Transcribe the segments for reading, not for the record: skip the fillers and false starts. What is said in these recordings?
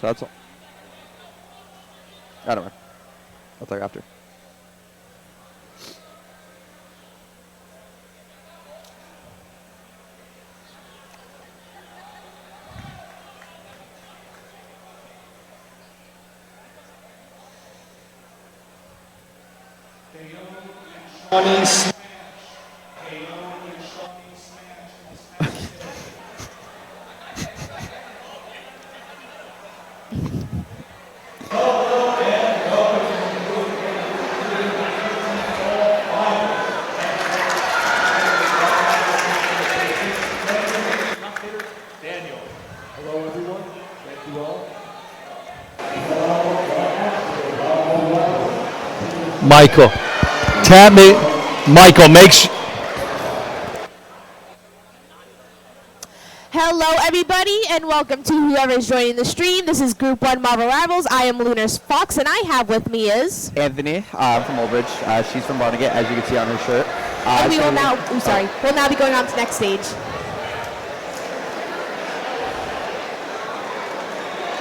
shots. I don't know. I'll talk after. Michael, tap me. Michael, Hello, everybody, and welcome to whoever is joining the stream. This is Group 1 Marvel Rivals. I am Lunar Fox, and I have with me is... Anthony from Old Bridge. She's from Barnegat, as you can see on her shirt. And we will now... We'll now be going on to the next stage.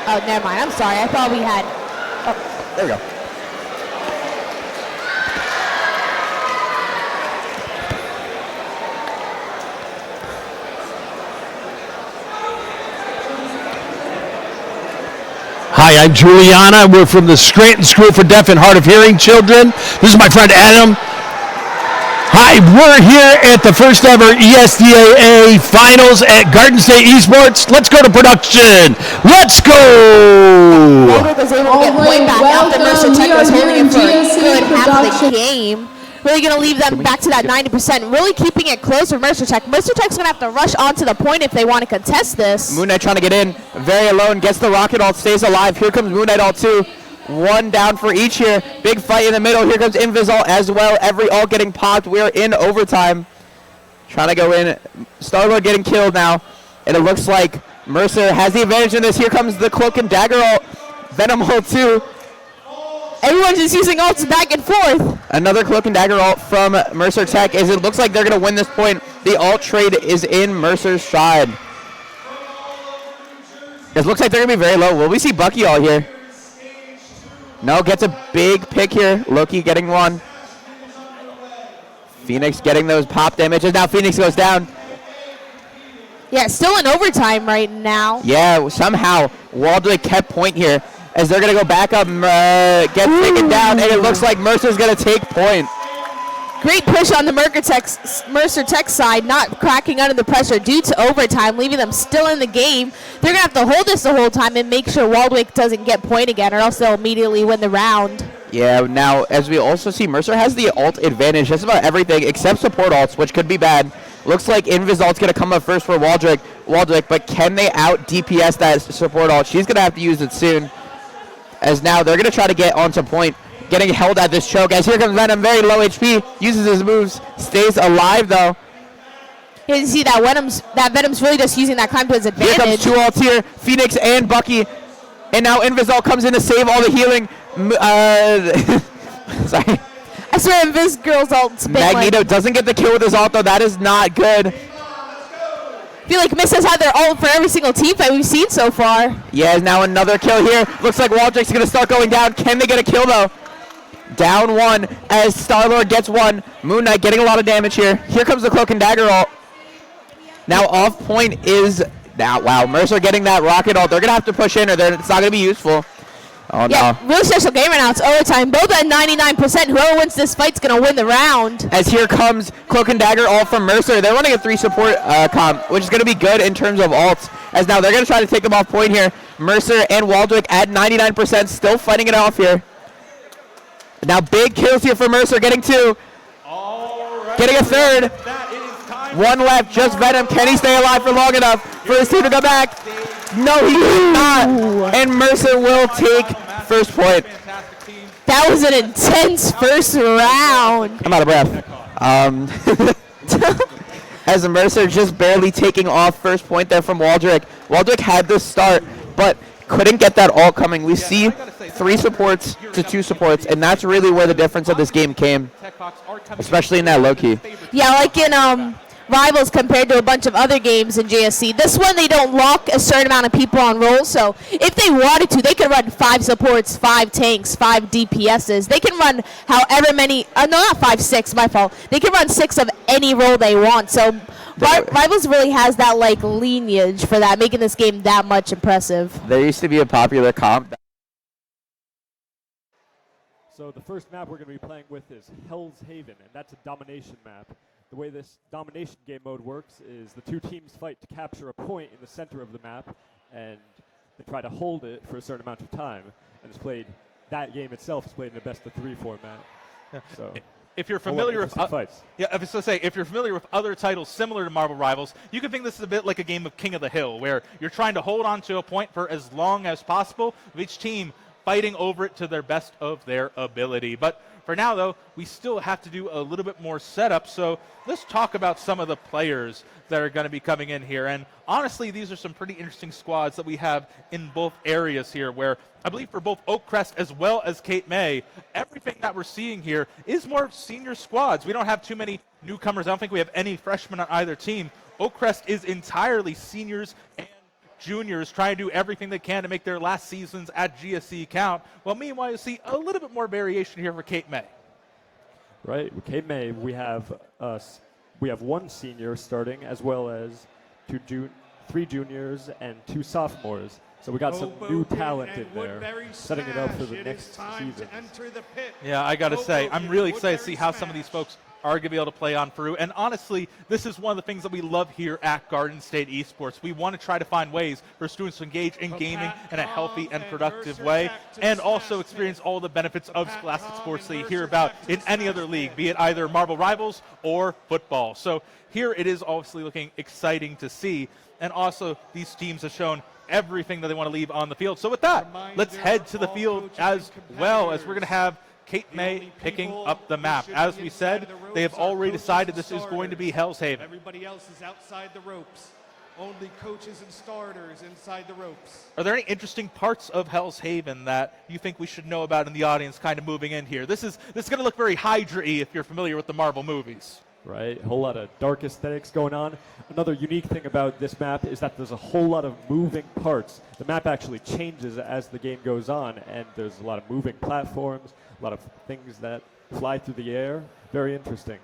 Oh, never mind. I'm sorry. I thought we had... Oh, there we go. Hi, I'm Juliana. We're from the Scranton School for Deaf and Hard of Hearing Children. This is my friend Adam. Hi, we're here at the first ever ESDAA Finals at Garden State Esports. Let's go to production. Let's go! Robert was able to get point back after Mercer Tech was holding it for a good half of the game. Really going to leave them back to that 90%. Really keeping it close for Mercer Tech. Mercer Tech's going to have to rush onto the point if they want to contest this. Moon Knight trying to get in. Very alone. Gets the rocket ult. Stays alive. Here comes Moon Knight ult 2. One down for each here. Big fight in the middle. Here comes Invis ult as well. Every ult getting popped. We're in overtime. Trying to go in. Star-Lord getting killed now. And it looks like Mercer has the advantage in this. Here comes the Cloak and Dagger ult. Venom ult 2. Everyone's just using ults back and forth. Another Cloak and Dagger ult from Mercer Tech as it looks like they're going to win this point. The ult trade is in Mercer's stride. It looks like they're going to be very low. Will we see Bucky ult here? No, gets a big pick here. Loki getting one. Phoenix getting those pop damages. Now Phoenix goes down. Yeah, still in overtime right now. Yeah, somehow Waldwick kept point here. As they're going to go back up, get taken down, and it looks like Mercer's going to take point. Great push on the Mercer Tech side, not cracking under the pressure due to overtime, leaving them still in the game. They're going to have to hold this the whole time and make sure Waldwick doesn't get point again, or else they'll immediately win the round. Yeah, now, as we also see, Mercer has the ult advantage just about everything except support ults, which could be bad. Looks like Invis ult's going to come up first for Waldwick, but can they out DPS that support ult? She's going to have to use it soon. As now they're going to try to get onto point, getting held at this choke. As here comes Venom, very low HP, uses his moves, stays alive though. You can see that Venom's really just using that climb to his advantage. Here comes two ults here, Phoenix and Bucky. And now Invis ult comes in to save all the healing. Sorry. I swear Invis girl's ult's been Magneto doesn't get the kill with his ult though, that is not good. I feel like Miss has had their ult for every single team fight we've seen so far. Yeah, now another kill here. Looks like Waldrick's going to start going down. Can they get a kill, though? Down one as Star-Lord gets one. Moon Knight getting a lot of damage here. Here comes the Cloak and Dagger ult. Now off point is... Now, wow, Mercer getting that rocket ult. They're going to have to push in or it's not going to be useful. Oh, yeah, no. Really special game right now. It's overtime. Both at 99%. Whoever wins this fight's going to win the round. As here comes Cloak and Dagger ult from Mercer. They're running a 3 support comp, which is going to be good in terms of ults. As now they're going to try to take them off point here. Mercer and Waldwick at 99%, still fighting it off here. Now big kills here for Mercer, getting 2. Right. Getting a 3rd. One left, just Venom. Can he stay alive for long enough for his team to come back? No, he cannot. And Mercer will take first point. That was an intense first round. I'm out of breath. As Mercer just barely taking off first point there from Waldrick. Waldrick had the start, but couldn't get that all coming. We see 3 supports to 2 supports, and that's really where the difference of this game came, especially in that low key. Yeah, like in Rivals compared to a bunch of other games in JSC. This one, they don't lock a certain amount of people on rolls, so if they wanted to, they could run 5 supports, 5 tanks, 5 DPSs. They can run however many, no, not 5, 6, my fault. They can run 6 of any role they want, so Rivals really has that like lineage for that, making this game that much impressive. There used to be a popular comp. So the first map we're going to be playing with is Hell's Haven, and that's a domination map. The way this domination game mode works is the 2 teams fight to capture a point in the center of the map, and they try to hold it for a certain amount of time. And it's played, that game itself is played in a best-of-3 format. Yeah. So if you're familiar with fights. Yeah, I was going to say, if you're familiar with other titles similar to Marvel Rivals, you can think this is a bit like a game of King of the Hill, where you're trying to hold on to a point for as long as possible, with each team fighting over it to their best of their ability. But for now, though, we still have to do a little bit more setup, so let's talk about some of the players that are going to be coming in here. And honestly, these are some pretty interesting squads that we have in both areas here, where I believe for both Oakcrest as well as Cape May, everything that we're seeing here is more senior squads. We don't have too many newcomers. I don't think we have any freshmen on either team. Oakcrest is entirely seniors and juniors trying to do everything they can to make their last seasons at GSC count. Well, meanwhile, you see a little bit more variation here for Cape May. Right, with Cape May, we have 1 senior starting, as well as 3 juniors and 2 sophomores. So we got some new talent in there, setting it up for the next season. Yeah, I got to say, I'm really excited to see how some of these folks are going to be able to play on Peru. And honestly, this is one of the things that we love here at Garden State Esports. We want to try to find ways for students to engage in gaming in a healthy and productive way, and also experience all the benefits of scholastic sports that you hear about in any other league, be it either Marvel Rivals or football. So here it is obviously looking exciting to see. And also, these teams have shown everything that they want to leave on the field. So with that, let's head to the field as well, as we're going to have Cape May picking up the map. As we said, they have already decided this is going to be Hell's Haven. Everybody else is outside the ropes. Only coaches and starters inside the ropes. Are there any interesting parts of Hell's Haven that you think we should know about in the audience kind of moving in here? This is going to look very Hydra-y if you're familiar with the Marvel movies. Right, a whole lot of dark aesthetics going on. Another unique thing about this map is that there's a whole lot of moving parts. The map actually changes as the game goes on, and there's a lot of moving platforms, a lot of things that fly through the air. Very interesting.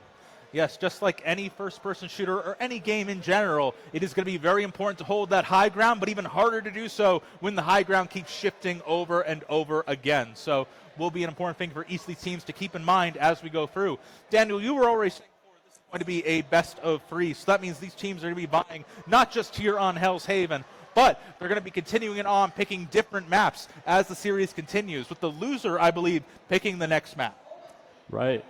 Yes, just like any first-person shooter or any game in general, it is going to be very important to hold that high ground, but even harder to do so when the high ground keeps shifting over and over again. So will be an important thing for each of these teams to keep in mind as we go through. Daniel, you were already saying this is going to be a best-of-3, so that means these teams are going to be vying not just here on Hell's Haven, but they're going to be continuing it on, picking different maps as the series continues, with the loser, I believe, picking the next map. Right.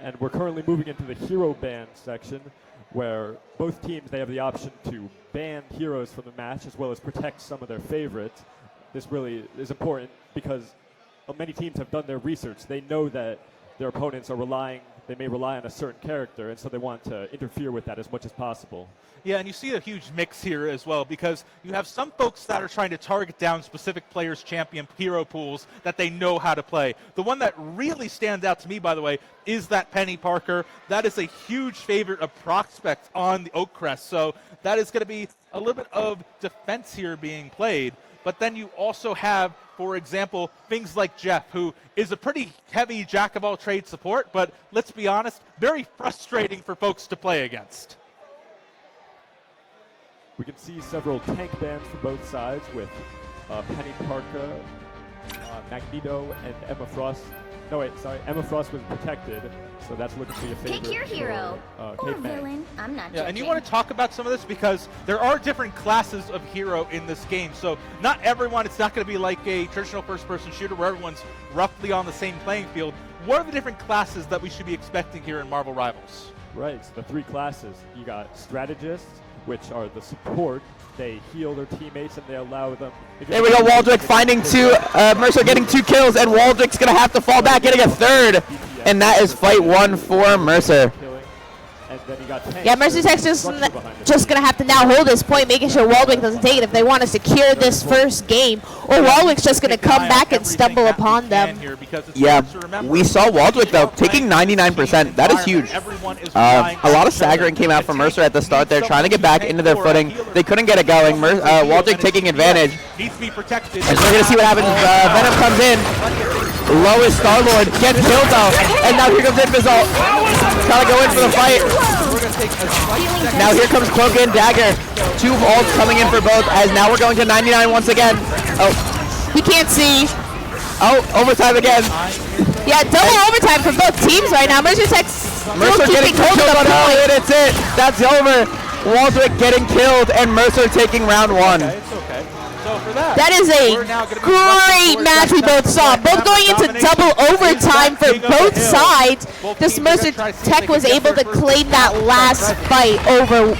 And we're currently moving into the hero ban section, where both teams, they have the option to ban heroes from the match as well as protect some of their favorites. This really is important because many teams have done their research. They know that their opponents are they may rely on a certain character, and so they want to interfere with that as much as possible. Yeah, and you see a huge mix here as well, because you have some folks that are trying to target down specific players' champion hero pools that they know how to play. The one that really stands out to me, by the way, is that Penny Parker. That is a huge favorite of prospects on the Oakcrest, so that is going to be a little bit of defense here being played. But then you also have, for example, things like Jeff, who is a pretty heavy jack-of-all-trades support, but let's be honest, very frustrating for folks to play against. We can see several tank bans from both sides with Penny Parker, Magneto, and Emma Frost. No, wait, sorry. Emma Frost was protected, so that's looking to be a favorite. Pick your hero or Cape May. villain. I'm not Yeah, judging. and you want to talk about some of this because there are different classes of hero in this game. So not everyone, it's not going to be like a traditional first-person shooter where everyone's roughly on the same playing field. What are the different classes that we should be expecting here in Marvel Rivals? Right, so the 3 classes. You got strategists, which are the support. They heal their teammates and they allow them. There we go, Waldwick finding 2, Mercer getting 2 kills, and Waldwick's going to have to fall back, getting a 3rd. And that is fight 1 for Mercer. And then you got tanks. Yeah, Mercy Tech just just going to have to now hold this point, making sure Waldwick doesn't take it if they want to secure this first game, or Waldwick's just going to come back and stumble upon them. Yeah, we saw Waldwick, though, taking 99%. That is huge. A lot of staggering came out from Mercer at the start there, trying to get back into their footing. They couldn't get it going. Waldwick taking advantage. Needs to be protected. And we're going to see what happens. Venom comes in. Lowest Star-Lord gets killed, though. And now here comes Infizalt. Trying to go in for the fight. Now here comes Cloak and Dagger. 2 ults coming in for both, as now we're going to 99 once again. Oh, He can't see. oh, overtime again. Yeah, double overtime for both teams right now. Mercer Tech's still Mercer getting keeping hold killed of on the the point. and it's it. That's over. Waldwick getting killed, and Mercer taking round 1. Okay, it's okay. So for that, That is a we're now gonna be great rushing match we towards both saw. that Both going into domination. double overtime Is for that King of the both Hill? sides. Both This teams are Mercer gonna try to see if Tech they was can get able to their first claim that contact. last fight over Like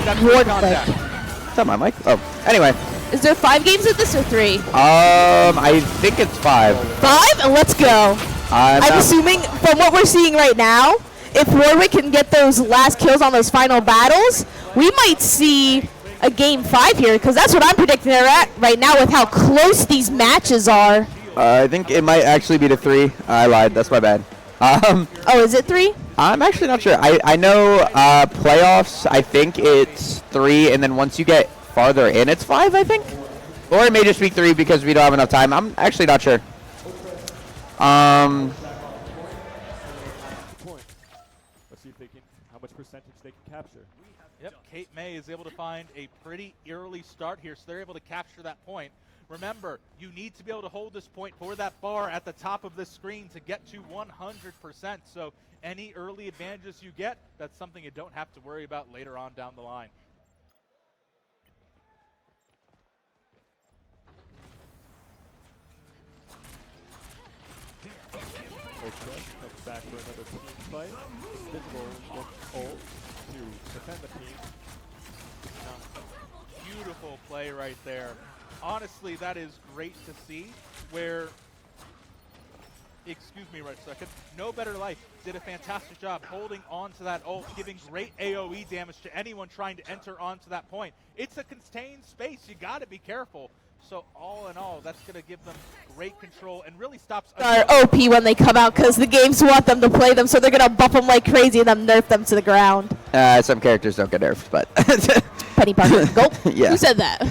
that's first Wardwick. contact. Is that my mic? Oh, anyway. Is there 5 games of this or 3? I think it's 5. 5? And let's go. I'm not- assuming from what we're seeing right now, if Warwick can get those last kills on those final battles, we might see a game 5 here, because that's what I'm predicting they're at right now with how close these matches are. I think it might actually be to 3. I lied. That's my bad. Oh, is it 3? I'm actually not sure. I know playoffs, I think it's 3, and then once you get farther in, it's 5, I think. Or it may just be 3 because we don't have enough time. I'm actually not sure. Point. Let's see if they can, how much percentage they can capture. Yep, Kate May is able to find a pretty early start here, so they're able to capture that point. Remember, you need to be able to hold this point for that bar at the top of the screen to get to 100%. So any early advantages you get, that's something you don't have to worry about later on down the line. Okay, comes back for another team fight. Visible looks ult to defend the team. Beautiful play right there. Honestly, that is great to see where, excuse me right a second, No Better Life did a fantastic job holding on to that ult, giving great AoE damage to anyone trying to enter onto that point. It's a contained space. You got to be careful. So all in all, that's going to give them great control and really stops... Are OP when they come out because the games want them to play them, so they're going to buff them like crazy and then nerf them to the ground. Some characters don't get nerfed, but... Penny Parker. Gulp. Yeah. Who said that?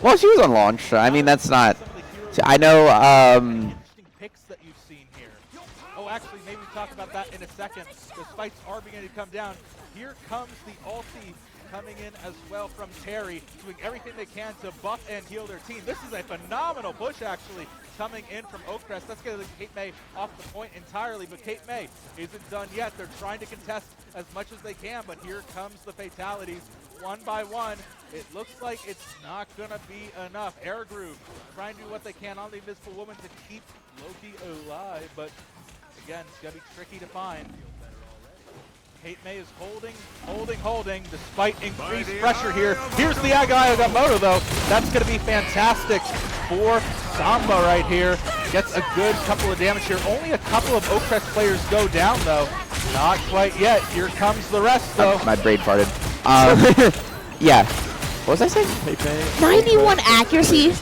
Well, she was on launch. I mean, that's not... I know... Interesting picks that you've seen here. Oh, actually, maybe we talk about that in a second. The spikes are beginning to come down. Here comes the ulti coming in as well from Terry, doing everything they can to buff and heal their team. This is a phenomenal push, actually, coming in from Oakcrest. That's going to leave Kate May off the point entirely, but Kate May isn't done yet. They're trying to contest as much as they can, but here comes the fatalities one by one. It looks like it's not going to be enough. Air Groove trying to do what they can on the Invisible Woman to keep Loki alive, but again, it's going to be tricky to find. Kate May is holding, despite increased pressure here. Here's the Agai Agamotto, though. That's going to be fantastic for Samba right here. Gets a good couple of damage here. Only a couple of Oakcrest players go down, though. Not quite yet. Here comes the rest, though. My brain farted. Yeah. What was I saying? Kate May. 91 accuracy.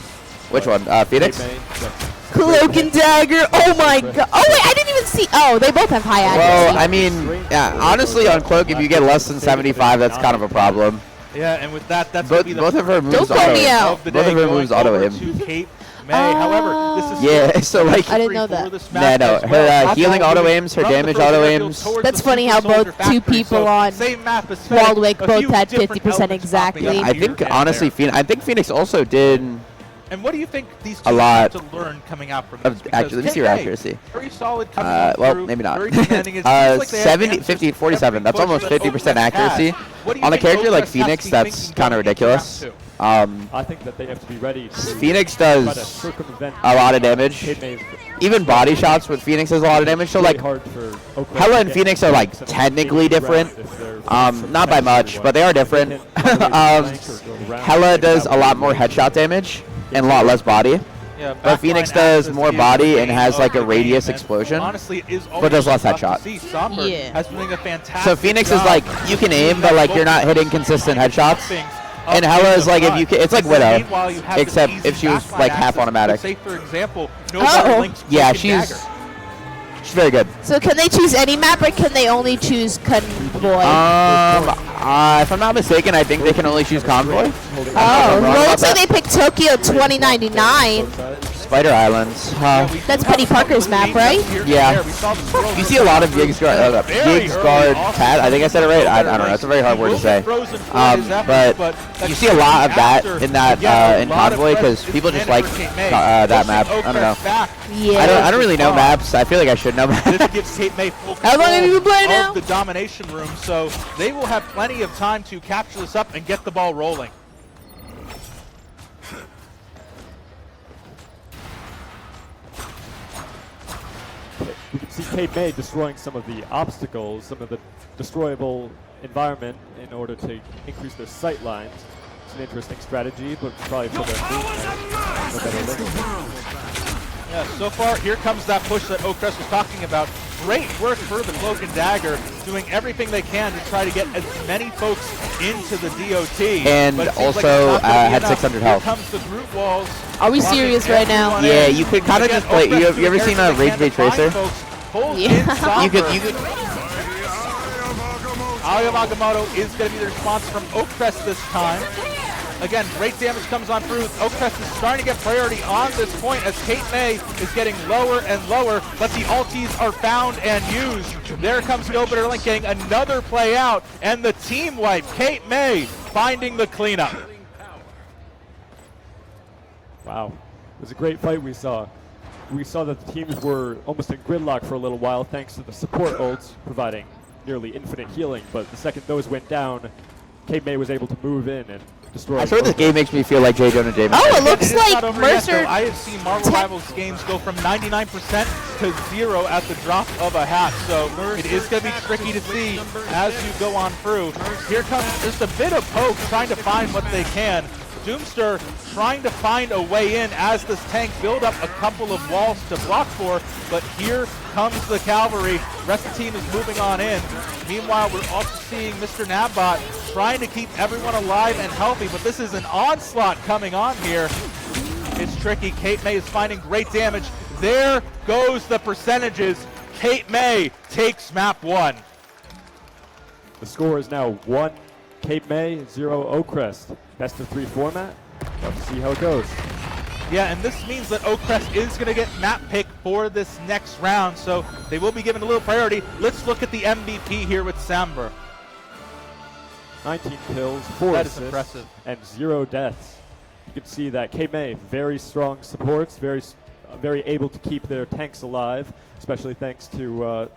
Which one? Phoenix? Kate May, yes. Cloak and Dagger. Oh my god. Oh wait, I didn't even see. Oh, they both have high accuracy. Well, I mean, yeah, honestly, on Cloak, if you get less than 75, that's kind of a problem. Yeah, and with that, that's going to be the Both of her moves Don't call me auto. out. of the Both day of her going moves auto over aim. to Kate May. However, this is Yeah, so like, I didn't know that. No, her healing auto aims, her damage auto aims. That's funny how both two people on Waldwick both had 50% exactly. I think honestly, I think Phoenix also did And what do you think these two a lot have to learn coming out from this? of actually. Let me see her accuracy. Very solid coming Well, through, maybe not. very demanding. It seems like they have 70, answers 50, to 47. every That's push almost that 50% Oakcrest accuracy. has. What do you On a think character like Oakcrest has to Phoenix, be that's thinking kind of going into round ridiculous. two? I think that they have to be ready to Phoenix try to does circumvent a lot of damage. Kate May's Even body shots with Phoenix does a lot of damage. So really like, hard for Oakcrest Hella to and get Phoenix are like some technically games different. around if they're Not by much, but they are different. Hella does a lot more headshot damage and a lot less body. Yeah, But Phoenix backline does access more is body the and main has of like a the radius game, and explosion. Honestly, it is but does less tough to headshot. see. Somber Yeah. has been doing a fantastic So Phoenix is job like, you can aim, but like you're not hitting consistent headshots. things And up Hella in is the like, if front. you can, it's like And then Widow, meanwhile, you have except this easy if she was backline like half access. automatic. Say, for example, no Uh-oh. better links Yeah, Cloak and she's Dagger. very good. So can they choose any map, or can they only choose Convoy? If I'm not mistaken, I think they can only choose Convoy. Oh, well, it looks like they picked Tokyo 2099. Spider Islands. That's Penny Parker's map, right? Yeah. You see a lot of Gigs Guard Cat. I think I said it right. I don't know. It's a very hard word to say. But you see a lot of that in in Convoy because people just like that map. I don't know. Yeah. I don't really know maps. I feel like I should know maps. This gives Kate May full How long have you been playing control now? of the domination room, so they will have plenty of time to capture this up and get the ball rolling. We can see Cape May destroying some of the obstacles, some of the destroyable environment in order to increase their sight lines. It's an interesting strategy, but probably for their movement. No better link. Yeah, so far, here comes that push that Oakcrest was talking about. Great work for the Cloak and Dagger, doing everything they can to try to get as many folks into the DOT. And But it seems like also, it's not gonna be had enough. 600 health. Here comes the group walls. Are we blocking serious right now? everyone Yeah, in. you could kind of Again, just play. Oakcrest You doing ever seen a everything Rage they Day can to Tracer? find folks. Hold Yeah. in Somber. You could. Aya Magamoto is going to be the response from Oakcrest this time. Again, great damage comes on through. Oakcrest is starting to get priority on this point as Kate May is getting lower and lower, but the ulties are found and used. There comes Gilbert Link getting another play out, and the team wipe. Kate May finding the cleanup. Wow. It was a great fight we saw. We saw that the teams were almost in gridlock for a little while thanks to the support ults providing nearly infinite healing, but the second those went down, Cape May was able to move in and destroy. I swear this game makes me feel like J. Jonah Jameson. Oh, it looks It is not like over yet, Mercer. though. I have seen Marvel Rivals games go from 99% to 0 at the drop of a hat, so it is going to be tricky to see as you go on through. Here comes just a bit of poke, trying to find what they can. Doomster trying to find a way in as this tank build up a couple of walls to block for, but here comes the cavalry. Rest of the team is moving on in. Meanwhile, we're also seeing Mr. Nabbot trying to keep everyone alive and healthy, but this is an onslaught coming on here. It's tricky. Kate May is finding great damage. There goes the percentages. Kate May takes map 1. The score is now 1 Cape May, 0 Oakcrest. Best of 3 format. Love to see how it goes. Yeah, and this means that Oakcrest is going to get map pick for this next round, so they will be given a little priority. Let's look at the MVP here with Samber. 19 kills, 4 That is assists, impressive. and 0 deaths. You can see that Cape May, very strong supports, very able to keep their tanks alive, especially thanks to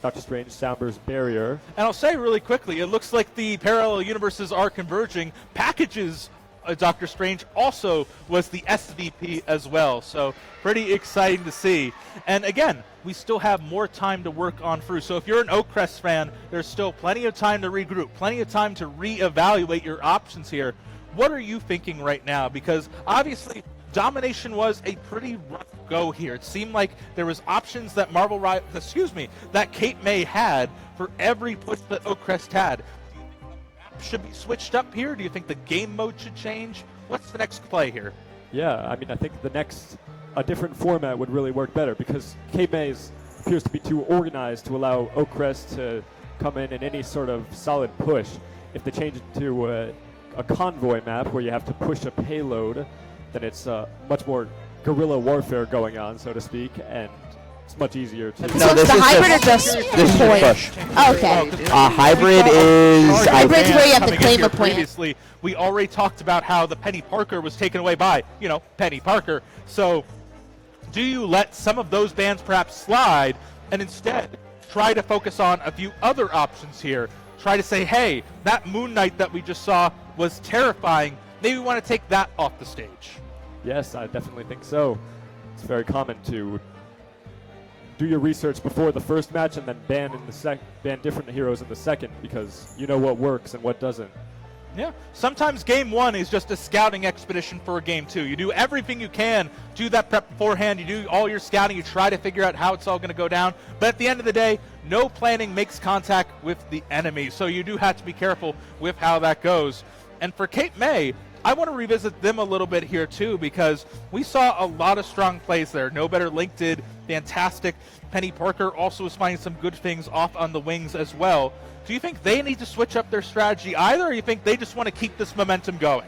Dr. Strange Samber's barrier. And I'll say really quickly, it looks like the parallel universes are converging. Packages Doctor Strange also was the SVP as well, so pretty exciting to see. And again, we still have more time to work on through. So if you're an Oakcrest fan, there's still plenty of time to regroup, plenty of time to reevaluate your options here. What are you thinking right now? Because obviously, domination was a pretty rough go here. It seemed like there was options that that Cape May had for every push that Oakcrest had. Should be switched up here? Do you think the game mode should change? What's the next play here? Yeah, I mean, I think a different format would really work better because Cape May appears to be too organized to allow Oakcrest to come in any sort of solid push. If they change it to a convoy map where you have to push a payload, then it's much more guerrilla warfare going on, so to speak, and it's much easier to... No, So this it's the is hybrid just- or just This is point? just push. Okay. Hybrid is. Hybrid's where you have to Coming in claim here a point. Previously, we already talked about how the Penny Parker was taken away by, Penny Parker. So, do you let some of those bans perhaps slide and instead try to focus on a few other options here? Try to say, hey, that Moon Knight that we just saw was terrifying. Maybe we want to take that off the stage. Yes, I definitely think so. It's very common to do your research before the first match and then ban different heroes in the second because you know what works and what doesn't. Yeah, sometimes game one is just a scouting expedition for a game two. You do everything you can, do that prep beforehand, you do all your scouting, you try to figure out how it's all going to go down. But at the end of the day, no planning makes contact with the enemy. So you do have to be careful with how that goes. And for Cape May, I want to revisit them a little bit here too, because we saw a lot of strong plays there. No Better Link did fantastic. Penny Parker also was finding some good things off on the wings as well. Do you think they need to switch up their strategy either, or you think they just want to keep this momentum going?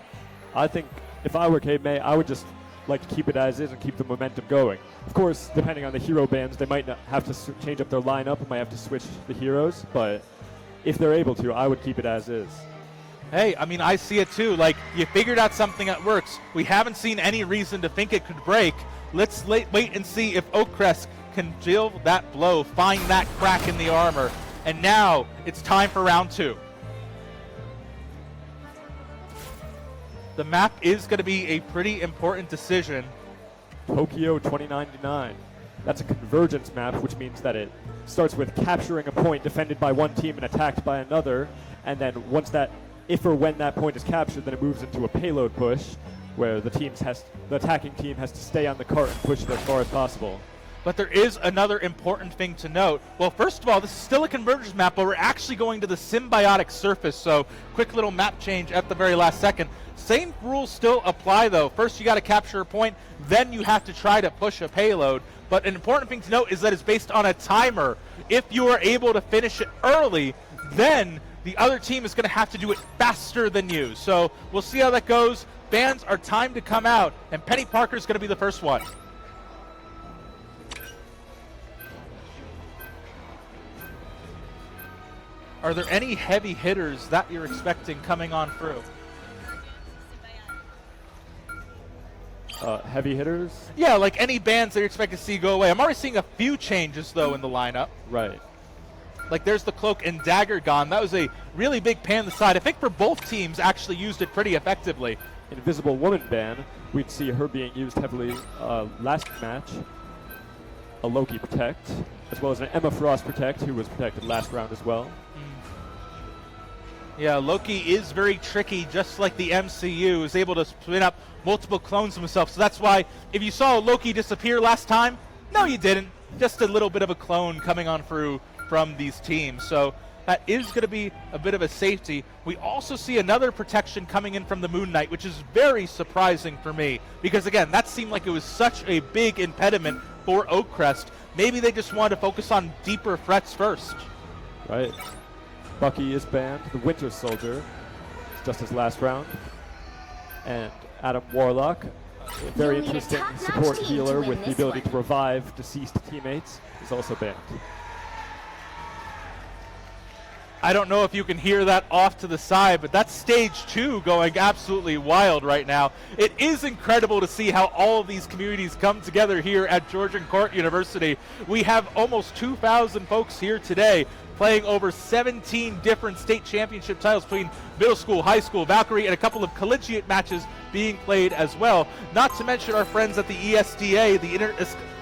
I think if I were Cape May, I would just like to keep it as is and keep the momentum going. Of course, depending on the hero bans, they might not have to change up their lineup and might have to switch the heroes, but if they're able to, I would keep it as is. Hey, I mean, I see it too. Like, you figured out something that works. We haven't seen any reason to think it could break. Let's wait and see if Oakcrest can deal that blow, find that crack in the armor. And now it's time for round two. The map is going to be a pretty important decision. Tokyo 2099. That's a convergence map, which means that it starts with capturing a point defended by one team and attacked by another, and then once that, if or when that point is captured, then it moves into a payload push, where the attacking team has to stay on the cart and push it as far as possible. But there is another important thing to note. Well, first of all, this is still a convergence map, but we're actually going to the symbiotic surface, so quick little map change at the very last second. Same rules still apply, though. First, you got to capture a point, then you have to try to push a payload. But an important thing to note is that it's based on a timer. If you are able to finish it early, then the other team is going to have to do it faster than you. So we'll see how that goes. Bans are timed to come out, and Penny Parker is going to be the first one. Are there any heavy hitters that you're expecting coming on through? Heavy hitters? Yeah, like any bans that you expect to see go away. I'm already seeing a few changes, though, in the lineup. Right. Like there's the Cloak and Dagger gone. That was a really big pan on the side. I think for both teams actually used it pretty effectively. Invisible Woman ban, we'd see her being used heavily last match. A Loki Protect, as well as an Emma Frost Protect, who was protected last round as well. Yeah, Loki is very tricky, just like the MCU, is able to spin up multiple clones of himself. So that's why, if you saw Loki disappear last time, no, you didn't. Just a little bit of a clone coming on through from these teams. So that is going to be a bit of a safety. We also see another protection coming in from the Moon Knight, which is very surprising for me. Because, again, that seemed like it was such a big impediment for Oakcrest. Maybe they just wanted to focus on deeper threats first. Right. Bucky is banned. The Winter Soldier, just his last round. And Adam Warlock, a very interesting support healer with the ability to revive deceased teammates, is also banned. I don't know if you can hear that off to the side, but that's stage 2 going absolutely wild right now. It is incredible to see how all of these communities come together here at Georgian Court University. We have almost 2,000 folks here today playing over 17 different state championship titles between middle school, high school, Valkyrie, and a couple of collegiate matches being played as well. Not to mention our friends at the ESDA,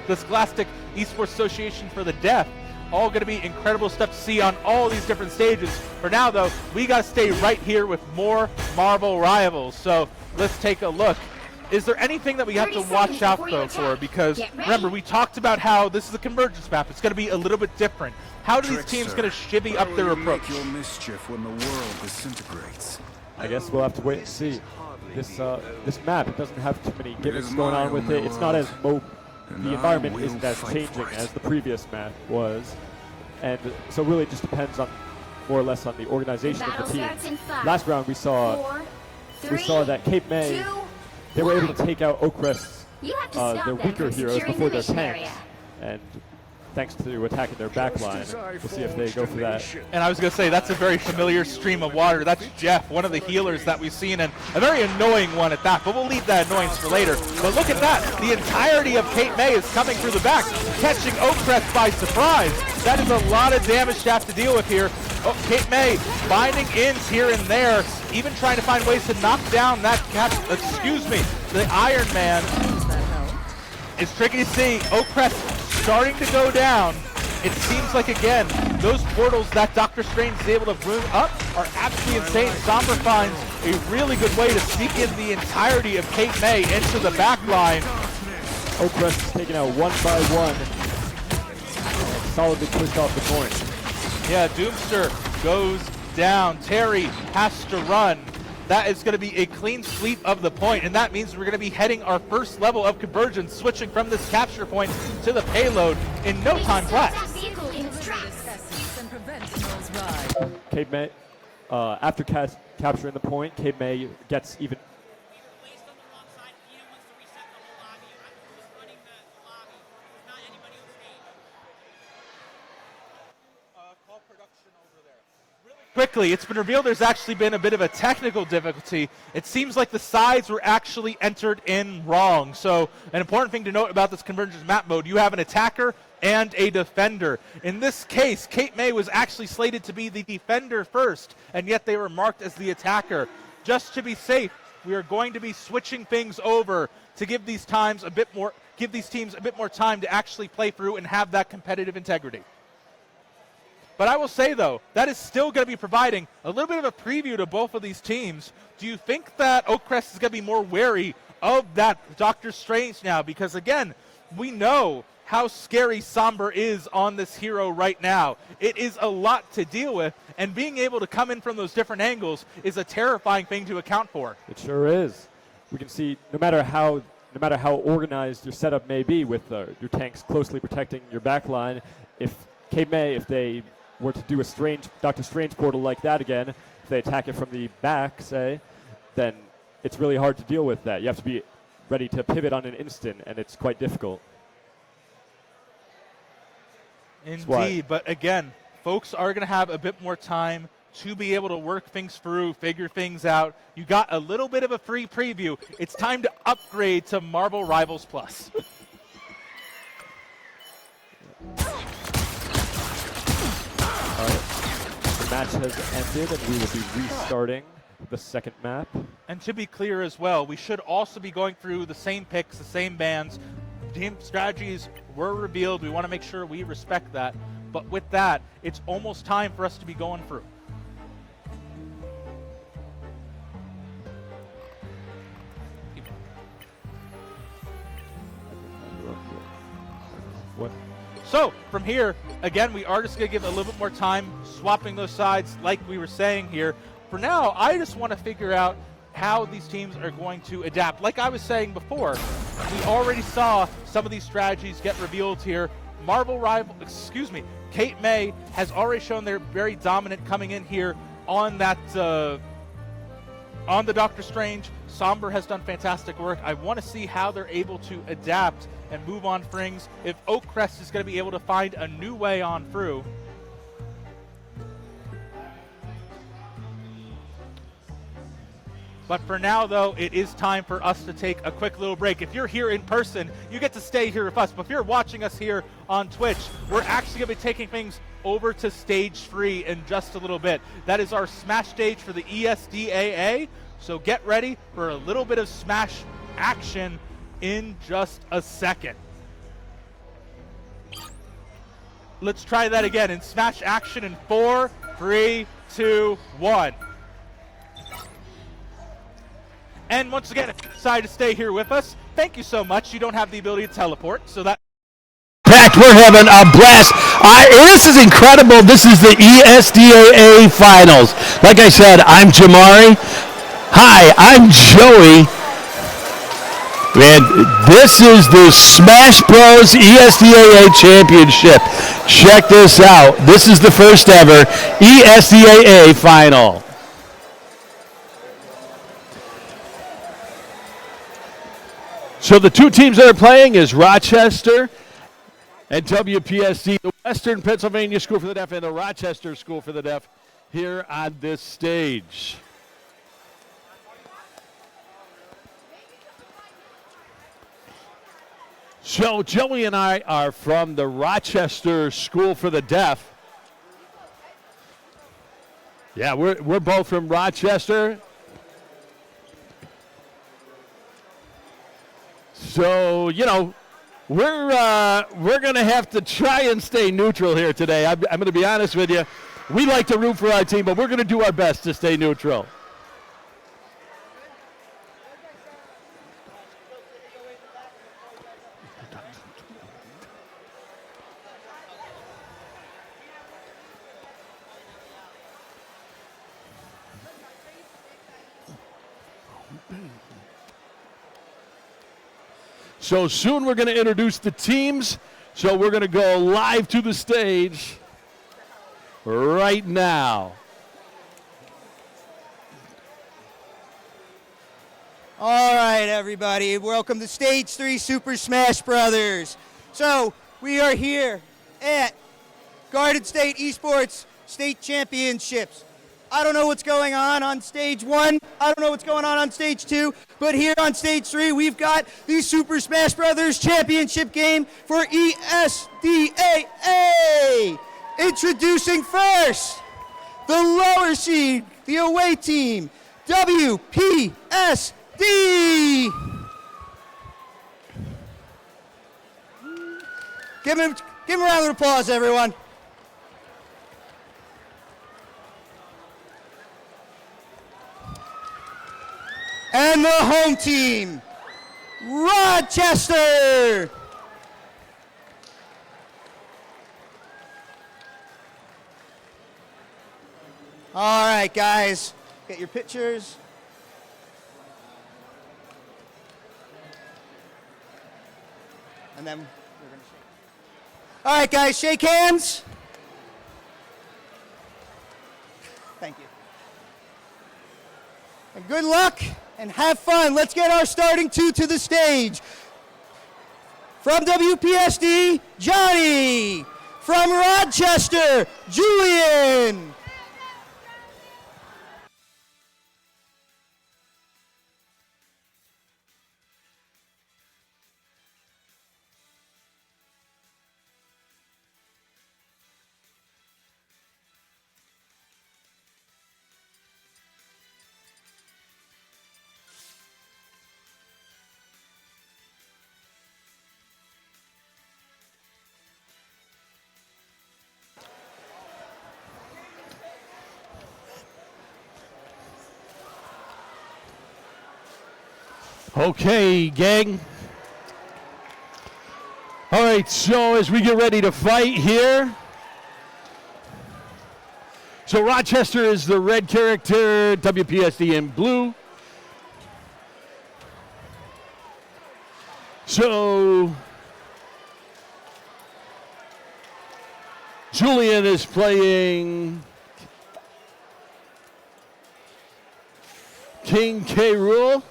the Scholastic Esports Association for the Deaf. All going to be incredible stuff to see on all these different stages. For now, though, we got to stay right here with more Marvel Rivals. So let's take a look. Is there anything that we have to watch out, though, for? Because, remember, we talked about how this is a convergence map. It's going to be a little bit different. How do these teams going to shivvy up their approach? Your mischief when the world disintegrates. I guess we'll have to wait and see. This map, it doesn't have too many gimmicks going on with it. It's not as the environment isn't as changing as the previous map was, and so really it just depends on more or less on the organization of the team. Last round we saw that Cape May, they were able to take out Oakcrest's their weaker heroes before their tanks, and thanks to attacking their backline. We'll see if they go for that. And I was going to say, that's a very familiar stream of water. That's Jeff, one of the healers that we've seen, and a very annoying one at that, but we'll leave that annoyance for later. But look at that. The entirety of Cape May is coming through the back, catching Oakcrest by surprise. That is a lot of damage to have to deal with here. Oh, Cape May finding ins here and there, even trying to find ways to knock down that the Iron Man. It's tricky to see. Oakcrest starting to go down. It seems like, again, those portals that Dr. Strange is able to bring up are absolutely insane. Sombra finds a really good way to sneak in the entirety of Cape May into the back line. Oakcrest is taken out one by one. Solidly pushed off the point. Yeah, Doomster goes down. Terry has to run. That is going to be a clean sweep of the point, and that means we're going to be heading our first level of convergence, switching from this capture point to the payload in no time flat. Cape May, after capturing the point, Cape May gets even. Quickly, it's been revealed there's actually been a bit of a technical difficulty. It seems like the sides were actually entered in wrong. So an important thing to note about this convergence map mode, you have an attacker and a defender. In this case, Cape May was actually slated to be the defender first, and yet they were marked as the attacker. Just to be safe, we are going to be switching things over to give these teams a bit more time to actually play through and have that competitive integrity. But I will say, though, that is still going to be providing a little bit of a preview to both of these teams. Do you think that Oakcrest is going to be more wary of that Doctor Strange now? Because, again, we know how scary Somber is on this hero right now. It is a lot to deal with, and being able to come in from those different angles is a terrifying thing to account for. It sure is. We can see no matter how organized your setup may be with your tanks closely protecting your back line, if Cape May, if they were to do a Doctor Strange portal like that again, if they attack it from the back, say, then it's really hard to deal with that. You have to be ready to pivot on an instant, and it's quite difficult. Indeed, but again, folks are going to have a bit more time to be able to work things through, figure things out. You got a little bit of a free preview. It's time to upgrade to Marvel Rivals Plus. The match has ended, and we will be restarting the second map. And to be clear as well, we should also be going through the same picks, the same bans. Team strategies were revealed. We want to make sure we respect that. But with that, it's almost time for us to be going through. What? So from here, again, we are just going to give a little bit more time swapping those sides like we were saying here. For now, I just want to figure out how these teams are going to adapt. Like I was saying before, we already saw some of these strategies get revealed here. Cape May has already shown they're very dominant coming in here on that on the Doctor Strange. Somber has done fantastic work. I want to see how they're able to adapt and move on things. If Oakcrest is going to be able to find a new way on through. But for now, though, it is time for us to take a quick little break. If you're here in person, you get to stay here with us. But if you're watching us here on Twitch, we're actually going to be taking things over to Stage 3 in just a little bit. That is our Smash stage for the ESDAA. So get ready for a little bit of Smash action in just a second. Let's try that again in Smash action in 4, 3, 2, 1. And once again, if you decide to stay here with us, thank you so much. You don't have the ability to teleport, so that... Packed, we're having a blast. This is incredible. This is the ESDAA Finals. Like I said, I'm Jamari. Hi, I'm Joey. And this is the Smash Bros. ESDAA Championship. Check this out. This is the first ever ESDAA Final. So the two teams that are playing is Rochester and WPSD, the Western Pennsylvania School for the Deaf and the Rochester School for the Deaf here on this stage. So Joey and I are from the Rochester School for the Deaf. Yeah, we're both from Rochester. So, you know, we're going to have to try and stay neutral here today. I'm going to be honest with you. We like to root for our team, but we're going to do our best to stay neutral. So soon we're going to introduce the teams. So we're going to go live to the stage right now. All right, everybody. Welcome to Stage 3 Super Smash Brothers. So we are here at Garden State Esports State Championships. I don't know what's going on Stage 1. I don't know what's going on Stage 2. But here on Stage 3, we've got the Super Smash Brothers Championship game for ESDAA. Introducing first, the lower seed, the away team, WPSD. Give him a round of applause, everyone. And the home team, Rochester. All right, guys, get your pictures. And then we're going to shake. All right, guys, shake hands. Thank you. And good luck and have fun. Let's get our starting two to the stage. From WPSD, Johnny. From Rochester, Julian. Okay, gang. All right, so as we get ready to fight here. So Rochester is the red character, WPSD in blue. So Julian is playing King K. Rool.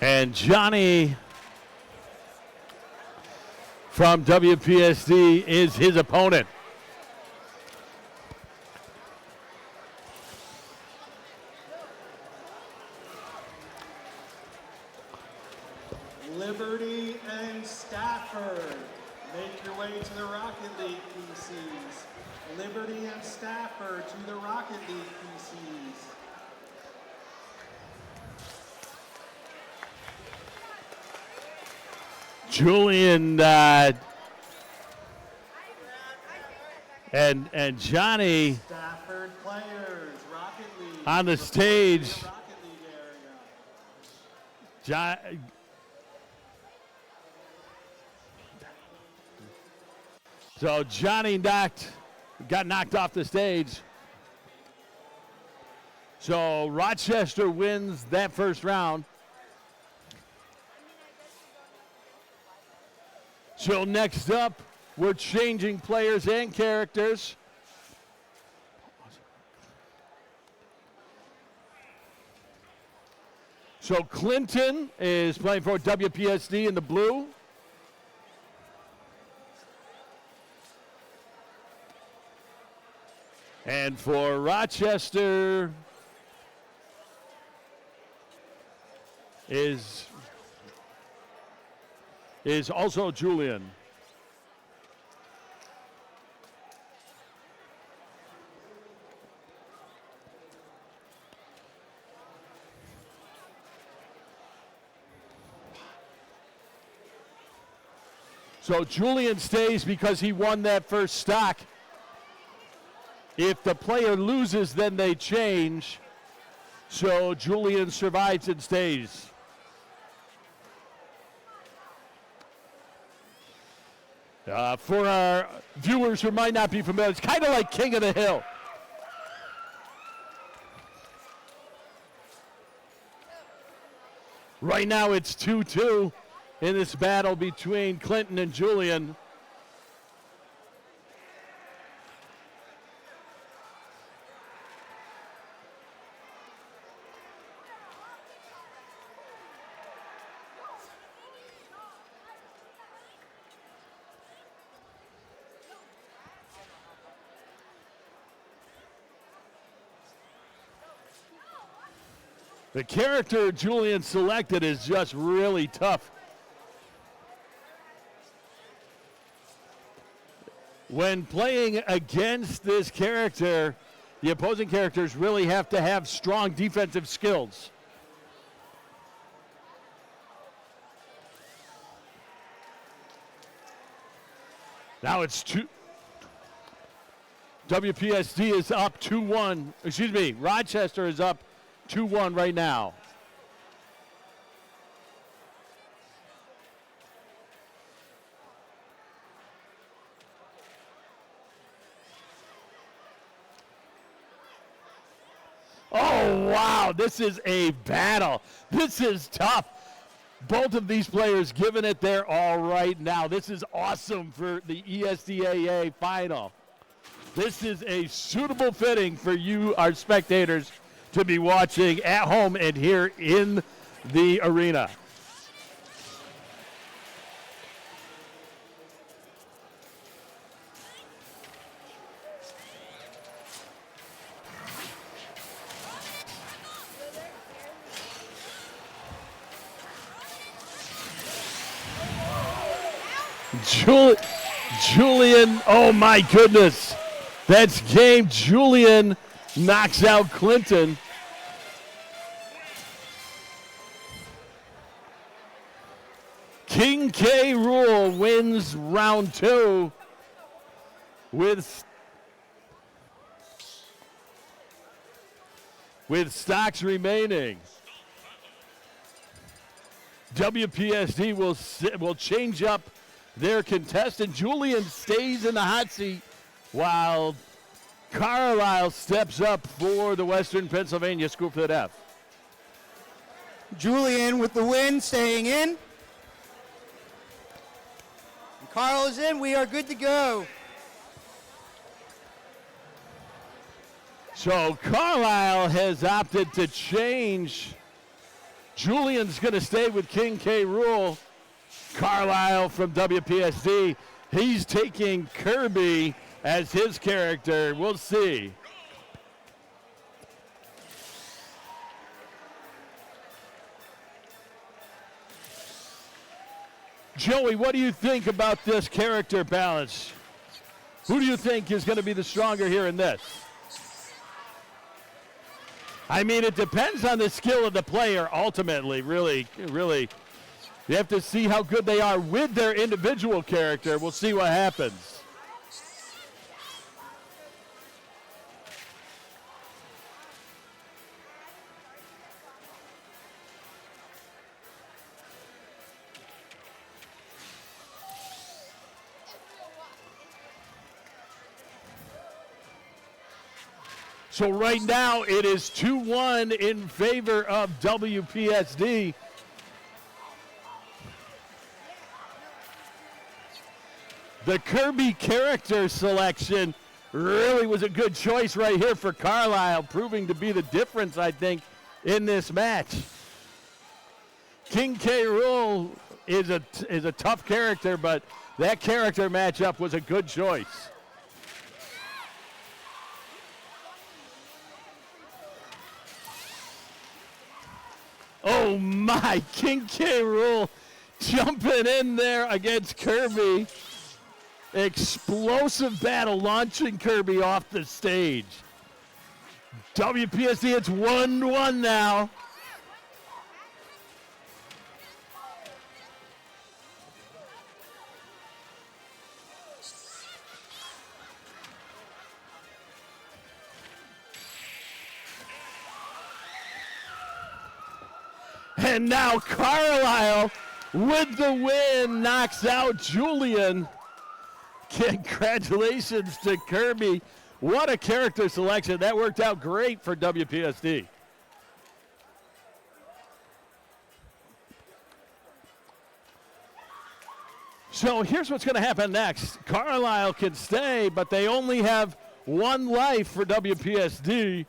And Johnny from WPSD is his opponent. Liberty and Stafford, make your way to the Rocket League PCs. Liberty and Stafford to the Rocket League PCs. Julian and Johnny Stafford players, Rocket League. on the stage. Rocket League area. So Johnny got knocked off the stage. So Rochester wins that first round. So next up, we're changing players and characters. So Clinton is playing for WPSD in the blue. And for Rochester is also Julian. So Julian stays because he won that first stock. If the player loses, then they change. So Julian survives and stays. For our viewers who might not be familiar, it's kind of like King of the Hill. Right now it's 2-2 in this battle between Clinton and Julian. The character Julian selected is just really tough. When playing against this character, the opposing characters really have to have strong defensive skills. Now it's WPSD is up 2-1. Excuse me, Rochester is up 2-1 right now. Oh, wow, this is a battle. This is tough. Both of these players giving it their all right now. This is awesome for the ESDAA final. This is a suitable fitting for you, our spectators, to be watching at home and here in the arena. Julian, oh my goodness. That's game. Julian knocks out Clinton. King K. Rool wins round 2 with stocks remaining. WPSD will change up their contestant. Julian stays in the hot seat while Carlisle steps up for the Western Pennsylvania School for the Deaf. Julian with the win, staying in. And Carl is in. We are good to go. So Carlisle has opted to change. Julian's going to stay with King K. Rool. Carlisle from WPSD, he's taking Kirby as his character. We'll see. Joey, what do you think about this character balance? Who do you think is going to be the stronger here in this? I mean, it depends on the skill of the player ultimately, really. You have to see how good they are with their individual character. We'll see what happens. So right now it is 2-1 in favor of WPSD. The Kirby character selection really was a good choice right here for Carlisle, proving to be the difference, I think, in this match. King K. Rool is a tough character, but that character matchup was a good choice. Oh my, King K. Rool jumping in there against Kirby. Explosive battle launching Kirby off the stage. WPSD, it's 1-1 now. And now Carlisle with the win knocks out Julian. Congratulations to Kirby. What a character selection. That worked out great for WPSD. So here's what's going to happen next. Carlisle can stay, but they only have one life for WPSD.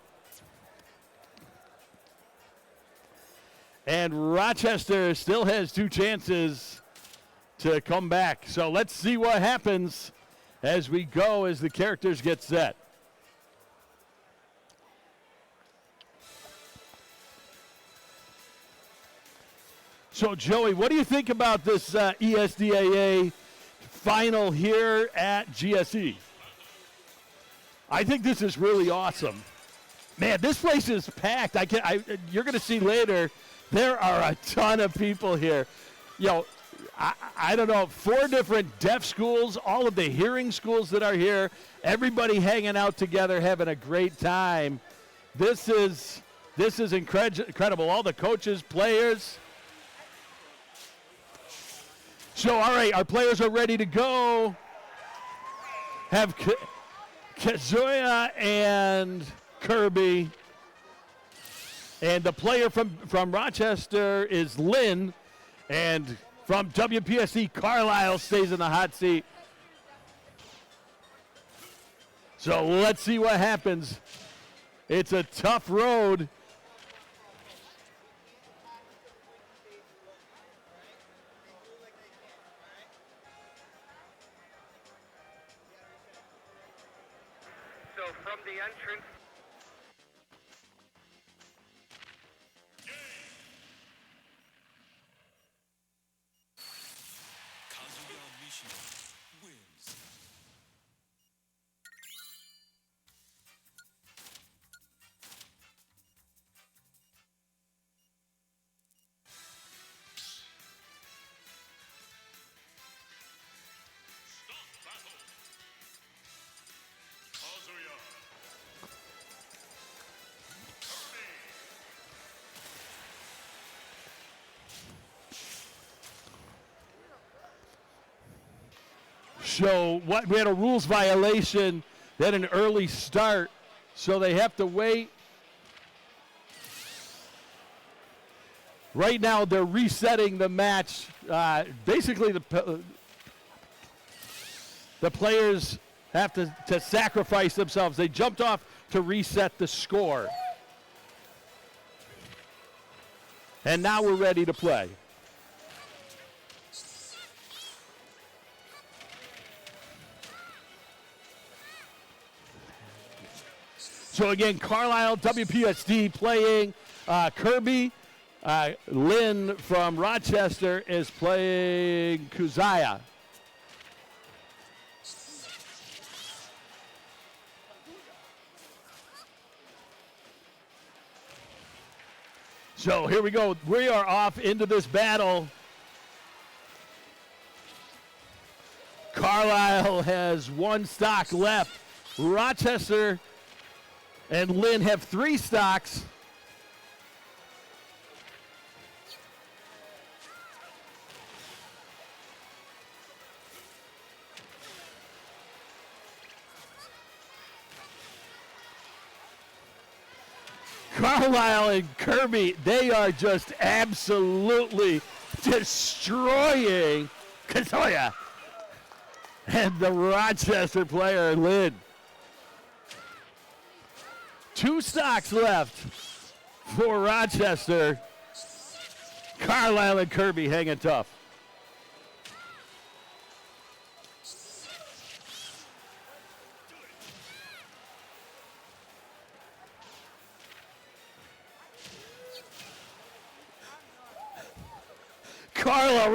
And Rochester still has 2 chances to come back. So let's see what happens as we go, as the characters get set. So, Joey, what do you think about this ESDAA final here at GSE? I think this is really awesome. Man, this place is packed. You're going to see later, there are a ton of people here. You know, I don't know, 4 different deaf schools, all of the hearing schools that are here, everybody hanging out together, having a great time. This is incredible. All the coaches, players. So, all right, our players are ready to go. Have Kazuya and Kirby. And the player from Rochester is Lynn. And from WPSC, Carlisle stays in the hot seat. So let's see what happens. It's a tough road. So from the entrance. Kazuya Mishima wins. Stop battle. Kazuya. So we had a rules violation. They had an early start, so they have to wait. Right now, they're resetting the match. Basically, the players have to sacrifice themselves. They jumped off to reset the score. And now we're ready to play. So again, Carlisle, WPSD playing Kirby. Lynn from Rochester is playing Kuzaya. So here we go. We are off into this battle. Carlisle has 1 stock left. Rochester and Lynn have 3 stocks. Carlisle and Kirby, they are just absolutely destroying Kazuya and the Rochester player, Lynn. 2 stocks left for Rochester. Carlisle and Kirby hanging tough. Carlisle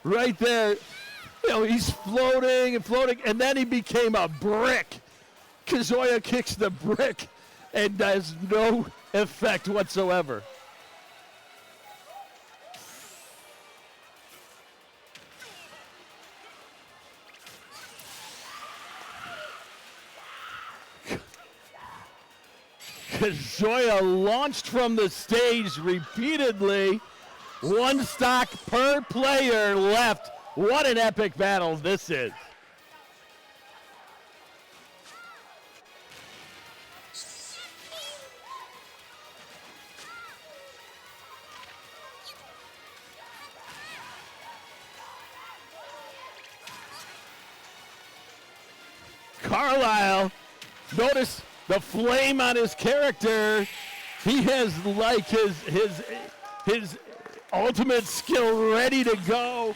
right there. You know, he's floating and floating, and then he became a brick. Kazuya kicks the brick and has no effect whatsoever. Kazuya launched from the stage repeatedly. 1 stock per player left. What an epic battle this is. Carlisle, notice the flame on his character. He has like his ultimate skill ready to go.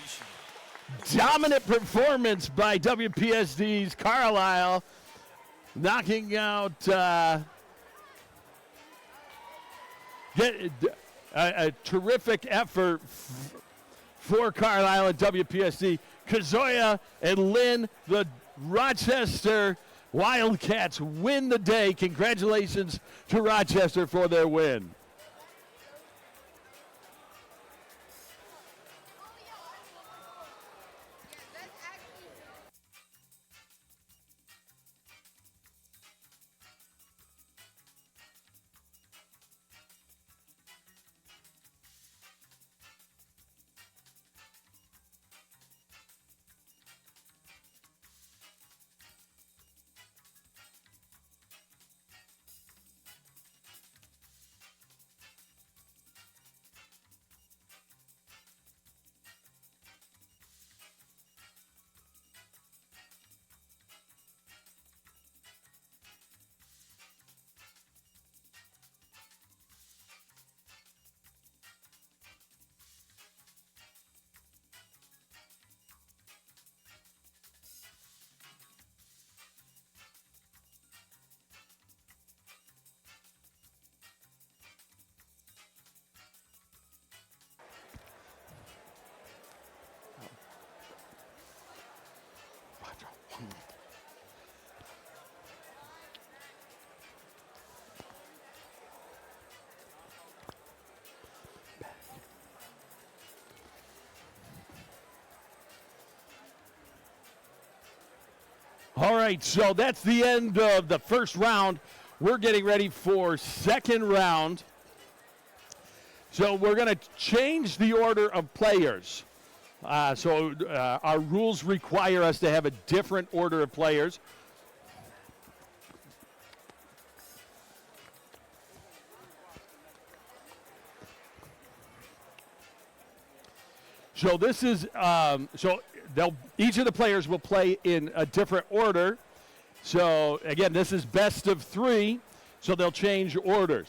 Dominant performance by WPSD's Carlisle, knocking out a terrific effort for Carlisle and WPSD. Kazuya and Lynn, the Rochester Wildcats, win the day. Congratulations to Rochester for their win. All right, so that's the end of the first round. We're getting ready for second round. So we're going to change the order of players. Our rules require us to have a different order of players. So this is each of the players will play in a different order. So again, this is best of 3. So they'll change orders.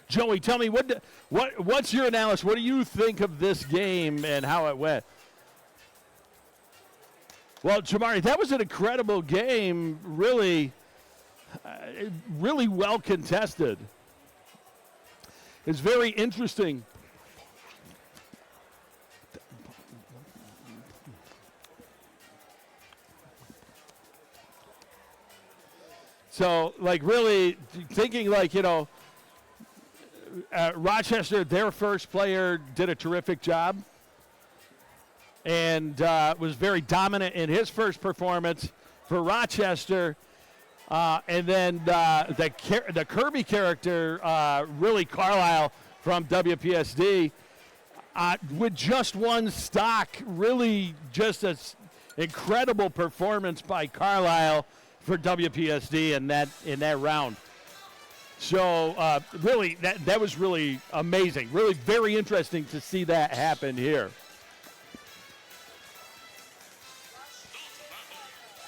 Joey, tell me what's your analysis? What do you think of this game and how it went? Well, Jamari, that was an incredible game. Really well contested. It's very interesting. So, like, really thinking, like, Rochester, their first player, did a terrific job and was very dominant in his first performance for Rochester. And then the Kirby character, really Carlisle from WPSD, with just one stock, really just an incredible performance by Carlisle for WPSD in that round. So really, that was really amazing. Really very interesting to see that happen here.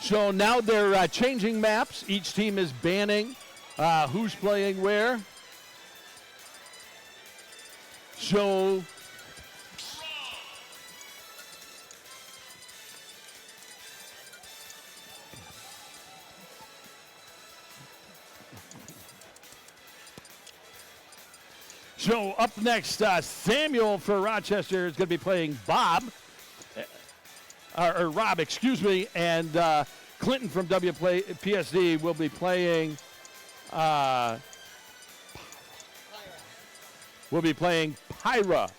So now they're changing maps. Each team is banning who's playing where. So up next, Samuel for Rochester is going to be playing Rob, excuse me, and Clinton from WPSD will be playing Pyra.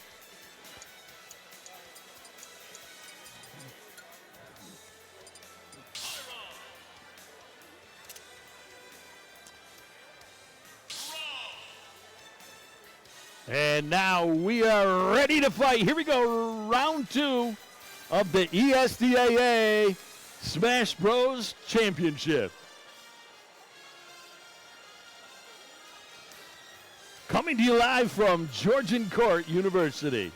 And now we are ready to fight. Here we go, round 2 of the ESDAA Smash Bros. Championship. Coming to you live from Georgian Court University.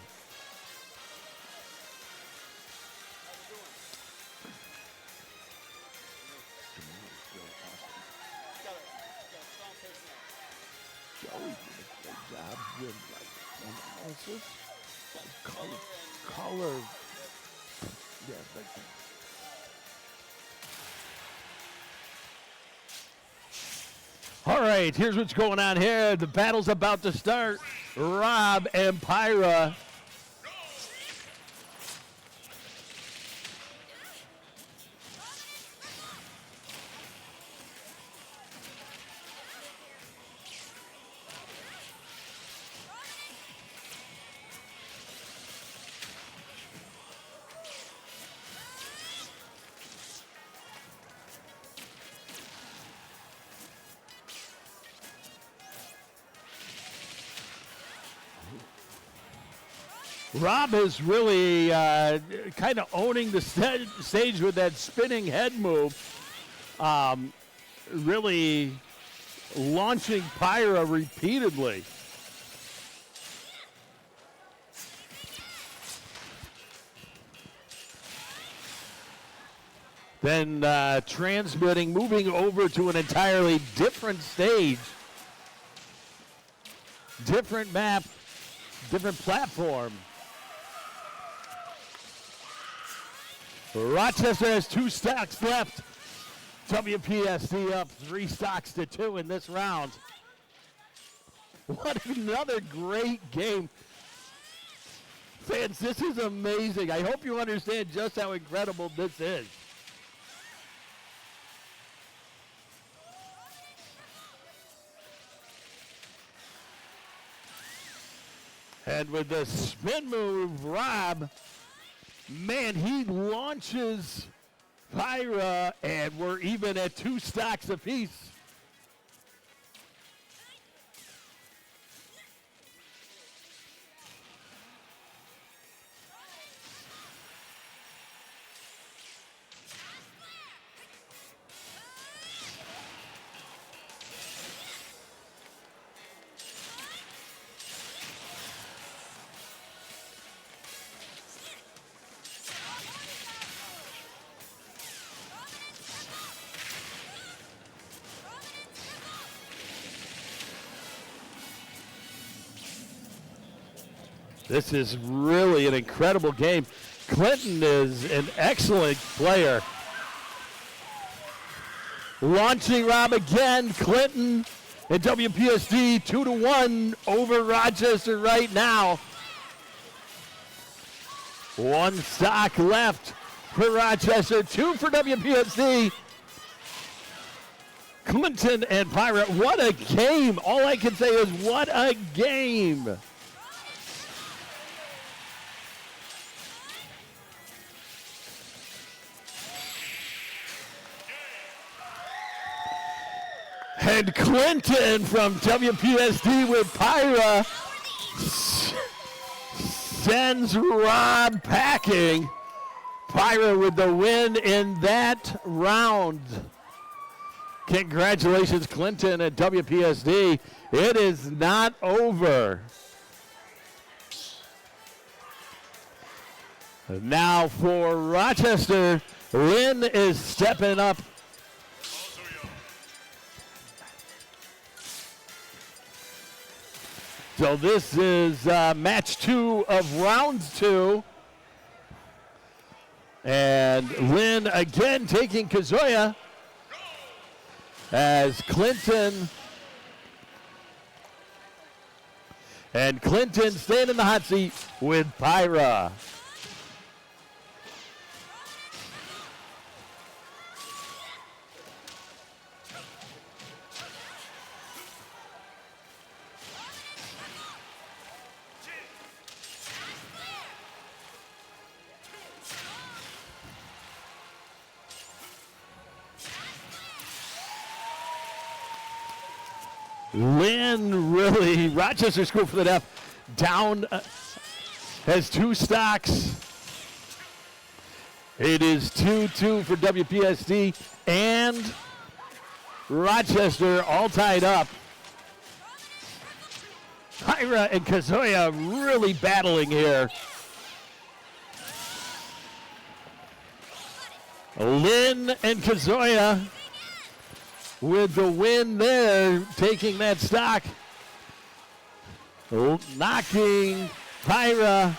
win analysis. Color. Yeah, like that. All right, here's what's going on here. The battle's about to start. Rob and Pyra. Rob is really kind of owning the stage with that spinning head move. Really launching Pyra repeatedly. Then transmitting, moving over to an entirely different stage. Different map, different platform. Rochester has 2 stocks left. WPSD up 3 stocks to 2 in this round. What another great game. Fans, this is amazing. I hope you understand just how incredible this is. And with the spin move, Rob, man, he launches Pyra, and we're even at 2 stocks apiece. This is really an incredible game. Clinton is an excellent player. Launching Rob again. Clinton and WPSD 2-1 over Rochester right now. 1 stock left for Rochester, 2 for WPSD. Clinton and Pyra, what a game. All I can say is what a game. And Clinton from WPSD with Pyra sends Rob packing. Pyra with the win in that round. Congratulations, Clinton and WPSD. It is not over. Now for Rochester, Lynn is stepping up. So this is match 2 of round 2. And Lynn again taking Kazuya as Clinton. And Clinton staying in the hot seat with Pyra. Lynn really, Rochester School for the Deaf, down, has 2 stocks. It is 2-2 for WPSD and Rochester all tied up. Pyra and Kazuya really battling here. Lynn and Kazuya with the win there, taking that stock. knocking Pyra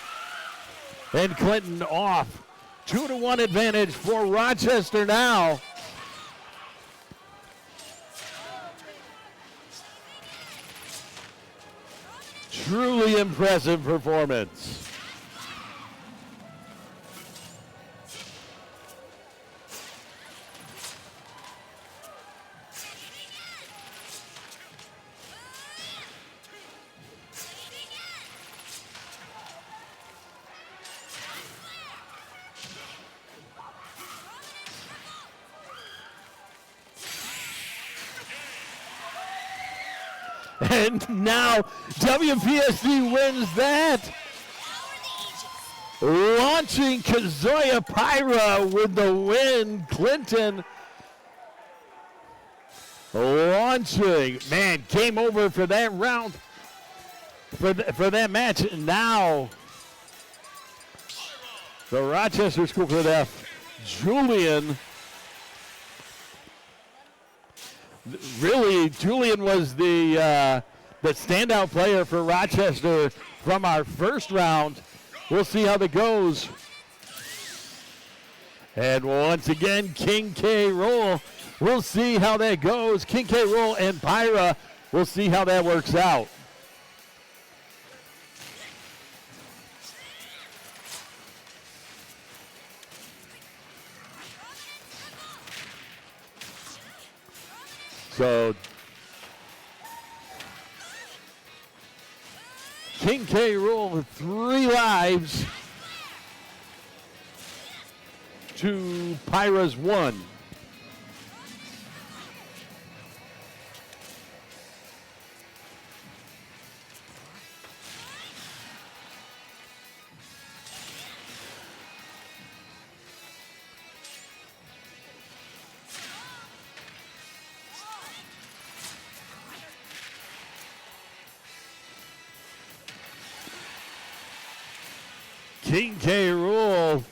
and Clinton off. 2-1 advantage for Rochester now. Truly impressive performance. And now WPSD wins that. Launching Kazuya Pyra with the win. Clinton launching. Man, game over for that round, for that match. Now the Rochester School Cadet Julian. Really, Julian was the standout player for Rochester from our first round. We'll see how that goes. And once again, King K. Rool. We'll see how that goes. King K. Rool and Pyra. We'll see how that works out. So King K. Rool with 3 lives to Pyra's 1. King K. Rool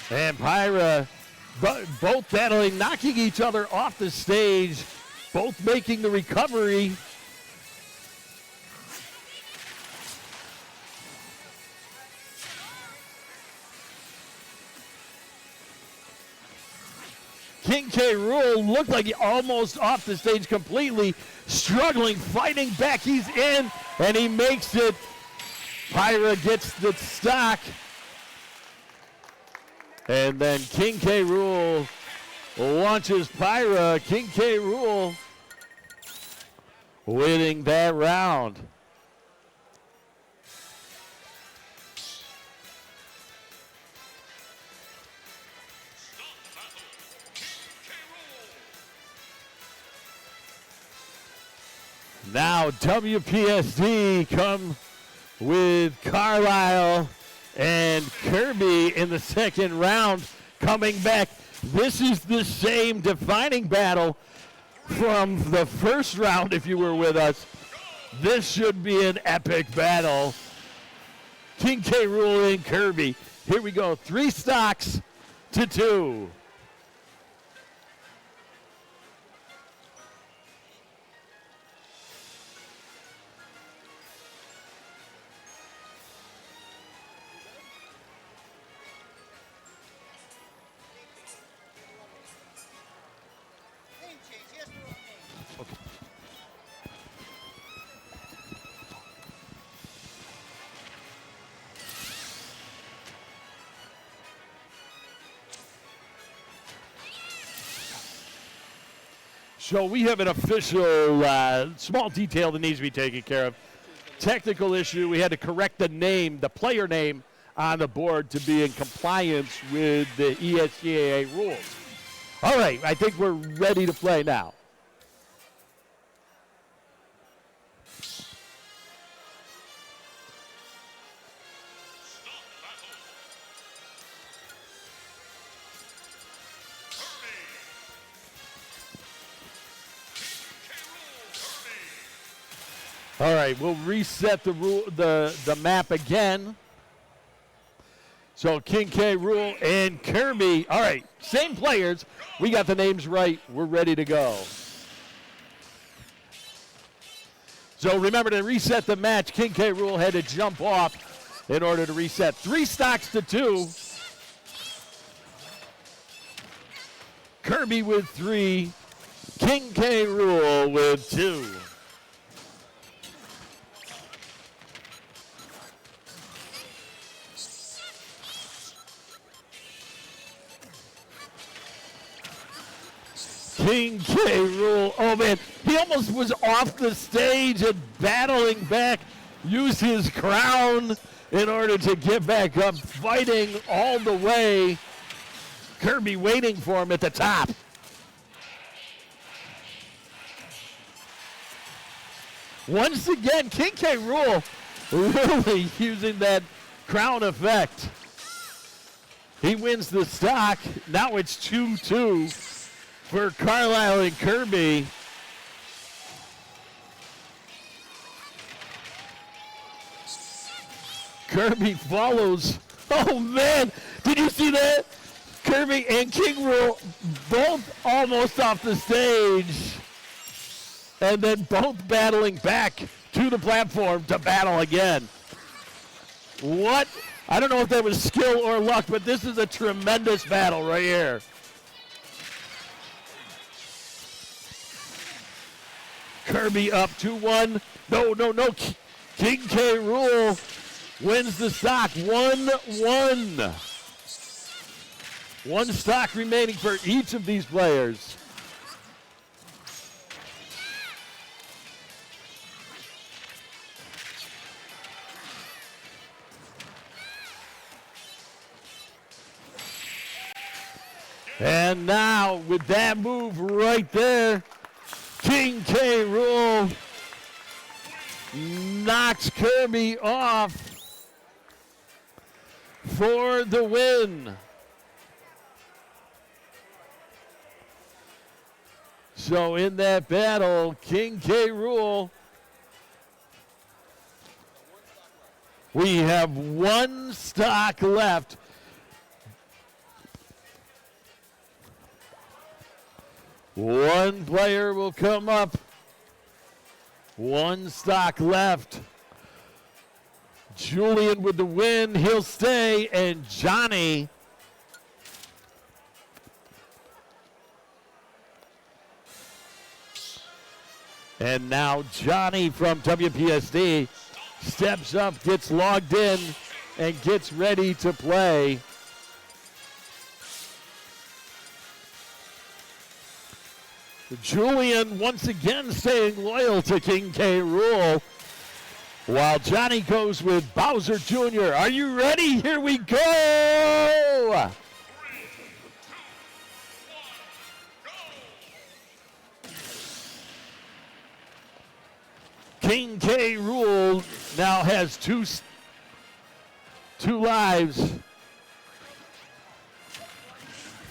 and Pyra both battling, knocking each other off the stage, both making the recovery. King K. Rool looked like he almost off the stage completely, struggling, fighting back. He's in, and he makes it. Pyra gets the stock. And then King K. Rool launches Pyra. King K. Rool winning that round. Now WPSD come with Carlisle and Kirby in the second round coming back. This is the same defining battle from the first round if you were with us. This should be an epic battle. King K. Rool and Kirby. Here we go, 3 stocks to 2. So we have an official small detail that needs to be taken care of. Technical issue. We had to correct the name, the player name on the board to be in compliance with the ESCAA rules. All right, I think we're ready to play now. All right, we'll reset the map again. So King K. Rool and Kirby. All right, same players. We got the names right. We're ready to go. So remember to reset the match. King K. Rool had to jump off in order to reset. 3 stocks to 2. Kirby with 3. King K. Rool with 2. King K. Rool, oh man, he almost was off the stage and battling back, used his crown in order to get back up, fighting all the way. Kirby waiting for him at the top. Once again, King K. Rool really using that crown effect. He wins the stock. Now it's 2-2. For Carlisle and Kirby. Kirby follows. Oh man, did you see that? Kirby and King Rool both almost off the stage. And then both battling back to the platform to battle again. What? I don't know if that was skill or luck, but this is a tremendous battle right here. Kirby up 2-1. No. King K. Rool wins the stock 1-1. 1 stock remaining for each of these players. And now with that move right there, King K. Rool knocks Kirby off for the win. So in that battle, King K. Rool, we have 1 stock left. One player will come up. 1 stock left. Julian with the win. He'll stay. And Johnny. And now Johnny from WPSD steps up, gets logged in, and gets ready to play. Julian once again staying loyal to King K. Rool, while Johnny goes with Bowser Jr. Are you ready? Here we go! King K. Rool now has two lives.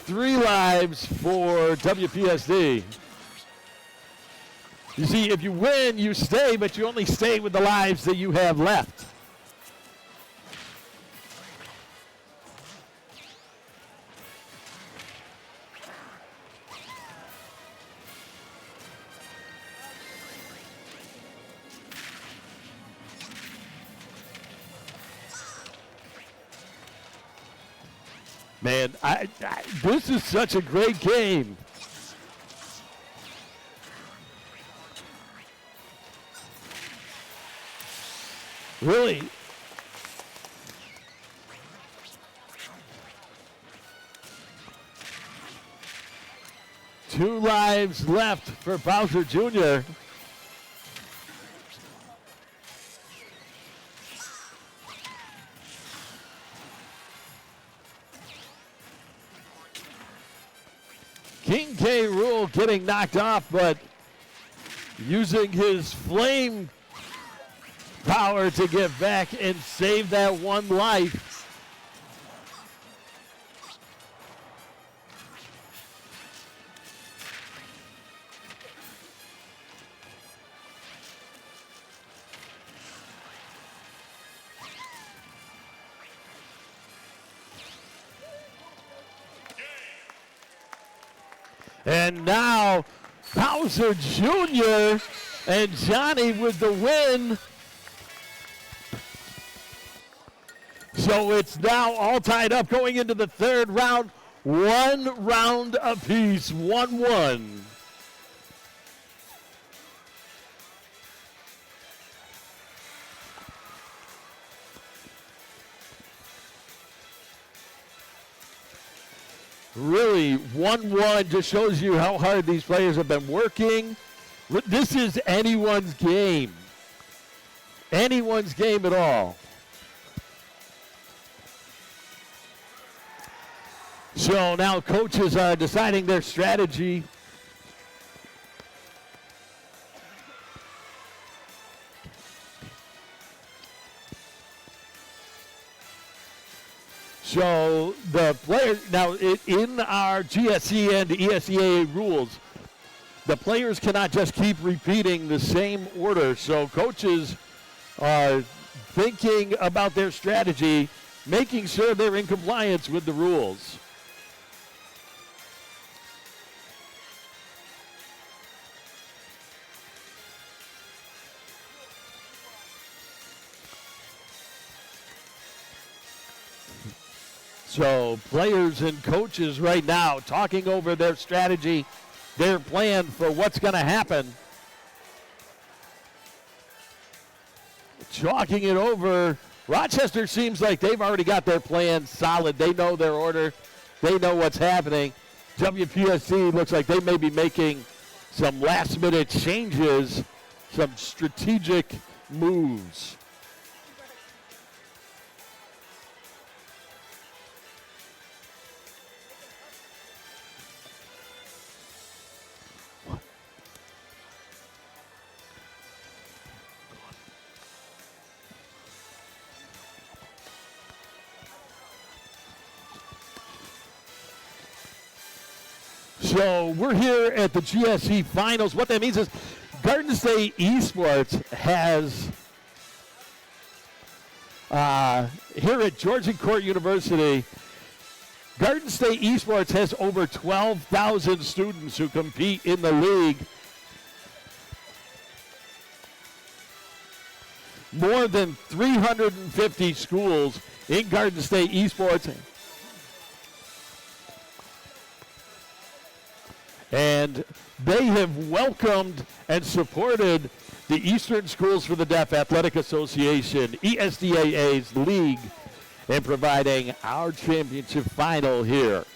3 lives for WPSD. You see, if you win, you stay, but you only stay with the lives that you have left. Man, this is such a great game. Really. Two lives left for Bowser Jr. King K. Rool getting knocked off, but using his flame power to get back and save that 1 life. And now Bowser Jr. And Johnny with the win. So it's now all tied up going into the third round. 1 round apiece, 1-1. Really, 1-1 just shows you how hard these players have been working. This is anyone's game. Anyone's game at all. So now coaches are deciding their strategy. So the player now in our GSE and ESEA rules, the players cannot just keep repeating the same order. So coaches are thinking about their strategy, making sure they're in compliance with the rules. So players and coaches right now talking over their strategy, their plan for what's going to happen. Talking it over. Rochester seems like they've already got their plan solid. They know their order. They know what's happening. WPSC looks like they may be making some last-minute changes, some strategic moves. So we're here at the GSE Finals. What that means is Garden State Esports has, here at Georgian Court University, Garden State Esports has over 12,000 students who compete in the league. More than 350 schools in Garden State Esports. And they have welcomed and supported the Eastern Schools for the Deaf Athletic Association, ESDAA's league, in providing our championship final here.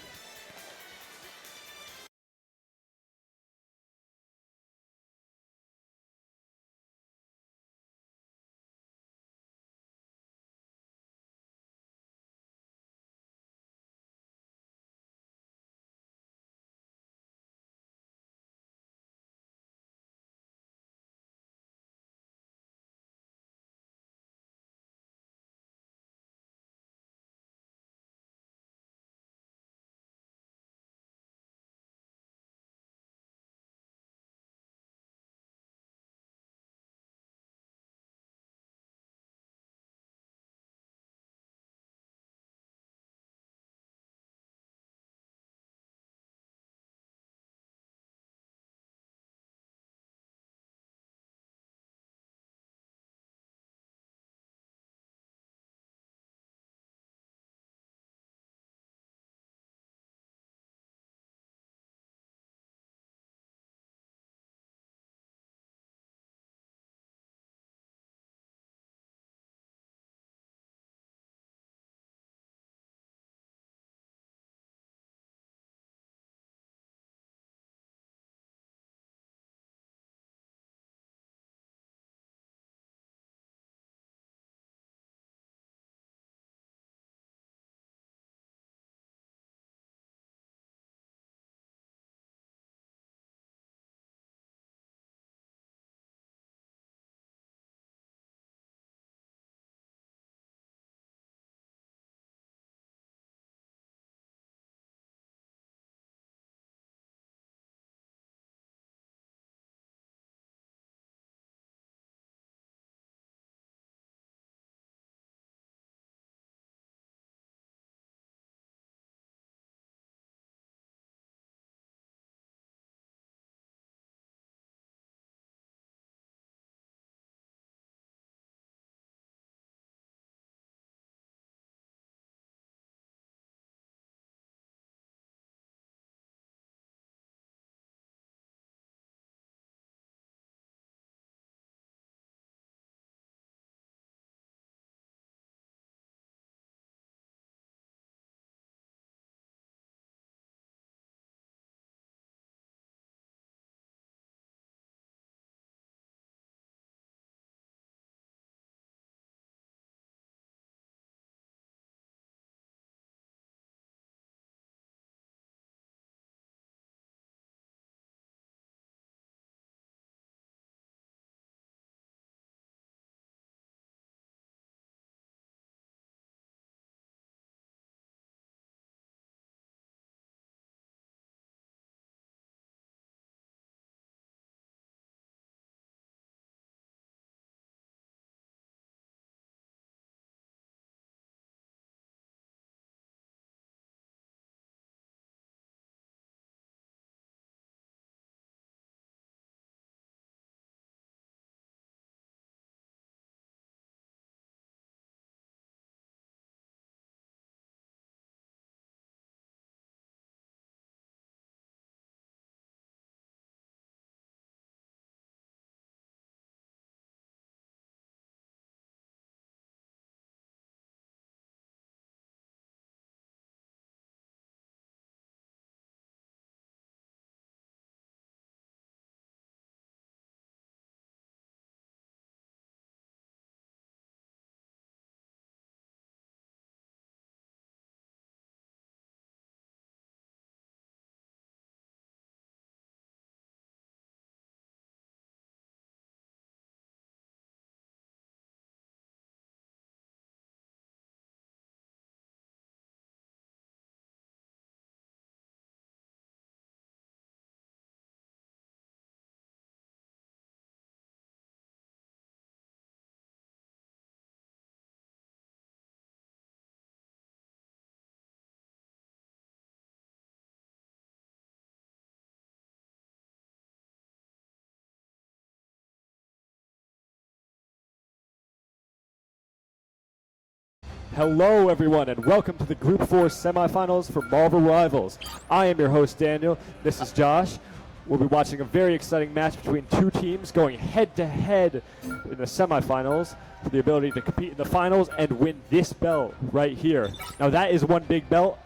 Hello, everyone, and welcome to the Group 4 semifinals for Marvel Rivals. I am your host, Daniel. This is Josh. We'll be watching a very exciting match between two teams going head-to-head in the semifinals for the ability to compete in the finals and win this belt right here. Now, that is one big belt.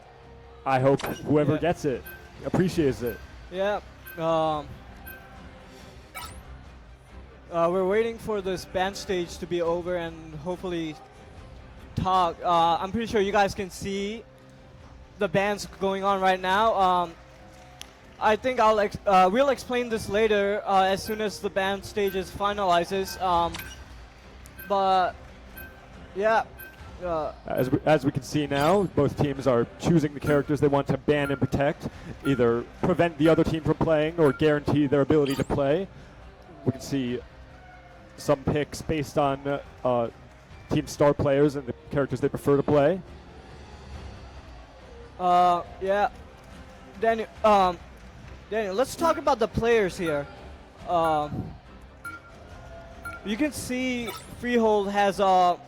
I hope whoever gets it appreciates it. Yeah. We're waiting for this band stage to be over and hopefully talk. I'm pretty sure you guys can see the bands going on right now. I think we'll explain this later as soon as the band stages finalizes. But yeah. As we can see now, both teams are choosing the characters they want to ban and protect, either prevent the other team from playing or guarantee their ability to play. We can see some picks based on team star players and the characters they prefer to play. Yeah. Daniel, let's talk about the players here. You can see Freehold has well,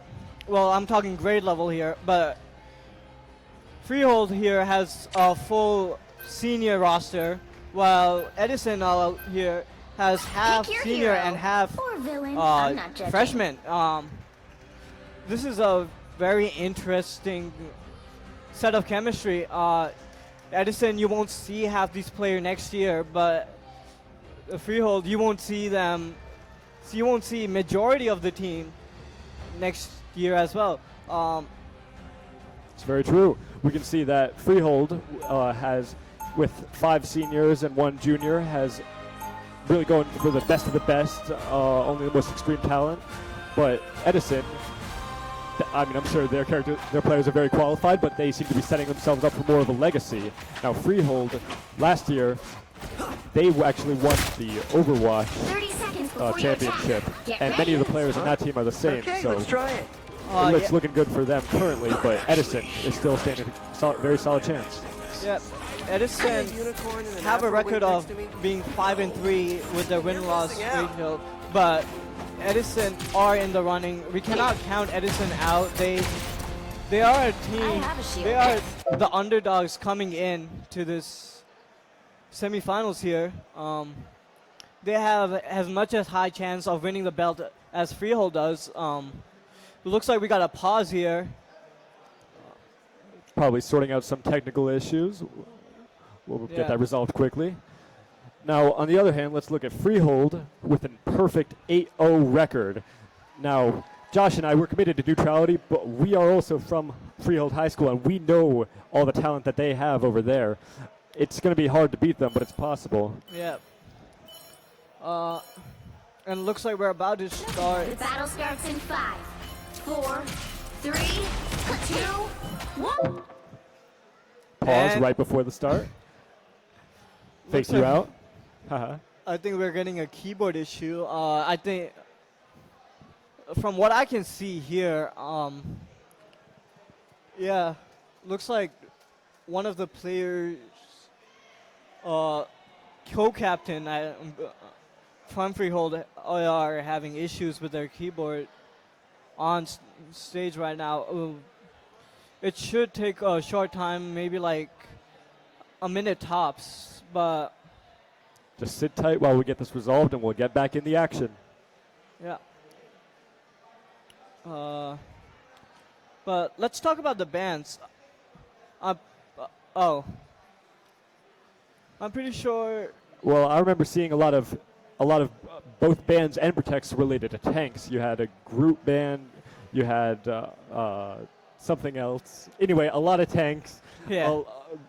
I'm talking grade level here, but Freehold here has a full senior roster, while Edison here has half senior and half freshman. This is a very interesting set of chemistry. Edison, you won't see half these players next year, but Freehold, you won't see them. So you won't see majority of the team next year as well. It's very true. We can see that Freehold has, with 5 seniors and 1 junior, has really going for the best of the best, only the most extreme talent. But Edison, I mean, I'm sure their players are very qualified, but they seem to be setting themselves up for more of a legacy. Now, Freehold, last year, they actually won the Overwatch championship, and many of the players on that team are the same. So let's try it. it's looking good for them currently, but Edison is still standing a very solid chance. Yep. Edison have a record of being 5-3 with their win-loss ratio, but Edison are in the running. We cannot count Edison out. They are a team. They are the underdogs coming in to this semifinals here. They have as much as high chance of winning the belt as Freehold does. It looks like we got a pause here. Probably sorting out some technical issues. We'll get that resolved quickly. Now, on the other hand, let's look at Freehold with a perfect 8-0 record. Now, Josh and I, we're committed to neutrality, but we are also from Freehold High School, and we know all the talent that they have over there. It's going to be hard to beat them, but it's possible. Yeah. And it looks like we're about to start. The battle starts in 5, 4, 3, 2, 1. Pause right before the start. Faked you out. I think we're getting a keyboard issue. I think, from what I can see here, yeah, looks like one of the players, co-captain from Freehold, are having issues with their keyboard on stage right now. It should take a short time, maybe like a minute tops, but just sit tight while we get this resolved, and we'll get back in the action. Yeah. But let's talk about the bands. I'm pretty sure. Well, I remember seeing a lot of both bands and protects related to tanks. You had a group band, you had something else. Anyway, a lot of tanks. Yeah.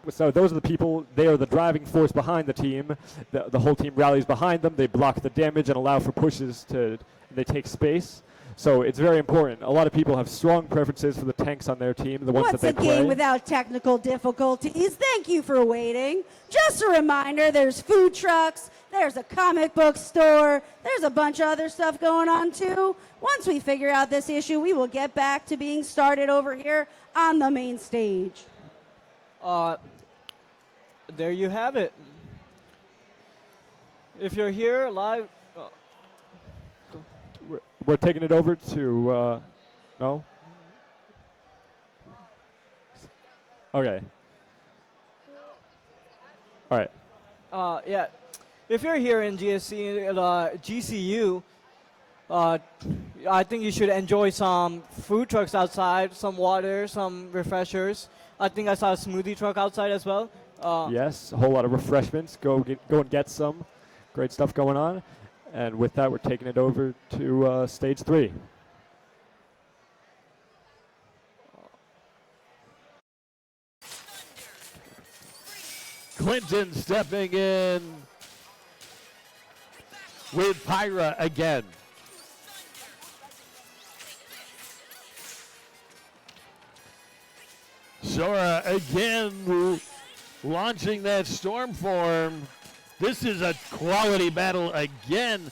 So those are the people. They are the driving force behind the team. The whole team rallies behind them. They block the damage and allow for pushes they take space. So it's very important. A lot of people have strong preferences for the tanks on their team, the ones that they play. What's a game without technical difficulties? Thank you for waiting. Just a reminder, there's food trucks, there's a comic book store, there's a bunch of other stuff going on too. Once we figure out this issue, we will get back to being started over here on the main stage. There you have it. If you're here live, we're taking it over to no. Okay. All right. Yeah. If you're here in GCU, I think you should enjoy some food trucks outside, some water, some refreshers. I think I saw a smoothie truck outside as well. Yes, a whole lot of refreshments. Go and get some. Great stuff going on. And with that, we're taking it over to stage 3. Clinton stepping in with Pyra again. Sora again launching that storm form. This is a quality battle again.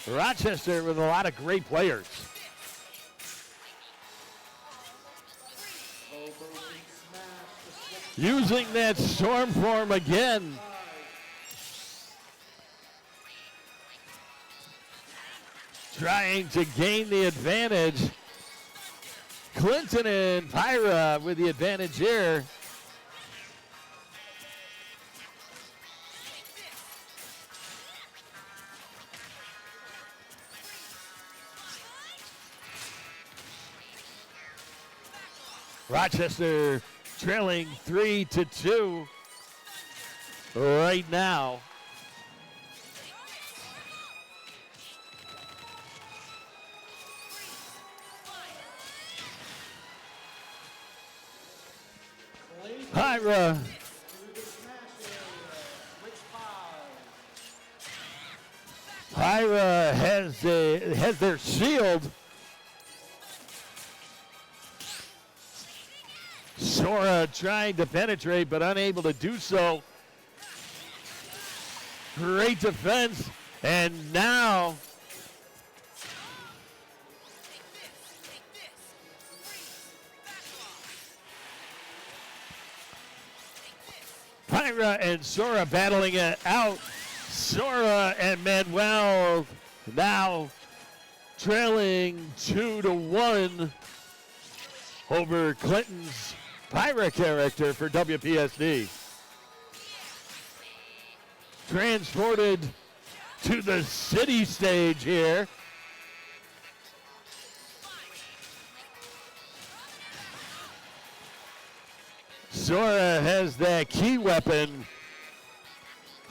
Rochester with a lot of great players. Using that storm form again. Trying to gain the advantage. Clinton and Pyra with the advantage here. Rochester trailing 3-2 right now. Pyra has their shield. Sora trying to penetrate but unable to do so. Great defense, and now Pyra and Sora battling it out. Sora and Manuel now trailing 2-1 over Clinton's Pyra character for WPSD. Transported to the city stage here. Sora has that key weapon,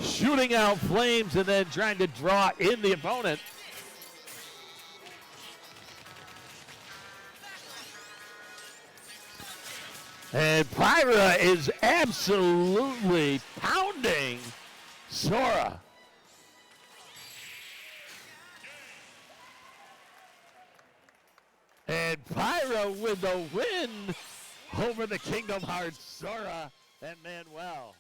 shooting out flames and then trying to draw in the opponent. And Pyra is absolutely pounding Sora. And Pyra with the win over the Kingdom Hearts Sora and Manuel.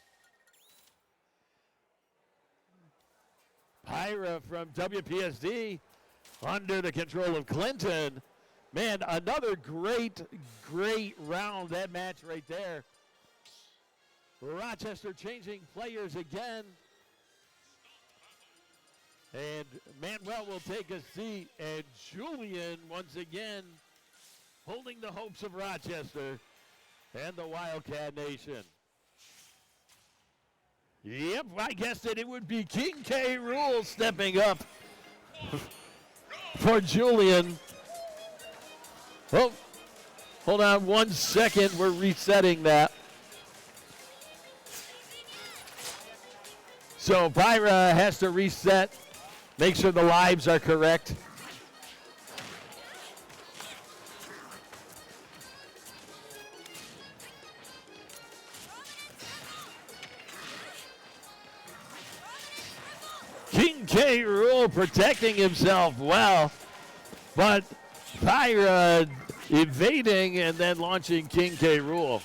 Pyra from WPSD under the control of Clinton. Man, another great round, that match right there. Rochester changing players again. And Manuel will take a seat, and Julian once again holding the hopes of Rochester and the Wildcat Nation. Yep, I guessed it would be King K. Rool stepping up for Julian. Oh, hold on 1 second. We're resetting that. So Pyra has to reset, make sure the lives are correct. King K. Rool protecting himself well, but Pyra evading and then launching King K. Rool.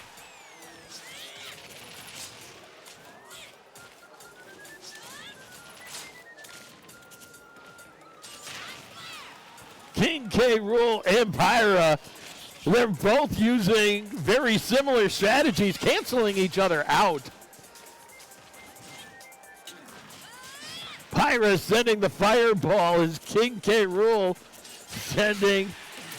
King K. Rool and Pyra, they're both using very similar strategies, canceling each other out. Pyra sending the fireball as King K. Rool sending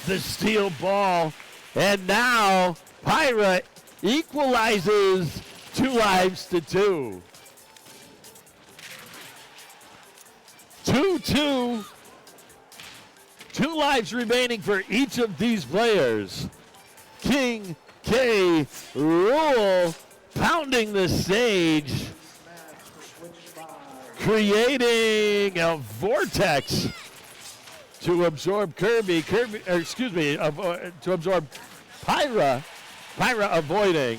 the steel ball. And now Pyra equalizes 2 lives to 2. 2-2. 2 lives remaining for each of these players. King K. Rool pounding the stage, creating a vortex to absorb to absorb Pyra. Pyra avoiding.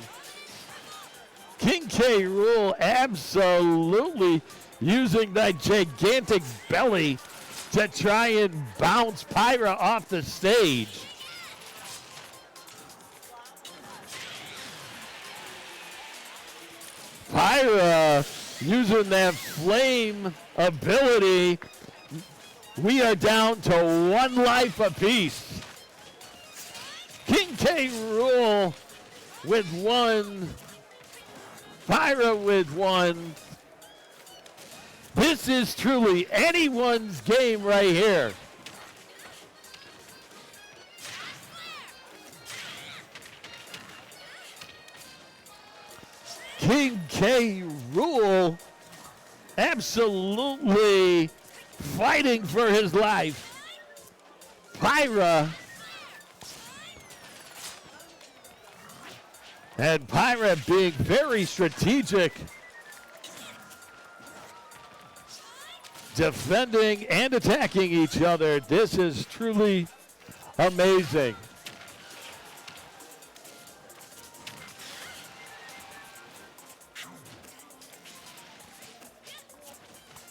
King K. Rool absolutely using that gigantic belly to try and bounce Pyra off the stage. Pyra using that flame ability. We are down to 1 life apiece. King K. Rool with 1. Pyra with 1. This is truly anyone's game right here. King K. Rool absolutely fighting for his life. Pyra. And Pyra being very strategic, defending and attacking each other. This is truly amazing.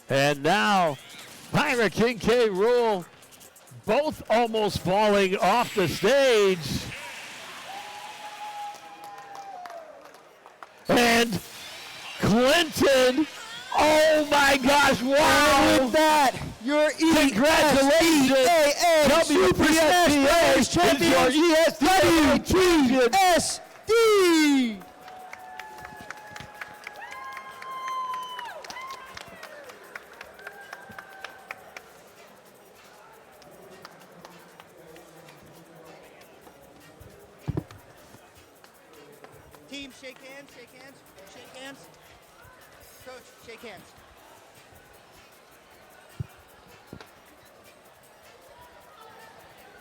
And now, Pyra, King K. Rool, both almost falling off the stage. And Clinton, oh my gosh, wow. With that, your Congratulations, WPSDA is your ESDA champion. WPSD! Team, shake hands, shake hands, shake hands. Coach, shake hands.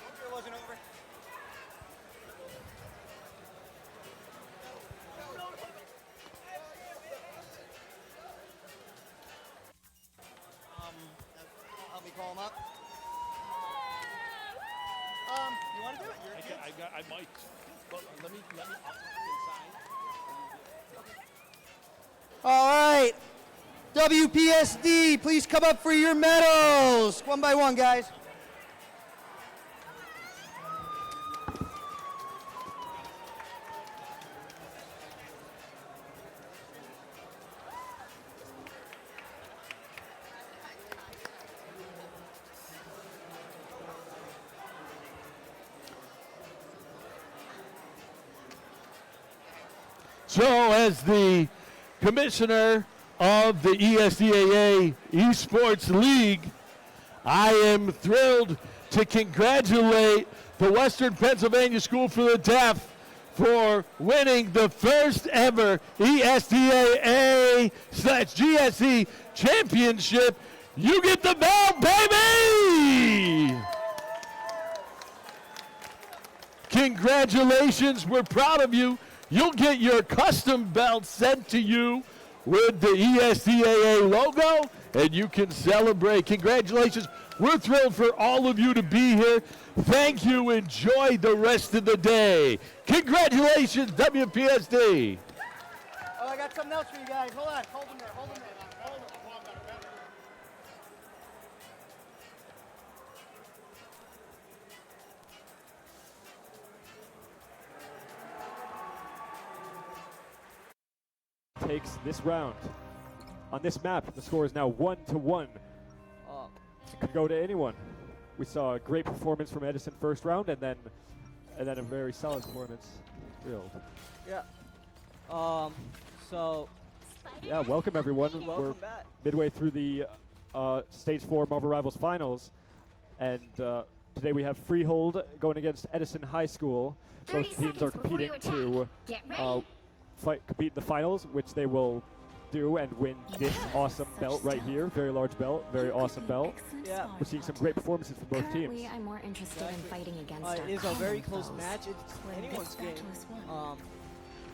Hope it wasn't over. Help me call him up. You want to do it? I might. But let me All right. WPSD, please come up for your medals. One by one, guys. So as the commissioner of the ESDAA Esports League, I am thrilled to congratulate the Western Pennsylvania School for the Deaf for winning the first ever ESDAA/GSE championship. You get the belt, baby! Congratulations, we're proud of you. You'll get your custom belt sent to you with the ESDAA logo, and you can celebrate. Congratulations. We're thrilled for all of you to be here. Thank you. Enjoy the rest of the day. Congratulations, WPSD. Oh, I got something else for you guys. Hold on. Hold them there. Hold them there. Hold them. Takes this round. On this map, the score is now 1-1. It could go to anyone. We saw a great performance from Edison first round, and then a very solid performance. Thrilled. Yeah. So. Yeah, welcome everyone. Welcome We're back. midway through the Stage 4 Marvel Rivals Finals, and Today we have Freehold going against Edison High School. 30 Both teams are seconds before you competing to Get ready. compete in the finals, which they will do and win this awesome belt right here. Very large belt, very awesome belt. Yeah. We're seeing some great performances from both Currently, teams. I'm more interested in fighting against It our is a very common close foes. match. It's When anyone's this game. battle is won,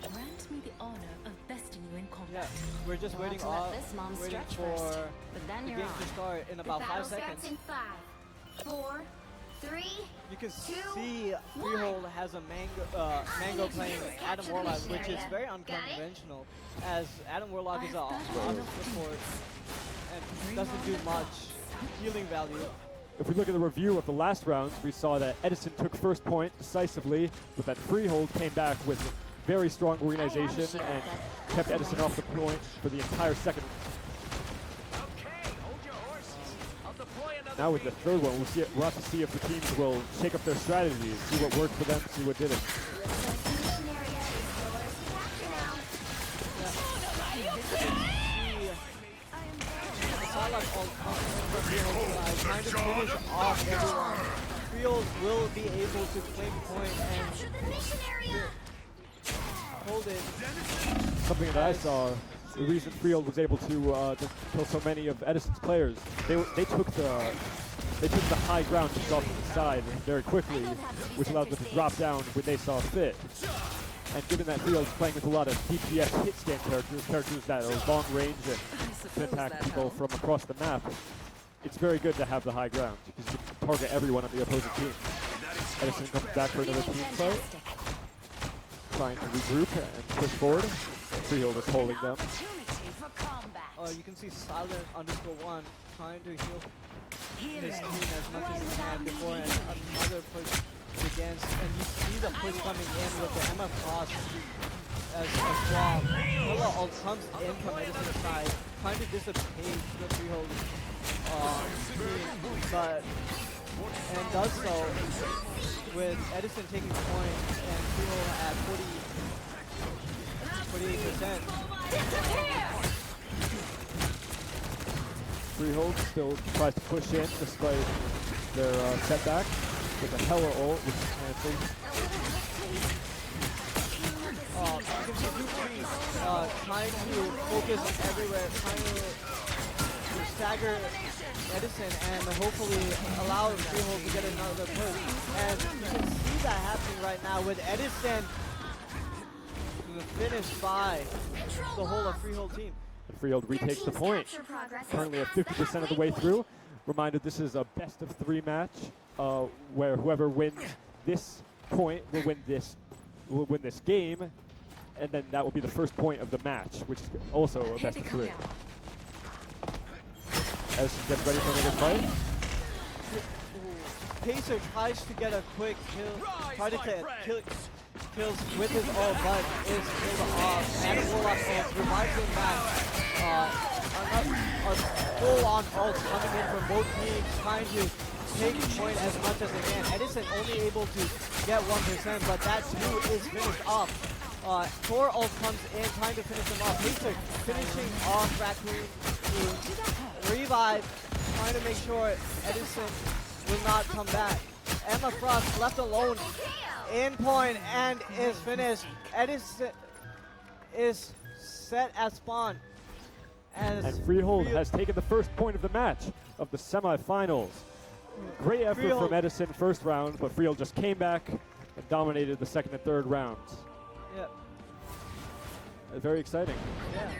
grant me the honor of besting you in Yeah, combat. we're just You'll waiting, have to let this mom waiting stretch for first, but then the you're game to on. start in about 5 seconds. in 5, 4, 3. You can see Freehold has a Mango playing Adam Warlock, which is very unconventional, as Adam Warlock is a auto support and doesn't do much healing value. If we look at the review of the last rounds, we saw that Edison took first point decisively, but that Freehold came back with very strong organization and kept Edison off the point for the entire second. Now with the third one, we'll have to see if the teams will shake up their strategies, see what worked for them, see what didn't. Trying to finish off everyone. Freehold will be able to claim point and hold it. Something that I saw, the reason Freehold was able to just kill so many of Edison's players, they took the high ground just off to the side very quickly, which allowed them to drop down when they saw fit. And given that Freehold's playing with a lot of DPS hit scan characters that are long range and can attack people from across the map, it's very good to have the high ground because you can target everyone on the opposing team. Edison comes back for another team fight, trying to regroup and push forward. Freehold is holding them. You can see Silent_1 trying to heal his team as much as he can before another push begins. And you see the push coming in with the Emma Frost as well. Hella ult comes in from Edison's side, trying to dissipate the Freehold team, and does so with Edison taking point and Freehold at 48%. Freehold still tries to push in despite their setback with a Hella ult, which is cancelled. You can see Dupree trying to focus everywhere, trying to stagger Edison and hopefully allow Freehold to get another push. And you can see that happening right now with Edison finished by the whole of Freehold team. And Freehold retakes the point. Currently at 50% of the way through. Reminder, this is a best of 3 match where whoever wins this point will win this game, and then that will be the first point of the match, which is also a best of 3. Edison gets ready for another fight. Pacer tries to get a quick kill, try to get kills with his ult, but is killed off. Adam Warlock ult revives him back. A full-on ult coming in from both teams, trying to take point as much as they can. Edison only able to get 1%, but that too is finished off. Thor ult comes in, trying to finish him off. Pacer finishing off Raccoon to revive, trying to make sure Edison will not come back. Emma Frost left alone in point and is finished. Edison is set at spawn. And Freehold has taken the first point of the match of the semifinals. Great effort from Edison first round, but Freehold just came back and dominated the second and third rounds. Yeah. Very exciting. Yeah.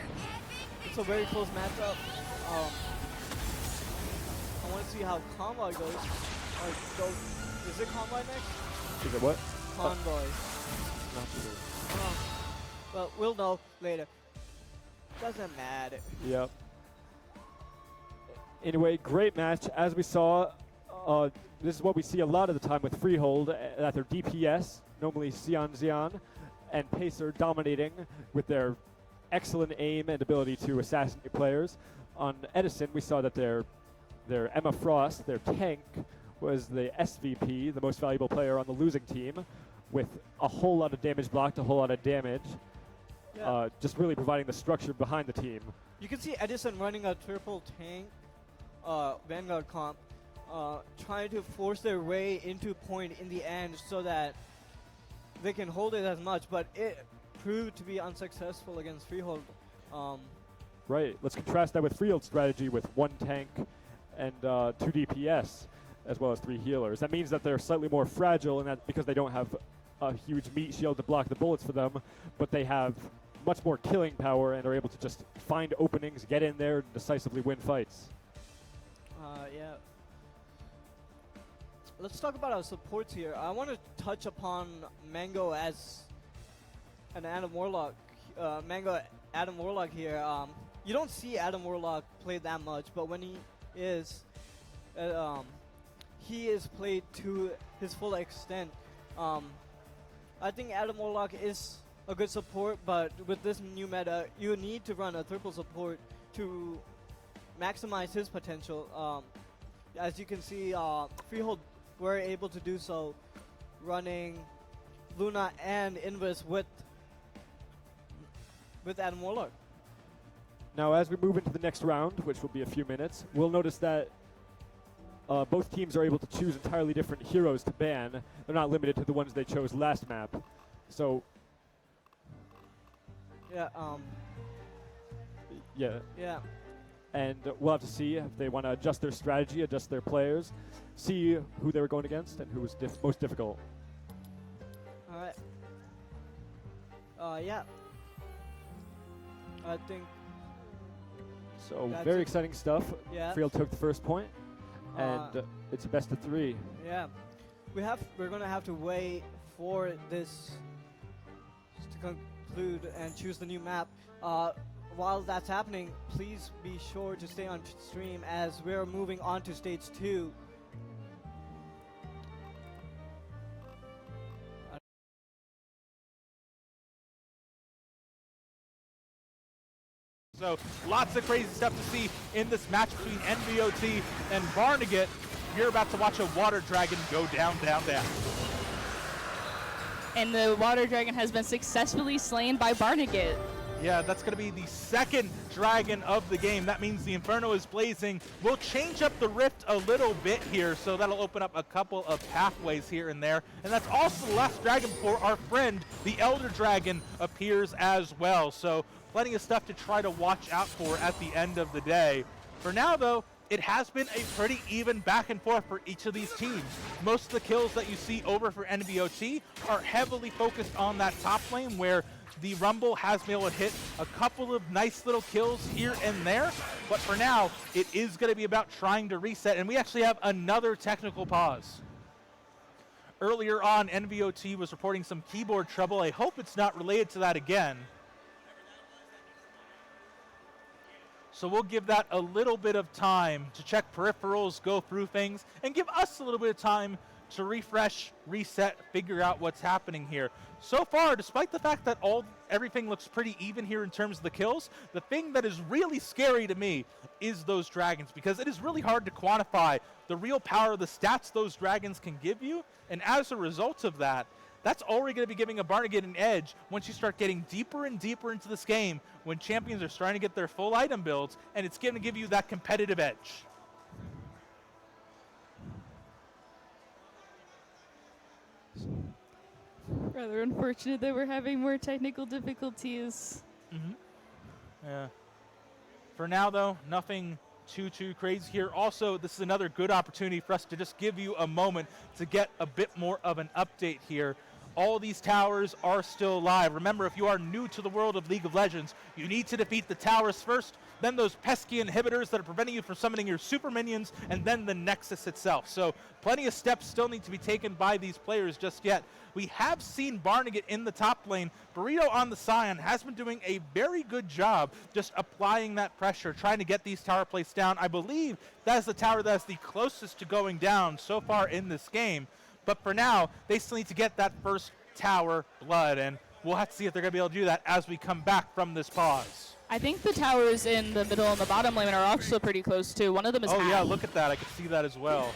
It's a very close matchup. I want to see how Convoy goes. Is it Convoy next? Is it what? Convoy. Not sure. Well, we'll know later. Doesn't matter. Yep. Anyway, great match. As we saw, this is what we see a lot of the time with Freehold at their DPS, normally Xian Xian, and Pacer dominating with their excellent aim and ability to assassinate players. On Edison, we saw that their Emma Frost, their tank, was the SVP, the most valuable player on the losing team, with a whole lot of damage blocked, a whole lot of damage. Yeah. Just really providing the structure behind the team. You can see Edison running a triple tank Vanguard comp, trying to force their way into point in the end so that they can hold it as much, but it proved to be unsuccessful against Freehold. Right. Let's contrast that with Freehold's strategy with 1 tank and 2 DPS, as well as 3 healers. That means that they're slightly more fragile, and that because they don't have a huge meat shield to block the bullets for them, but they have much more killing power and are able to just find openings, get in there, and decisively win fights. Yeah. Let's talk about our supports here. I want to touch upon Mango as an Adam Warlock. Mango Adam Warlock here. You don't see Adam Warlock play that much, but when he is played to his full extent. I think Adam Warlock is a good support, but with this new meta, you need to run a triple support to maximize his potential. As you can see, Freehold were able to do so, running Luna and Invis with Adam Warlock. Now, as we move into the next round, which will be a few minutes, we'll notice that both teams are able to choose entirely different heroes to ban. They're not limited to the ones they chose last map. So, yeah. Yeah. And we'll have to see if they want to adjust their strategy, adjust their players, see who they were going against and who was most difficult. All right. Yeah. I think. So very exciting stuff. Yeah. Freehold took the first point, and it's a best of 3. Yeah. We're gonna have to wait for this to conclude and choose the new map. While that's happening, please be sure to stay on stream as we're moving on to stage 2. So lots of crazy stuff to see in this match between NVOT and Barnegat. You're about to watch a water dragon go down, down, down. And the water dragon has been successfully slain by Barnegat. Yeah, that's going to be the second dragon of the game. That means the Inferno is blazing. We'll change up the rift a little bit here, so that'll open up a couple of pathways here and there. And that's also the last dragon before our friend, the Elder Dragon, appears as well. So plenty of stuff to try to watch out for at the end of the day. For now, though, it has been a pretty even back and forth for each of these teams. Most of the kills that you see over for NVOT are heavily focused on that top lane where the Rumble has been able to hit a couple of nice little kills here and there, but for now, it is going to be about trying to reset, and we actually have another technical pause. Earlier on, NVOT was reporting some keyboard trouble. I hope it's not related to that again. So we'll give that a little bit of time to check peripherals, go through things, and give us a little bit of time to refresh, reset, figure out what's happening here. So far, despite the fact that everything looks pretty even here in terms of the kills, the thing that is really scary to me is those dragons, because it is really hard to quantify the real power of the stats those dragons can give you, and as a result of that, that's already going to be giving a Barnegat an edge once you start getting deeper and deeper into this game, when champions are starting to get their full item builds, and it's going to give you that competitive edge. Rather unfortunate that we're having more technical difficulties. Yeah. For now, though, nothing too crazy here. Also, this is another good opportunity for us to just give you a moment to get a bit more of an update here. All these towers are still live. Remember, if you are new to the world of League of Legends, you need to defeat the towers first, then those pesky inhibitors that are preventing you from summoning your super minions, and then the Nexus itself. So plenty of steps still need to be taken by these players just yet. We have seen Barnegat in the top lane. Burrito on the Scion has been doing a very good job just applying that pressure, trying to get these tower plates down. I believe that is the tower that is the closest to going down so far in this game. But for now, they still need to get that first tower blood, and we'll have to see if they're going to be able to do that as we come back from this pause. I think the towers in the middle and the bottom lane are also pretty close too. One of them is Oh half. yeah, look at that. I can see that as well.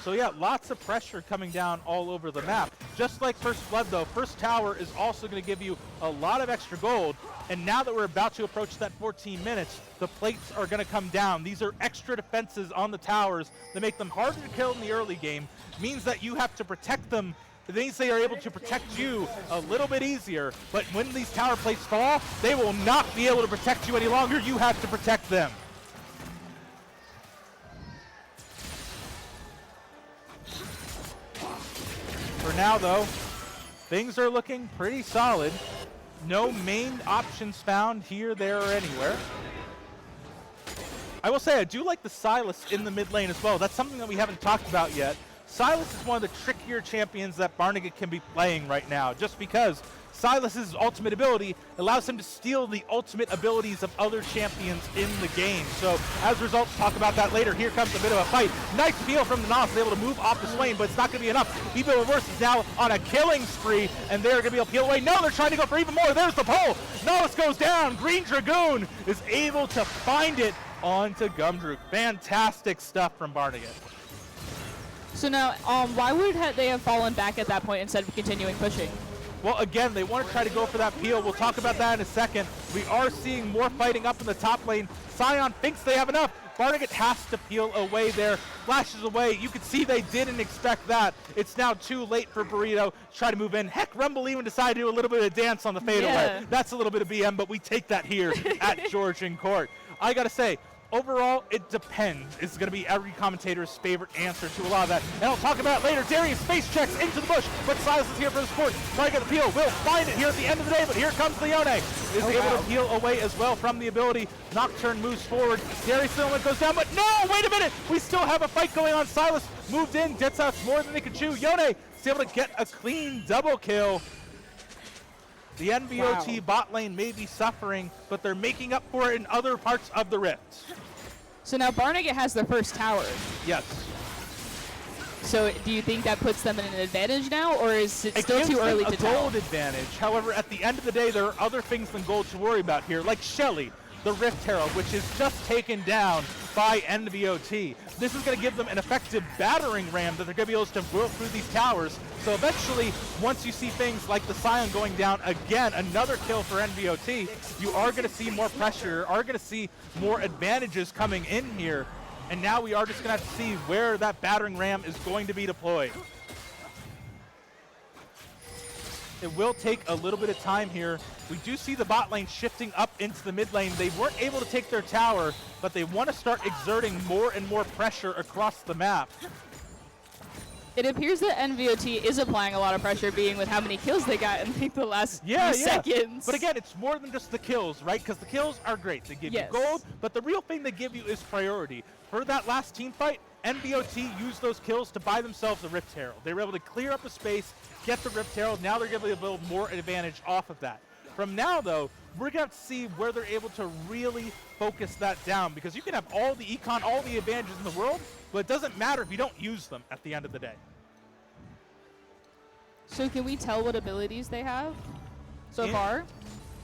So yeah, lots of pressure coming down all over the map. Just like First Blood though, First Tower is also going to give you a lot of extra gold. And now that we're about to approach that 14 minutes, the plates are going to come down. These are extra defenses on the towers that make them harder to kill in the early game. Means that you have to protect them. It means they are able to protect you a little bit easier. But when these tower plates fall, they will not be able to protect you any longer. You have to protect them. For now, though, things are looking pretty solid. No main options found here, there, or anywhere. I will say I do like the Sylas in the mid lane as well. That's something that we haven't talked about yet. Sylas is one of the trickier champions that Barnegat can be playing right now, just because Sylas's ultimate ability allows him to steal the ultimate abilities of other champions in the game. So as a result, talk about that later. Here comes a bit of a fight. Nice peel from the Nos, able to move off the lane, but it's not going to be enough. Evo Reverse is now on a killing spree, and they're going to be able to peel away. No, they're trying to go for even more. There's the pull. Nos goes down. Green Dragoon is able to find it onto Gumdruk. Fantastic stuff from Barnegat. So now, why would they have fallen back at that point instead of continuing pushing? Well, again, they want to try to go for that peel. We'll talk about that in a second. We are seeing more fighting up in the top lane. Sion thinks they have enough. Barnegat has to peel away there. Flashes away. You can see they didn't expect that. It's now too late for Burrito to try to move in. Heck, Rumble even decided to do a little bit of dance on the fadeaway. Yeah. That's a little bit of BM, but we take that here at Georgian Court. I got to say, overall, it depends. It's going to be every commentator's favorite answer to a lot of that. And I'll talk about it later. Darius space checks into the bush, but Sylas is here for the support. Trying to get the peel. Will find it here at the end of the day, but here comes Leone. Is able to peel away as well from the ability. Nocturne moves forward. Darius Silverman goes down, but no! Wait a minute! We still have a fight going on. Sylas moved in, gets out more than they could chew. Yone is able to get a clean double kill. The NVOT bot lane may be suffering, but they're making up for it in other parts of the Rift. So now Barnegat has their first tower. Yes. So do you think that puts them in an advantage now, or is it still too early to tell? A gold advantage. However, at the end of the day, there are other things than gold to worry about here, like Shelly, the Rift Herald, which is just taken down by NVOT. This is going to give them an effective battering ram that they're going to be able to whirl through these towers. So eventually, once you see things like the Sion going down, again, another kill for NVOT, you are going to see more pressure, are going to see more advantages coming in here. And now we are just going to have to see where that battering ram is going to be deployed. It will take a little bit of time here. We do see the bot lane shifting up into the mid lane. They weren't able to take their tower, but they want to start exerting more and more pressure across the map. It appears that NVOT is applying a lot of pressure, being with how many kills they got in like the last few seconds. But again, it's more than just the kills, right? Because the kills are great. They give you gold, but the real thing they give you is priority. For that last team fight, NVOT used those kills to buy themselves a Rift Herald. They were able to clear up the space, get the Rift Herald. Now they're going to be able to build more advantage off of that. From now, though, we're going to have to see where they're able to really focus that down, because you can have all the econ, all the advantages in the world, but it doesn't matter if you don't use them at the end of the day. So can we tell what abilities they have so far?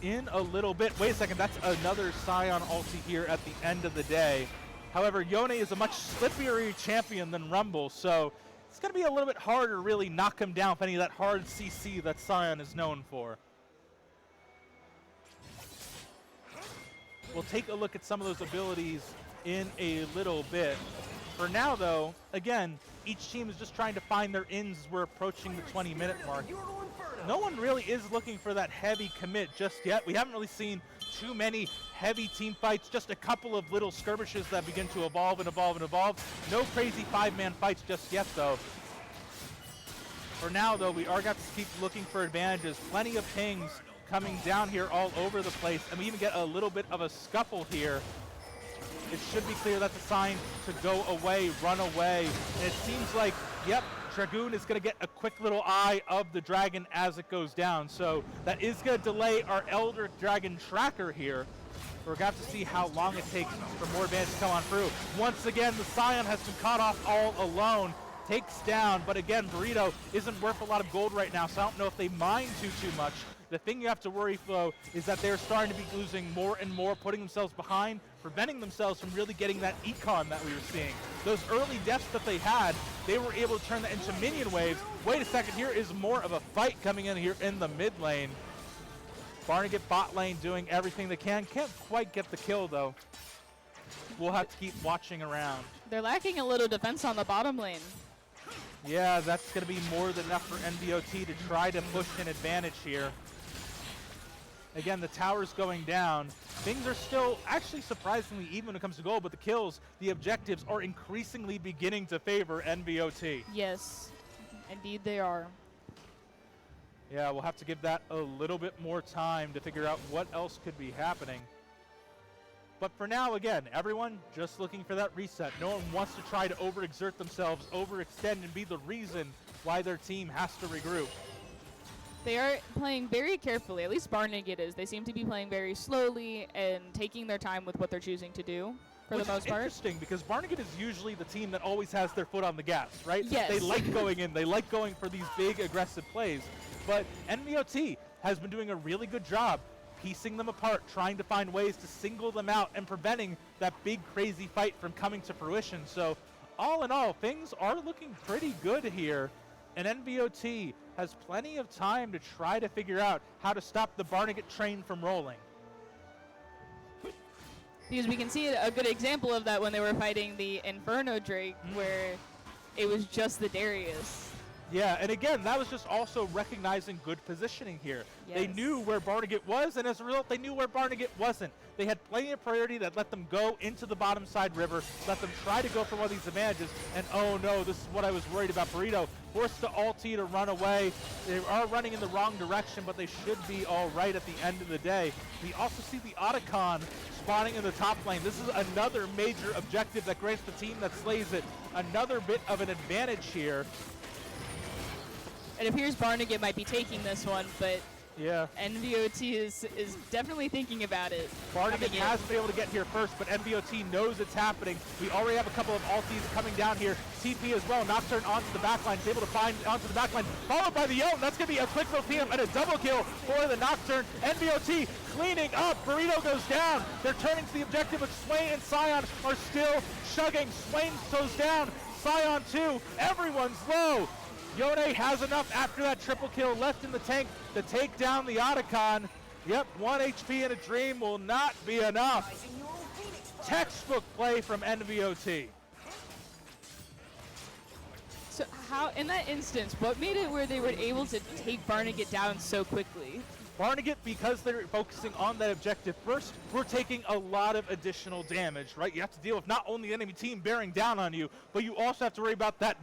In a little bit. Wait a second, that's another Sion ulti here at the end of the day. However, Yone is a much slipperier champion than Rumble, so it's going to be a little bit harder to really knock him down with any of that hard CC that Sion is known for. We'll take a look at some of those abilities in a little bit. For now, though, again, each team is just trying to find their ins as we're approaching the 20-minute mark. No one really is looking for that heavy commit just yet. We haven't really seen too many heavy team fights, just a couple of little skirmishes that begin to evolve and evolve and evolve. No crazy five-man fights just yet, though. For now, though, we are going to keep looking for advantages. Plenty of pings coming down here all over the place, and we even get a little bit of a scuffle here. It should be clear that's a sign to go away, run away. And it seems like, yep, Dragoon is going to get a quick little eye of the dragon as it goes down. So that is going to delay our Elder Dragon tracker here. We're going to have to see how long it takes for more advantage to come on through. Once again, the Sion has been caught off all alone. Takes down, but again, Burrito isn't worth a lot of gold right now, so I don't know if they mine too much. The thing you have to worry, though, is that they're starting to be losing more and more, putting themselves behind. preventing themselves from really getting that econ that we were seeing. Those early deaths that they had, they were able to turn that into minion waves. Wait a second, here is more of a fight coming in here in the mid lane. Barnegat bot lane doing everything they can. Can't quite get the kill, though. We'll have to keep watching around. They're lacking a little defense on the bottom lane. Yeah, that's going to be more than enough for NVOT to try to push an advantage here. Again, the tower's going down. Things are still actually surprisingly even when it comes to gold, but the kills, the objectives are increasingly beginning to favor NVOT. Yes, indeed they are. Yeah, we'll have to give that a little bit more time to figure out what else could be happening. But for now, again, everyone just looking for that reset. No one wants to try to overexert themselves, overextend, and be the reason why their team has to regroup. They are playing very carefully, at least Barnegat is. They seem to be playing very slowly and taking their time with what they're choosing to do for the most part. Interesting, because Barnegat is usually the team that always has their foot on the gas, right? Yes. They like going in. They like going for these big, aggressive plays. But NVOT has been doing a really good job piecing them apart, trying to find ways to single them out and preventing that big, crazy fight from coming to fruition. So all in all, things are looking pretty good here. And NVOT has plenty of time to try to figure out how to stop the Barnegat train from rolling. Because we can see a good example of that when they were fighting the Inferno Drake, where it was just the Darius. Yeah, and again, that was just also recognizing good positioning here. Yes. They knew where Barnegat was, and as a result, they knew where Barnegat wasn't. They had plenty of priority that let them go into the bottom side river, let them try to go for one of these advantages, and oh no, this is what I was worried about. Burrito forced the ulti to run away. They are running in the wrong direction, but they should be all right at the end of the day. We also see the Otacon spawning in the top lane. This is another major objective that grants the team that slays it another bit of an advantage here. It appears Barnegat might be taking this one, but yeah, NVOT is definitely thinking about it. Barnegat has been able to get here first, but NVOT knows it's happening. We already have a couple of ultis coming down here. TP as well. Nocturne onto the backline. Is able to find onto the backline. Followed by the Yone. That's going to be a quick little PM and a double kill for the Nocturne. NVOT cleaning up. Burrito goes down. They're turning to the objective, but Swain and Sion are still chugging. Swain goes down. Sion too. Everyone's low. Yone has enough after that triple kill left in the tank to take down the Otacon. Yep, 1 HP in a dream will not be enough. Textbook play from NVOT. So how, in that instance, what made it where they were able to take Barnegat down so quickly? Barnegat, because they're focusing on that objective first, we're taking a lot of additional damage, right? You have to deal with not only the enemy team bearing down on you, but you also have to worry about the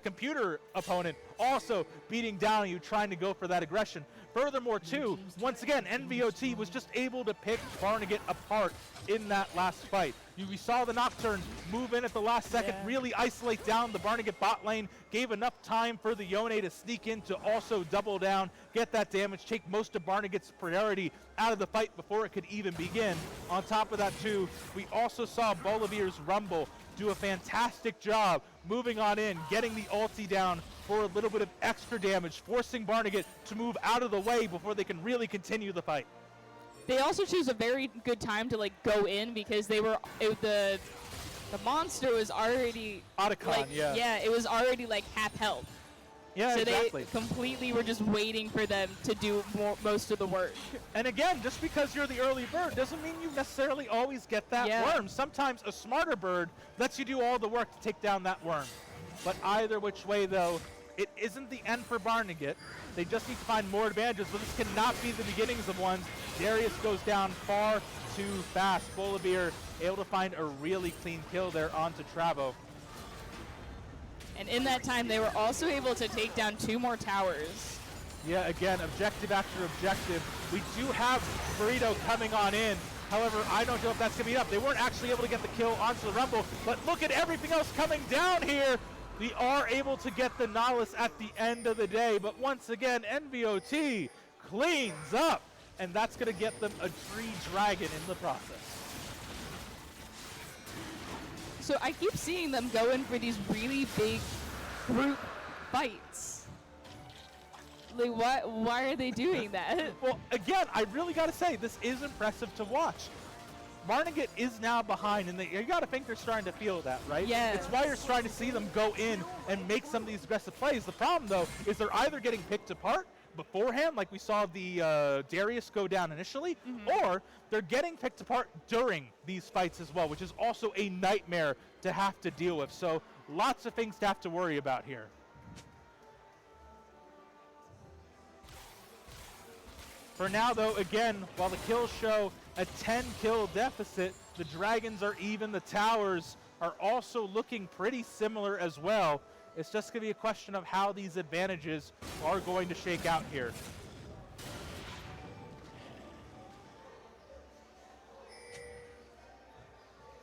computer opponent also beating down on you, trying to go for that aggression. Furthermore, too, once again, NVOT was just able to pick Barnegat apart in that last fight. We saw the Nocturne move in at the last second, really isolate down the Barnegat bot lane, gave enough time for the Yone to sneak in to also double down, get that damage, take most of Barnegat's priority out of the fight before it could even begin. On top of that, too, we also saw Bolivir's Rumble do a fantastic job moving on in, getting the ulti down for a little bit of extra damage, forcing Barnegat to move out of the way before they can really continue the fight. They also choose a very good time to go in because they were the monster was already Otacon, yeah, it was already half health. Yeah, so exactly. They completely were just waiting for them to do most of the work. And again, just because you're the early bird doesn't mean you necessarily always get that worm. Sometimes a smarter bird lets you do all the work to take down that worm. But either which way, though, it isn't the end for Barnegat. They just need to find more advantages, but this cannot be the beginnings of ones. Darius goes down far too fast. Bolivir able to find a really clean kill there onto Travo. And in that time, they were also able to take down 2 more towers. Yeah, again, objective after objective. We do have Burrito coming on in. However, I don't know if that's going to be enough. They weren't actually able to get the kill onto the Rumble, but look at everything else coming down here. We are able to get the Nautilus at the end of the day, but once again, NVOT cleans up, and that's going to get them a Tree Dragon in the process. So I keep seeing them go in for these really big group fights. Like, what? Why are they doing that? Well, again, I really got to say, this is impressive to watch. Barnegat is now behind, and you got to think they're starting to feel that, right? Yes. It's why you're starting to see them go in and make some of these aggressive plays. The problem, though, is they're either getting picked apart beforehand, like we saw the Darius go down initially, or they're getting picked apart during these fights as well, which is also a nightmare to have to deal with. So lots of things to have to worry about here. For now, though, again, while the kills show a 10-kill deficit, the Dragons are even. The Towers are also looking pretty similar as well. It's just going to be a question of how these advantages are going to shake out here.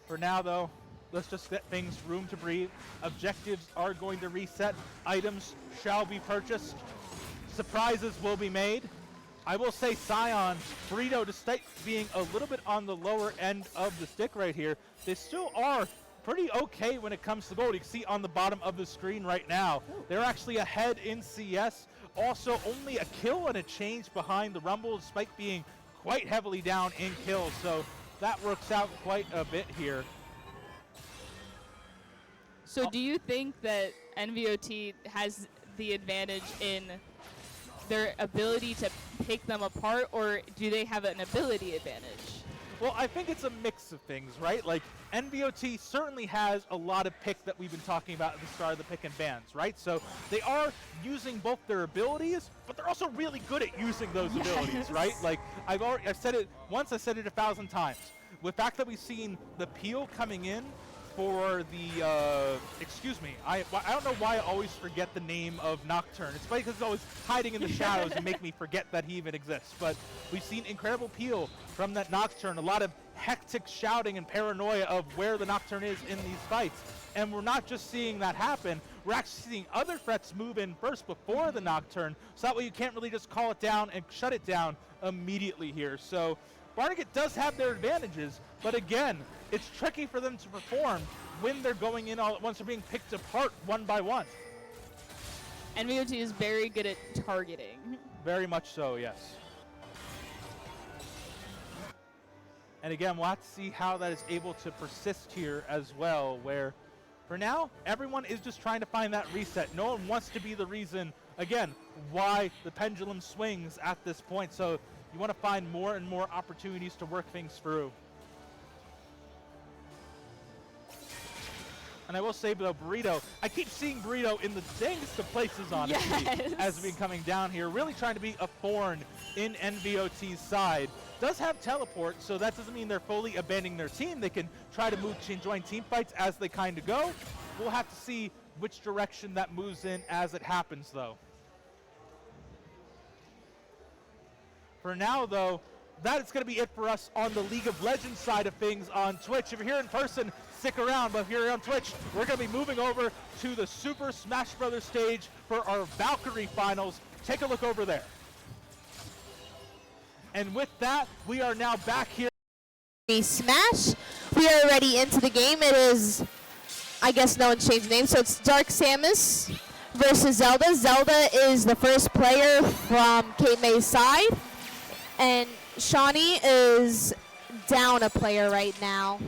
For now, though, let's just get things room to breathe. Objectives are going to reset. Items shall be purchased. Surprises will be made. I will say Scion, Burrito, despite being a little bit on the lower end of the stick right here, they still are pretty okay when it comes to gold. You can see on the bottom of the screen right now, they're actually ahead in CS. Also, only a kill and a change behind the Rumble, despite being quite heavily down in kills. So that works out quite a bit here. So do you think that NVOT has the advantage in their ability to pick them apart, or do they have an ability advantage? Well, I think it's a mix of things, right? Like, NVOT certainly has a lot of pick that we've been talking about at the start of the pick and bans, right? So they are using both their abilities, but they're also really good at using those abilities, right? Like, I've said it once, I said it 1,000 times. With the fact that we've seen the peel coming in for the, excuse me, I don't know why I always forget the name of Nocturne. It's because it's always hiding in the shadows and make me forget that he even exists. But we've seen incredible peel from that Nocturne, a lot of hectic shouting and paranoia of where the Nocturne is in these fights. And we're not just seeing that happen, we're actually seeing other threats move in first before the Nocturne, so that way you can't really just call it down and shut it down immediately here. So Barnegat does have their advantages, but again, it's tricky for them to perform when they're going in all at once. They're being picked apart one by one. NVOT is very good at targeting. Very much so, yes. And again, we'll have to see how that is able to persist here as well, where for now, everyone is just trying to find that reset. No one wants to be the reason, again, why the pendulum swings at this point. So you want to find more and more opportunities to work things through. And I will say, though, Burrito, I keep seeing Burrito in the dangest of places, honestly, as we've been coming down here, really trying to be a thorn in NVOT's side. Does have teleport, so that doesn't mean they're fully abandoning their team. They can try to move and join team fights as they kind of go. We'll have to see which direction that moves in as it happens, though. For now, though, that is going to be it for us on the League of Legends side of things on Twitch. If you're here in person, stick around, but if you're on Twitch, we're going to be moving over to the Super Smash Bros. Stage for our Valkyrie finals. Take a look over there. And with that, we are now back here. Smash. We are already into the game. It is, I guess no one's changed the name, so it's Dark Samus versus Zelda. Zelda is the first player from Kate May's side, and Shawnee is down a player right now.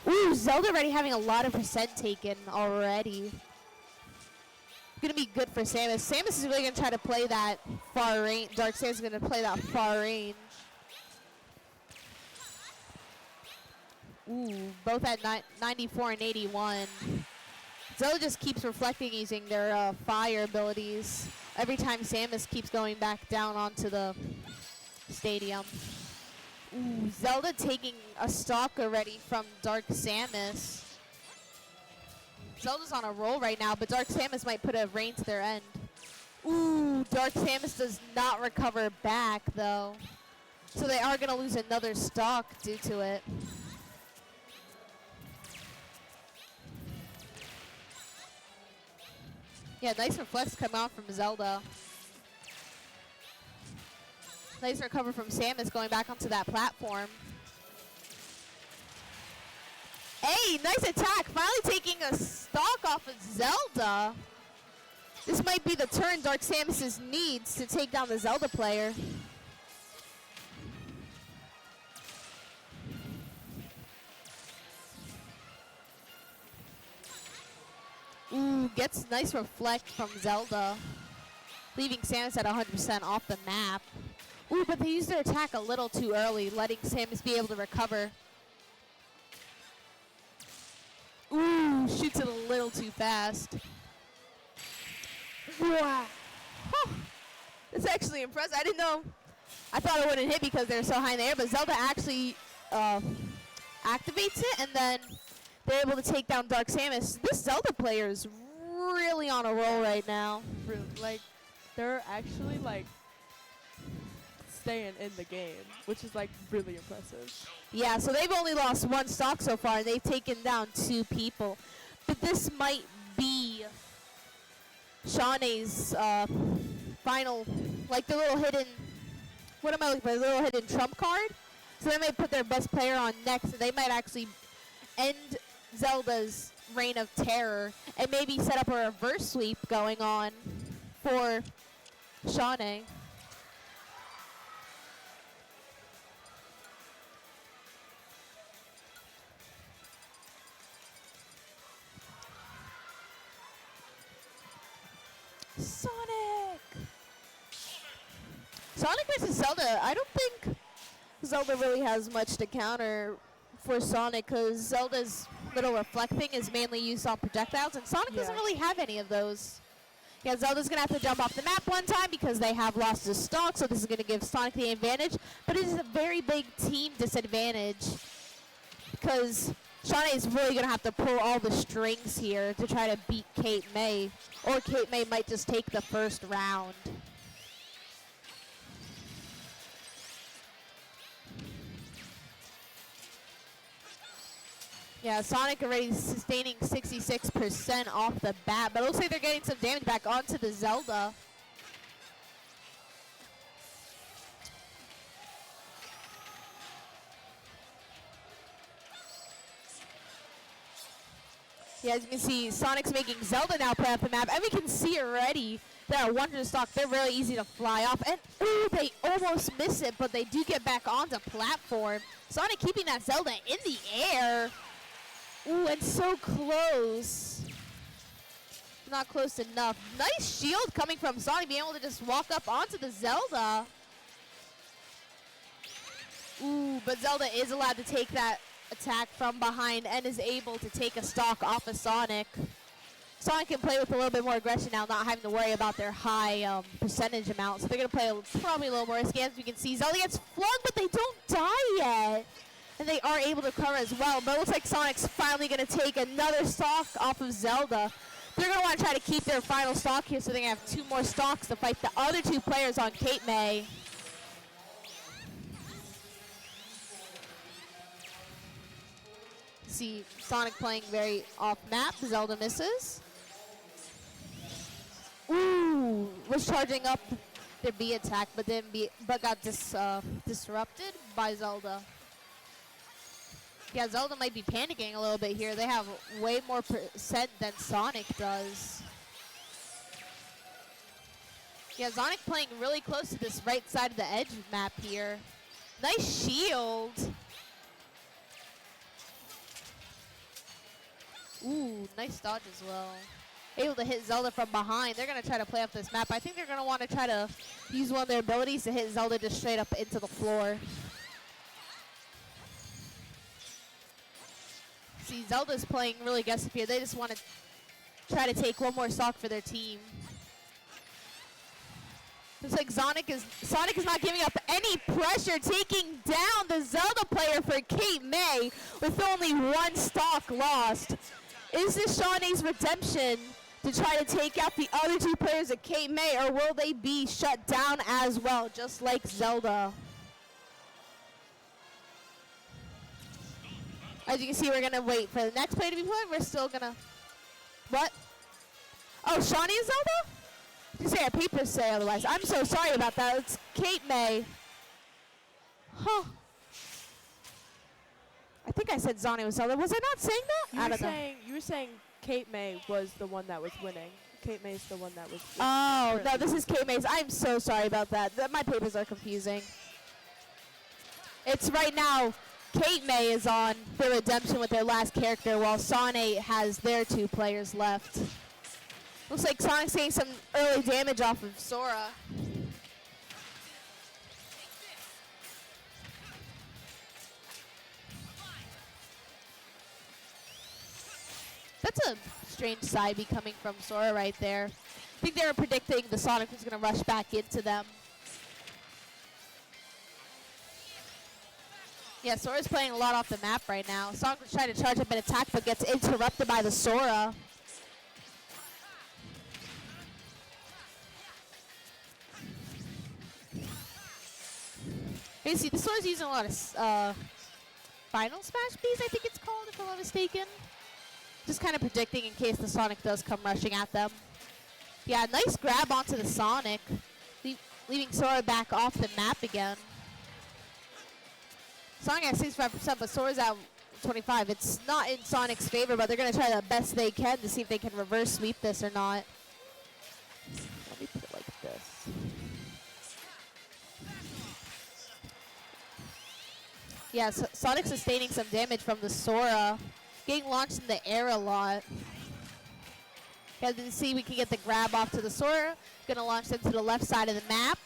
Ooh, Zelda already having a lot of percent taken already. Gonna be good for Samus. Samus is really gonna try to play that far range. Dark Samus is gonna play that far range. Ooh, both at 94 and 81. Zelda just keeps reflecting using their fire abilities every time Samus keeps going back down onto the stadium. Ooh, Zelda taking a stock already from Dark Samus. Zelda's on a roll right now, but Dark Samus might put a rein to their end. Ooh, Dark Samus does not recover back, though. So they are going to lose another stock due to it. Yeah, nice reflex come out from Zelda. Nice recover from Samus going back onto that platform. Hey, nice attack. Finally taking a stock off of Zelda. This might be the turn Dark Samus needs to take down the Zelda player. Ooh, gets nice reflect from Zelda, leaving Samus at 100% off the map. Ooh, but they used their attack a little too early, letting Samus be able to recover. Ooh, shoots it a little too fast. Wow. Huh. That's actually impressive. I didn't know. I thought it wouldn't hit because they're so high in the air, but Zelda actually activates it, and then they're able to take down Dark Samus. This Zelda player is really on a roll right now. Like, they're actually, like, staying in the game, which is, like, really impressive. Yeah, so they've only lost one stock so far, and they've taken down 2 people. But this might be Shawnee's final, like the little hidden, what am I looking for, the little hidden trump card? So they might put their best player on next, and they might actually end Zelda's reign of terror and maybe set up a reverse sweep going on for Shawnee. Sonic versus Zelda, I don't think Zelda really has much to counter for Sonic because Zelda's little reflect thing is mainly used on projectiles, and Sonic doesn't really have any of those. Yeah, Zelda's going to have to jump off the map one time because they have lost his stock, so this is going to give Sonic the advantage, but it is a very big team disadvantage because Shawnee is really going to have to pull all the strings here to try to beat Kate May, or Kate May might just take the first round. Yeah, Sonic already sustaining 66% off the bat, but it looks like they're getting some damage back onto the Zelda. Yeah, as you can see, Sonic's making Zelda now play off the map, and we can see already that at 100 stock, they're really easy to fly off, and ooh, they almost miss it, but they do get back onto platform. Sonic keeping that Zelda in the air. Ooh, and so close. Not close enough. Nice shield coming from Sonic, being able to just walk up onto the Zelda. Ooh, but Zelda is allowed to take that attack from behind and is able to take a stock off of Sonic. Sonic can play with a little bit more aggression now, not having to worry about their high percentage amount. So they're going to play probably a little more risky. As we can see, Zelda gets flung, but they don't die yet. And they are able to cover as well. But it looks like Sonic's finally going to take another stock off of Zelda. They're going to want to try to keep their final stock here so they can have 2 more stocks to fight the other 2 players on Kate May. See Sonic playing very off-map. Zelda misses. Ooh, was charging up their B attack, but got disrupted by Zelda. Yeah, Zelda might be panicking a little bit here. They have way more percent than Sonic does. Yeah, Sonic playing really close to this right side of the edge map here. Nice shield. Ooh, nice dodge as well. Able to hit Zelda from behind. They're going to try to play up this map. I think they're going to want to try to use one of their abilities to hit Zelda just straight up into the floor. See, Zelda's playing really aggressive here. They just want to try to take one more stock for their team. Looks like Sonic is not giving up any pressure, taking down the Zelda player for Kate May with only 1 stock lost. Is this Shawnee's redemption to try to take out the other 2 players of Kate May, or will they be shut down as well, just like Zelda? As you can see, we're going to wait for the next play to be played. We're still going to... What? Oh, Shawnee and Zelda? You say our papers say otherwise. I'm so sorry about that. It's Kate May. Huh. I think I said Zonnie was Zelda. Was I not saying that? You were saying Kate May was the one that was winning. Kate May's the one that was. Oh, no, this is Kate Mays. I'm so sorry about that. My papers are confusing. It's right now, Kate May is on the redemption with their last character, while Sonic has their 2 players left. Looks like Sonic's getting some early damage off of Sora. That's a strange side B coming from Sora right there. I think they were predicting the Sonic was going to rush back into them. Yeah, Sora's playing a lot off the map right now. Sonic was trying to charge up and attack, but gets interrupted by the Sora. You see, the Sora's using a lot of Final Smash Bs, I think it's called, if I'm not mistaken. Just kind of predicting in case the Sonic does come rushing at them. Yeah, nice grab onto the Sonic, leaving Sora back off the map again. Sonic at 65%, but Sora's at 25. It's not in Sonic's favor, but they're going to try the best they can to see if they can reverse sweep this or not. Let me put it like this. Yeah, so Sonic sustaining some damage from the Sora. Getting launched in the air a lot. As you can see, we can get the grab off to the Sora. Gonna launch them to the left side of the map.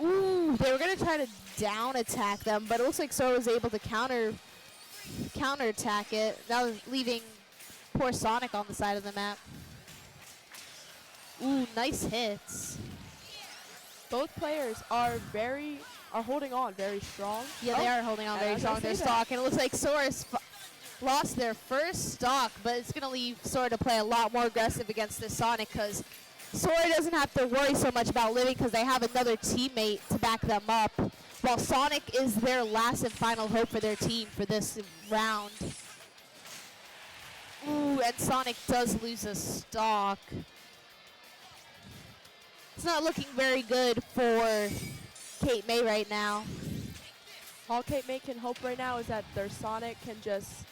Ooh, they were gonna try to down attack them, but it looks like Sora was able to counter attack it. That was leaving poor Sonic on the side of the map. Ooh, nice hits. Both players are holding on very strong. Yeah, they are holding on very strong. Their stock, and it looks like Sora's lost their first stock, but it's going to leave Sora to play a lot more aggressive against this Sonic, because Sora doesn't have to worry so much about living because they have another teammate to back them up, while Sonic is their last and final hope for their team for this round. Ooh, and Sonic does lose a stock. It's not looking very good for Kate May right now. All Kate May can hope right now is that their Sonic can just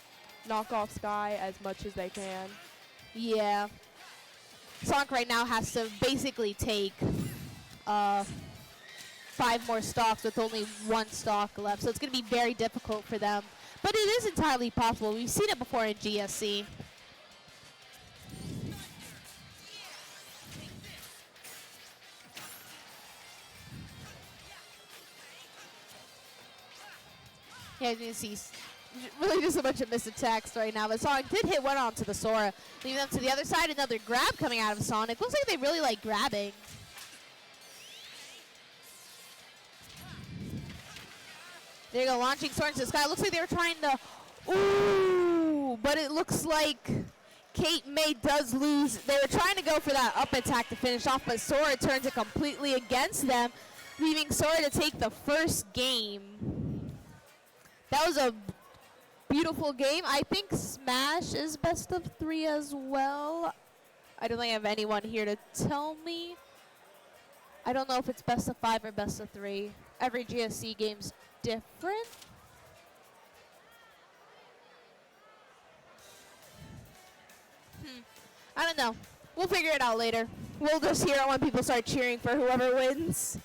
knock off Sky as much as they can. Yeah. Sonic right now has to basically take 5 more stocks with only 1 stock left. So it's going to be very difficult for them. But it is entirely possible. We've seen it before in GSC. Yeah, you can see really just a bunch of missed attacks right now. But Sonic did hit one onto the Sora, leaving them to the other side. Another grab coming out of Sonic. Looks like they really like grabbing. There you go, launching Sora into the sky. Looks like they were trying to, ooh, but it looks like Kate May does lose. They were trying to go for that up attack to finish off, but Sora turns it completely against them, leaving Sora to take the first game. That was a beautiful game. I think Smash is best of 3 as well. I don't think I have anyone here to tell me. I don't know if it's best of 5 or best of 3. Every GSC game's different. I don't know. We'll figure it out later. We'll just hear it when people start cheering for whoever wins.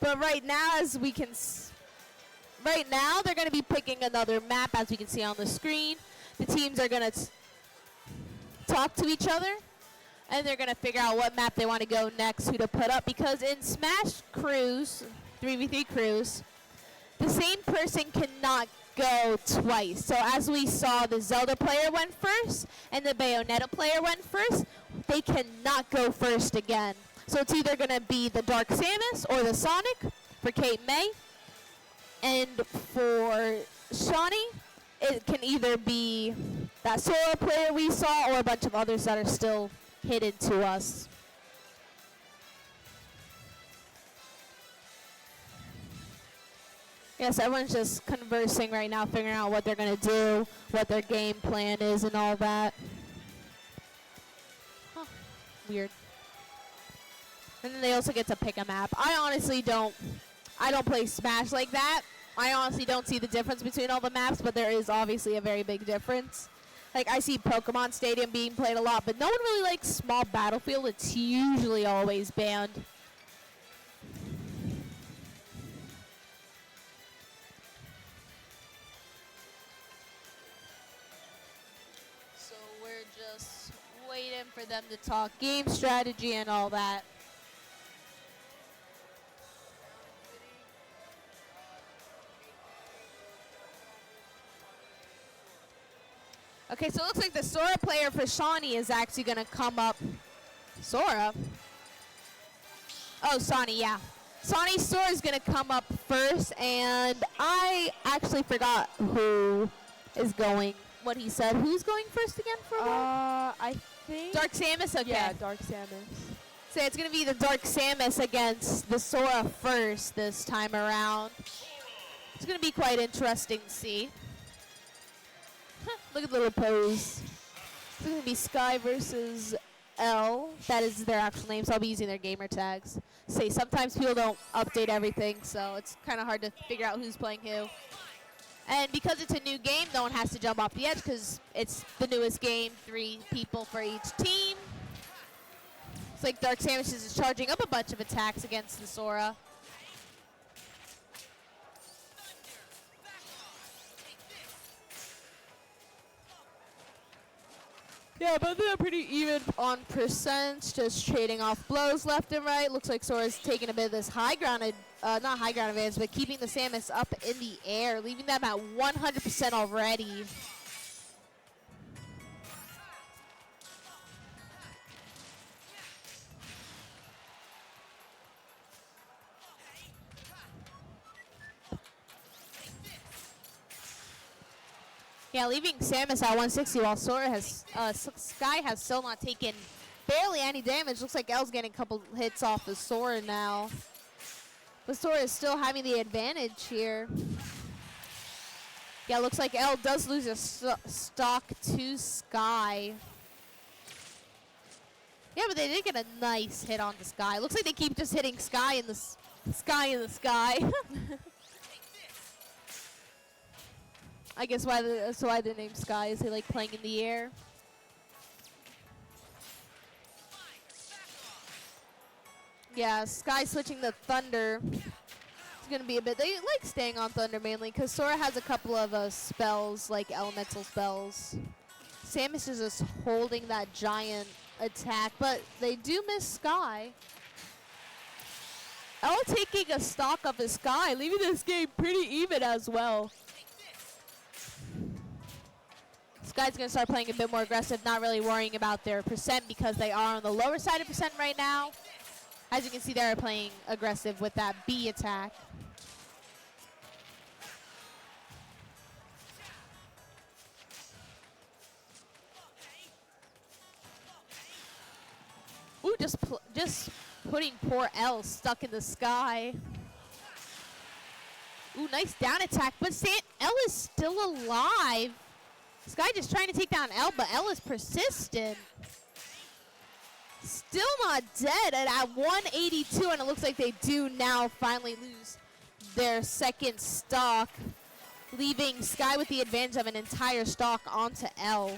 But right now, as we can right now, they're going to be picking another map, as we can see on the screen. The teams are going to talk to each other, and they're going to figure out what map they want to go next, who to put up. Because in Smash Crews, 3v3 Crews, the same person cannot go twice. So as we saw, the Zelda player went first, and the Bayonetta player went first. They cannot go first again. So it's either going to be the Dark Samus or the Sonic for Kate May. And for Shawnee, it can either be that Sora player we saw or a bunch of others that are still hidden to us. Yes, everyone's just conversing right now, figuring out what they're going to do, what their game plan is, and all that. Huh. Weird. And then they also get to pick a map. I honestly don't play Smash like that. I honestly don't see the difference between all the maps, but there is obviously a very big difference. Like, I see Pokemon Stadium being played a lot, but no one really likes Small Battlefield. It's usually always banned. So we're just waiting for them to talk game strategy and all that. Okay, so it looks like the Sora player for Shawnee is actually going to come up. Sora? Oh, Sonny, yeah. Sonny Sora is going to come up first, and I actually forgot who is going, what he said. Who's going first again for a while? I think. Dark Samus, okay. Yeah, Dark Samus. So it's going to be the Dark Samus against the Sora first this time around. It's going to be quite interesting to see. Look at the little pose. It's going to be Sky versus L. That is their actual name, so I'll be using their gamer tags. Say, sometimes people don't update everything, so it's kind of hard to figure out who's playing who. And because it's a new game, no one has to jump off the edge because it's the newest game, 3 people for each team. It's like Dark Samus is charging up a bunch of attacks against the Sora. Yeah, but they're pretty even on percents, just trading off blows left and right. Looks like Sora's taking a bit of this high ground, not high ground advantage, but keeping the Samus up in the air, leaving them at 100% already. Yeah, leaving Samus at 160 while Sora has, Sky has still not taken barely any damage. Looks like L's getting a couple hits off of Sora now. But Sora is still having the advantage here. Yeah, looks like L does lose a stock to Sky. Yeah, but they did get a nice hit on the Sky. Looks like they keep just hitting Sky in the sky. I guess that's why the name Sky is. They like playing in the air. Yeah, Sky switching to Thunder. It's going to be a bit. They like staying on Thunder mainly because Sora has a couple of spells, like elemental spells. Samus is just holding that giant attack, but they do miss Sky. L taking a stock of his Sky, leaving this game pretty even as well. Sky's going to start playing a bit more aggressive, not really worrying about their percent because they are on the lower side of percent right now. As you can see, they're playing aggressive with that B attack. Ooh, just putting poor L stuck in the Sky. Ooh, nice down attack, but L is still alive. Sky just trying to take down L, but L is persistent. Still not dead at 182, and it looks like they do now finally lose their second stock, leaving Sky with the advantage of an entire stock onto L.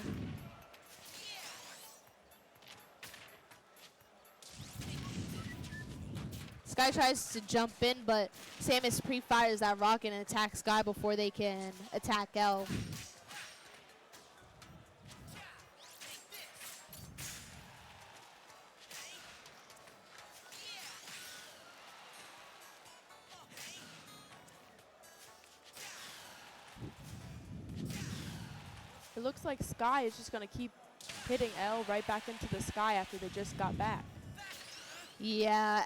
Sky tries to jump in, but Samus pre-fires that rocket and attacks Sky before they can attack L. It looks like Sky is just going to keep hitting L right back into the Sky after they just got back. Yeah,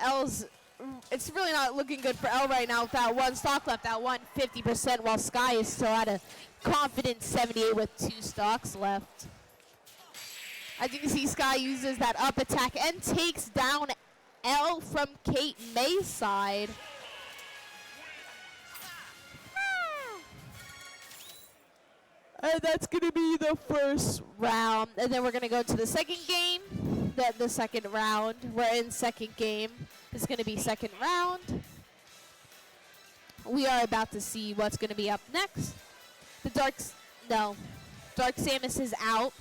it's really not looking good for L right now with that one stock left at 150%, while Sky is still at a confident 78 with 2 stocks left. As you can see, Sky uses that up attack and takes down L from Kate May's side. And that's going to be the first round. And then we're going to go to the second game, the second round. We're in second game. It's going to be second round. We are about to see what's going to be up next. Dark Samus is out,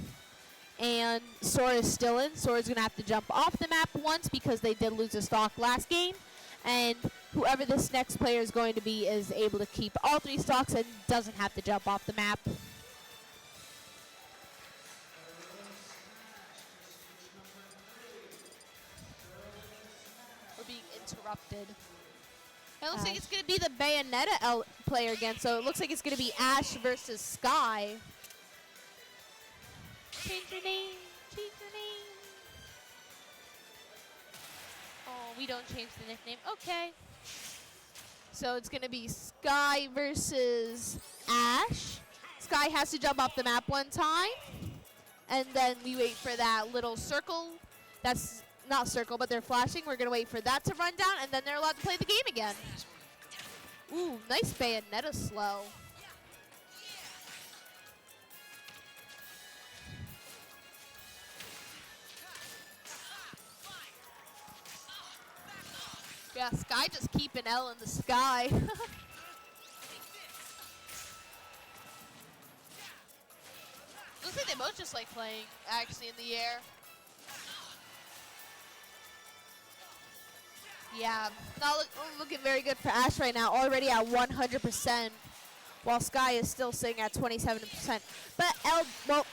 and Sora is still in. Sora's going to have to jump off the map once because they did lose a stock last game. And whoever this next player is going to be is able to keep all 3 stocks and doesn't have to jump off the map. We're being interrupted. It looks like it's going to be the Bayonetta player again, so it looks like it's going to be Ash versus Sky. Change your name. Change your name. Oh, we don't change the nickname. Okay. So it's going to be Sky versus Ash. Sky has to jump off the map one time. And then we wait for that little circle. That's not circle, but they're flashing. We're going to wait for that to run down, and then they're allowed to play the game again. Ooh, nice Bayonetta slow. Yeah, Sky just keeping L in the sky. Looks like they both just like playing actually in the air. Yeah, not looking very good for Ash right now, already at 100%, while Sky is still sitting at 27%. But L, well,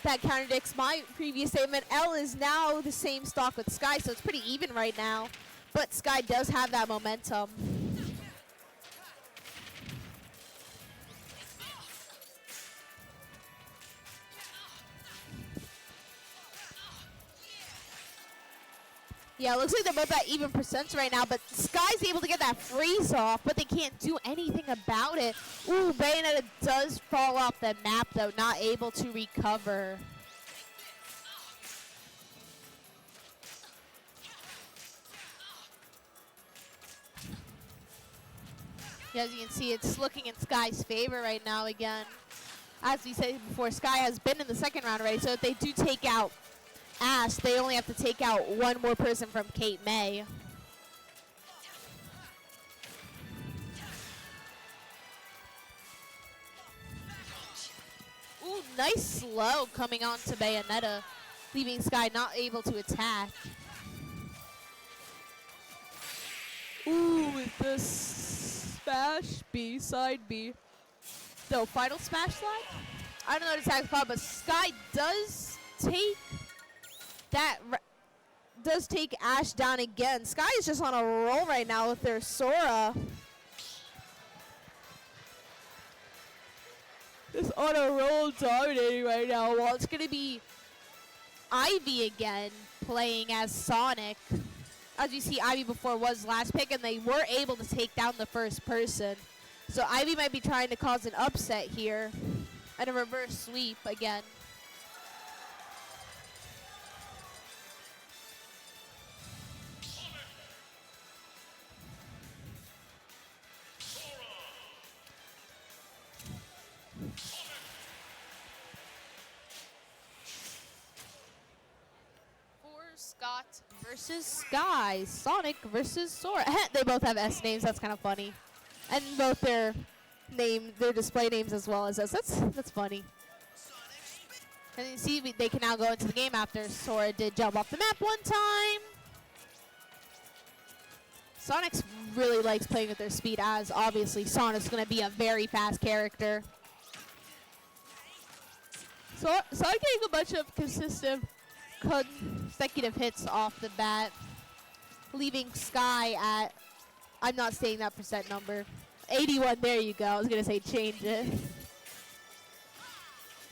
that contradicts my previous statement. L is now the same stock with Sky, so it's pretty even right now. But Sky does have that momentum. Yeah, it looks like they're both at even percents right now, but Sky's able to get that freeze off, but they can't do anything about it. Ooh, Bayonetta does fall off the map, though, not able to recover. Yeah, as you can see, it's looking in Sky's favor right now again. As we said before, Sky has been in the second round already, so if they do take out Ash, they only have to take out one more person from Kate May. Ooh, nice slow coming on to Bayonetta, leaving Sky not able to attack. Ooh, with the smash B, side B. So, final smash slide? I don't know what attack's called, but Sky does take Ash down again. Sky is just on a roll right now with their Sora. Just on a roll, dominating right now. Well, it's going to be Ivy again playing as Sonic. As you see, Ivy before was last pick, and they were able to take down the first person. So Ivy might be trying to cause an upset here and a reverse sweep again. Scott versus Sky. Sonic versus Sora. They both have S names. That's kind of funny. And both their display names as well as us. That's funny. And you see they can now go into the game after Sora did jump off the map one time. Sonic really likes playing with their speed, as obviously Sonic's going to be a very fast character. So Sonic getting a bunch of consecutive hits off the bat, leaving Sky at, I'm not saying that percent number, 81. There you go. I was going to say change it.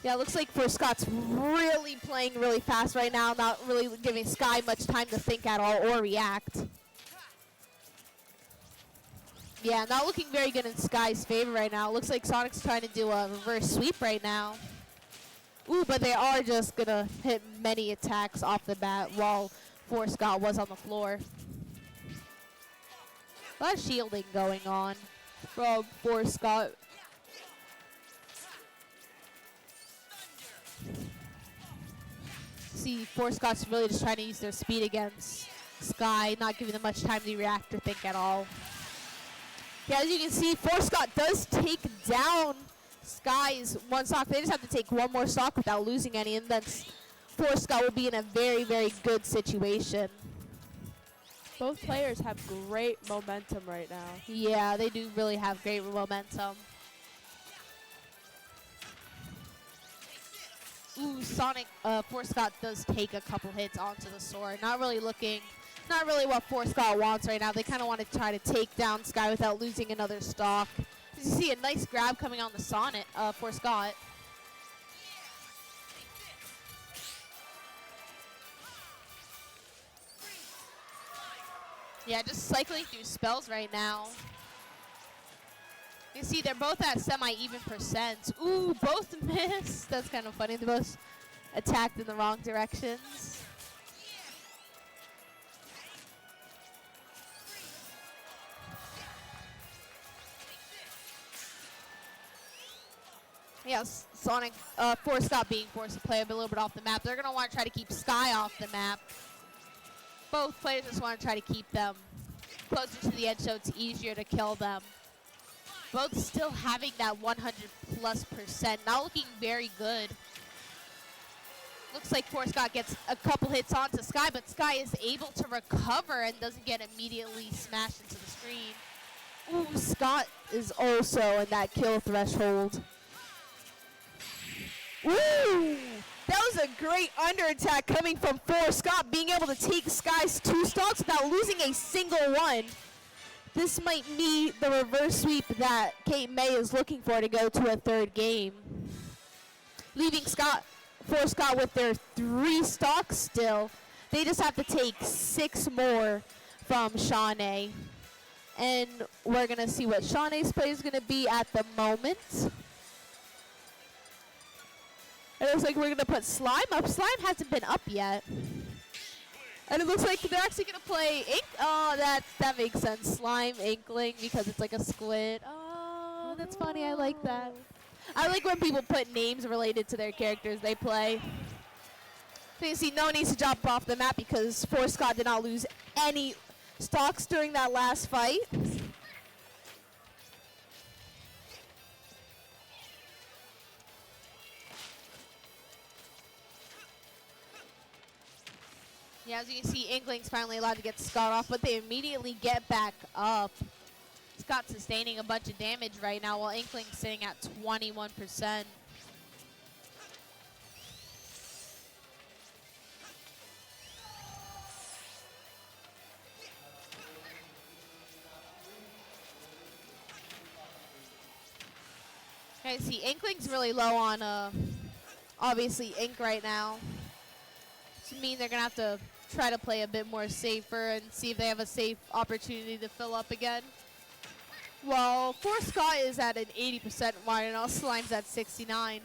Yeah, it looks like Scott's really playing really fast right now, not really giving Sky much time to think at all or react. Yeah, not looking very good in Sky's favor right now. Looks like Sonic's trying to do a reverse sweep right now. Ooh, but they are just going to hit many attacks off the bat while Scott was on the floor. A lot of shielding going on from Scott. See, Scott's really just trying to use their speed against Sky, not giving them much time to react or think at all. Yeah, as you can see, Scott does take down Sky's one stock. They just have to take one more stock without losing any, and then Force Scott will be in a very, very good situation. Both players have great momentum right now. Yeah, they do really have great momentum. Ooh, Sonic, Force Scott does take a couple hits onto the sword. Not really what Force Scott wants right now. They kind of want to try to take down Sky without losing another stock. You see a nice grab coming on the Sonic, Force Scott. Yeah, just cycling through spells right now. You see, they're both at semi-even percent. Ooh, both missed. That's kind of funny. They both attacked in the wrong directions. Yes, Sonic, Force Scott being forced to play a little bit off the map. They're going to want to try to keep Sky off the map. Both players just want to try to keep them closer to the edge so it's easier to kill them. Both still having that 100+%, not looking very good. Looks like Force Scott gets a couple hits onto Sky, but Sky is able to recover and doesn't get immediately smashed into the screen. Ooh, Scott is also in that kill threshold. Ooh! That was a great under attack coming from Force Scott, being able to take Sky's 2 stocks without losing a single one. This might be the reverse sweep that Kate May is looking for to go to a 3rd game. Leaving Force Scott with their 3 stocks still. They just have to take 6 more from Shawnee. And we're going to see what Shawnee's play is going to be at the moment. It looks like we're going to put Slime up. Slime hasn't been up yet. And it looks like they're actually going to play Ink. Oh, that makes sense. Slime, Inkling, because it's like a squid. Oh, that's funny. I like that. I like when people put names related to their characters they play. So you see, no one needs to drop off the map because Force Scott did not lose any stocks during that last fight. Yeah, as you can see, Inkling's finally allowed to get Scott off, but they immediately get back up. Scott's sustaining a bunch of damage right now, while Inkling's sitting at 21%. Okay, see, Inkling's really low on, obviously, Ink right now. Which means they're going to have to try to play a bit more safer and see if they have a safe opportunity to fill up again. Well, Force Scott is at an 80% wide, and all Slime's at 69.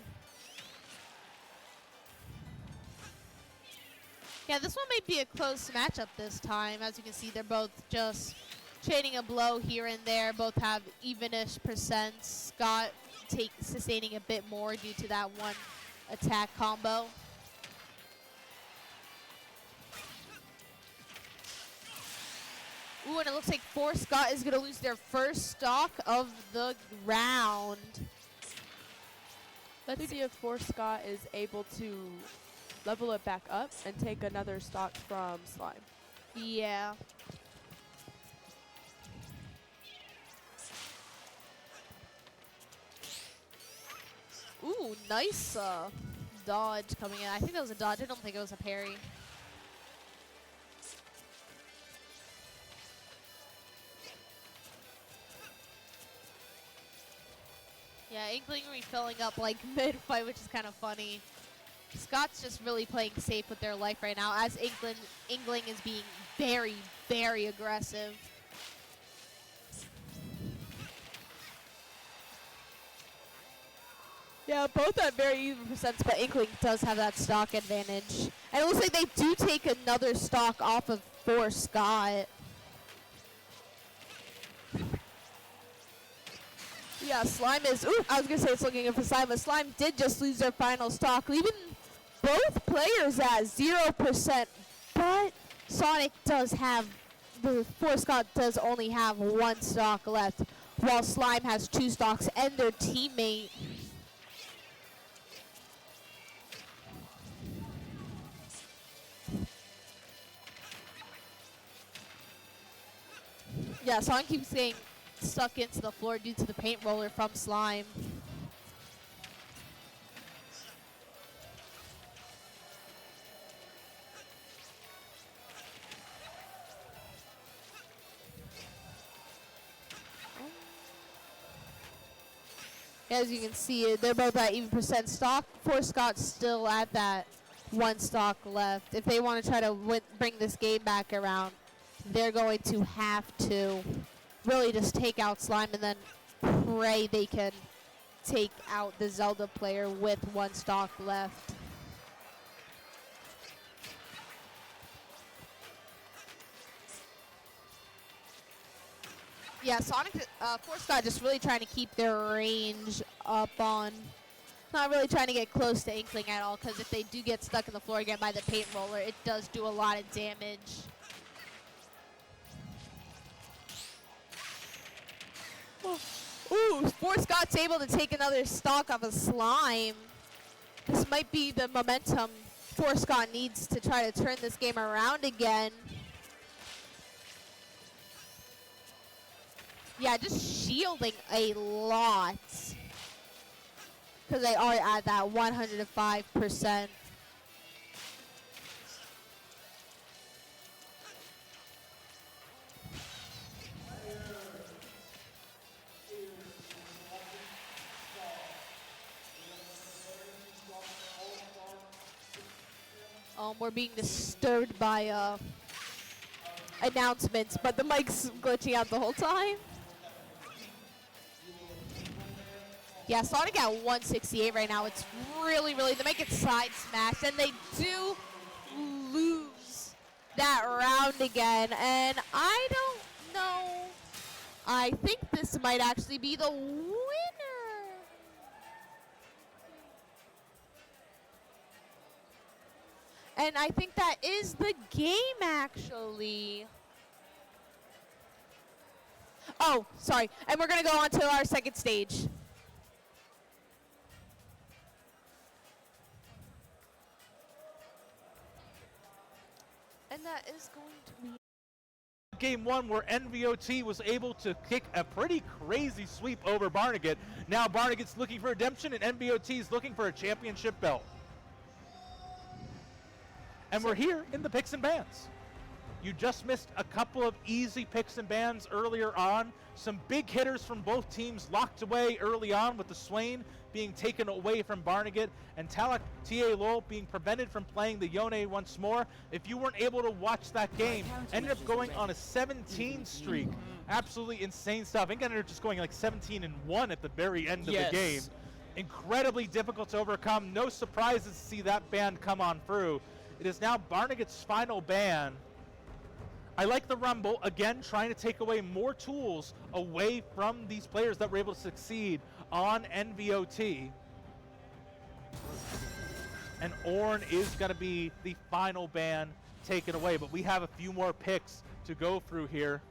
Yeah, this one might be a close matchup this time. As you can see, they're both just trading a blow here and there. Both have even-ish percent. Scott sustaining a bit more due to that one attack combo. Ooh, and it looks like Force Scott is going to lose their first stock of the round. Let's see if Force Scott is able to level it back up and take another stock from Slime. Yeah. Ooh, nice dodge coming in. I think that was a dodge. I don't think it was a parry. Yeah, Inkling refilling up like mid-fight, which is kind of funny. Scott's just really playing safe with their life right now, as Inkling is being very, very aggressive. Yeah, both at very even percents, but Inkling does have that stock advantage. And it looks like they do take another stock off of Force Scott. Yeah, Slime is, ooh, I was going to say it's looking for Slime, but Slime did just lose their final stock, leaving both players at 0%, but Sonic does have, Force Scott does only have 1 stock left, while Slime has 2 stocks, and their teammate Yeah, Sonic keeps getting stuck into the floor due to the paint roller from Slime. As you can see, they're both at even percent stock. Force Scott's still at that 1 stock left. If they want to try to bring this game back around, they're going to have to really just take out Slime and then pray they can take out the Zelda player with 1 stock left. Yeah, Sonic, Force Scott just really trying to keep their range up on, not really trying to get close to Inkling at all, because if they do get stuck in the floor again by the paint roller, it does do a lot of damage. Ooh, Force Scott's able to take another stock off of Slime. This might be the momentum Force Scott needs to try to turn this game around again. Yeah, just shielding a lot. Because they are at that 105%. We're being disturbed by announcements, but the mic's glitching out the whole time. Yeah, Sonic at 168 right now. It's really, they might get side smashed, and they do lose that round again. And I don't know. I think this might actually be the winner. And I think that is the game, actually. Oh, sorry. And we're going to go on to our second stage. And that is going to be Game 1 where NVOT was able to kick a pretty crazy sweep over Barnegat. Now Barnegat's looking for redemption and NVOT is looking for a championship belt. And we're here in the picks and bans. You just missed a couple of easy picks and bans earlier on. Some big hitters from both teams locked away early on, with the Swain being taken away from Barnegat and Talak T.A. Lowell being prevented from playing the Yone once more. If you weren't able to watch that game, ended up going on a 17 streak. Absolutely insane stuff. I think ended up just going like 17-1 at the very end of the game. Incredibly difficult to overcome. No surprises to see that ban come on through. It is now Barnegat's final ban. I like the Rumble, again, trying to take away more tools away from these players that were able to succeed on NVOT. And Ornn is going to be the final ban taken away, but we have a few more picks to go through here.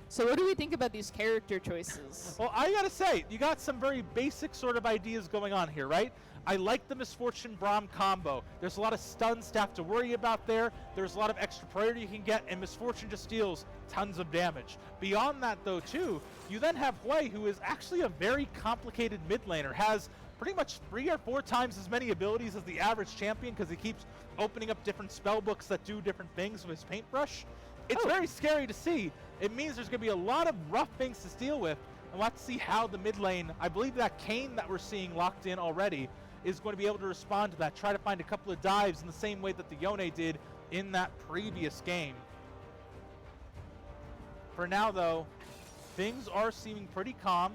So what do we think about these character choices? Well, I gotta say, you got some very basic sort of ideas going on here, right? I like the Misfortune Braum combo. There's a lot of stun staff to worry about there. There's a lot of extra priority you can get, and Misfortune just deals tons of damage. Beyond that, though, too, you then have Hui, who is actually a very complicated mid laner, has pretty much 3 or 4 times as many abilities as the average champion because he keeps opening up different spell books that do different things with his paintbrush. It's very scary to see. It means there's going to be a lot of rough things to deal with, and let's see how the mid lane, I believe that Kayn that we're seeing locked in already, is going to be able to respond to that, try to find a couple of dives in the same way that the Yone did in that previous game. For now, though, things are seeming pretty calm.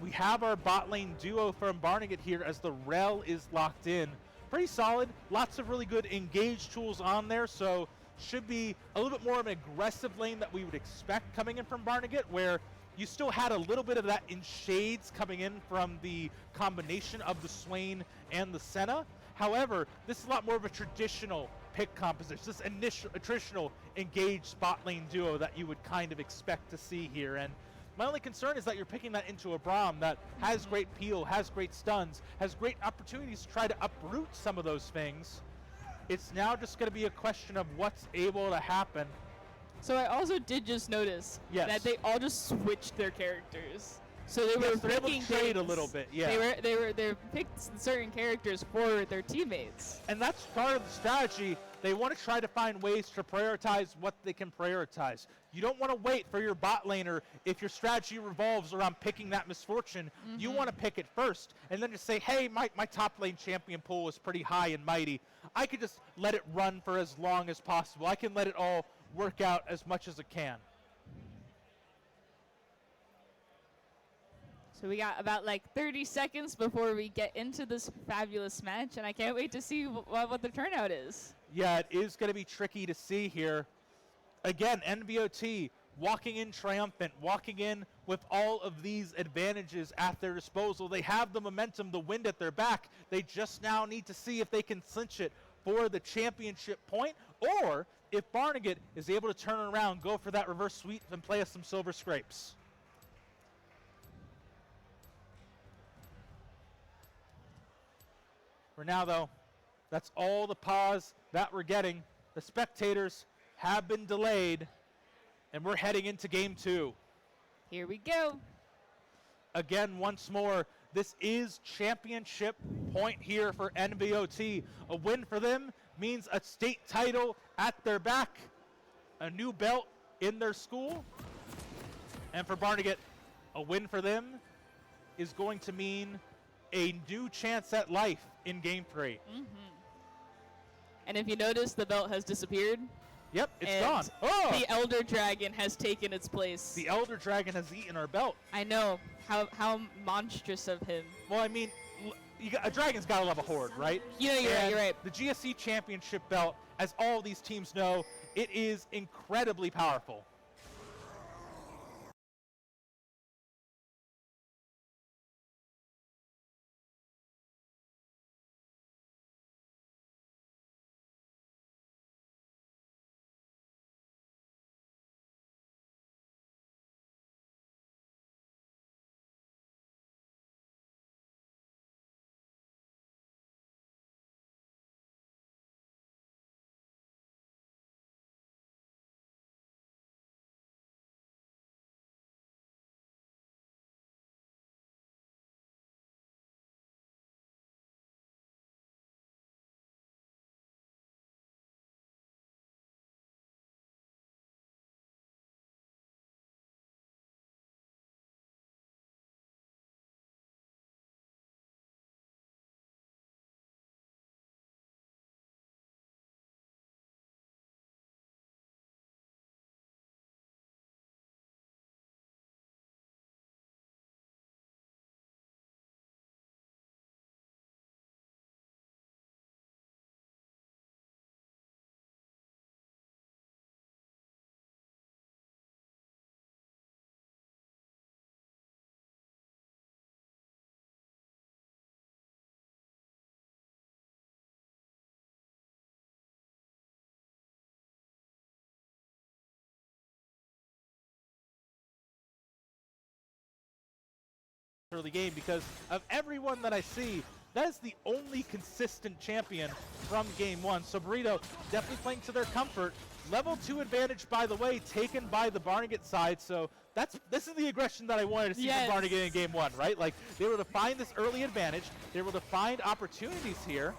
We have our bot lane duo from Barnegat here as the Rel is locked in. Pretty solid, lots of really good engage tools on there, so should be a little bit more of an aggressive lane that we would expect coming in from Barnegat, where you still had a little bit of that in shades coming in from the combination of the Swain and the Senna. However, this is a lot more of a traditional pick composition, this initial traditional engaged spot lane duo that you would kind of expect to see here. And my only concern is that you're picking that into a Braum that has great peel, has great stuns, has great opportunities to try to uproot some of those things. It's now just going to be a question of what's able to happen So I also did just notice Yes. that they all just switched their characters. So they were Yes, they're able to picking trade a things. little bit, yeah. They picked certain characters for their teammates. And that's part of the strategy. They want to try to find ways to prioritize what they can prioritize. You don't want to wait for your bot laner if your strategy revolves around picking that misfortune. You want to pick it first and then just say, hey, my top lane champion pool is pretty high and mighty. I could just let it run for as long as possible. I can let it all work out as much as it can. So we got about like 30 seconds before we get into this fabulous match, and I can't wait to see what the turnout is. Yeah, it is going to be tricky to see here. Again, NVOT walking in triumphant, walking in with all of these advantages at their disposal. They have the momentum, the wind at their back. They just now need to see if they can clinch it for the championship point, or if Barnegat is able to turn around, go for that reverse sweep, and play us some silver scrapes. For now, though, that's all the pause that we're getting. The spectators have been delayed, and we're heading into game 2. Here we go. Again, once more, this is championship point here for NVOT. A win for them means a state title at their back, a new belt in their school. And for Barnegat, a win for them is going to mean a new chance at life in game 3. And if you notice, the belt has disappeared. Yep, it's and gone. Oh! The Elder Dragon has taken its place. The Elder Dragon has eaten our belt. I know. How monstrous of him. Well, I mean, a dragon's got to love a horde, right? You know, you're right. The GSC Championship belt, as all these teams know, it is incredibly powerful. Early game, because of everyone that I see, that is the only consistent champion from game 1. So Burrito definitely playing to their comfort. Level 2 advantage, by the way, taken by the Barnegat side. So this is the aggression that I wanted to see from Barnegat in game 1, right? Like, they were able to find this early advantage. They were able to find opportunities here.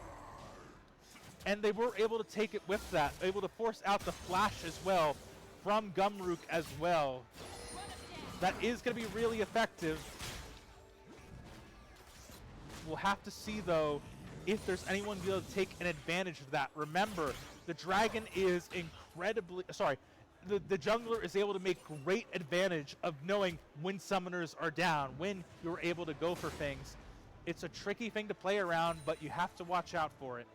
And they were able to take it with that, able to force out the flash as well from Gumrook as well. That is going to be really effective. We'll have to see, though, if there's anyone able to take an advantage of that. Remember, the dragon is incredibly... Sorry, the jungler is able to make great advantage of knowing when summoners are down, when you're able to go for things. It's a tricky thing to play around, but you have to watch out for it.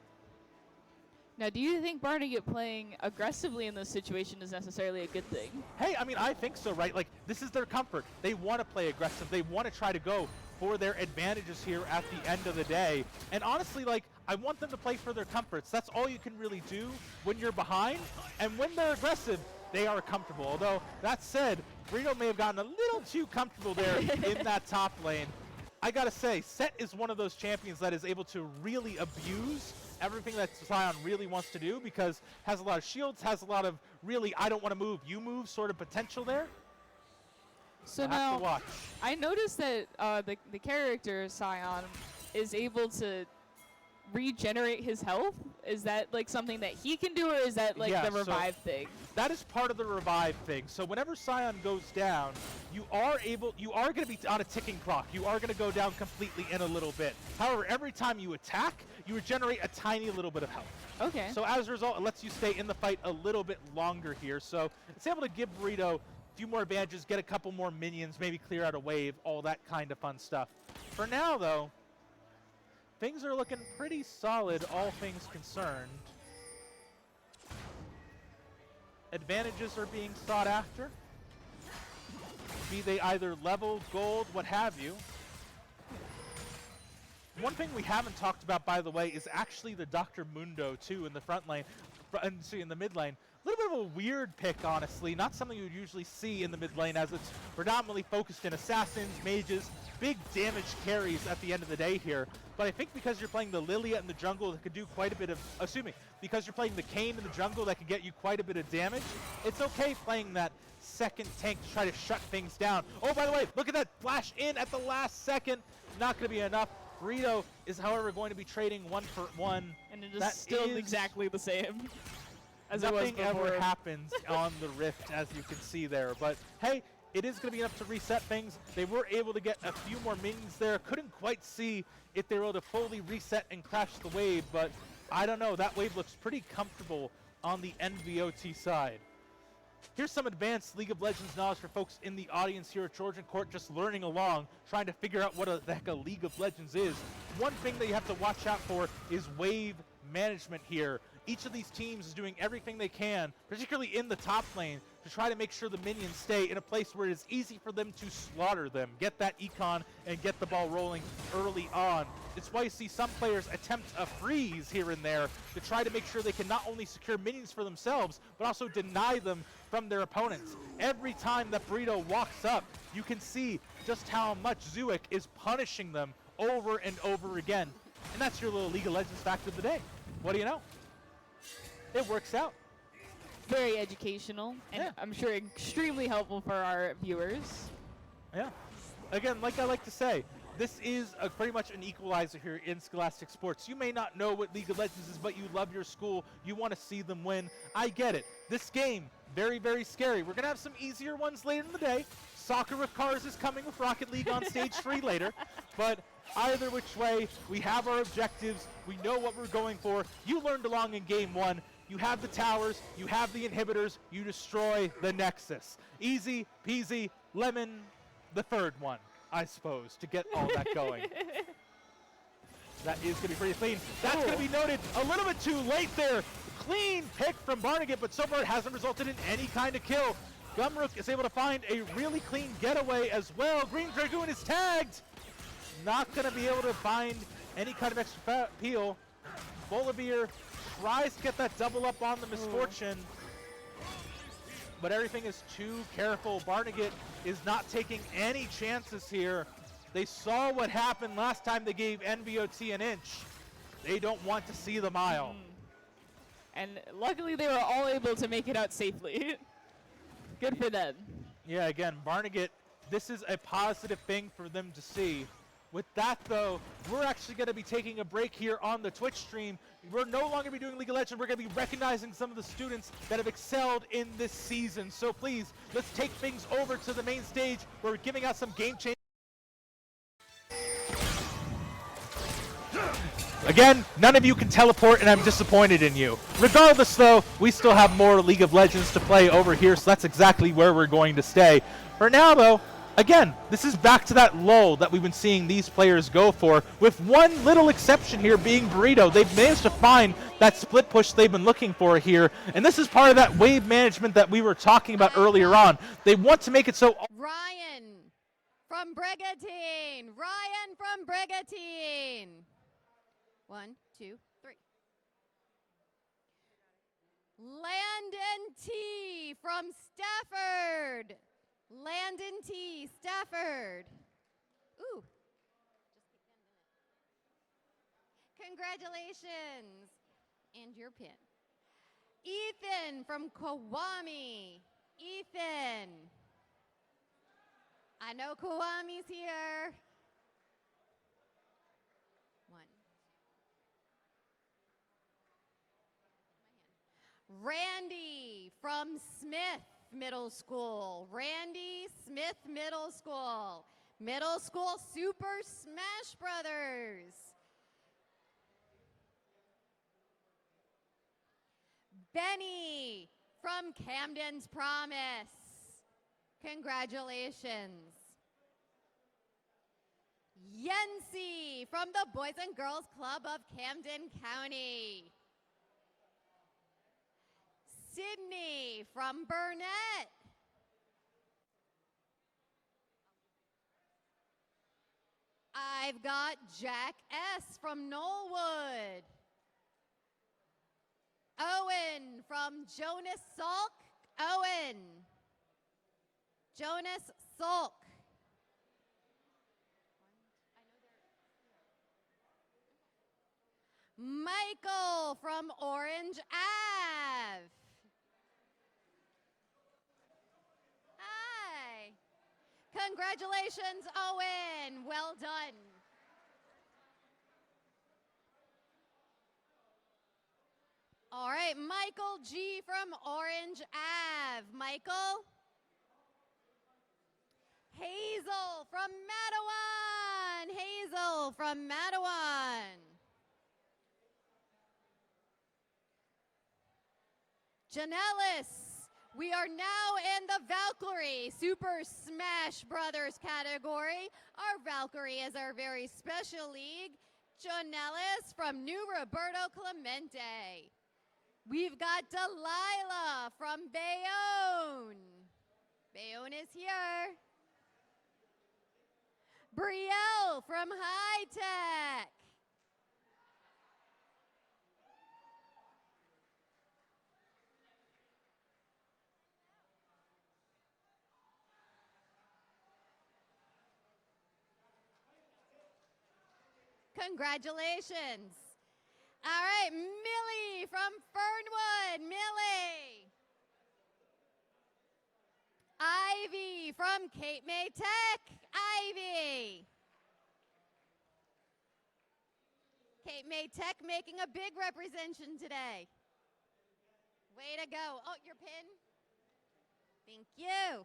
Now, do you think Barnegat playing aggressively in this situation is necessarily a good thing? Hey, I mean, I think so, right? Like, this is their comfort. They want to play aggressive. They want to try to go for their advantages here at the end of the day. And honestly, like, I want them to play for their comforts. That's all you can really do when you're behind. And when they're aggressive, they are comfortable. Although, that said, Burrito may have gotten a little too comfortable there in that top lane. I gotta say, Set is one of those champions that is able to really abuse everything that Scion really wants to do because has a lot of shields, has a lot of really I don't want to move, you move sort of potential there. So We'll have now, to watch. I noticed that the character Scion is able to regenerate his health. Is that like something that he can do, or is that like Yeah, the revive thing? That is part of the revive thing. So whenever Scion goes down, you are going to be on a ticking clock. You are going to go down completely in a little bit. However, every time you attack, you regenerate a tiny little bit of health. Okay. So as a result, it lets you stay in the fight a little bit longer here. So it's able to give Burrito a few more advantages, get a couple more minions, maybe clear out a wave, all that kind of fun stuff. For now, though, things are looking pretty solid, all things concerned. Advantages are being sought after, be they either level, gold, what have you. One thing we haven't talked about, by the way, is actually the Dr. Mundo, too, in the front lane, in the mid lane. A little bit of a weird pick, honestly. Not something you would usually see in the mid lane, as it's predominantly focused in assassins, mages, big damage carries at the end of the day here. But I think because you're playing the Lilia in the jungle that could do quite a bit of, because you're playing the Kayn in the jungle that could get you quite a bit of damage, it's okay playing that second tank to try to shut things down. Oh, by the way, look at that flash in at the last second. Not going to be enough. Burrito is, however, going to be trading 1-for-1. And it is still exactly the same as it was nothing before. ever happens on the Rift, as you can see there. But hey, it is going to be enough to reset things. They were able to get a few more minions there. Couldn't quite see if they were able to fully reset and crash the wave, but I don't know. That wave looks pretty comfortable on the NVOT side. Here's some advanced League of Legends knowledge for folks in the audience here at Trojan Court, just learning along, trying to figure out what the heck a League of Legends is. One thing that you have to watch out for is wave management here. Each of these teams is doing everything they can, particularly in the top lane, to try to make sure the minions stay in a place where it is easy for them to slaughter them, get that econ, and get the ball rolling early on. It's why you see some players attempt a freeze here and there to try to make sure they can not only secure minions for themselves, but also deny them from their opponents. Every time that Burrito walks up, you can see just how much Zuik is punishing them over and over again. And that's your little League of Legends fact of the day. What do you know? It works out. Very educational, and I'm sure extremely helpful for our viewers. Yeah. Again, like I like to say, this is pretty much an equalizer here in Scholastic Sports. You may not know what League of Legends is, but you love your school. You want to see them win. I get it. This game, very, very scary. We're going to have some easier ones later in the day. Soccer with Cars is coming with Rocket League on stage 3 later. But either which way, we have our objectives. We know what we're going for. You learned along in Game 1. You have the towers, you have the inhibitors, you destroy the Nexus. Easy peasy, lemon, the third one, I suppose, to get all that going. That is going to be pretty clean. That's going to be noted a little bit too late there. Clean pick from Barnegat, but so far it hasn't resulted in any kind of kill. Gumrook is able to find a really clean getaway as well. Green Dragoon is tagged. Not going to be able to find any kind of extra peel. Bolivir tries to get that double up on the Misfortune, but everything is too careful. Barnegat is not taking any chances here. They saw what happened last time they gave NVOT an inch. They don't want to see the mile. And luckily they were all able to make it out safely. Good for them. Yeah, again, Barnegat, this is a positive thing for them to see. With that, though, we're actually going to be taking a break here on the Twitch stream. We're no longer be doing League of Legends. We're going to be recognizing some of the students that have excelled in this season. So please, let's take things over to the main stage where we're giving out some game changers. Again, none of you can teleport, and I'm disappointed in you. Regardless, though, we still have more League of Legends to play over here, so that's exactly where we're going to stay. For now, though, again, this is back to that lull that we've been seeing these players go for, with one little exception here being Burrito. They've managed to find that split push they've been looking for here, and this is part of that wave management that we were talking about earlier on. They want to make it so... Ryan from Brigantine! Ryan from Brigantine! 1, 2, 3. Landon T from Stafford! Landon T, Stafford. Ooh. Congratulations. And your pin. Ethan from Kiwami. Ethan. I know Kiwami's here. One. Randy from Smith Middle School. Randy Smith Middle School. Middle School Super Smash Brothers. Benny from Camden's Promise. Congratulations. Yensi from the Boys and Girls Club of Camden County. Sydney from Burnett. I've got Jack S. from Knollwood. Owen from Jonas Salk. Owen. Jonas Salk. Michael from Orange Ave. Hi. Congratulations, Owen. Well done. All right, Michael G. from Orange Ave. Michael. Hazel from Matawan. Hazel from Matawan. Janellis, we are now in the Valkyrie Super Smash Brothers category. Our Valkyrie is our very special league. Janellis from New Roberto Clemente. We've got Delilah from Bayonne. Bayonne is here. Brielle from High Tech. Congratulations. All right, Millie from Fernwood. Millie. Ivy from Cape May Tech. Ivy. Cape May Tech making a big representation today. Way to go. Oh, your pin. Thank you.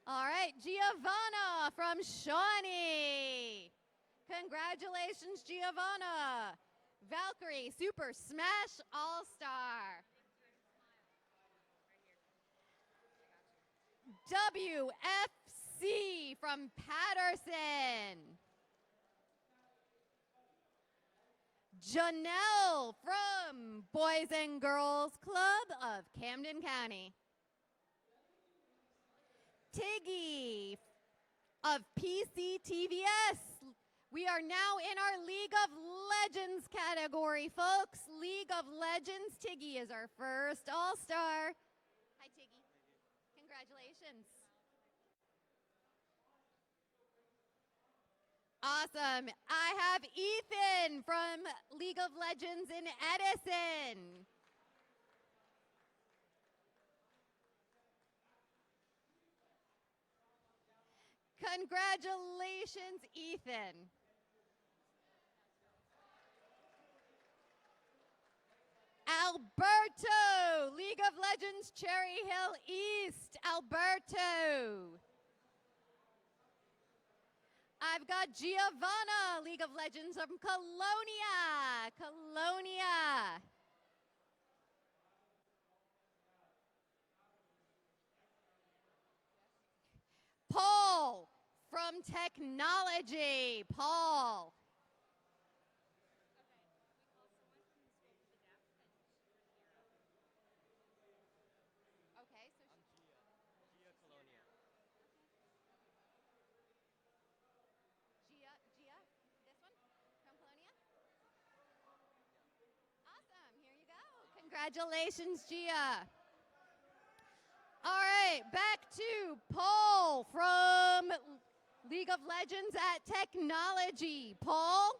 All right, Giovanna from Shawnee. Congratulations, Giovanna. Valkyrie Super Smash All-Star. WFC from Patterson. Janelle from Boys and Girls Club of Camden County. Tiggy of PCTVS. We are now in our League of Legends category, folks. League of Legends. Tiggy is our first All-Star. Hi, Tiggy. Congratulations. Awesome. I have Ethan from League of Legends in Edison. Congratulations, Ethan. Alberto, League of Legends Cherry Hill East, Alberto. I've got Giovanna, League of Legends from Colonia, Colonia. Paul from Technology, Paul. Okay, so Gia Colonia. Gia, this one from Colonia? Awesome, here you go. Congratulations, Gia. All right, back to Paul from League of Legends at Technology. Paul?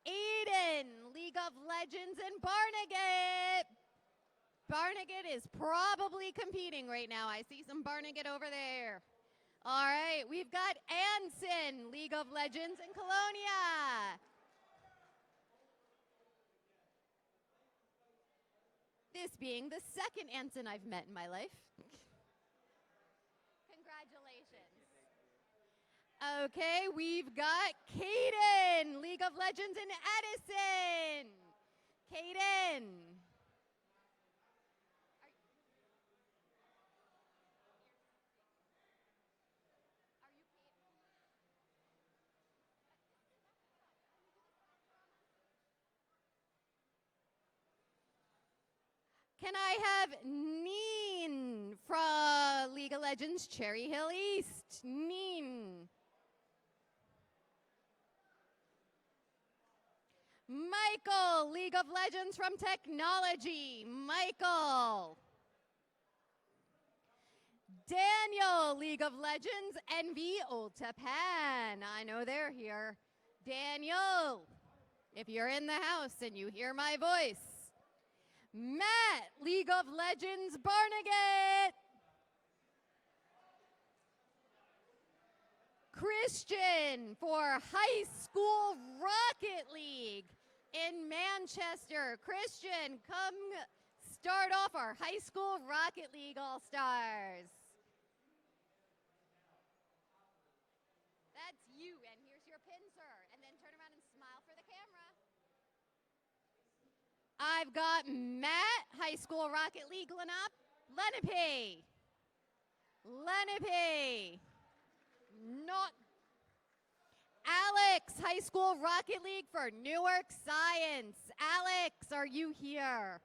Aiden, League of Legends in Barnegat. Barnegat is probably competing right now. I see some Barnegat over there. All right, we've got Anson, League of Legends in Colonia. This being the second Anson I've met in my life. Congratulations. Okay, we've got Caden, League of Legends in Edison. Caden. Can I have Neen from League of Legends Cherry Hill East? Neen. Michael, League of Legends from Technology. Michael. Daniel, League of Legends, Envy Ultapan. I know they're here. Daniel, if you're in the house and you hear my voice. Matt, League of Legends, Barnegat. Christian for High School Rocket League in Manchester. Christian, come start off our High School Rocket League All-Stars. That's you, and here's your pin, sir. And then turn around and smile for the camera. I've got Matt, High School Rocket League Lenape. Lenape. Not Alex, High School Rocket League for Newark Science. Alex, are you here?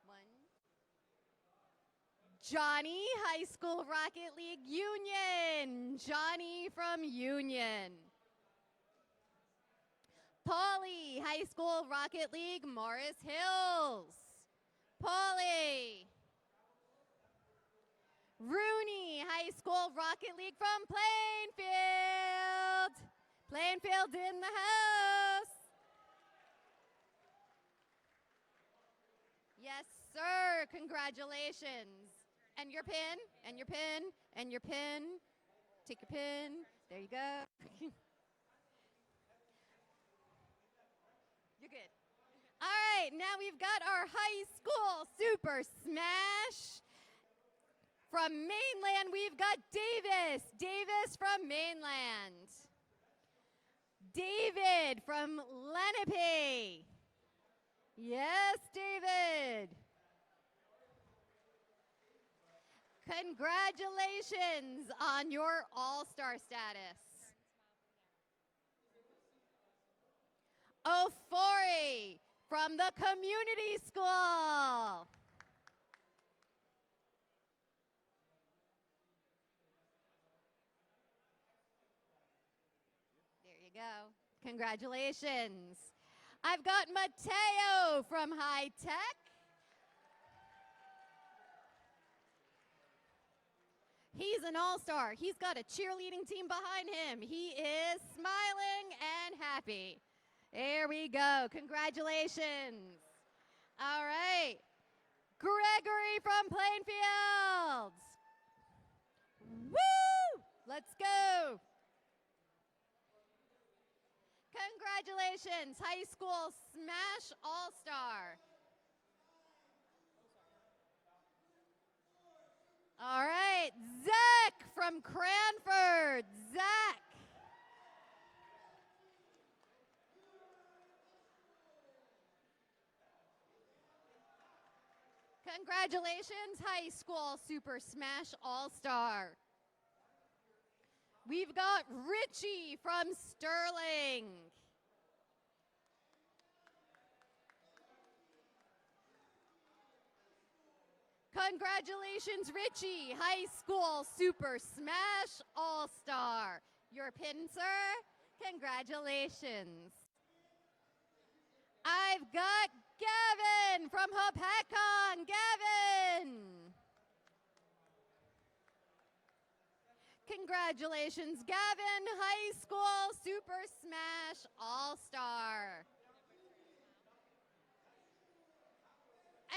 One. Johnny, High School Rocket League Union. Johnny from Union. Polly, High School Rocket League Morris Hills. Polly. Rooney, High School Rocket League from Plainfield. Plainfield in the house. Yes, sir. Congratulations. And your pin, and your pin, and your pin. Take your pin. There you go. You're good. All right, now we've got our High School Super Smash. From Mainland, we've got Davis. Davis from Mainland. David from Lenape. Yes, David. Congratulations on your all-star status. Ofori from the community school. There you go. Congratulations. I've got Mateo from High Tech. He's an all-star. He's got a cheerleading team behind him. He is smiling and happy. There we go. Congratulations. All right. Gregory from Plainfield. Woo! Let's go. Congratulations, High School Smash All-Star. All right, Zach from Cranford. Zach. Congratulations, High School Super Smash All-Star. We've got Richie from Sterling. Congratulations, Richie, High School Super Smash All-Star. Your pin, sir? Congratulations. I've got Gavin from Hopatcong. Gavin. Congratulations, Gavin, High School Super Smash All-Star.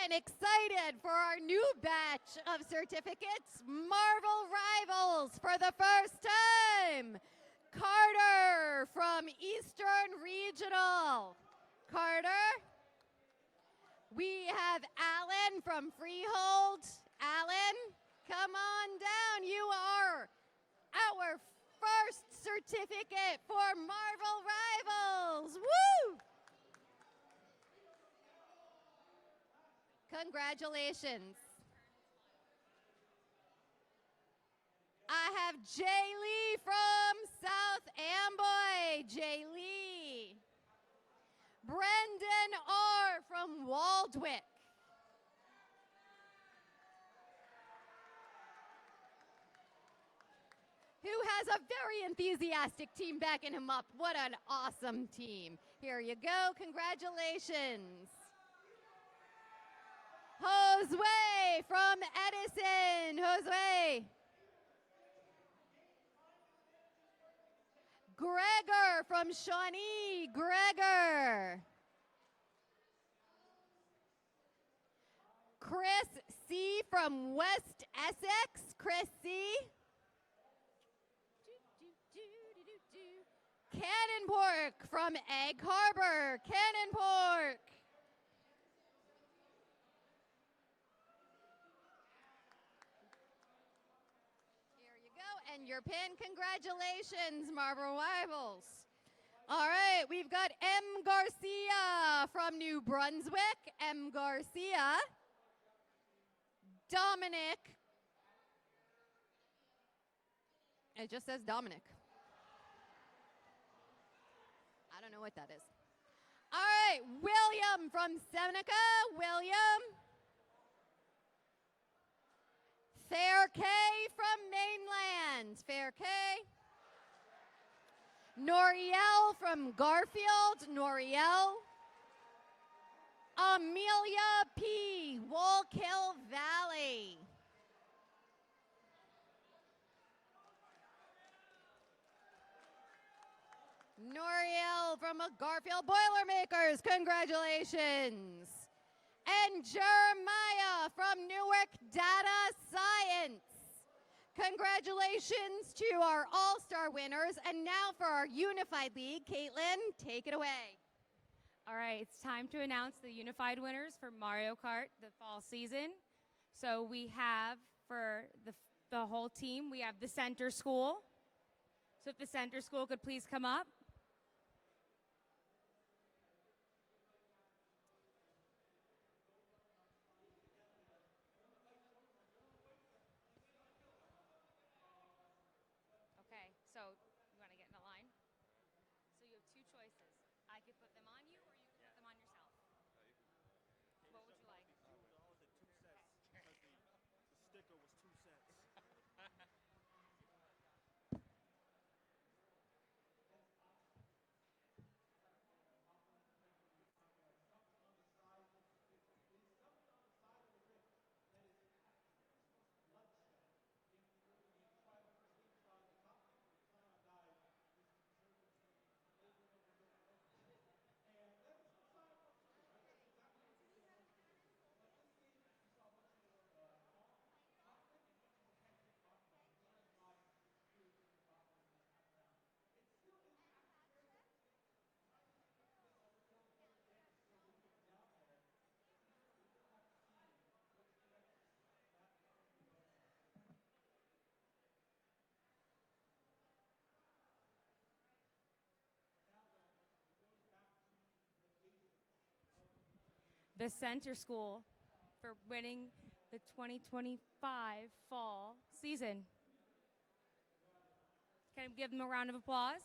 And excited for our new batch of certificates, Marvel Rivals for the first time. Carter from Eastern Regional. Carter. We have Alan from Freehold. Alan, come on down. You are our first certificate for Marvel Rivals. Woo! Congratulations. I have Jay Lee from South Amboy. Jay Lee. Brendan R. from Waldwick. Who has a very enthusiastic team backing him up. What an awesome team. Here you go. Congratulations. Josue from Edison. Josue. Gregor from Shawnee. Gregor. Chris C. from West Essex. Chris C. Cannon Pork from Egg Harbor. Cannon Pork. Here you go, and your pin. Congratulations, Marvel Rivals. All right, we've got M. Garcia from New Brunswick. M. Garcia. Dominic. It just says Dominic. I don't know what that is. All right, William from Seneca. William. Fair K from Mainland. Fair K. Noriel from Garfield. Noriel. Amelia P. Wallkill Valley. Noriel from Garfield Boilermakers, congratulations. And Jeremiah from Newark Data Science. Congratulations to our all-star winners. And now for our Unified League, Caitlin, take it away. All right, it's time to announce the unified winners for Mario Kart, the fall season. So we have for the whole team, we have the center school. So if the center school could please come up. Okay, so you want to get in a line? So you have two choices. I could put them on you, or you could put them on yourself. What would you like? All the 2 cents because the sticker was 2 cents. The center school for winning the 2025 fall season. Can I give them a round of applause?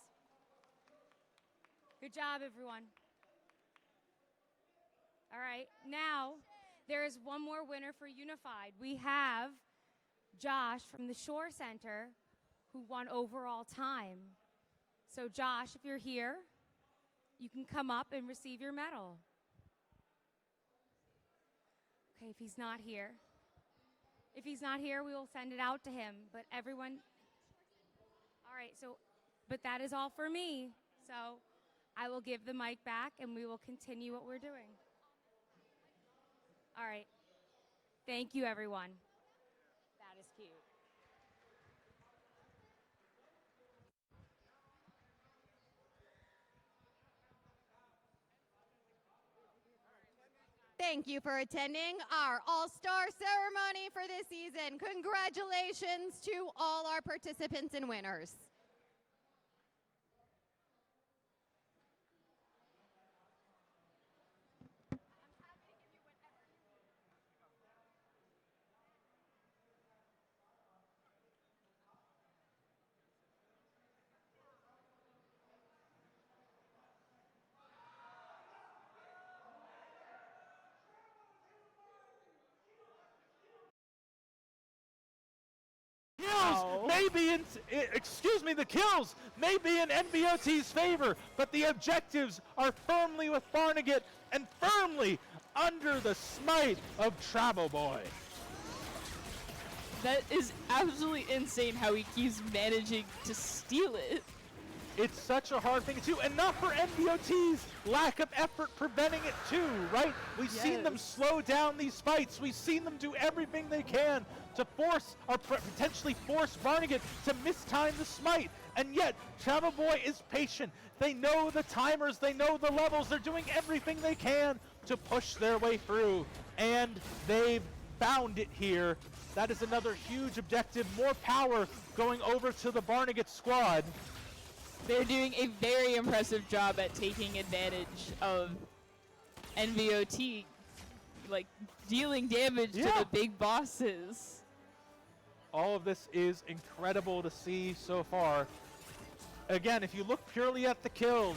Good job, everyone. All right, now there is one more winner for Unified. We have Josh from the Shore Center who won overall time. So Josh, if you're here, you can come up and receive your medal. Okay, if he's not here, we will send it out to him. But everyone, right, so, but that is all for me. So I will give the mic back and we will continue what we're doing. All right. Thank you, everyone. That is cute. Thank you for attending our All-Star ceremony for this season. Congratulations to all our participants and winners. The kills may be in NVOT's favor, but the objectives are firmly with Barnegat and firmly under the smite of Travel Boy. That is absolutely insane how he keeps managing to steal it. It's such a hard thing to do, and not for NVOT's lack of effort preventing it too, right? We've seen them slow down these fights. We've seen them do everything they can to force or potentially force Barnegat to mistime the smite. And yet, Travel Boy is patient. They know the timers, they know the levels, they're doing everything they can to push their way through. And they've found it here. That is another huge objective, more power going over to the Barnegat squad. They're doing a very impressive job at taking advantage of NVOT, like dealing damage to the big bosses. All of this is incredible to see so far. Again, if you look purely at the kills,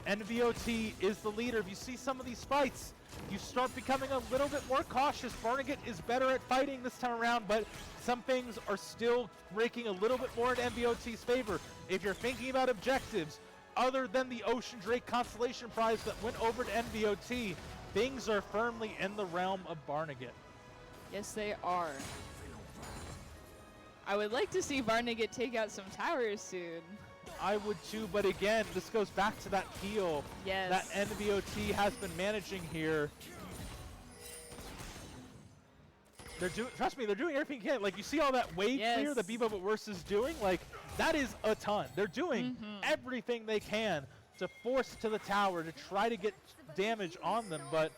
NVOT is the leader. If you see some of these fights, you start becoming a little bit more cautious. Barnegat is better at fighting this time around, but some things are still breaking a little bit more in NVOT's favor. If you're thinking about objectives, other than the Ocean Drake Constellation Prize that went over to NVOT, things are firmly in the realm of Barnegat. Yes, they are. I would like to see Barnegat take out some towers soon. I would too, but again, this goes back to that peel that NVOT has been managing here. They're doing, trust me, they're doing everything they can. Like, you see all that wave clear that Bebo But Worse is doing? Like, that is a ton. They're doing everything they can to force it to the tower, to try to get damage on them. But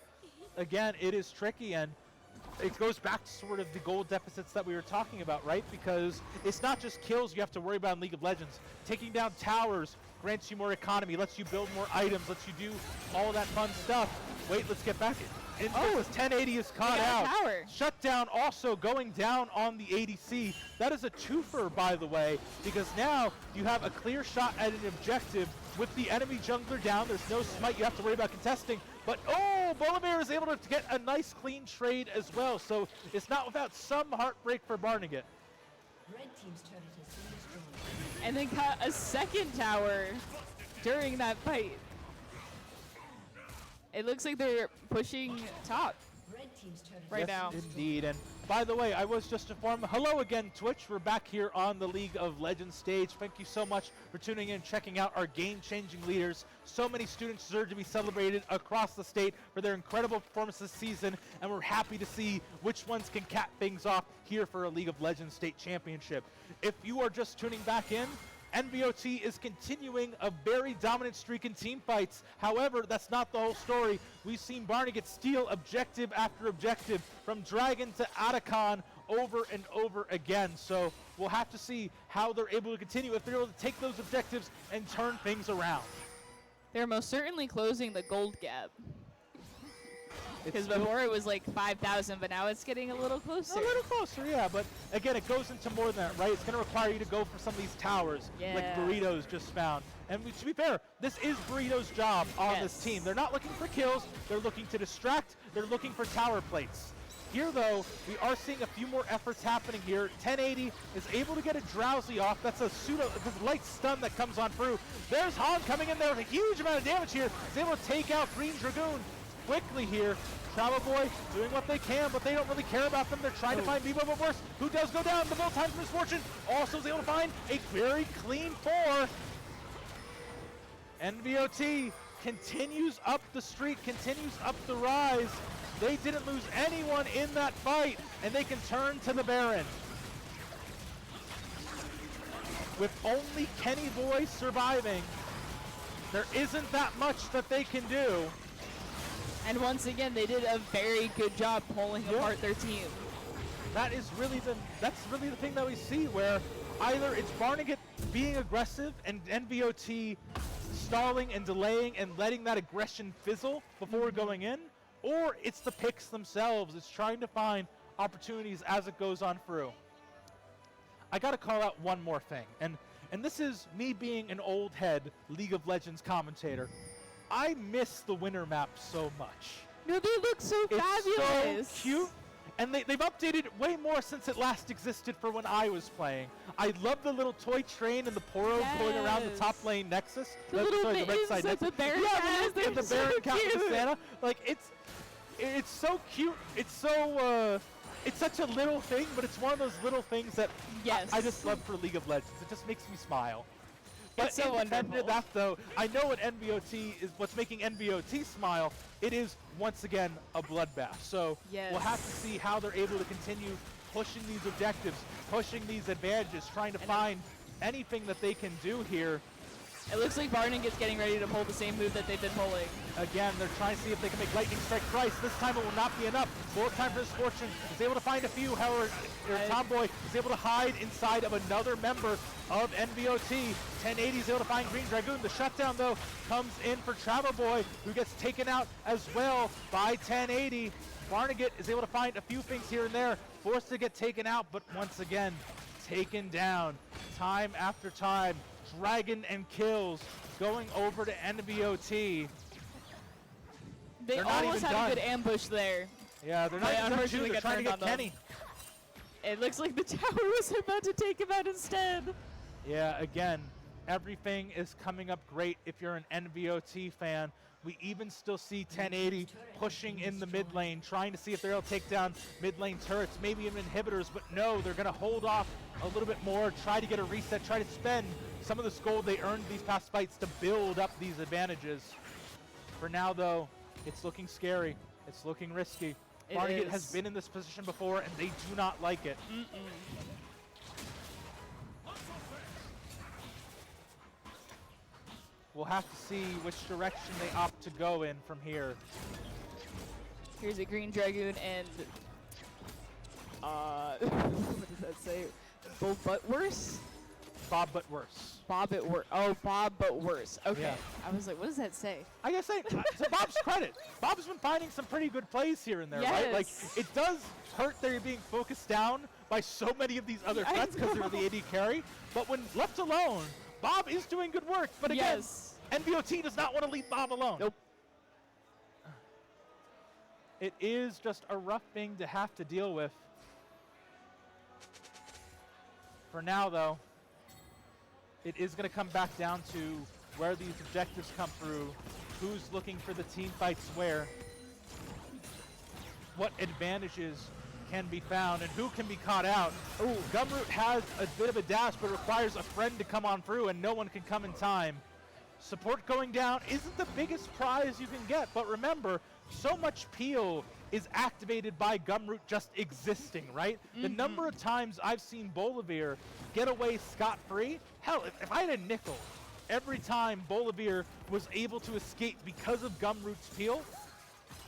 again, it is tricky, and it goes back to sort of the gold deficits that we were talking about, right? Because it's not just kills you have to worry about in League of Legends. Taking down towers grants you more economy, lets you build more items, lets you do all that fun stuff. Wait, let's get back in. Oh, 1080 is caught out. Shutdown also going down on the ADC. That is a twofer, by the way, because now you have a clear shot at an objective with the enemy jungler down. There's no smite you have to worry about contesting. But, oh, Bolivar is able to get a nice clean trade as well. So it's not without some heartbreak for Barnegat. Red team's turret has been destroyed. And then caught a second tower during that fight. It looks like they're pushing top Red team's turret right now. Indeed. And by the way, I was just informed. Hello again, Twitch. We're back here on the League of Legends stage. Thank you so much for tuning in, checking out our game-changing leaders. So many students deserve to be celebrated across the state for their incredible performance this season, and we're happy to see which ones can cap things off here for a League of Legends state championship. If you are just tuning back in, NVOT is continuing a very dominant streak in team fights. However, that's not the whole story. We've seen Barnegat steal objective after objective from Dragon to Atacon over and over again. So we'll have to see how they're able to continue, if they're able to take those objectives and turn things around. They're most certainly closing the gold gap. Because before it was like 5,000, but now it's getting a little closer. A little closer, yeah. But again, it goes into more than that, right? It's going to require you to go for some of these towers, like Burritos just found. And to be fair, this is Burritos' job on this team. They're not looking for kills. They're looking to distract. They're looking for tower plates. Here, though, we are seeing a few more efforts happening here. 1080 is able to get a Drowsy off. That's a light stun that comes on through. There's Han coming in there with a huge amount of damage here. He's able to take out Green Dragoon. quickly here. Travel Boy doing what they can, but they don't really care about them. They're trying to find Bebo, but worse, who does go down. The Times of Misfortune also is able to find a very clean 4. NVOT continues up the streak, continues up the rise. They didn't lose anyone in that fight, and they can turn to the Baron. With only Kenny Boy surviving, there isn't that much that they can do. And once again, they did a very good job pulling apart their team. That's really the thing that we see, where either it's Barnegat being aggressive and NVOT stalling and delaying and letting that aggression fizzle before going in, or it's the picks themselves. It's trying to find opportunities as it goes on through. I got to call out one more thing, and this is me being an old head League of Legends commentator. I miss the winter map so much. No, they look so fabulous. It's so cute, and they've updated it way more since it last existed for when I was playing. I love the little toy train and the Poro going around the top lane Nexus. The little sorry, the red mittens side that Nexus. the Baron has, and the they're Baron so cap with the cute. Santa. Like, it's so cute. It's so it's such a little thing, but it's one of those little things that I just love for League of Legends. It just makes me smile. But It's so independent of wonderful. that, though, I know what NVOT is. What's making NVOT smile? It is once again a bloodbath. So we'll have to see how they're able to continue pushing these objectives, pushing these advantages, trying to find anything that they can do here. It looks like Barnegat's getting ready to pull the same move that they've been pulling. Again, they're trying to see if they can make Lightning Strike twice. This time it will not be enough. Time for Misfortune is able to find a few. However, Tomboy is able to hide inside of another member of NVOT. 1080 is able to find Green Dragoon. The shutdown, though, comes in for Travel Boy, who gets taken out as well by 1080. Barnegat is able to find a few things here and there, forced to get taken out, but once again, taken down time after time. Dragon and kills going over to NVOT. They They're not almost even had done. a good ambush there. Yeah, they're not But even done, too. unfortunately They're got trying to turned get on them. Kenny. It looks like the tower was about to take him out instead. Yeah, again, everything is coming up great if you're an NVOT fan. We even still see 1080 pushing in the mid lane, trying to see if they're able to take down mid lane turrets, maybe even inhibitors, but no, they're going to hold off a little bit more, try to get a reset, try to spend some of this gold they earned these past fights to build up these advantages. For now, though, it's looking scary. It's looking risky. It Barnegat is. has been in this position before, and they do not like it. We'll have to see which direction they opt to go in from here. Here's a Green Dragoon and what does that say? Bob but worse? Bob but worse. Bob it worse. Oh, Bob but worse. Okay. Yeah. I was like, what does that say? I gotta say, to Bob's credit, Bob's been finding some pretty good plays here and there, right? Like, Yes. it does hurt that you're being focused down by so many of these other I threats because they're the AD carry. But when left alone, Bob is doing good work. But again, NVOT does not want to leave Bob alone. Nope. It is just a rough thing to have to deal with. For now, though, it is going to come back down to where these objectives come through, who's looking for the team fights where, what advantages can be found, and who can be caught out. Oh, Gumroot has a bit of a dash, but requires a friend to come on through, and no one can come in time. Support going down isn't the biggest prize you can get, but remember, so much peel is activated by Gumroot just existing, right? The number of times I've seen Bolivir get away scot-free, hell, if I had a nickel every time Bolivir was able to escape because of Gumroot's peel,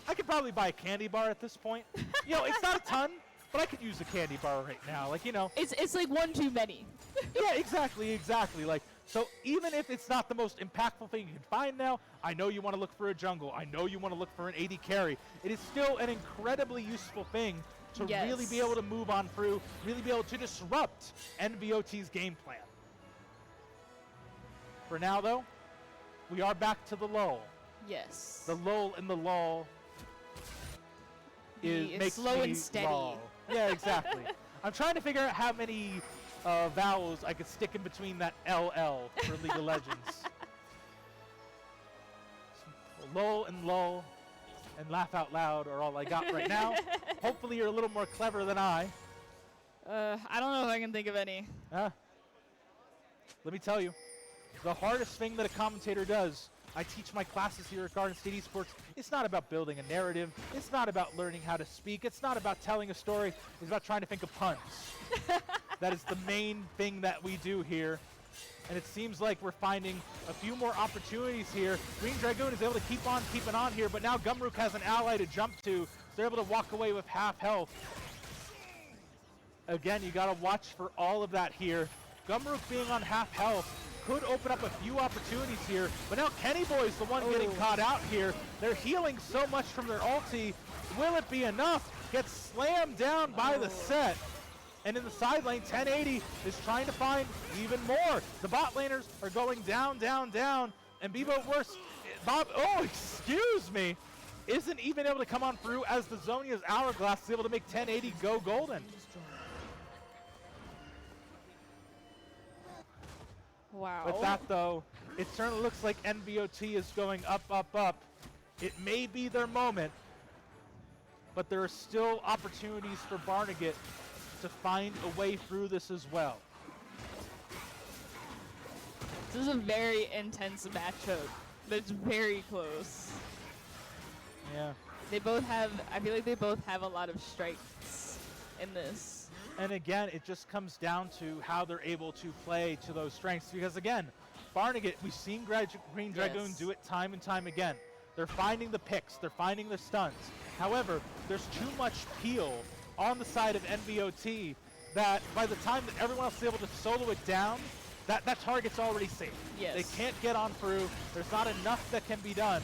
I could probably buy a candy bar at this point. You know, it's not a ton, but I could use a candy bar right now. Like, you know. It's like one too many. Yeah, exactly. Like, so even if it's not the most impactful thing you can find now, I know you want to look for a jungle. I know you want to look for an AD carry. It is still an incredibly useful thing to really be able to move on through, really be able to disrupt NVOT's game plan. For now, though, we are back to the lull. Yes. The lull in the lull It's makes slow me and steady. lull. Yeah, exactly. I'm trying to figure out how many vowels I could stick in between that LL for League of Legends. Lull and lull. and laugh out loud are all I got right now. Hopefully you're a little more clever than I. I don't know if I can think of any. Let me tell you, the hardest thing that a commentator does, I teach my classes here at Garden State Esports, it's not about building a narrative. It's not about learning how to speak. It's not about telling a story. It's about trying to think of puns. That is the main thing that we do here. And it seems like we're finding a few more opportunities here. Green Dragoon is able to keep on keeping on here, but now Gumrook has an ally to jump to, so they're able to walk away with half health. Again, you got to watch for all of that here. Gumrook being on half health could open up a few opportunities here, but now Kenny Boy's the one getting caught out here. They're healing so much from their ulti. Will it be enough? Gets slammed down by the set. And in the side lane, 1080 is trying to find even more. The bot laners are going down, down, down. And Bebo worse, Bob, oh, excuse me, isn't even able to come on through as the Zhonya's Hourglass is able to make 1080 go golden. Wow. With that, though, it certainly looks like NVOT is going up, up, up. It may be their moment, but there are still opportunities for Barnegat to find a way through this as well. This is a very intense matchup. That's very close. Yeah. They both have, I feel like they both have a lot of strengths in this. And again, it just comes down to how they're able to play to those strengths. Because again, Barnegat, we've seen Green Dragoon do it time and time again. They're finding the picks, they're finding the stuns. However, there's too much peel on the side of NVOT that by the time that everyone else is able to solo it down, that target's already safe. Yes. They can't get on through. There's not enough that can be done.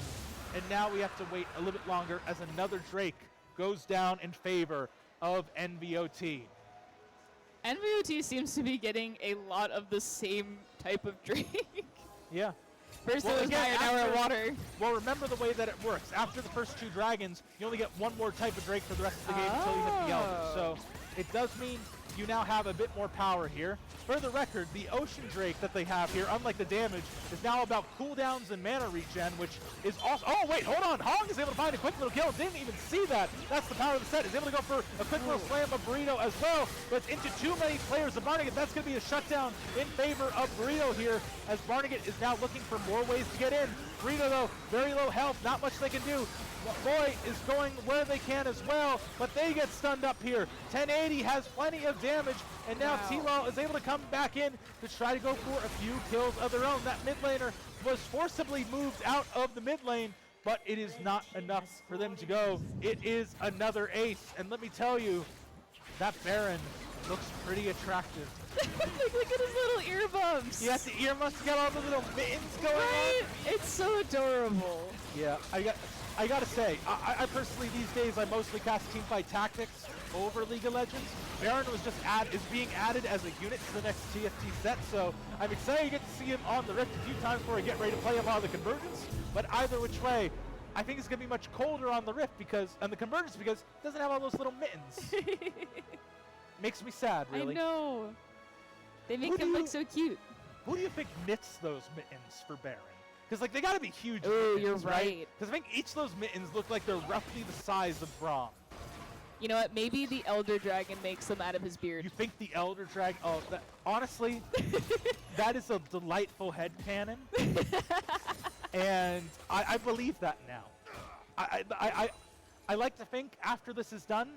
And now we have to wait a little bit longer as another Drake goes down in favor of NVOT. NVOT seems to be getting a lot of the same type of Drake. Yeah. First it was fire, now we're water. Well, remember the way that it works. After the first two dragons, you only get one more type of Drake for the rest of the game until you hit the Elder. So it does mean you now have a bit more power here. For the record, the Ocean Drake that they have here, unlike the damage, is now about cooldowns and mana regen, which is also... Oh, wait, hold on. Hong is able to find a quick little kill. Didn't even see that. That's the power of the set. Is able to go for a quick little slam of Burrito as well, but it's into too many players of Barnegat. That's going to be a shutdown in favor of Burrito here, as Barnegat is now looking for more ways to get in. Burrito, though, very low health. Not much they can do. Boy is going where they can as well, but they get stunned up here. 1080 has plenty of damage, and now T-Law is able to come back in to try to go for a few kills of their own. That mid laner was forcibly moved out of the mid lane, but it is not enough for them to go. It is another ace, and let me tell you, that Baron looks pretty attractive. Look at his little ear bumps. He has the ear bumps, got all the little mittens going on. It's so adorable. Yeah, I gotta say, I personally these days I mostly cast Teamfight Tactics over League of Legends. Baron was just is being added as a unit to the next TFT set, so I'm excited to get to see him on the Rift a few times before I get ready to play him on the Convergence. But either which way, I think it's gonna be much colder on the Rift and the Convergence because it doesn't have all those little mittens. Makes me sad, really. I know. They make him look so cute. Who do you think knits those mittens for Baron? Because like they gotta be huge. Oh, mittens, you're right. Because I think each of those mittens look like they're roughly the size of Braum. You know what? Maybe the Elder Dragon makes them out of his beard. You think the Elder Dragon? Oh, honestly, that is a delightful headcanon. And I believe that now. I like to think after this is done,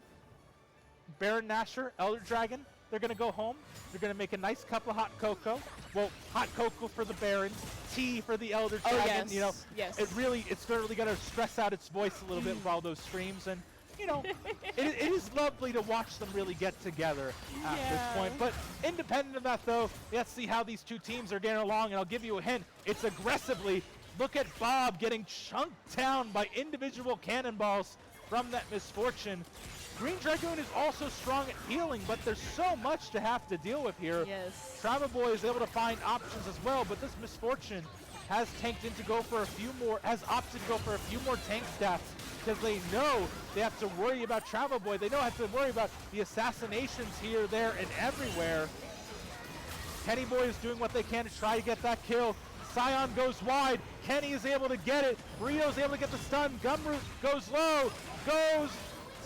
Baron Nashor, Elder Dragon, they're going to go home. They're going to make a nice cup of hot cocoa. Well, hot cocoa for the Baron, tea for the Elder Dragon. Yes. You know, yes. it's really going to stress out its voice a little bit with all those streams. And, you know, it is lovely to watch them really get together at this point. But independent of that, though, let's see how these two teams are getting along. And I'll give you a hint. It's aggressively. Look at Bob getting chunked down by individual cannonballs from that Misfortune. Green Dragoon is also strong at healing, but there's so much to have to deal with here. Yes. Travel Boy is able to find options as well, but this Misfortune has opted to go for a few more tank stats because they know they have to worry about Travel Boy. They know have to worry about the assassinations here, there, and everywhere. Kenny Boy is doing what they can to try to get that kill. Scion goes wide. Kenny is able to get it. Rio's able to get the stun. Gumroot goes low. Goes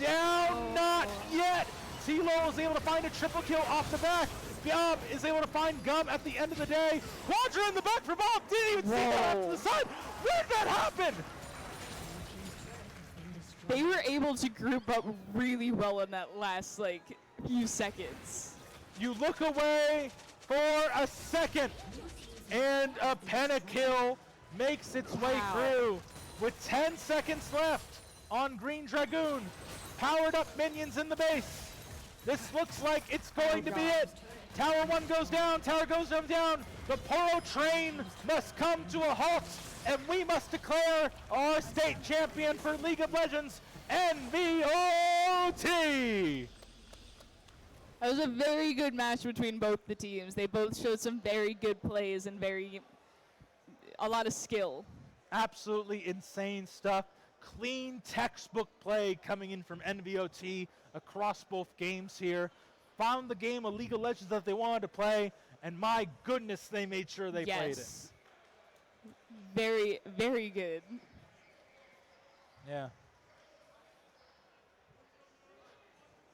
down. Not yet. T-Lo is able to find a triple kill off the back. Gum is able to find Gum at the end of the day. Quadra in the back for Bob. Didn't even see that off to the side. Where did that happen? They were able to group up really well in that last few seconds. You look away for a second, and a pentakill makes its way through with 10 seconds left on Green Dragoon. Powered up minions in the base. This looks like it's going to be it. Tower 1 goes down, tower goes down. The Poro train must come to a halt, and we must declare our state champion for League of Legends, NVOT! That was a very good match between both the teams. They both showed some very good plays and a lot of skill. Absolutely insane stuff. Clean textbook play coming in from NVOT across both games here. Found the game of League of Legends that they wanted to play, and my goodness, they made sure they played it. Very, very good. Yeah.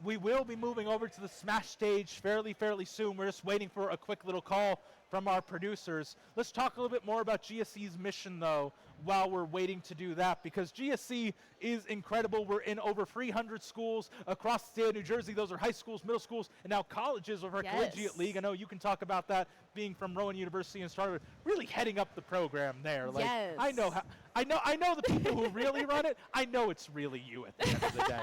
We will be moving over to the Smash stage fairly soon. We're just waiting for a quick little call from our producers. Let's talk a little bit more about GSC's mission, though, while we're waiting to do that, because GSC is incredible. We're in over 300 schools across the state of New Jersey. Those are high schools, middle schools, and now colleges of our collegiate league. I know you can talk about that, being from Rowan University and started really heading up the program there. I know the people who really run it. I know it's really you at the end of the day.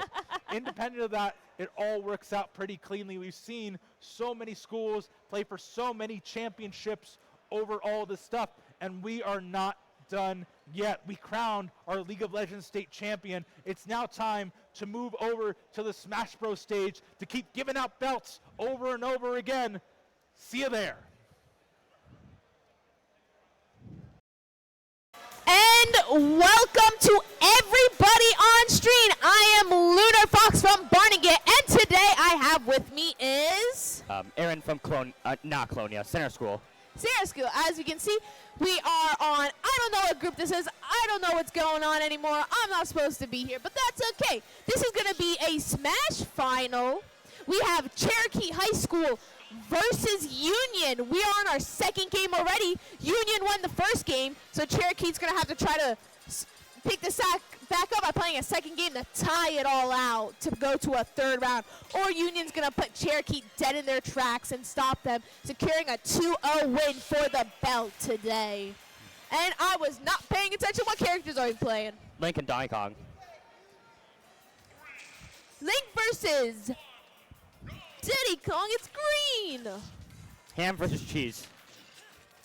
Independent of that, it all works out pretty cleanly. We've seen so many schools play for so many championships over all this stuff, and we are not done yet. We crowned our League of Legends state champion. It's now time to move over to the Smash Bros stage to keep giving out belts over and over again. See you there. And welcome to everybody on stream. I am Lunar Fox from Barnegat, and today I have with me is Aaron from Center School. Center School. As you can see, we are on, I don't know what group this is. I don't know what's going on anymore. I'm not supposed to be here, but that's okay. This is going to be a Smash final. We have Cherokee High School versus Union. We are on our second game already. Union won the first game, so Cherokee's going to have to try to pick the sack back up by playing a second game to tie it all out to go to a third round. Or Union's going to put Cherokee dead in their tracks and stop them, securing a 2-0 win for the belt today. And I was not paying attention. What characters are we playing? Link and Donkey Kong. Link versus Diddy Kong. It's green. Ham versus Cheese.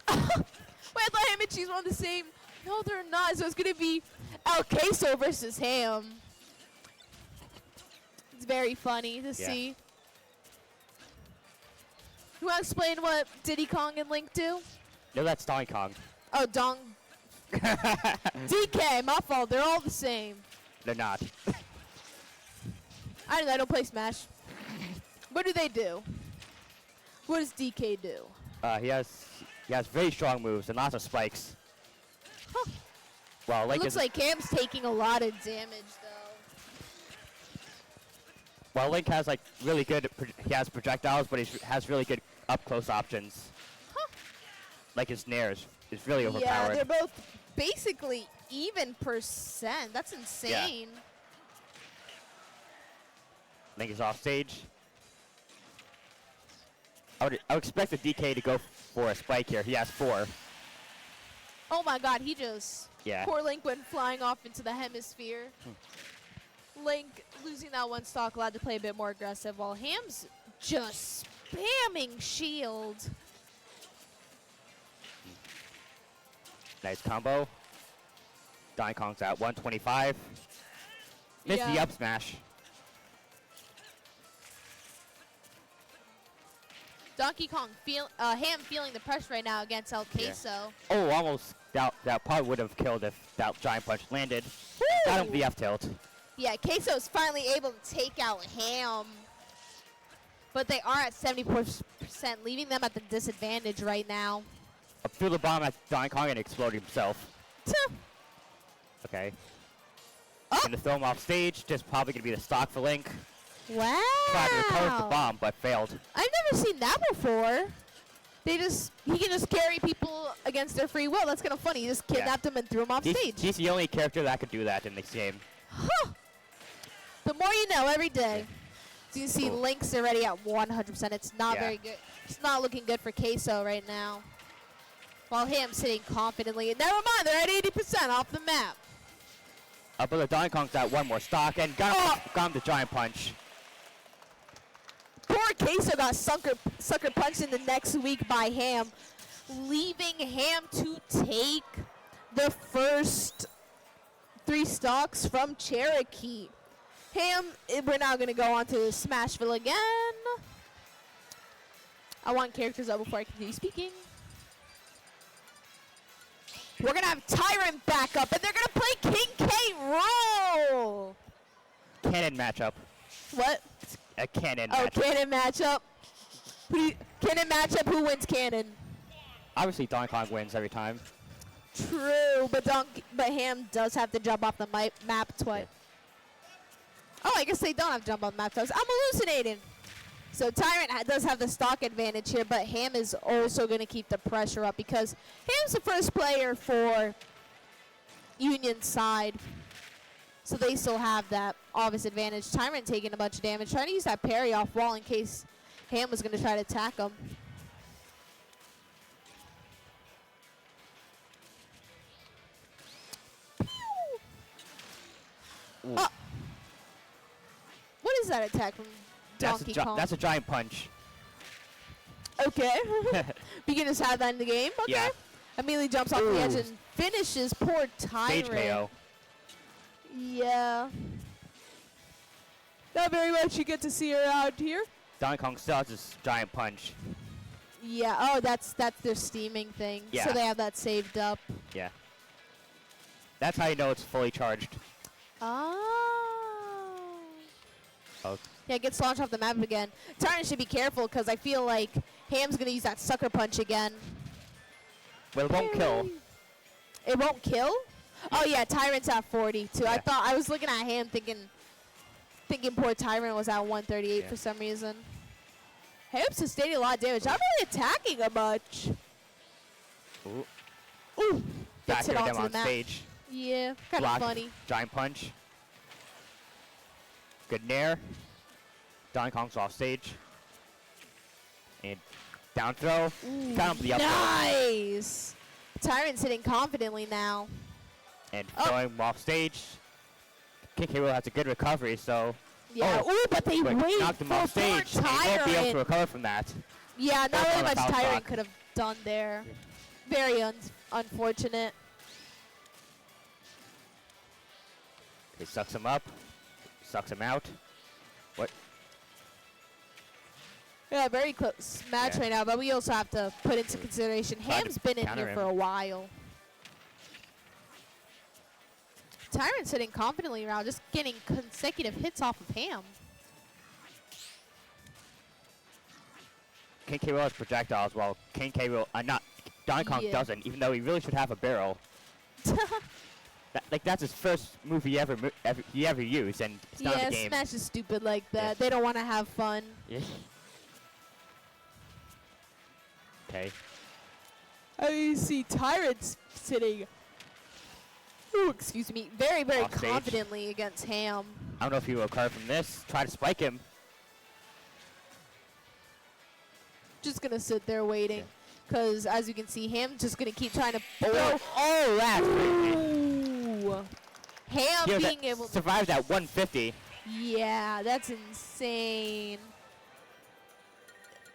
Wait, I thought Ham and Cheese were on the same. No, they're not. So it's going to be El Queso versus Ham. It's very funny to see. You want to explain what Diddy Kong and Link do? No, that's Donkey Kong. Oh, DK, my fault. They're all the same. They're not. I don't play Smash. What do they do? What does DK do? He has very strong moves and lots of spikes. Huh. Well, Link it looks like Cam's taking a lot of damage, though. Well, Link has really good. He has projectiles, but he has really good up close options. Huh. Like his nairs is really overpowered. Yeah, they're both basically even percent. That's insane. Yeah. Link is off stage. I would expect the DK to go for a spike here. He has 4. Oh my God, he just. Yeah. Poor Link went flying off into the hemisphere. Link losing that one stock, allowed to play a bit more aggressive, while Ham's just spamming shield. Nice combo. Donkey Kong's at 125. Missed the up smash. Donkey Kong, Ham feeling the pressure right now against El Queso. Yeah. Oh, almost. That probably would have killed if that giant punch landed. Woo! Got him the F tilt. Yeah, Queso's finally able to take out Ham. But they are at 74%, leaving them at the disadvantage right now. threw the bomb at Donkey Kong and exploded himself. Okay. Gonna throw him off stage. Just probably gonna be the stock for Link. Wow. Tried to recover the bomb, but failed. I've never seen that before. He can just carry people against their free will. That's kind of funny. He just kidnapped them and threw them off stage. He's the only character that could do that in this game. Huh. The more you know every day. So you see Link's already at 100%. It's not very good. It's not looking good for Queso right now. While him sitting confidently. Never mind, they're at 80% off the map. But the Donkey Kong's got one more stock and got him the giant punch. Poor Queso got sucker punched in the next week by Ham, leaving Ham to take the first 3 stocks from Cherokee. Ham, we're now going to go on to Smashville again. I want characters up before I continue speaking. We're going to have Tyrant back up, and they're going to play King K. Rool. Cannon matchup. What? A cannon Oh, matchup. cannon matchup. Cannon matchup, who wins cannon? Obviously, Donkey Kong wins every time. True, but Ham does have to jump off the map twice. Oh, I guess they don't have to jump off the map twice. I'm hallucinating. So Tyrant does have the stock advantage here, but Ham is also going to keep the pressure up because Ham's the first player for Union's side. So they still have that obvious advantage. Tyrant taking a bunch of damage, trying to use that parry off wall in case Ham was going to try to attack him. What is that attack from Donkey Kong? That's a giant punch. Okay. We can just have that in the game? Okay. Yeah. Immediately jumps off the edge and finishes poor Tyrant. Stage KO. Yeah. Not very much you get to see her out here. Donkey Kong still has this giant punch. Yeah. Oh, that's their steaming thing. Yeah. So they have that saved up. Yeah. That's how you know it's fully charged. Oh. Yeah, it gets launched off the map again. Tyrant should be careful because I feel like Ham's going to use that sucker punch again. Well, it won't kill. It won't kill? Oh, yeah, Tyrant's at 40, too. Yeah. I was looking at Ham thinking poor Tyrant was at 138 for some reason. Ham's sustaining a lot of damage. Not really attacking a much. Ooh. Back Gets it them onto the on map. stage. Yeah, kind of Block, funny. Giant punch. Good nair. Donkey Kong's off stage. And down throw. Got him for the up throw. Nice! Tyrant's hitting confidently now. And throwing him off stage. King K. Rool has a good recovery, so. Yeah, ooh, but they wait knocked him for off stage. poor And he won't be able Tyrant. to recover from that. Yeah, not That's really on a much foul Tyrant stock. could have done there. Very unfortunate. He sucks him up. Sucks him out. What? Yeah, very close match Yeah. right now, but we also have to put into consideration Tried to Ham's been in counter here him. for a while. Tyrant's hitting confidently around, just getting consecutive hits off of Ham. King K. Rool has projectiles, while King K. Rool, not Donkey Kong Yeah. doesn't, even though he really should have a barrel. That's his first move he ever used, and it's not in Yeah, the game. Smash is stupid like that. They don't want to have fun. Yeah. Okay. I see Tyrant's sitting, ooh, excuse me, very, very Off stage. confidently against Ham. I don't know if he will recover from this. Try to spike him. Just going to sit there waiting. Because as you can see, Ham's just going to keep trying to Oh, that's crazy. Ooh. Ham He was being able to. survived at 150. Yeah, that's insane.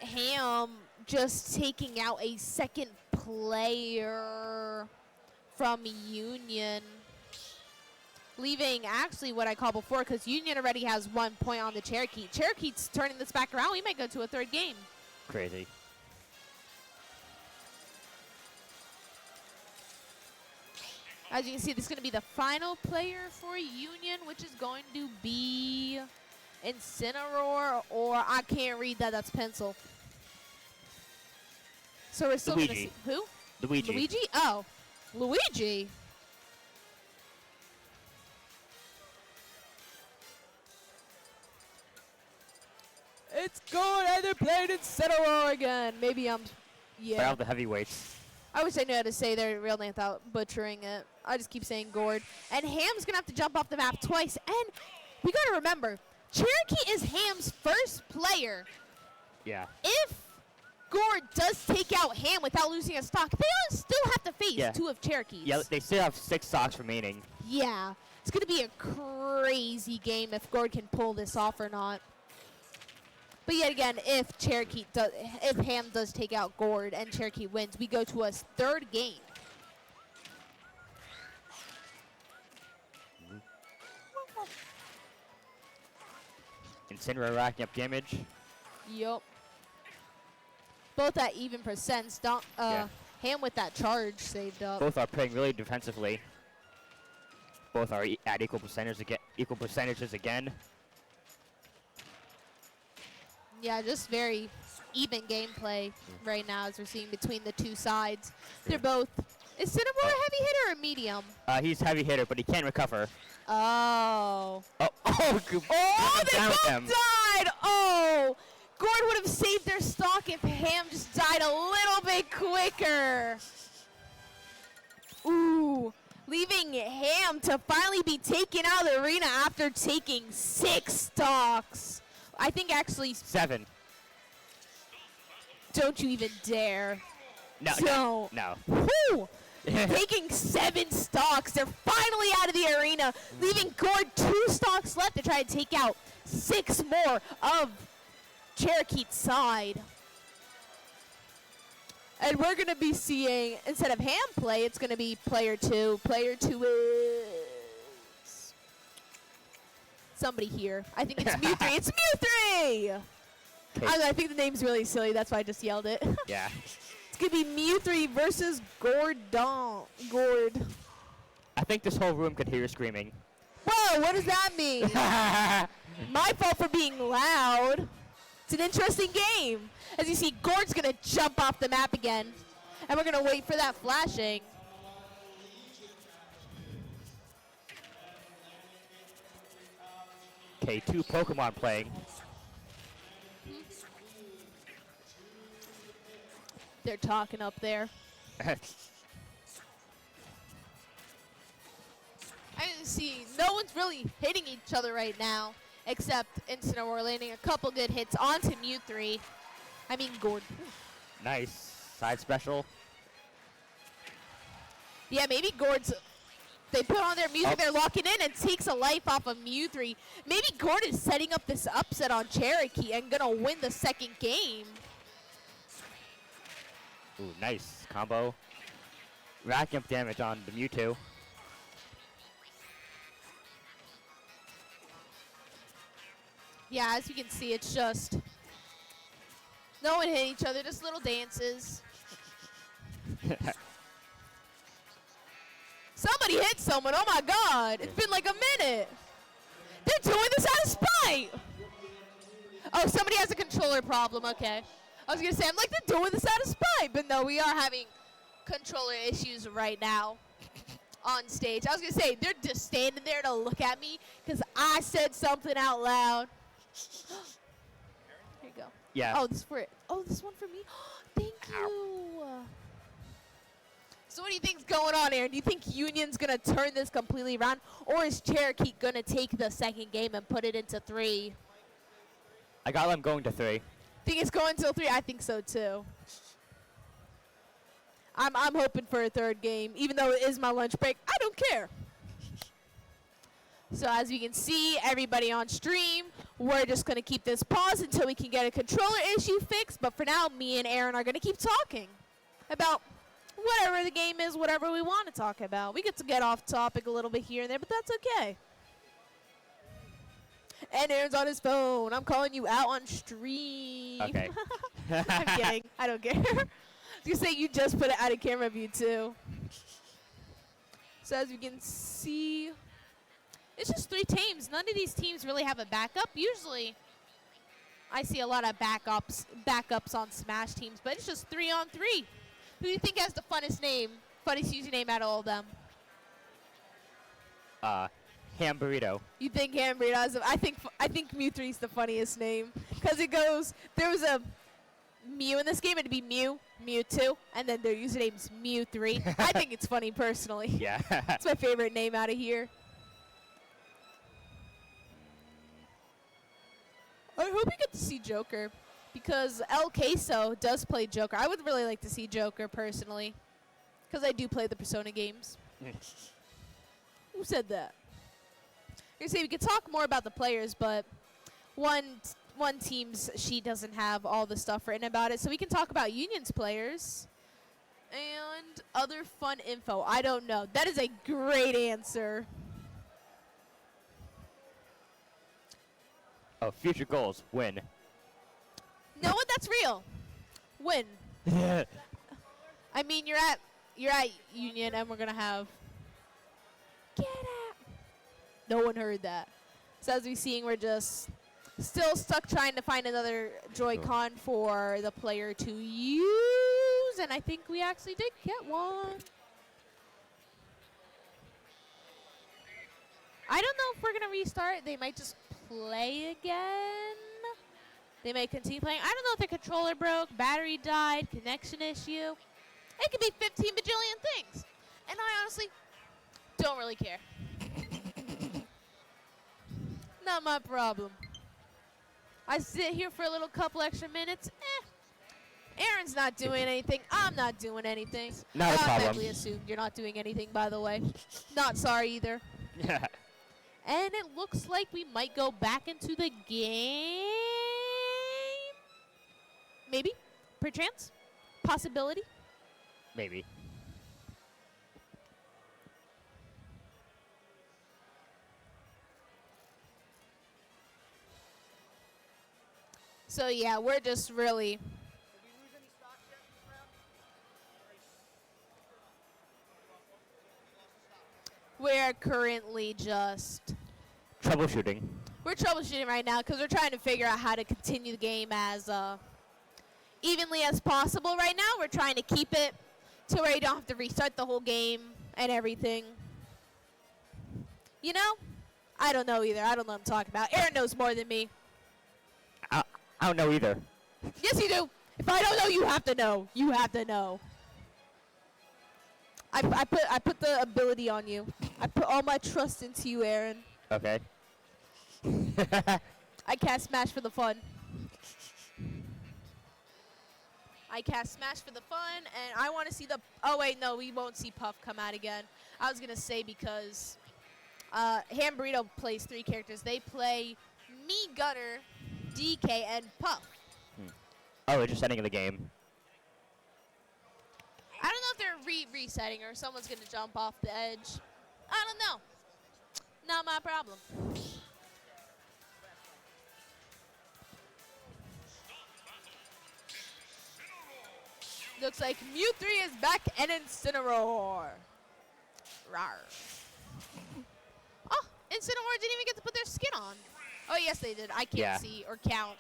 Ham just taking out a second player from Union. Leaving actually what I called before, because Union already has 1 point on the Cherokee. Cherokee's turning this back around. We might go to a third game. Crazy. As you can see, this is going to be the final player for Union, which is going to be Incineroar, or I can't read that. That's Pencil. So we're still going to Luigi. see. Who? Luigi. Luigi? Oh. Luigi? It's good, and they're playing in Incineroar again. Maybe I'm, Right off the heavyweights. I wish I knew how to say their real name without butchering it. I just keep saying Gord. And Ham's going to have to jump off the map twice. And we got to remember, Cherokee is Ham's first player. Yeah. If Gord does take out Ham without losing a stock, they all still have to face two of Cherokee's. Yeah, they still have 6 stocks remaining. Yeah. It's going to be a crazy game if Gord can pull this off or not. But yet again, if Ham does take out Gord and Cherokee wins, we go to a third game. Incineroar racking up damage. Yup. Both at even percents. Ham with that charge saved up. Both are playing really defensively. Both are at equal percentages again. Yeah, just very even gameplay right now as we're seeing between the two sides. They're both. Is Cinnamore a heavy hitter or medium? He's heavy hitter, but he can recover. Oh. Oh, they both died! Oh! Gord would have saved their stock if Ham just died a little bit quicker. Ooh. Leaving Ham to finally be taken out of the arena after taking 6 stocks. I think actually 7. Don't you even dare. No. Whew. Taking 7 stocks. They're finally out of the arena, leaving Gord 2 stocks left to try to take out 6 more of Cherokee's side. And we're going to be seeing, instead of Ham play, it's going to be player 2. Player 2 is somebody here. I think it's Mew3. It's Mew3! I think the name's really silly. That's why I just yelled it. Yeah. It's going to be Mew3 versus Gord. I think this whole room could hear you screaming. Whoa, what does that mean? My fault for being loud. It's an interesting game. As you see, Gord's going to jump off the map again. And we're going to wait for that flashing. Okay, 2 Pokemon playing. They're talking up there. I didn't see, no one's really hitting each other right now, except Incineroar landing a couple good hits onto Mew3. I mean, Gord. Nice. Side special. Yeah, maybe Gord's, they put on their music, they're locking in and takes a life off of Mew3. Maybe Gord is setting up this upset on Cherokee and gonna win the second game. Ooh, nice combo. Racking up damage on the Mewtwo. Yeah, as you can see, it's just no one hit each other, just little dances. Somebody hit someone, oh my god, it's been like a minute. They're doing this out of spite. Oh, somebody has a controller problem, okay. I was gonna say, I'm like, they're doing this out of spite, but no, we are having controller issues right now on stage. I was gonna say, they're just standing there to look at me because I said something out loud. Here you go. Yeah. Oh, this is for it. Oh, this one for me. Thank you. So what do you think's going on, Aaron? Do you think Union's gonna turn this completely around, or is Cherokee gonna take the second game and put it into 3? I got them going to 3. Think it's going till 3? I think so too. I'm hoping for a third game, even though it is my lunch break. I don't care. So as you can see, everybody on stream, we're just going to keep this paused until we can get a controller issue fixed. But for now, me and Aaron are going to keep talking about whatever the game is, whatever we want to talk about. We get to get off topic a little bit here and there, but that's okay. And Aaron's on his phone. I'm calling you out on stream. Okay. I'm kidding. I don't care. I was going to say you just put it out of camera view too. So as you can see, it's just 3 teams. None of these teams really have a backup. Usually I see a lot of backups on Smash teams, but it's just 3-on-3. Who do you think has the funnest name, funniest username out of all of them? Ham burrito. You think Ham Burrito has I think Mew3 is the funniest name. Because it goes, there was a Mew in this game, it'd be Mew, Mewtwo, and then their username's Mew3. I think it's funny personally. Yeah. It's my favorite name out of here. I hope you get to see Joker, because El Queso does play Joker. I would really like to see Joker personally, because I do play the Persona games. Who said that? I say we could talk more about the players, but one team's sheet doesn't have all the stuff written about it, so we can talk about Union's players and other fun info. I don't know. That is a great answer. Oh, future goals. Win. No, what? That's real. Win. I mean, you're at Union, and we're gonna have. Get out. No one heard that. So as we're seeing, we're just still stuck trying to find another Joy-Con for the player to use, and I think we actually did get one. I don't know if we're gonna restart. They might just play again. They may continue playing. I don't know if the controller broke, battery died, connection issue. It could be 15 bajillion things. And I honestly don't really care. Not my problem. I sit here for a little couple extra minutes. Aaron's not doing anything. I'm not doing anything. Not a I problem. automatically assumed you're not doing anything, by the way. Not sorry either. Yeah. And it looks like we might go back into the game. Maybe. Perchance. Possibility. Maybe. So yeah, we're just really. We're currently just. Troubleshooting. We're troubleshooting right now because we're trying to figure out how to continue the game as evenly as possible. Right now, we're trying to keep it to where you don't have to restart the whole game and everything. You know? I don't know either. I don't know what I'm talking about. Aaron knows more than me. I don't know either. Yes, you do. If I don't know, you have to know. You have to know. I put the ability on you. I put all my trust into you, Aaron. Okay. I cast Smash for the fun. I cast Smash for the fun, and I want to see the. Oh wait, no, we won't see Puff come out again. I was gonna say because Ham Burrito plays 3 characters. They play me, Gunner, DK, and Puff. Oh, they're just ending the game. I don't know if they're resetting or someone's gonna jump off the edge. I don't know. Not my problem. Looks like Mew3 is back and Incineroar. Rawr. Oh, Incineroar didn't even get to put their skin on. Oh, yes, they did. I can't see or count.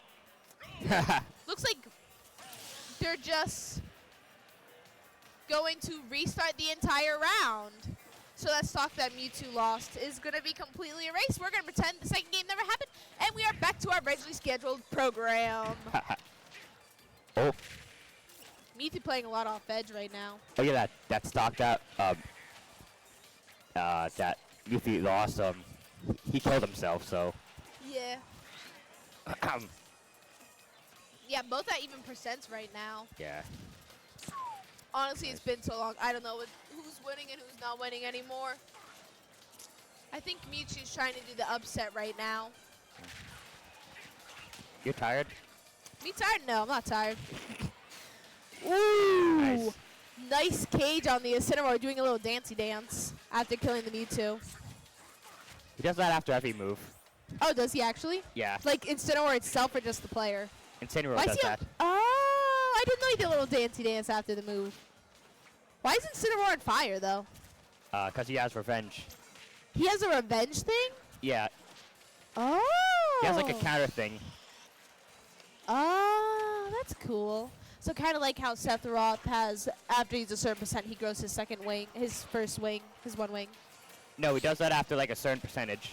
Looks like they're just going to restart the entire round. So that stock that Mewtwo lost is going to be completely erased. We're going to pretend the second game never happened, and we are back to our regularly scheduled program. Oh. Mewtwo playing a lot off edge right now. Oh yeah, that stock that that Mewtwo lost. He killed himself. So. Yeah. Yeah, both at even percents right now. Yeah. Honestly, it's been so long. I don't know who's winning and who's not winning anymore. I think Mewtwo's trying to do the upset right now. You're tired? Me tired? No, I'm not tired. Ooh! Nice cage on the Incineroar doing a little dancey dance after killing the Mewtwo. He does that after every move. Oh, does he actually? Yeah. Like Incineroar itself or just the player? Incineroar does that. Oh, I didn't know he did a little dancey dance after the move. Why is Incineroar on fire, though? Because he has revenge. He has a revenge thing? Yeah. Oh. He has like a counter thing. Oh, that's cool. So kind of like how Seth Roth has, after he's a certain percent, he grows his second wing, his first wing, his one wing. No, he does that after like a certain percentage.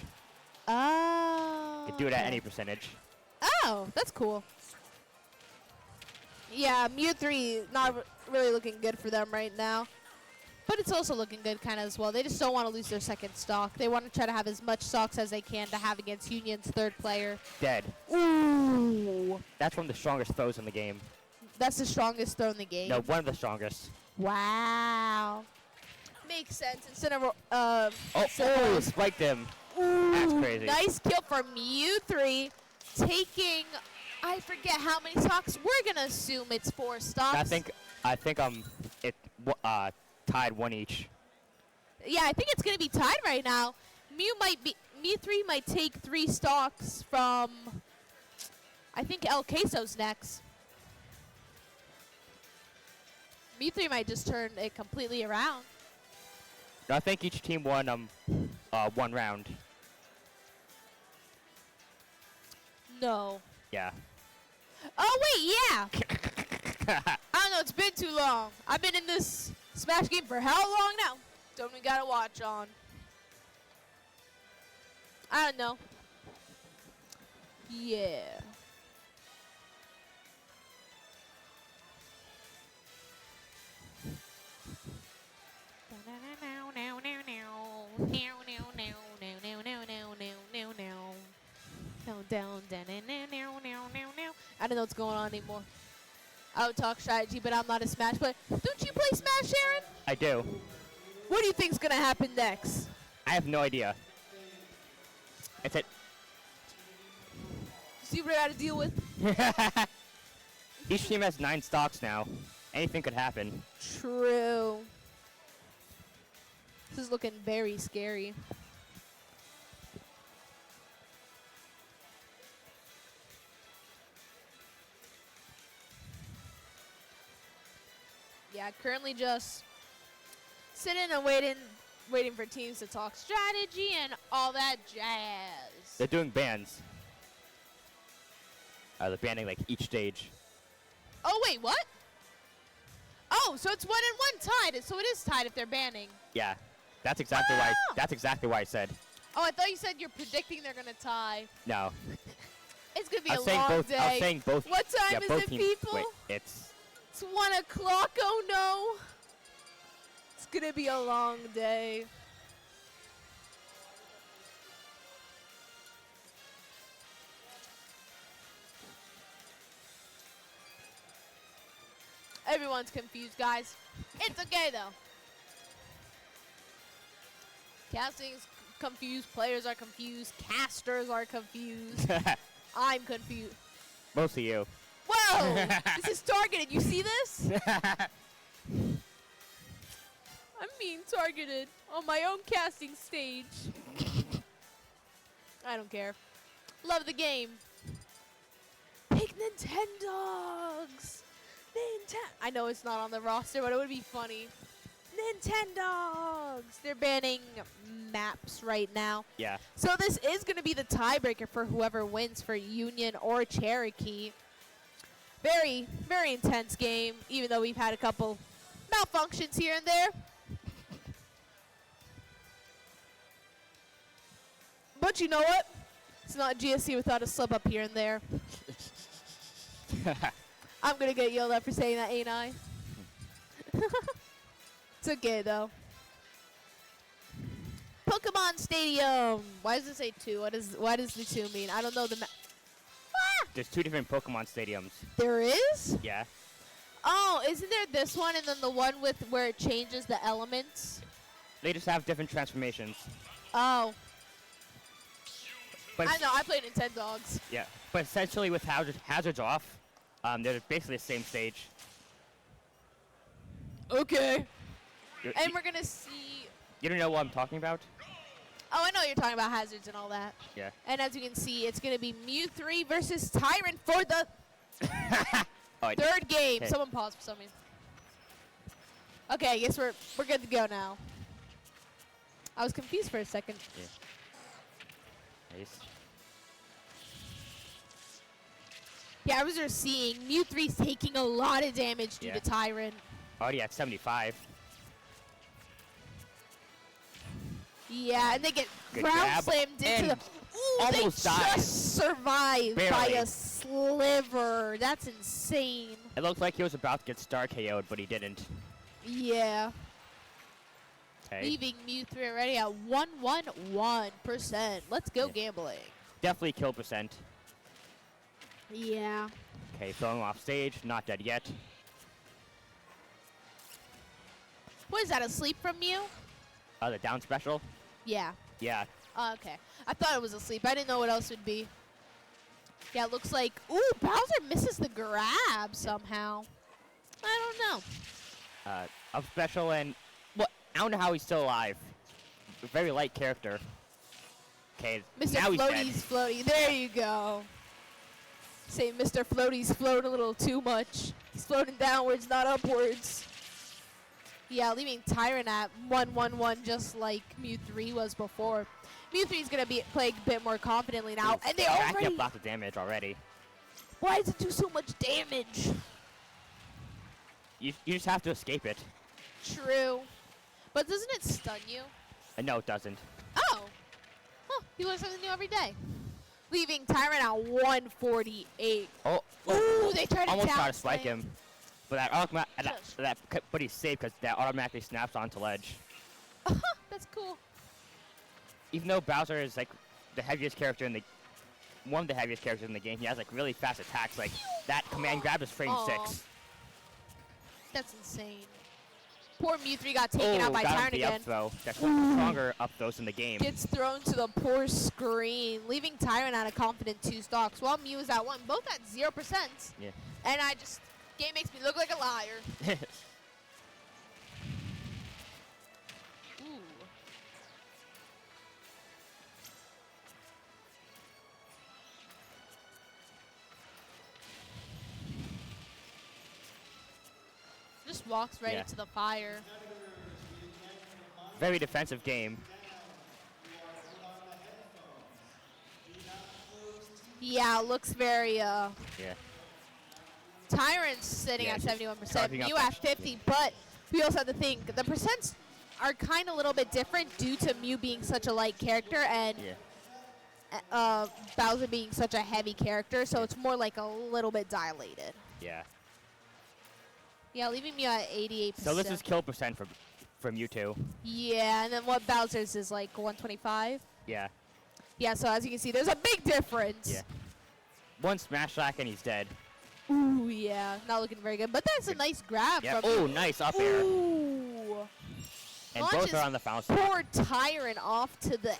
Oh. You can do it at any percentage. Oh, that's cool. Yeah, Mew 3 not really looking good for them right now. But it's also looking good kind of as well. They just don't want to lose their second stock. They want to try to have as much stocks as they can to have against Union's third player. Dead. Ooh. That's one of the strongest throws in the game. That's the strongest throw in the game. No, one of the strongest. Wow. Makes sense. Instead of Spiked him. Ooh, That's crazy. Nice kill for Mew 3, taking, I forget how many stocks. We're gonna assume it's 4 stocks. I think it tied one each. Yeah, I think it's gonna be tied right now. Mew 3 might take 3 stocks from, I think El Queso's next. Mew 3 might just turn it completely around. No, I think each team won one round. No. Yeah. Oh wait, yeah. I don't know. It's been too long. I've been in this Smash game for how long now? Don't we gotta watch on? I don't know. Yeah. I don't know what's going on anymore. I would talk strategy, but I'm not a Smash player. Don't you play Smash, Aaron? I do. What do you think's gonna happen next? I have no idea. It's it. See what I gotta deal with? Each team has 9 stocks now. Anything could happen. True. This is looking very scary. Yeah, currently just sitting and waiting for teams to talk strategy and all that jazz. They're doing bans. They're banning like each stage. Oh wait, what? Oh, so it's 1-1 tied. So it is tied if they're banning. Yeah, that's exactly why. That's exactly why I said. Oh, I thought you said you're predicting they're gonna tie. No. It's gonna be I a was saying long both. day. I was saying both. What time yeah, is both it, teams, people? Wait, it's 1 o'clock. Oh no. It's gonna be a long day. Everyone's confused, guys. It's okay though. Casting's confused, players are confused, casters are confused. I'm confused. mostly you. Whoa! This is targeted. You see this? I'm being targeted on my own casting stage. I don't care. Love the game. Pick Nintendogs. I know it's not on the roster, but it would be funny. Nintendogs. They're banning maps right now. Yeah. So this is going to be the tiebreaker for whoever wins for Union or Cherokee. Very, very intense game, even though we've had a couple malfunctions here and there. But you know what? It's not GSC without a slip up here and there. I'm going to get yelled at for saying that, ain't I? It's okay, though. Pokemon Stadium. Why does it say 2? Why does the 2 mean? I don't know the There's 2 different Pokemon stadiums. There is? Yeah. Oh, isn't there this one and then the one with where it changes the elements? They just have different transformations. Oh. But I know, I played Nintendogs. Yeah. But essentially with hazards off, they're basically the same stage. Okay. You- And you- we're going to see... You don't know what I'm talking about? Oh, I know you're talking about hazards and all that. Yeah. And as you can see, it's going to be Mew 3 versus Tyrant for the Oh, third game. Okay. Someone pause for some reason. Okay, I guess we're good to go now. I was confused for a second. Yeah. Nice. Yeah, I was just seeing Mew 3's taking a lot of damage due Yeah. to Tyrant. Already at 75. Yeah, and they get Good ground grab, slammed into and the. Ooh, almost they died. just survived by Barely. a sliver. That's insane. It looked like he was about to get star KO'd, but he didn't. Yeah. Okay. Leaving Mew 3 already at 111%. Let's go gambling. Definitely kill percent. Yeah. Okay, throwing him off stage. Not dead yet. What is that, a sleep from Mew? The down special. Yeah. Yeah. Oh, okay. I thought it was a sleep. I didn't know what else would be. Yeah, it looks like. Ooh, Bowser misses the grab somehow. I don't know. Up special and what? I don't know how he's still alive. A very light character. Okay, Mr. now he's dead. Floaty's floaty. There you go. Say Mr. Floaty's floating a little too much. He's floating downwards, not upwards. Yeah, leaving Tyrant at 111 just like Mew 3 was before. Mew 3 is going to be playing a bit more confidently now. And they Racking already... up lots of damage already. Why does it do so much damage? You just have to escape it. True. But doesn't it stun you? No, it doesn't. Oh. Huh. You learn something new every day. Leaving Tyrant at 148. Oh, Ooh, they tried to almost down try to spike slam. him, but but he's safe because that automatically snaps onto ledge. That's cool. Even though Bowser is like the heaviest character in the one of the heaviest characters in the game, he has like really fast attacks. Like that command grab is frame Aw. 6. That's insane. Poor Mew 3 got taken out by got him Tyrant the again. up throw. That's one of the stronger up throws in the game. Gets thrown to the poor screen, leaving Tyrant at a confident 2 stocks, while Mew is at 1, both at 0%. Yeah. And game makes me look like a liar. Ooh. Just walks right Yeah. into the fire. Very defensive game. Yeah, looks very Yeah. Tyrant's sitting Yeah, at just 71%, charging up Mew that at 50, but we also have to think the percents are kind of a little bit different due to Mew being such a light character and Bowser being such a heavy character, so it's more like a little bit dilated. Yeah. Yeah, leaving Mew at 88%. So this is kill percent from you two. Yeah, and then what Bowser's is like 125. Yeah. Yeah, so as you can see, there's a big difference. Yeah. One smash attack and he's dead. Ooh, yeah, not looking very good, but that's a nice grab Yeah. from Oh, nice up air. Ooh. And both Launches are on the foul. Poor Tyrant off to the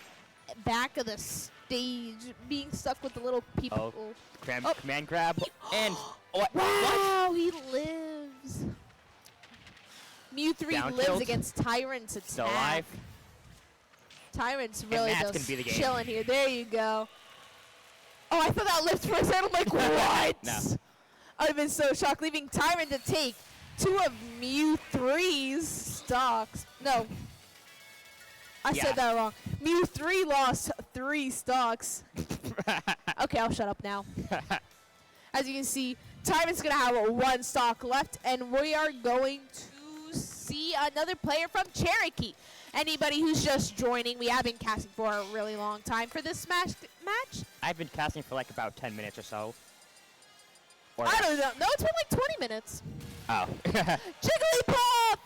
back of the stage, being stuck with the little people. Oh, command grab. And what? Wow, he lives. Mew 3 Down lives tilt. against Tyrant's attack. Still alive. Tyrant's really that's just gonna be the game. chilling here. There you go. Oh, I thought that lived for a second. I'm like, what? No. I've been so shocked, leaving Tyrant to take 2 of Mew 3's stocks. No. I Yeah. said that wrong. Mew 3 lost 3 stocks. Okay, I'll shut up now. As you can see, Tyrant's going to have 1 stock left, and we are going to see another player from Cherokee. Anybody who's just joining, we have been casting for a really long time for this Smash match. I've been casting for like about 10 minutes or so. Or I don't know. No, it's been like 20 minutes. Oh. Jigglypuff!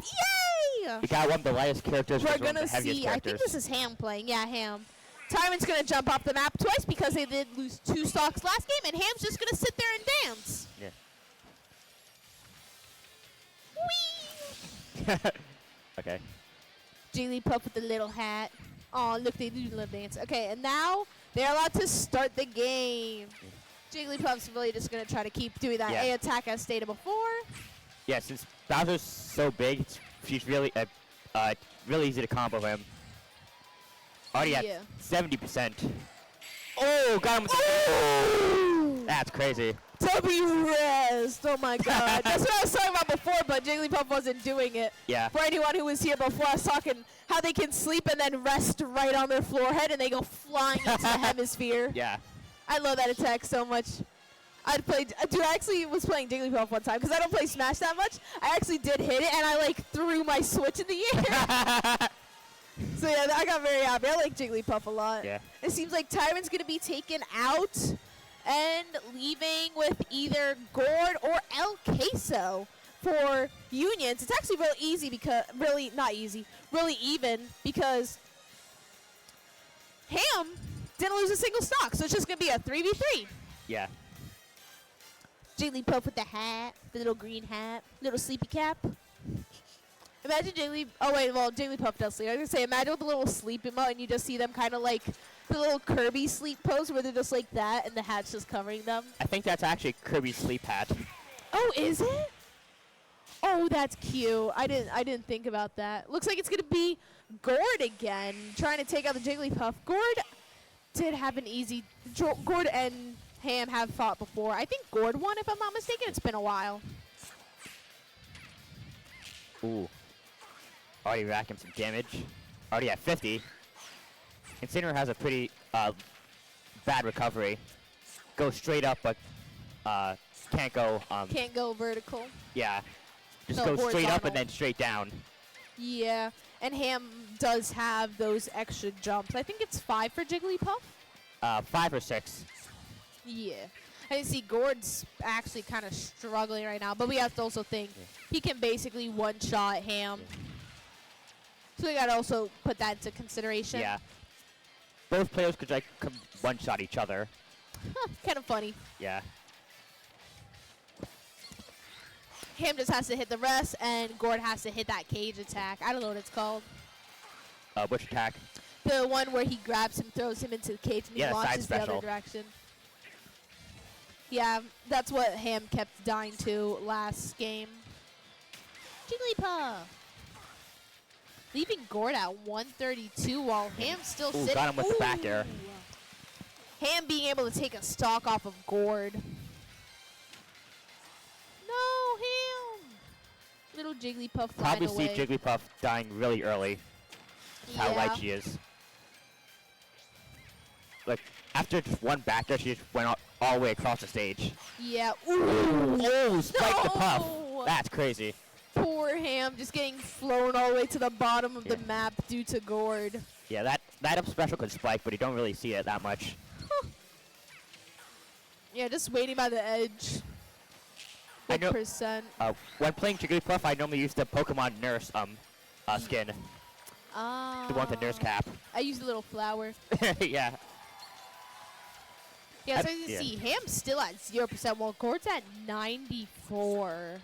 Yay! We got one of the lightest characters. We're versus one of gonna the heaviest see. I think characters. this is Ham playing. Yeah, Ham. Tyrant's gonna jump off the map twice because they did lose 2 stocks last game, and Ham's just gonna sit there and dance. Yeah. Okay. Jigglypuff with the little hat. Oh, look, they do love dance. Okay, and now they're allowed to start the game. Jigglypuff's really just gonna try to keep doing that A attack as stated before. Yeah, since Bowser's so big, she's really really easy to combo him. Already at 70%. Oh, got him with the That's crazy. W rest. Oh my god. That's what I was talking about before, but Jigglypuff wasn't doing it. Yeah. For anyone who was here before, I was talking how they can sleep and then rest right on their forehead and they go flying into the hemisphere. Yeah. I love that attack so much. I'd play. Dude, I actually was playing Jigglypuff one time because I don't play Smash that much. I actually did hit it, and I like threw my Switch in the air. So yeah, I got very happy. I like Jigglypuff a lot. Yeah. It seems like Tyron's gonna be taken out and leaving with either Gord or El Queso for Unions. It's actually real easy because really even because Ham didn't lose a single stock, so it's just gonna be a 3v3. Yeah. Jigglypuff with the hat, the little green hat, little sleepy cap. Imagine Jigglypuff does sleep. I was gonna say, imagine with the little sleep emote and you just see them kind of like the little Kirby sleep pose where they're just like that and the hat's just covering them. I think that's actually Kirby's sleep hat. Oh, is it? Oh, that's cute. I didn't think about that. Looks like it's gonna be Gord again, trying to take out the Jigglypuff. Gord did have an easy. Gord and Ham have fought before. I think Gord won, if I'm not mistaken. It's been a while. Ooh. Already racking some damage. Already at 50. Incineroar has a pretty bad recovery. Goes straight up, but can't go. Can't go vertical. Yeah. Just No, go straight up horizontal. and then straight down. Yeah, and Ham does have those extra jumps. I think it's 5 for Jigglypuff. 5 or 6. Yeah. I see Gord's actually kind of struggling right now, but we have to also think he can basically one-shot Ham. So we got to also put that into consideration. Yeah. Both players could like one-shot each other. Kind of funny. Yeah. Ham just has to hit the rest, and Gord has to hit that cage attack. I don't know what it's called. Which attack? The one where he grabs him, throws him into the cage, and Yeah, he side launches the other special. direction. Yeah, that's what Ham kept dying to last game. Jigglypuff. Leaving Gord at 132 while Ham's still Ooh, sitting. got him with the back air. Ham being able to take a stock off of Gord. No, Ham. Little Jigglypuff flying Probably see away. Jigglypuff dying really early. That's how Yeah. light she is. Like, after just one back air, she just went all the way across the stage. Yeah. Oh, spike the puff. No! That's crazy. Poor Ham just getting flown all the way to the bottom of the map due to Gord. Yeah, that up special could spike, but you don't really see it that much. Yeah, just waiting by the edge. I know. Percent. When playing Jigglypuff, I normally use the Pokemon Nurse skin. The one with the nurse cap. I use the little flower. Yeah. Yeah, so you see, Ham's still at 0%, while Gord's at 94.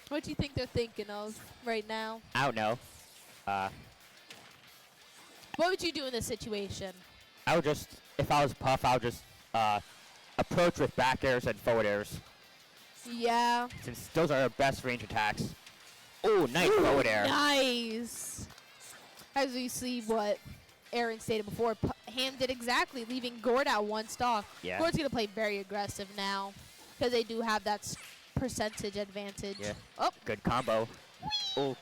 What do you think they're thinking of right now? I don't know. What would you do in this situation? I would just, if I was Puff, I would just approach with back airs and forward airs, Yeah. since those are our best range attacks. Oh, nice forward air. Nice. As we see what Aaron stated before, Ham did exactly, leaving Gord at 1 stock. Yeah. Gord's going to play very aggressive now because they do have that percentage advantage. Yeah. Oh. Good combo. Oh.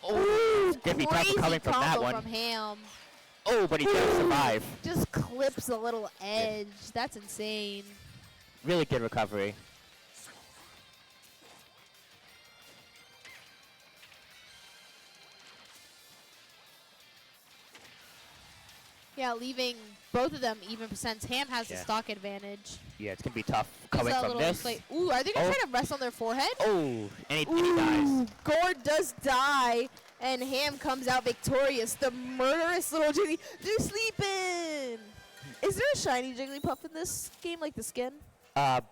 Ooh, It's gonna be tough crazy coming from that combo one. from Ham. Oh, but he does survive. Just clips a little edge. That's insane. Really good recovery. Yeah, leaving both of them even percents. Ham has the Yeah. stock advantage. Yeah, it's gonna be tough He's coming a from little this. inflate- Ooh, are they going to try to rest on their forehead? Oh, and he dies. Gord does die, and Ham comes out victorious. The murderous little Jiggly. They're sleeping. Is there a shiny Jigglypuff in this game, like the skin? I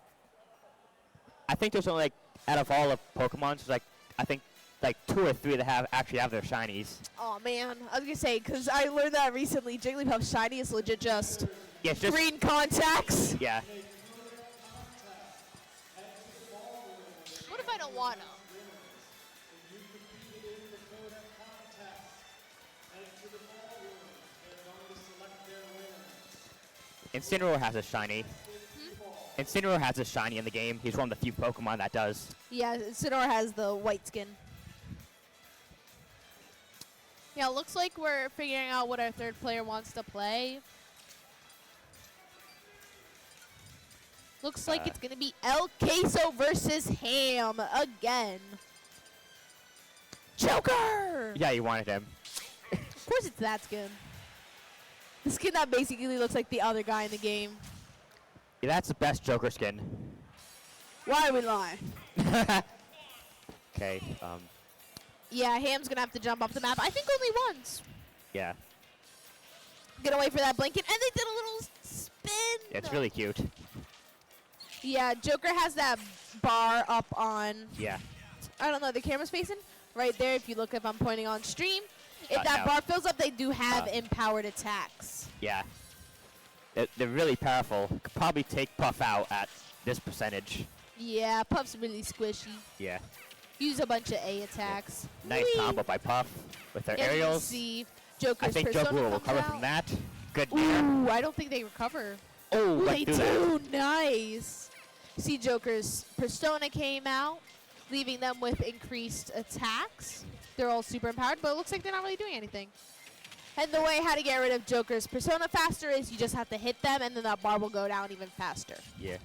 think there's only out of all of Pokemon, there's I think 2 or 3 that actually have their shinies. Oh man, I was gonna say because I learned that recently. Jigglypuff shiny is legit just Yeah, it's just green contacts. Yeah. What if I don't want them? Incineroar has a shiny. Incineroar has a shiny in the game. He's one of the few Pokemon that does. Yeah, Incineroar has the white skin. Yeah, looks like we're figuring out what our third player wants to play. Looks like it's going to be El Queso versus Ham again. Joker! Yeah, you wanted him. Of course it's that skin. The skin that basically looks like the other guy in the game. Yeah, that's the best Joker skin. Why are we lying? Okay, Yeah, Ham's going to have to jump off the map. I think only once. yeah. Gonna wait for that blanket, and they did a little spin. It's really cute. Yeah, Joker has that bar up on, Yeah. I don't know, the camera's facing right there. If you look, if I'm pointing on stream, if that no. bar fills up, they do have empowered attacks. Yeah. They're really powerful. Could probably take Puff out at this percentage. Yeah, Puff's really squishy. Yeah. Use a bunch of A attacks. Nice Whee! combo by Puff with their And you aerials. see Joker's I think persona Joker will comes recover out. from that. Good. Ooh, I don't think they recover. Oh, Ooh, let's they do that. do. Nice. See, Joker's persona came out, leaving them with increased attacks. They're all super empowered, but it looks like they're not really doing anything. And the way how to get rid of Joker's persona faster is you just have to hit them, and then that bar will go down even faster. Yeah.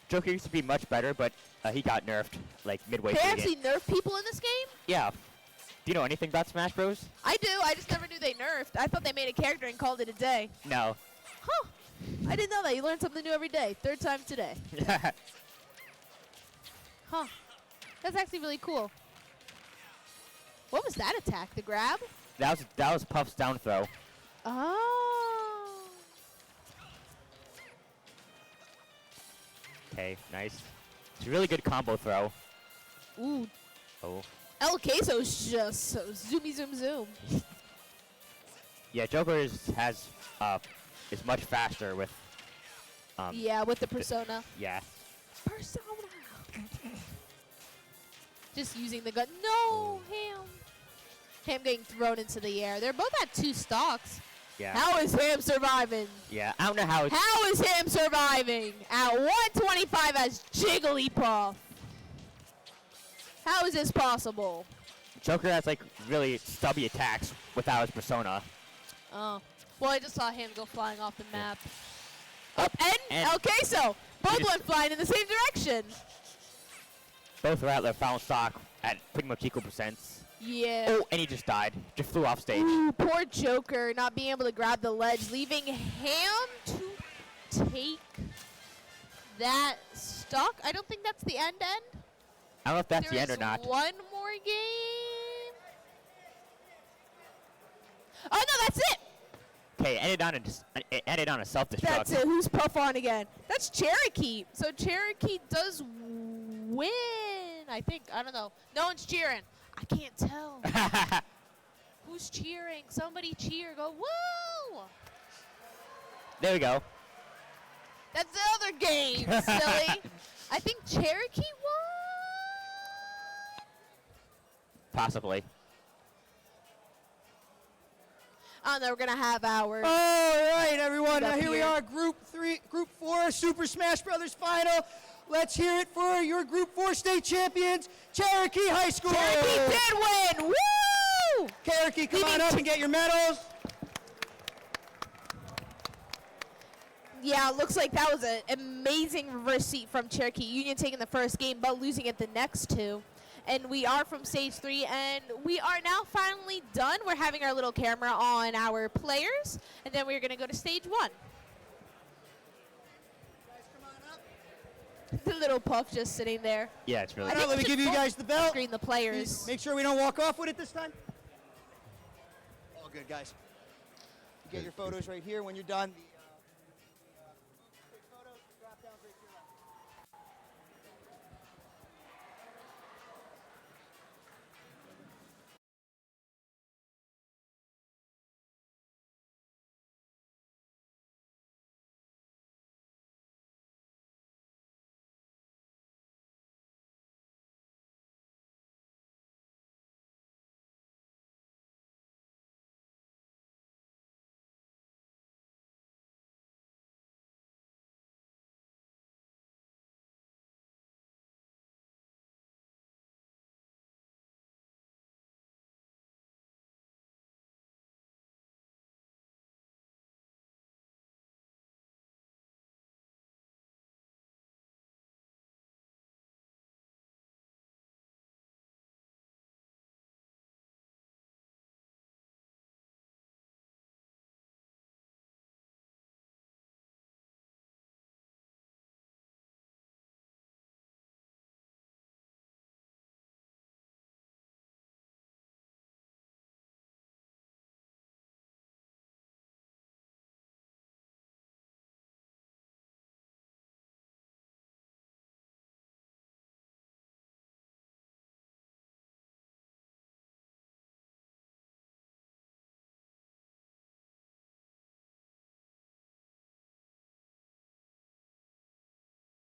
Joker used to be much better, but he got nerfed like midway They through actually the game. nerf people in this game? Yeah. Do you know anything about Smash Bros? I do. I just never knew they nerfed. I thought they made a character and called it a day. No. Huh. I didn't know that. You learn something new every day. Third time today. Huh. That's actually really cool. What was that attack? The grab? that was Puff's down throw. Oh. Okay, nice. It's a really good combo throw. Ooh. Oh. El Queso's just so zoomy zoom zoom. Yeah, Joker is much faster with. Yeah, with the persona. Yeah. Persona. Just using the gun. No, Ham. Ham getting thrown into the air. They're both at 2 stocks. Yeah. How is Ham surviving? Yeah, I don't know how it's. How is Ham surviving at 125 as Jigglypuff? How is this possible? Joker has like really stubby attacks without his persona. Oh. Well, I just saw him go flying off the map. Up and El Queso. Both went flying in the same direction. Both are at their final stock at pretty much equal percents. Yeah. Oh, and he just died. Just flew off stage. Ooh, poor Joker not being able to grab the ledge, leaving Ham to take that stock. I don't think that's the end. I don't know if that's the There end or is not. one more game. Oh, no, that's it. Okay, it ended on a self-destruct. That's it. Who's Puff on again? That's Cherokee. So Cherokee does win, I think. I don't know. No one's cheering. I can't tell. Who's cheering? Somebody cheer. Go, woo! There we go. That's the other game, silly. I think Cherokee won. Possibly. Oh, no, we're going to have our... All right, everyone. Up Now here we here. are, Group 4 Super Smash Brothers Final. Let's hear it for your Group 4 state champions, Cherokee High School. Cherokee did win. Woo! Cherokee, come on up and get your medals. Yeah, looks like that was an amazing reverse seat from Cherokee Union, taking the first game, but losing at the next 2. And we are from stage 3, and we are now finally done. We're having our little camera on our players, and then we're going to go to stage 1. The little Puff just sitting there. Yeah, it's really All right, let me give you guys the belt. Screen the players. Make sure we don't walk off with it this time. All good, guys. Get your photos right here when you're done.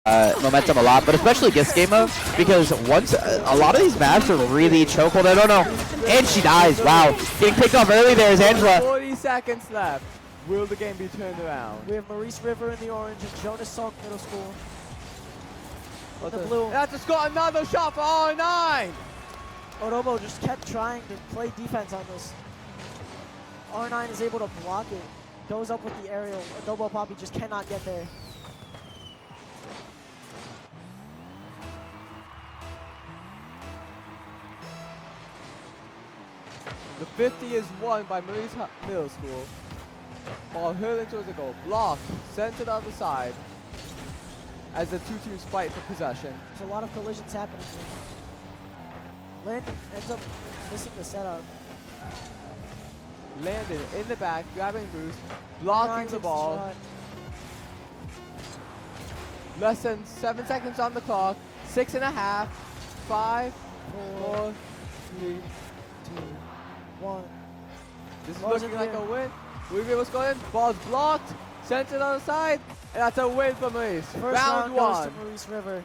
momentum a lot, but especially this game mode, because once a lot of these maps are really chokehold. I don't know. And she dies. Wow. Getting picked off early there is Angela. 40 seconds left. Will the game be turned around? We have Maurice River in the orange and Jonas Salk Middle School. In the That's blue. That's a score. Another shot for R9. Odobo just kept trying to play defense on this. R9 is able to block it. Goes up with the aerial. Odobo Poppy just cannot get there. The 50 is won by Maurice Middle School. Ball hurling towards the goal. Blocked. Sent to the other side. As the two teams fight for possession. There's a lot of collisions happening here. Landon ends up missing the setup. Landon in the back, grabbing boost, blocking the ball. Shot. Less than 7 seconds on the clock. 6.5. 5, 4, 3, 2, 1. This is Ball's looking in like the a air. win. We'll be able to score in. Ball's blocked. Sent to the other side. And that's a win for Maurice. First round one. goes to Maurice River.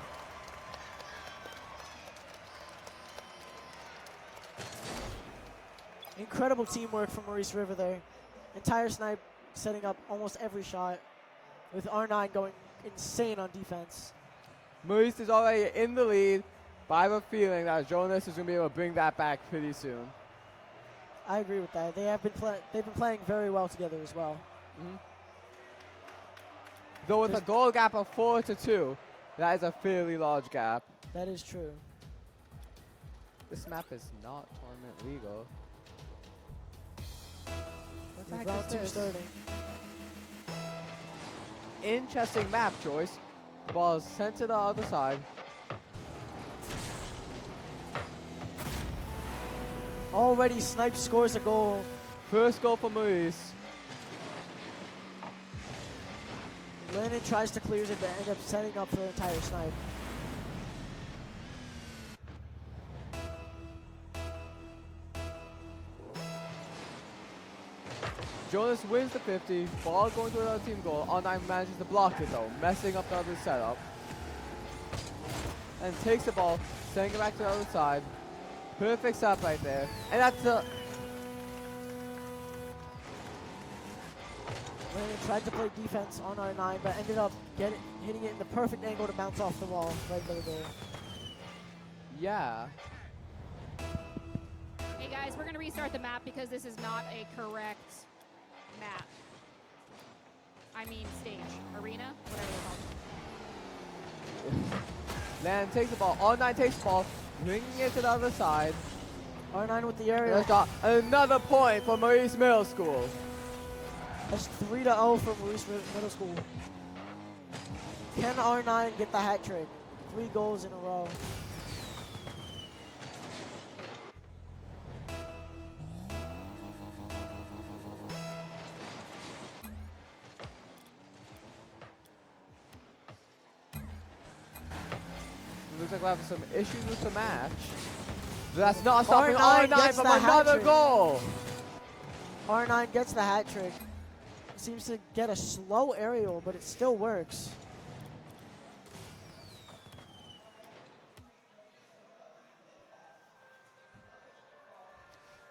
Incredible teamwork from Maurice River there. Entire snipe setting up almost every shot, with R9 going insane on defense. Maurice is already in the lead, but I have a feeling that Jonas is going to be able to bring that back pretty soon. I agree with that. They've been playing very well together as well. Though with a goal gap of 4-2, that is a fairly large gap. That is true. This map is not tournament legal. What the heck Round is 2 this? starting. Interesting map choice. The ball is sent to the other side. Already Snipe scores a goal. First goal for Maurice. Landon tries to clear it, but ends up setting up for the entire Snipe. Jonas wins the 50. Ball going to another team goal. R9 manages to block it though, messing up the other setup. And takes the ball, sending it back to the other side. Perfect stop right there. And that's the... Landon tried to play defense on R9, but ended up hitting it in the perfect angle to bounce off the wall right by the goal. Yeah. Hey guys, we're going to restart the map because this is not a correct map. I mean stage, arena, whatever they're called. Landon takes the ball. R9 takes the ball, bringing it to the other side. R9 with the aerial. There's got another point for Maurice Middle School. That's 3-0 for Maurice Middle School. Can R9 get the hat trick? 3 goals in a row. Looks like we're having some issues with the match. That's not stopping R9 R9 gets from the hat another trick. goal. R9 gets the hat trick. Seems to get a slow aerial, but it still works.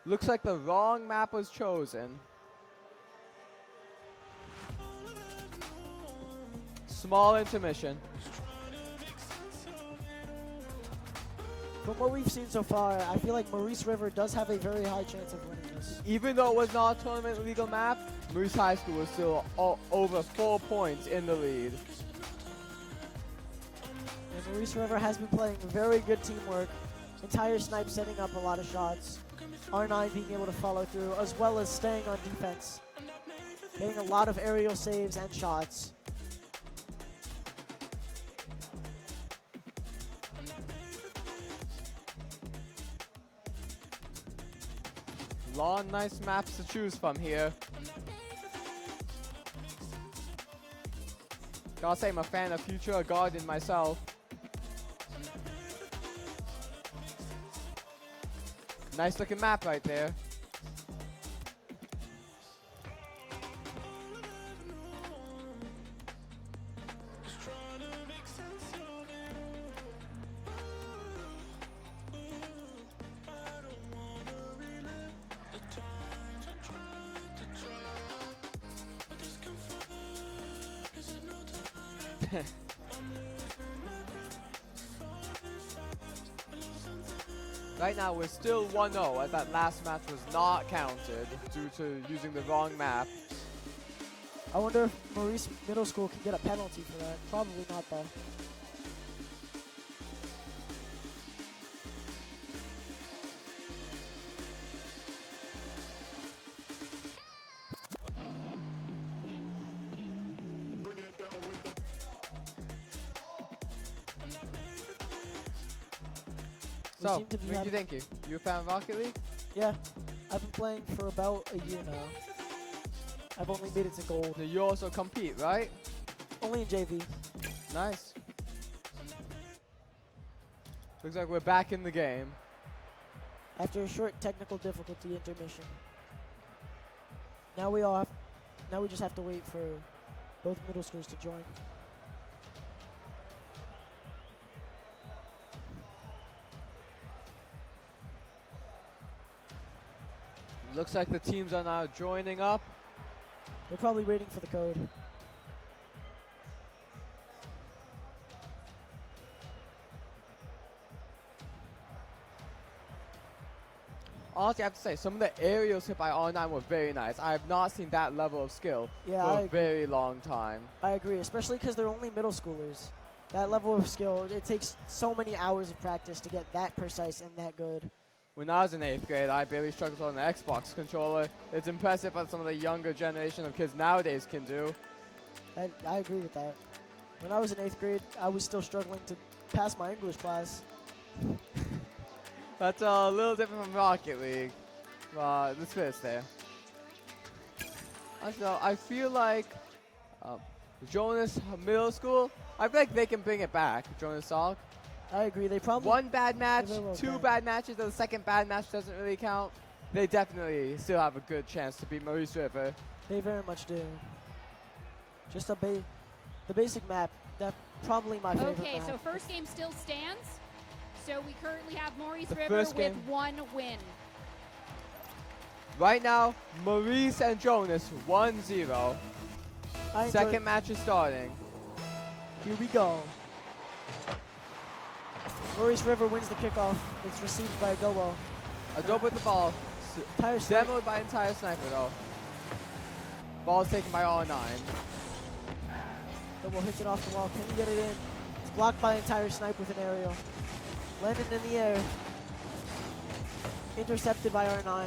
Looks like the wrong map was chosen. Small intermission. From what we've seen so far, I feel like Maurice River does have a very high chance of winning this. Even though it was not a tournament legal map, Maurice High School was still over 4 points in the lead. And Maurice River has been playing very good teamwork. Entire Snipe setting up a lot of shots. R9 being able to follow through, as well as staying on defense. Getting a lot of aerial saves and shots. Lot of nice maps to choose from here. Gotta say I'm a fan of Future Garden myself. Nice looking map right there. Right now, we're still 1-0 as that last match was not counted due to using the wrong map. I wonder if Maurice Middle School can get a penalty for that. Probably not, though. So, seem to be what do you having- think? You a fan of Rocket League? Yeah, I've been playing for about a year now. I've only made it to gold. So you also compete, right? Only in JV. Nice. Looks like we're back in the game. After a short technical difficulty intermission. Now we just have to wait for both middle schools to join. Looks like the teams are now joining up. They're probably waiting for the code. Honestly, I have to say, some of the aerials hit by R9 were very nice. I have not seen that level of skill Yeah, for I a very long time. I agree, especially because they're only middle schoolers. That level of skill, it takes so many hours of practice to get that precise and that good. When I was in 8th grade, I barely struggled on the Xbox controller. It's impressive what some of the younger generation of kids nowadays can do. I agree with that. When I was in 8th grade, I was still struggling to pass my English class. That's a little different from Rocket League. Let's finish there. So I feel like Jonas Middle School, I feel like they can bring it back, Jonas Salk. I agree. They probably one bad match, they will two back. bad matches, and the second bad match doesn't really count. They definitely still have a good chance to beat Maurice River. They very much do. Just the basic map. That's probably my favorite Okay, map. so first game still stands. So we currently have Maurice The River first with game. 1 win. Right now, Maurice and Jonas 1-0. Second match is starting. Here we go. Maurice River wins the kickoff. It's received by Adobo. Adobo with the ball. Demoed by Entire Sniper though. Ball is taken by R9. Adobo hits it off the wall. Can he get it in? It's blocked by Entire Snipe with an aerial. Landed in the air. Intercepted by R9.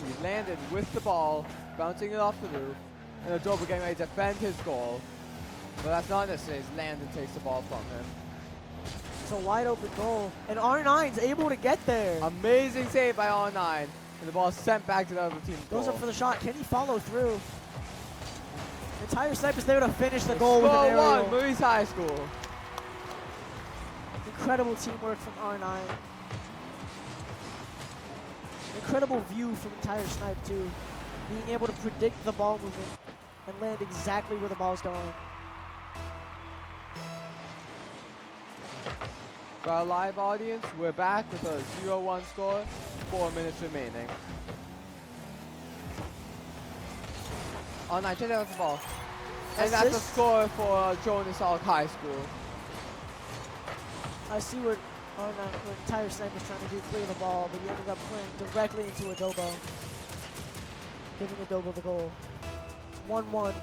He landed with the ball, bouncing it off the roof, and Adobo getting ready to defend his goal. But that's not necessary. Landon takes the ball from him. It's a wide open goal. And R9's able to get there. Amazing save by R9. And the ball is sent back to the other team's goal. Goes up for the shot. Can he follow through? Entire Snipe is there to finish the goal with an Score aerial. one, Maurice High School. Incredible teamwork from R9. Incredible view from Entire Snipe too. Being able to predict the ball movement and land exactly where the ball's going. For our live audience, we're back with a 0-1 score, 4 minutes remaining. R9, check out the ball. And that's the Assist. score for Jonas Salk High School. I see what Entire Snipe was trying to do, clear the ball, but he ended up playing directly into Adobo. Giving Adobo the goal. 1-1.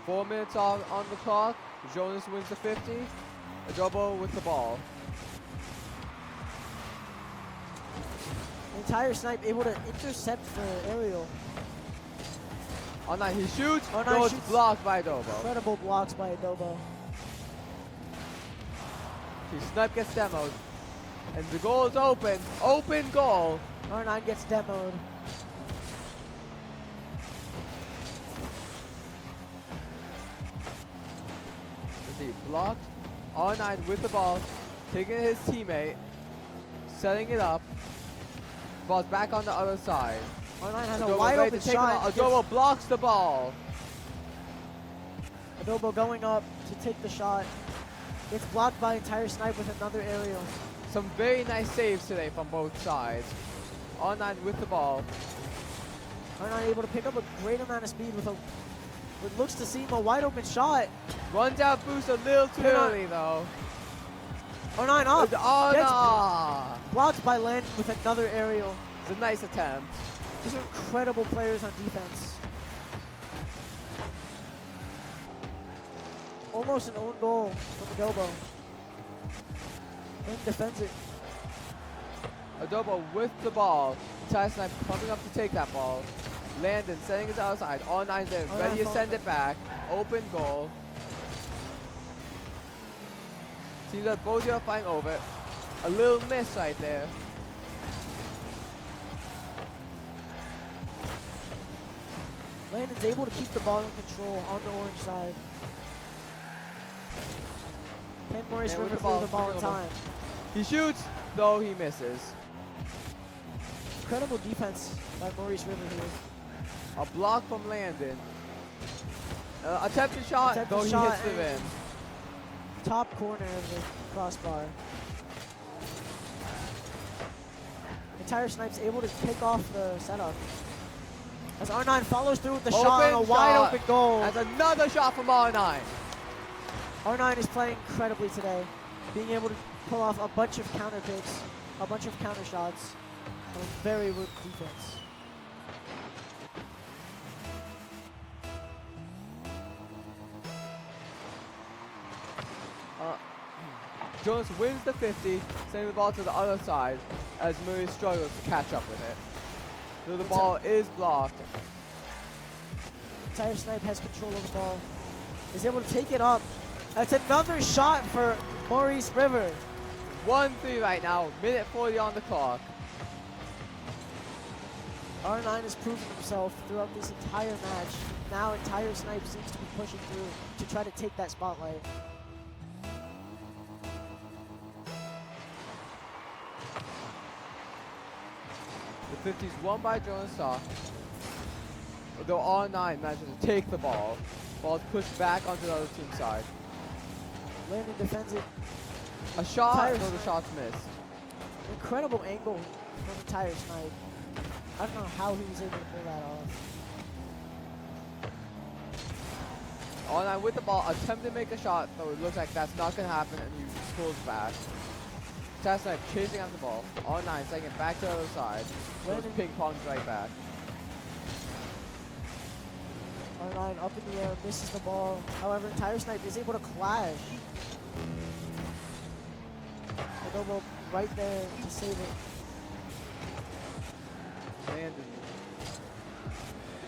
4 minutes on the clock. Jonas wins the 50. Adobo with the ball. Entire Snipe able to intercept the aerial. R9, he shoots. R9 Goes shoots. blocked by Adobo. Incredible blocks by Adobo. Snipe gets demoed. And the goal is open. Open goal. R9 gets demoed. Let's see, blocked. R9 with the ball. Taking his teammate. Setting it up. Ball's back on the other side. R9 has a Adobo wide ready open to take him shot. out. Adobo blocks the ball. Adobo going up to take the shot. It's blocked by Entire Snipe with another aerial. Some very nice saves today from both sides. R9 with the ball. R9 able to pick up a great amount of speed with what looks to seem a wide open shot. Runs out boost a little too early though. R9 up. Oh Gets no! blocked by Landon with another aerial. It's a nice attempt. These are incredible players on defense. Almost an own goal from Adobo. And defends it. Adobo with the ball. Entire Snipe coming up to take that ball. Landon sending it outside. R9 there, ready to send it back. Open goal. Seems like both are fighting over it. A little miss right there. Landon's able to keep the ball in control on the orange side. Can Maurice And with River the ball, throw the ball in time? He shoots, though he misses. Incredible defense by Maurice River here. A block from Landon. Attempted shot, though he hits the rim. Top corner of the crossbar. Entire Snipes able to pick off the setup. As R9 follows through with the shot on a wide open goal. That's another shot from R9. R9 is playing incredibly today, being able to pull off a bunch of counter picks, a bunch of counter shots, and very good defense. Jonas wins the 50, sending the ball to the other side as Murray struggles to catch up with it. So the ball is blocked. Entire Snipe has control of the ball. Is able to take it up. That's another shot for Maurice River. 1-3 right now, minute 40 on the clock. R9 has proven himself throughout this entire match. Now Entire Snipe seems to be pushing through to try to take that spotlight. The 50 is won by Jonas Stark. Though R9 manages to take the ball. Ball's pushed back onto the other team's side. Landon defends it. A shot, though the shot's missed. Incredible angle from Entire Snipe. I don't know how he was able to pull that off. R9 with the ball, attempting to make a shot, though it looks like that's not going to happen, and he pulls back. Snipe chasing after the ball. R9 sending it back to the other side. Landon ping pongs right back. R9 up in the air, misses the ball. However, Entire Snipe is able to clash. Adobo right there to save it.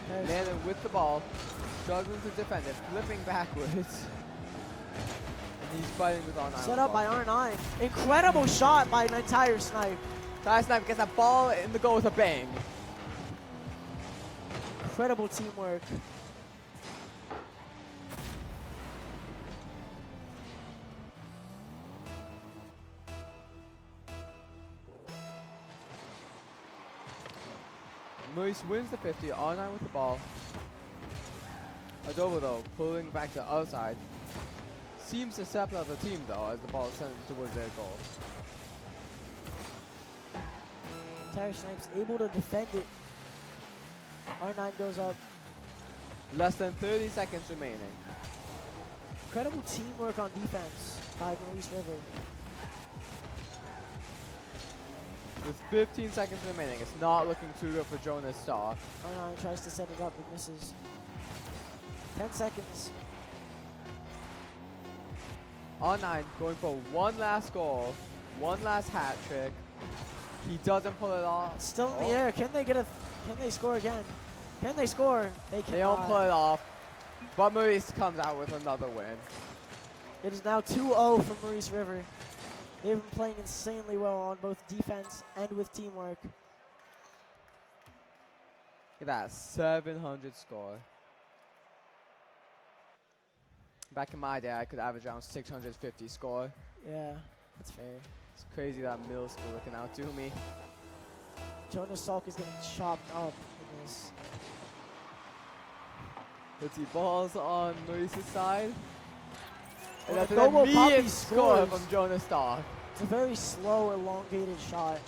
Landon with the ball, struggling to defend it, flipping backwards. And he's fighting with R9. Set up by R9. Incredible shot by Entire Snipe. Entire Snipe gets that ball in the goal with a bang. Incredible teamwork. Maurice wins the 50, R9 with the ball. Adobo though, pulling back to the other side. Seems to separate out the team though, as the ball is sent towards their goal. Entire Snipes able to defend it. R9 goes up. Less than 30 seconds remaining. Incredible teamwork on defense by Maurice River. With 15 seconds remaining, it's not looking too good for Jonas Stark. R9 tries to set it up but misses. 10 seconds. R9 going for one last goal, one last hat trick. He doesn't pull it off. Still in the air. Can they score again? Can they score? They cannot. They don't pull it off. But Maurice comes out with another win. It is now 2-0 for Maurice River. They've been playing insanely well on both defense and with teamwork. Look at that 700 score. Back in my day, I could average around 650 score. Yeah, that's fair. It's crazy that middle school looking out to me. Jonas Salk is getting chopped up in this. Let's see, balls on Maurice's side. And Well, that's the an Gobo immediate Poppy score scores. from Jonas Stark. It's a very slow, elongated shot.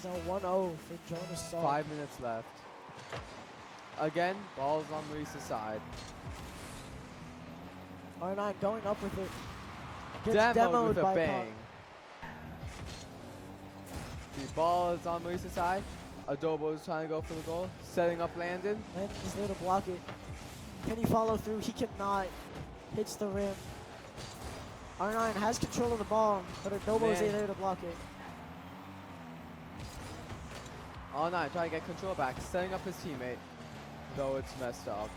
It's a 1-0 for Jonas Salk. 5 minutes left. Again, ball's on Maurice's side. R9 going up with it. Gets Demoed with a by bang. The ball is on Maurice's side. Adobo is trying to go for the goal. Setting up Landon. Landon is there to block it. Can he follow through? He cannot. Hits the rim. R9 has control of the ball, but Adobo is there to block it. R9 trying to get control back. Setting up his teammate. Though it's messed up.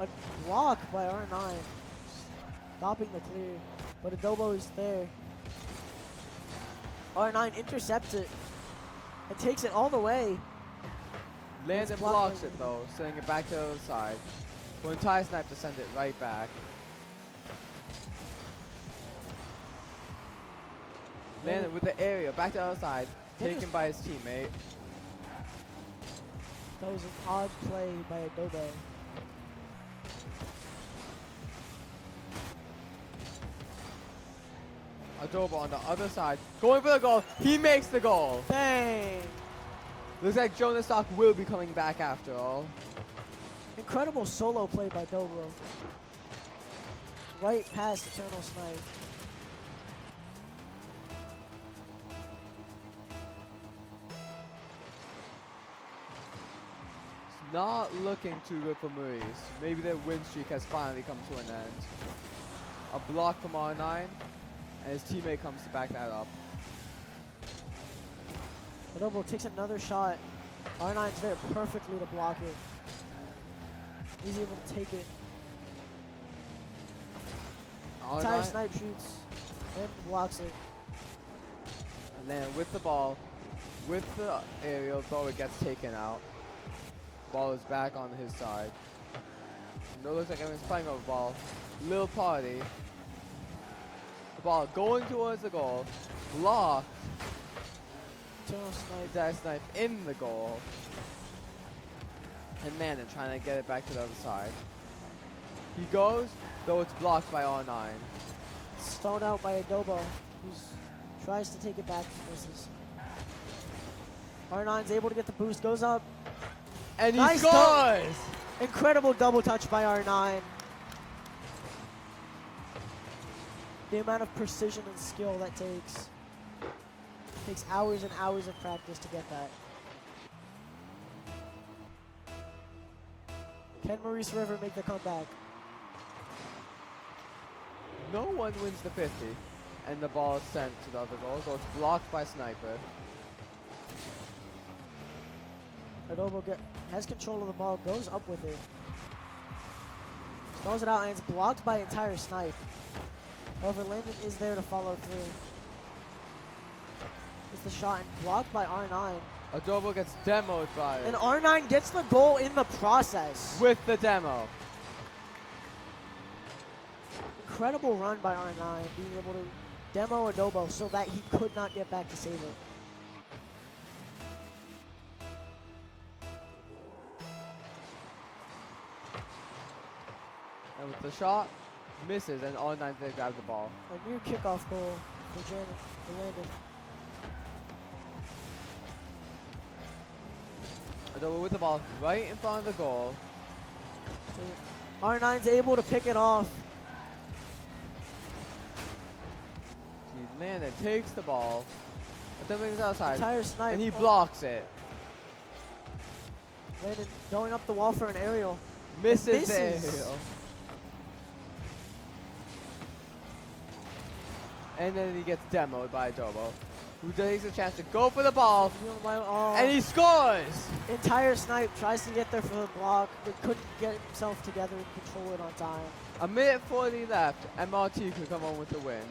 A block by R9. Stopping the clear. But Adobo is there. R9 intercepts it. And takes it all the way. Landon blocks it though, sending it back to the other side. When Ty Snipe to send it right back. Landon with the area, back to the other side. Taken by his teammate. That was an odd play by Adobo. Adobo on the other side, going for the goal. He makes the goal. Bang! Looks like Jonas Salk will be coming back after all. Incredible solo play by Dobro. Right past Eternal Snipe. It's not looking too good for Maurice. Maybe their win streak has finally come to an end. A block from R9. And his teammate comes to back that up. Adobo takes another shot. R9's there perfectly to block it. He's able to take it. Entire Snipe shoots and blocks it. And then with the ball, with the aerial, though it gets taken out. Ball is back on his side. No, looks like everyone's playing over ball. Little party. The ball going towards the goal. Blocked. Eternal Snipe. That Snipe in the goal. And Landon trying to get it back to the other side. He goes, though it's blocked by R9. Stalled out by Adobo, who tries to take it back and misses. R9's able to get the boost, goes up. And he scores! Incredible double touch by R9. The amount of precision and skill that takes. Takes hours and hours of practice to get that. Can Maurice River make the comeback? No one wins the 50. And the ball is sent to the other goal, so it's blocked by Sniper. Adobo has control of the ball, goes up with it. Throws it out, and it's blocked by entire Snipe. However, Landon is there to follow through. It's the shot and blocked by R9. Adobo gets demoed by it. And R9 gets the goal in the process. With the demo. Incredible run by R9, being able to demo Adobo so that he could not get back to save it. And with the shot, misses, and R9 there grabs the ball. A new kickoff goal for Landon. Adobo with the ball right in front of the goal. So R9's able to pick it off. Landon takes the ball, but then brings it outside. Entire Snipe. And he blocks it. Landon going up the wall for an aerial. Misses the aerial. And then he gets demoed by Adobo, who takes a chance to go for the ball, and he scores! Entire Snipe tries to get there for the block, but couldn't get himself together and control it on time. A minute 40 left, MRT could come on with the win.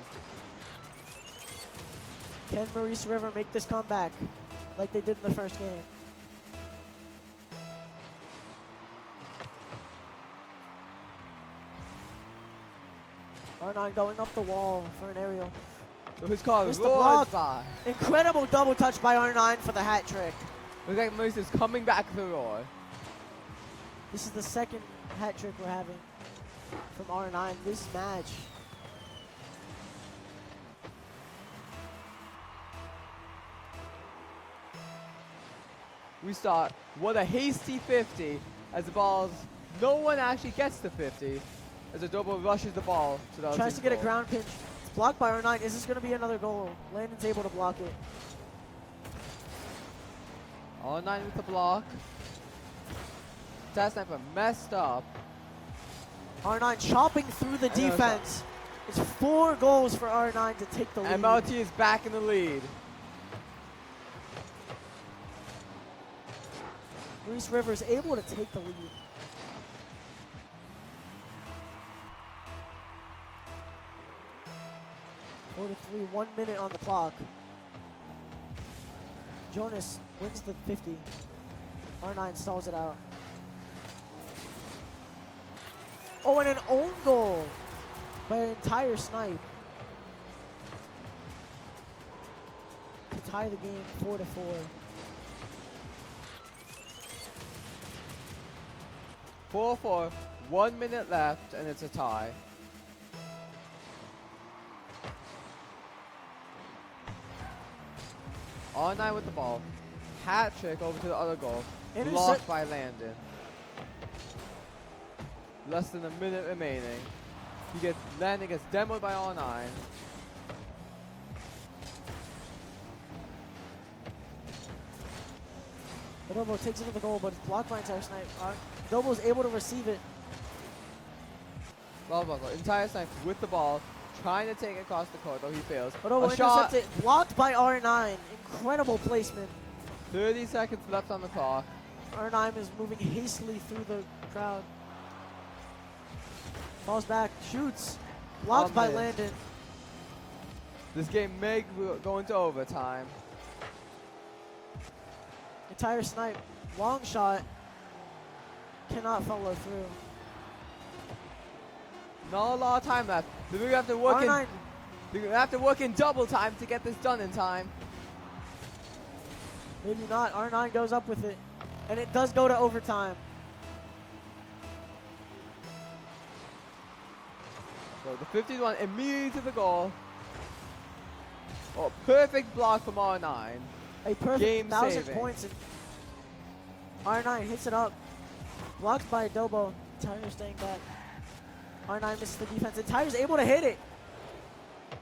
Can Maurice River make this comeback like they did in the first game? R9 going up the wall for an aerial. So his car Missed roars the block. by. Incredible double touch by R9 for the hat trick. Looks like Maurice is coming back to roar. This is the second hat trick we're having from R9 this match. we start. What a hasty 50 as the ball's, no one actually gets to 50 as Adobo rushes the ball to the other Tries to team's get a goal. ground pinch. It's blocked by R9. Is this going to be another goal? Landon's able to block it. R9 with the block. That sniper messed up. R9 chopping through the I know, defense. It's 4 goals for R9 to take the lead. MLT is back in the lead. Reese Rivers able to take the lead. Four to 3, 1 minute on the clock. Jonas wins the 50. R9 stalls it out. Oh, and an own goal by an entire snipe to tie the game 4 to 4. 4-4, 1 minute left, and it's a tie. R9 with the ball. Hat trick over to the other goal. Blocked by Landon. Less than a minute remaining. Landon gets demoed by R9. Adobo takes it to the goal, but it's blocked by entire snipe. Adobo is able to receive it. Well, entire snipe with the ball, trying to take it across the court, though he fails. Adobo A shot. intercepts it, blocked by R9. Incredible placement. 30 seconds left on the clock. R9 is moving hastily through the crowd. Falls back, shoots. Blocked by Missed. Landon. This game may go into overtime. Entire snipe. Long shot. Cannot follow through. Not a lot of time left. They're gonna have to work R9. They're gonna have to work in double time to get this done in time. Maybe not. R9 goes up with it. And it does go to overtime. So the 51 immediately to the goal. Oh, perfect block from R9. A perfect Game 1,000 saving. points. And R9 hits it up. Blocked by Adobo. Tiger staying back. R9 misses the defense. And Tiger's able to hit it.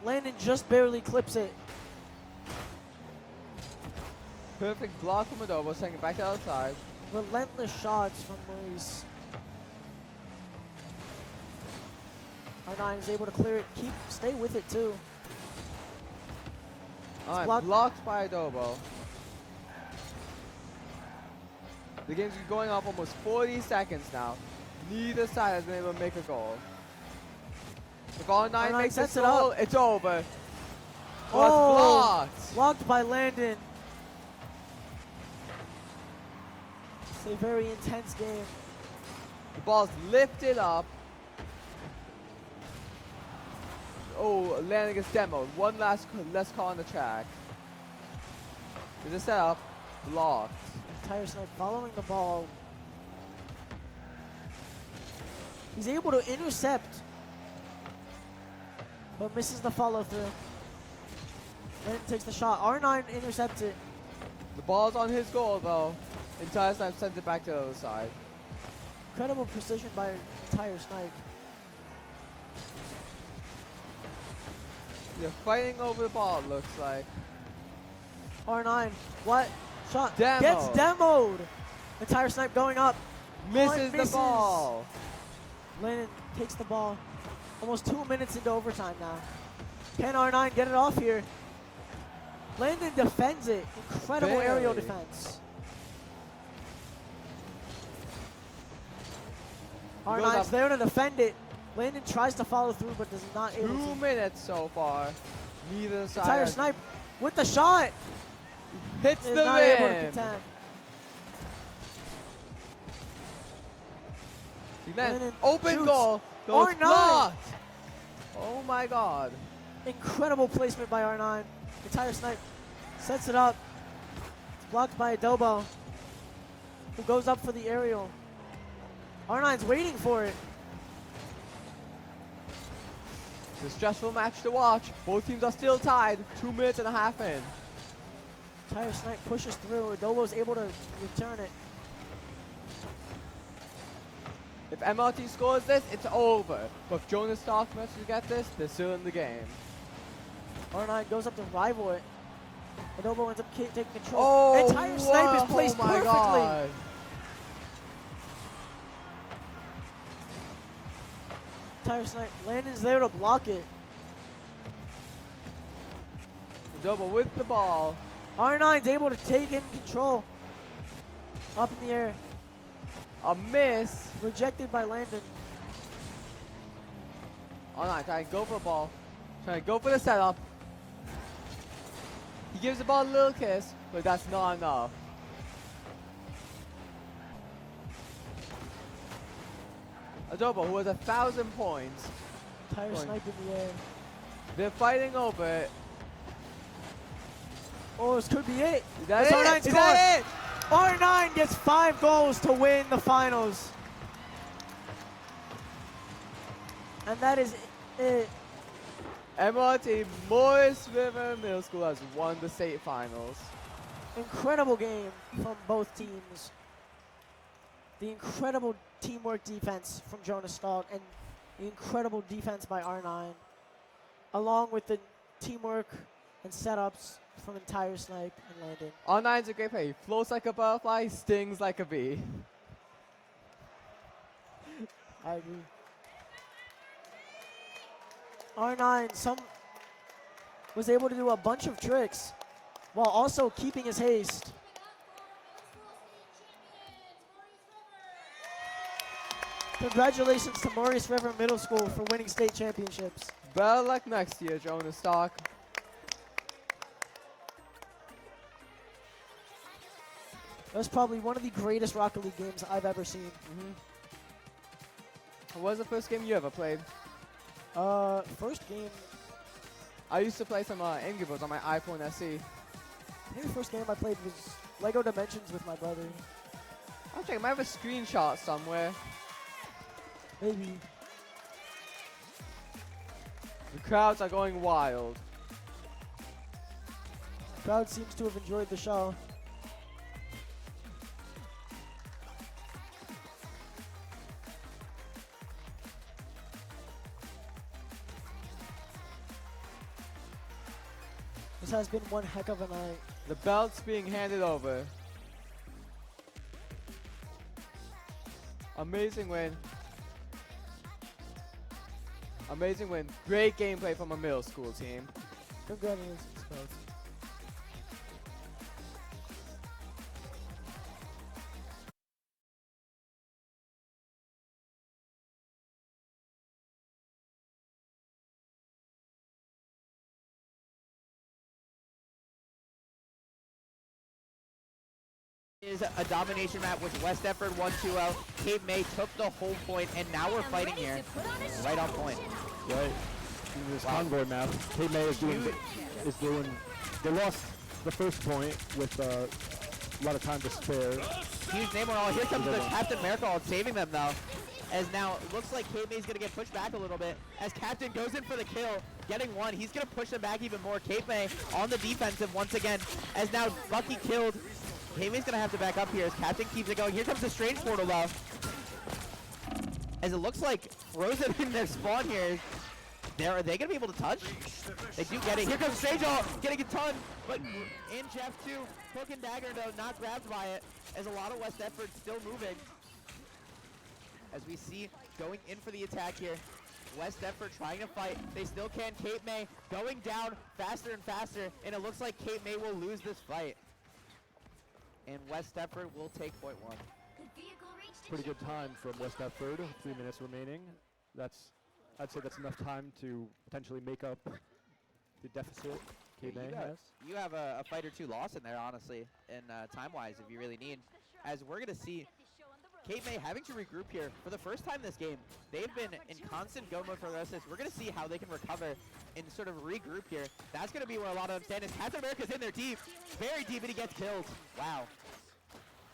Landon just barely clips it. Perfect block from Adobo, sending it back to the other side. Relentless shots from Maurice. R9 is able to clear it. Stay with it too. Alright, blocked by Adobo. The game's been going off almost 40 seconds now. Neither side has been able to make a goal. If R9 makes sets a it goal, up. it's over. Oh, Oh, it's blocked. blocked by Landon. It's a very intense game. The ball's lifted up. Oh, Landon gets demoed. One last call on the track. There's a setup. Blocked. Entire snipe following the ball. He's able to intercept, but misses the follow through. Landon takes the shot. R9 intercepts it. The ball's on his goal though. Entire snipe sends it back to the other side. Incredible precision by entire snipe. They're fighting over the ball, it looks like. R9, what? Shot. Demoed. Gets demoed. Entire snipe going up. Misses the ball. Landon takes the ball. Almost 2 minutes into overtime now. Can R9 get it off here? Landon defends it. Incredible aerial Barely. defense. Goes R9's up. there to defend it. Landon tries to follow through, but does not able 2 to. minutes so far. Neither side. Entire has- snipe with the shot. Hits Is the not able to rim. contend. Landon, open shoots. goal. Though it's R9. blocked. Oh my god. Incredible placement by R9. Entire snipe sets it up. It's blocked by Adobo, who goes up for the aerial. R9's waiting for it. It's a stressful match to watch. Both teams are still tied. 2 minutes and a half in. Entire Snipe pushes through. Adobo's able to return it. If MRT scores this, it's over. But if Jonas Stark manages to get this, they're still in the game. R9 goes up to rival it. Adobo ends up taking control. Oh, Entire Snipe is placed oh my perfectly. God. Entire Snipe. Landon's there to block it. Adobo with the ball. R9's able to take in control. Up in the air. A miss. Rejected by Landon. R9 trying to go for the ball. Trying to go for the setup. He gives the ball a little kiss, but that's not enough. Adobo, who has 1,000 points. Entire Snipe in the air. They're fighting over it. Oh, this could be it. That's R9 it. score. Is that it? R9 gets 5 goals to win the finals. And that is it. MRT Morris River Middle School has won the state finals. Incredible game from both teams. The incredible teamwork defense from Jonas Stark and the incredible defense by R9, along with the teamwork and setups from Entire Snipe and Landon. R9's a great player. He floats like a butterfly, stings like a bee. I agree. R9 was able to do a bunch of tricks while also keeping his haste. Congratulations to Maurice River Middle School for winning state championships. Better luck next year, Jonas Stark. That's probably one of the greatest Rocket League games I've ever seen. What was the first game you ever played? First game, I used to play some Angry Birds on my iPhone SE. I think the first game I played was Lego Dimensions with my brother. I'll check. I might have a screenshot somewhere. Maybe. The crowds are going wild. The crowd seems to have enjoyed the show. This has been one heck of a night. The belt's being handed over. Amazing win. Amazing win. Great gameplay from a middle school team. Congratulations, folks. Is a domination map with West Effort 1-2-0. Cape May took the whole point, and now we're fighting here. Right on point. Right. In this convoy map, Cape May is doing. They lost the first point with a lot of time to spare. Huge name on all. Here comes the Captain America all saving them though. As now it looks like Cape May's gonna get pushed back a little bit. As Captain goes in for the kill, getting one. He's gonna push them back even more. Cape May on the defensive once again. As now Bucky killed. Cape May's gonna have to back up here as Captain keeps it going. Here comes the Strange Portal though. As it looks like Frozen in their spawn here. Are they gonna be able to touch? They do get it. Here comes Strange all getting a ton, but in Jeff too. Hook and Dagger though not grabbed by it. As a lot of West Effort still moving. As we see going in for the attack here. West Effort trying to fight. They still can. Cape May going down faster and faster, and it looks like Cape May will lose this fight. And West Effort will take point one. Pretty good time from West Effort. 3 minutes remaining. I'd say that's enough time to potentially make up the deficit Cape May has. You have a fight or two loss in there, honestly, and time-wise, if you really need. As we're going to see Cape May having to regroup here for the first time this game. They've been in constant go mode for the rest of this. We're going to see how they can recover and sort of regroup here. That's going to be where a lot of them stand. Is Captain America's in there deep, very deep, and he gets killed. Wow.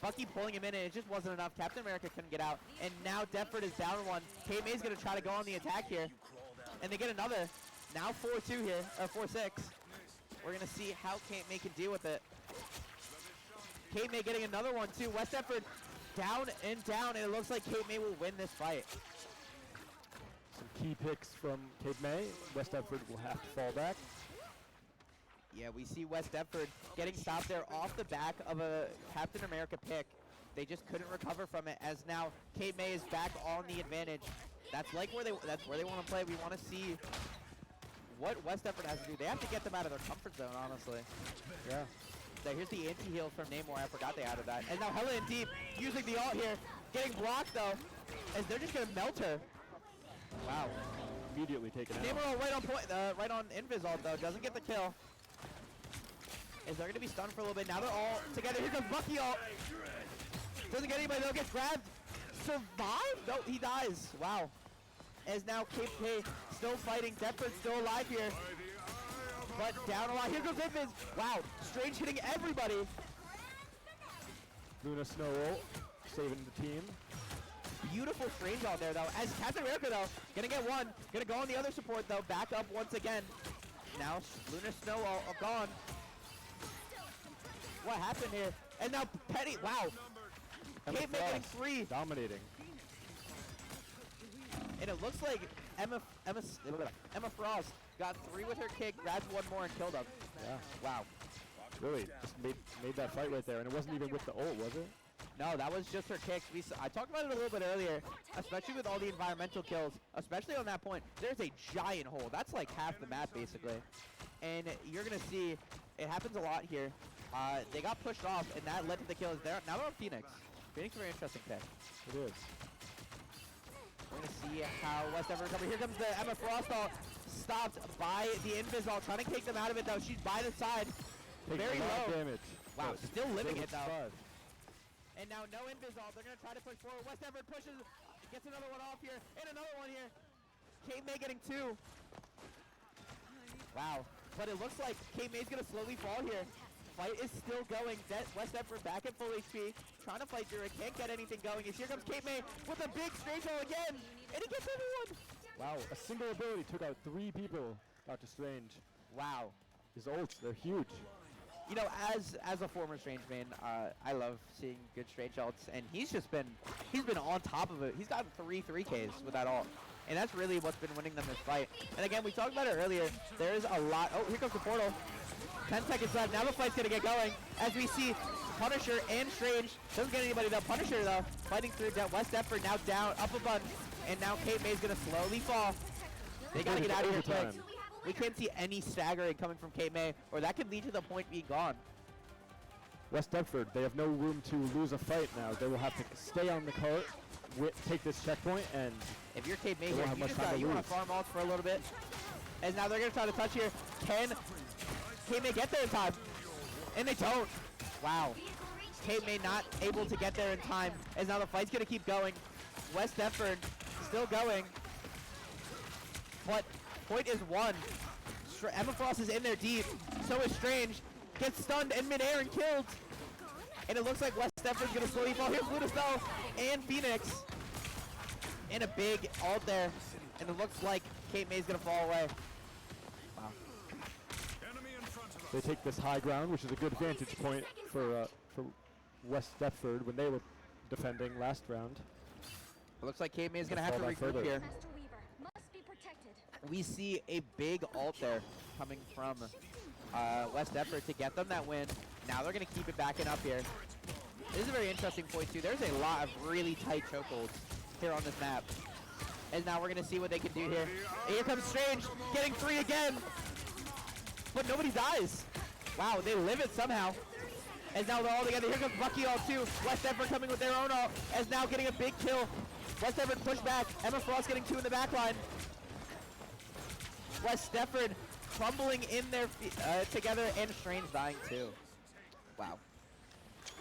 Bucky pulling him in, and it just wasn't enough. Captain America couldn't get out, and now Deptford is down one. Cape May's going to try to go on the attack here, and they get another. Now 4-2 here, or 4-6. We're going to see how Cape May can deal with it. Kate May getting another one too. West Deptford down and down, and it looks like Kate May will win this fight. Some key picks from Cape May. West Deptford will have to fall back. Yeah, we see West Deptford getting stopped there off the back of a Captain America pick. They just couldn't recover from it, as now Cape May is back on the advantage. That's where they want to play. We want to see what West Deptford has to do. They have to get them out of their comfort zone, honestly. Yeah. So here's the anti-heal from Namor. I forgot they added that. And now Hella in deep, using the ult here. Getting blocked, though, as they're just going to melt her. Wow. Immediately taken out. Namor right on point, right on Invis ult, though. Doesn't get the kill. As they're going to be stunned for a little bit. Now they're all together. Here comes Bucky ult. Doesn't get anybody, though. Gets grabbed. Survived? No, he dies. Wow. As now Cape May still fighting. Deptford still alive here. But down a lot. Here goes Invis. Wow. Strange hitting everybody. Luna Snow ult, saving the team. Beautiful Strange out there, though. As Captain America, though, gonna get one. Gonna go on the other support, though. Back up once again. Now Luna Snow all gone. What happened here? And now Petty. Wow. Cape May getting 3. Dominating. And it looks like Emma Frost got 3 with her kick, grabbed one more, and killed him. Yeah. Wow. Really, just made that fight right there, and it wasn't even with the ult, was it? No, that was just her kicks. I talked about it a little bit earlier, especially with all the environmental kills, especially on that point. There's a giant hole. That's like half the map, basically. And you're going to see it happens a lot here. They got pushed off, and that led to the kills. Now they're on Phoenix. Phoenix is a very interesting pick. It is. We're going to see how West Deptford recover. Here comes the Emma Frost ult. Stopped by the Invis ult. Trying to take them out of it, though. She's by the side. Very low. Damage. Wow, still living it, though. 5. And now no Invis ult. They're going to try to push forward. West Deptford pushes, gets another one off here, and another one here. Cape May getting 2. Wow. But it looks like Cape May's going to slowly fall here. Fight is still going. West Deptford back at full HP. Trying to fight through it. Can't get anything going. As here comes Cape May with a big Strange ult again. And he gets everyone. Wow, a single ability took out 3 people, Dr. Strange. Wow. His ults, they're huge. You know, as a former Strange main, I love seeing good Strange ults, and he's been on top of it. He's gotten 3 3Ks with that ult, and that's really what's been winning them this fight. And again, we talked about it earlier. There's a lot. Oh, here comes the portal. 10 seconds left. Now the fight's gonna get going. As we see Punisher and Strange doesn't get anybody though. Punisher though fighting through West Deptford now down up a bunch, and now Cape May's gonna slowly fall. They gotta get out of here quick. We can't see any staggering coming from Cape May, or that could lead to the point being gone. West Deptford, they have no room to lose a fight now. They will have to stay on the cart, take this checkpoint, and if you're Cape May here, you want to farm ults for a little bit. As now they're gonna try to touch here. Can Cape May get there in time? And they don't. Wow. Cape May not able to get there in time. As now the fight's gonna keep going. West Deptford still going. But point is won. Emma Frost is in there deep. So is Strange. Gets stunned in midair and killed. And it looks like West Deptford's gonna slowly fall. Here's Luna Snow and Phoenix. And a big ult there. And it looks like Cape May's gonna fall away. Wow. They take this high ground, which is a good vantage point for West Deptford when they were defending last round. It looks like Cape May is gonna have to regroup here. We see a big ult there coming from West Deptford to get them that win. Now they're going to keep it backing up here. This is a very interesting point, too. There's a lot of really tight chokeholds here on this map. And now we're going to see what they can do here. And here comes Strange, getting 3 again. But nobody dies. Wow, they live it somehow. As now they're all together. Here comes Bucky ult, too. West Deptford coming with their own ult. As now getting a big kill. West Deptford pushed back. Emma Frost getting 2 in the back line. West Deptford crumbling in there together, and Strange dying too. Wow.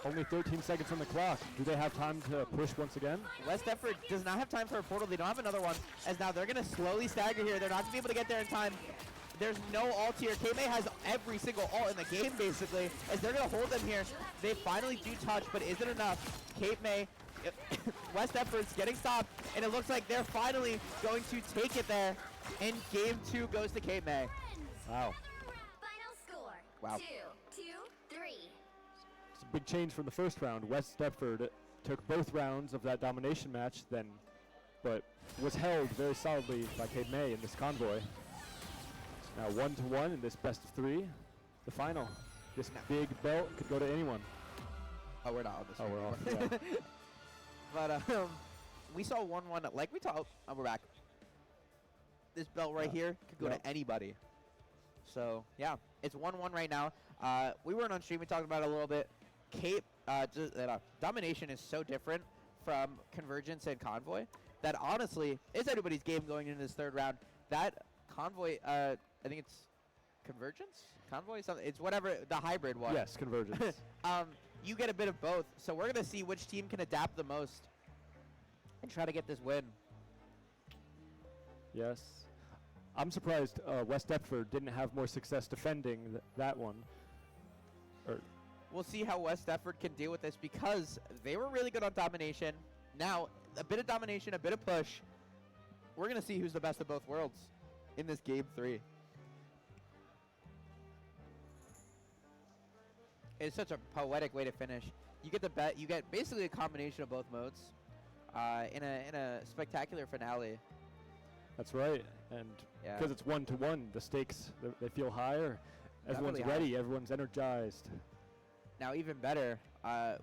Only 13 seconds on the clock. Do they have time to push once again? West Deptford does not have time for a portal. They don't have another one. As now they're going to slowly stagger here. They're not going to be able to get there in time. There's no ult here. Cape May has every single ult in the game, basically, as they're going to hold them here. They finally do touch, but is it enough? Cape May, West Deptford's getting stopped, and it looks like they're finally going to take it there. And game 2 goes to Cape May. Wow. Final score. Wow. 2-3. Some big change from the first round. West Deptford took both rounds of that domination match, but was held very solidly by Cape May in this convoy. Now 1-1 in this best of 3, the final. This big belt could go to anyone. Oh, we're not on this. Oh, one we're off. anymore. Yeah. But we saw 1-1. Like we talked, we're back. This belt right here could go to anybody. So yeah, it's 1-1 right now. We weren't on stream. We talked about it a little bit. Domination is so different from Convergence and Convoy that honestly, it's anybody's game going into this third round. That Convoy, I think it's Convergence? Convoy? Something. It's whatever, the hybrid one. Yes, Convergence. You get a bit of both. So we're going to see which team can adapt the most and try to get this win. Yes. I'm surprised West Deptford didn't have more success defending that one. We'll see how West Deptford can deal with this because they were really good on domination. Now, a bit of domination, a bit of push. We're going to see who's the best of both worlds in this game 3. It's such a poetic way to finish. You get basically a combination of both modes in a spectacular finale. That's right, and because it's 1-1, the stakes they feel higher. Everyone's Definitely ready. high. Everyone's energized. Now, even better,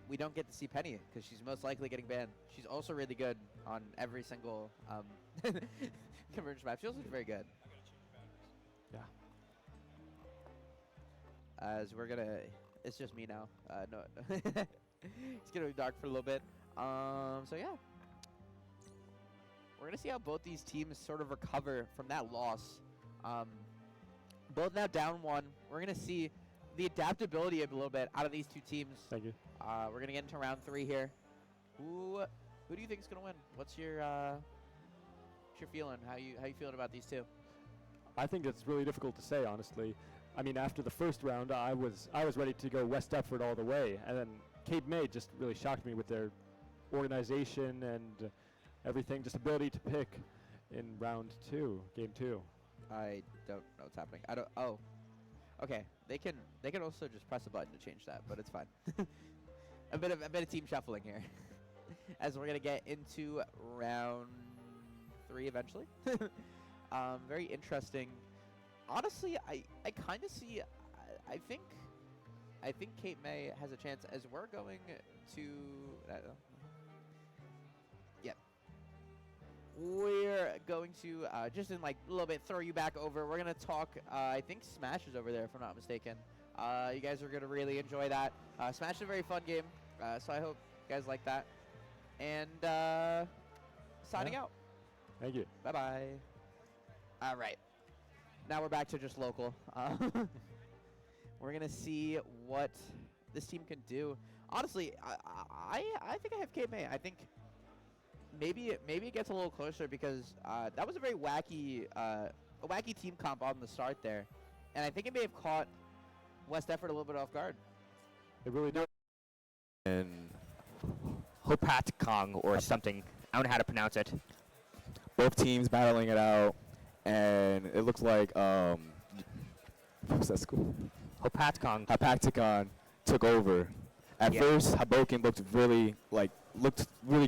we don't get to see Penny because she's most likely getting banned. She's also really good on every single Convergence map. She's also very good. Yeah. As we're gonna, it's just me now. No, it's gonna be dark for a little bit. So yeah, we're gonna see how both these teams sort of recover from that loss. Both now down 1. We're gonna see the adaptability a little bit out of these two teams. Thank you. We're gonna get into round 3 here. Who do you think is gonna win? What's your feeling? How you feeling about these two? I think it's really difficult to say, honestly. I mean, after the first round, I was ready to go West Deptford all the way, and then Cape May just really shocked me with their organization and everything, just ability to pick in round 2, game 2. I don't know what's happening. I don't. Oh, okay. They can also just press a button to change that, but it's fine. a bit of team shuffling here, as we're gonna get into round 3 eventually. Very interesting. Honestly, I kind of see. I think Cape May has a chance as we're going to. Yep. We're going to just in like a little bit throw you back over. We're gonna talk. I think Smash is over there, if I'm not mistaken. You guys are gonna really enjoy that. Smash is a very fun game, so I hope you guys like that. And signing out. Thank you. Bye bye. All right. Now we're back to just local. We're gonna see what this team can do. Honestly, I think I have Cape May. I think maybe it gets a little closer because that was a very wacky team comp on the start there, and I think it may have caught West Deptford a little bit off guard. It really did. And Hopatkong or something. I don't know how to pronounce it. Both teams battling it out, and it looks like what's that school? Hopatkong took over. At Yeah. first, Hoboken looked really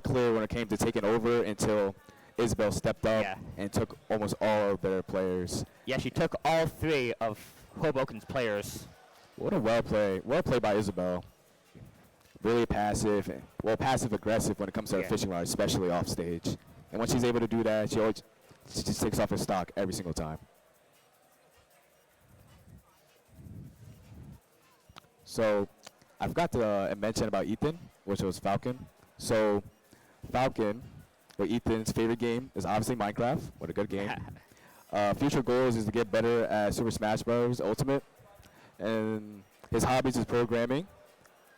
clear when it came to taking over until Isabel stepped up and took almost all of their players. Yeah, she took all 3 of Hoboken's players. What a well played by Isabel. Really passive, passive aggressive when it comes to her fishing rod, especially off stage. And when she's able to do that, she just takes off her stock every single time. So I forgot to mention about Ethan, which was Falcon. So Falcon, or Ethan's favorite game is obviously Minecraft. What a good game. Future goals is to get better at Super Smash Bros. Ultimate. And his hobbies is programming.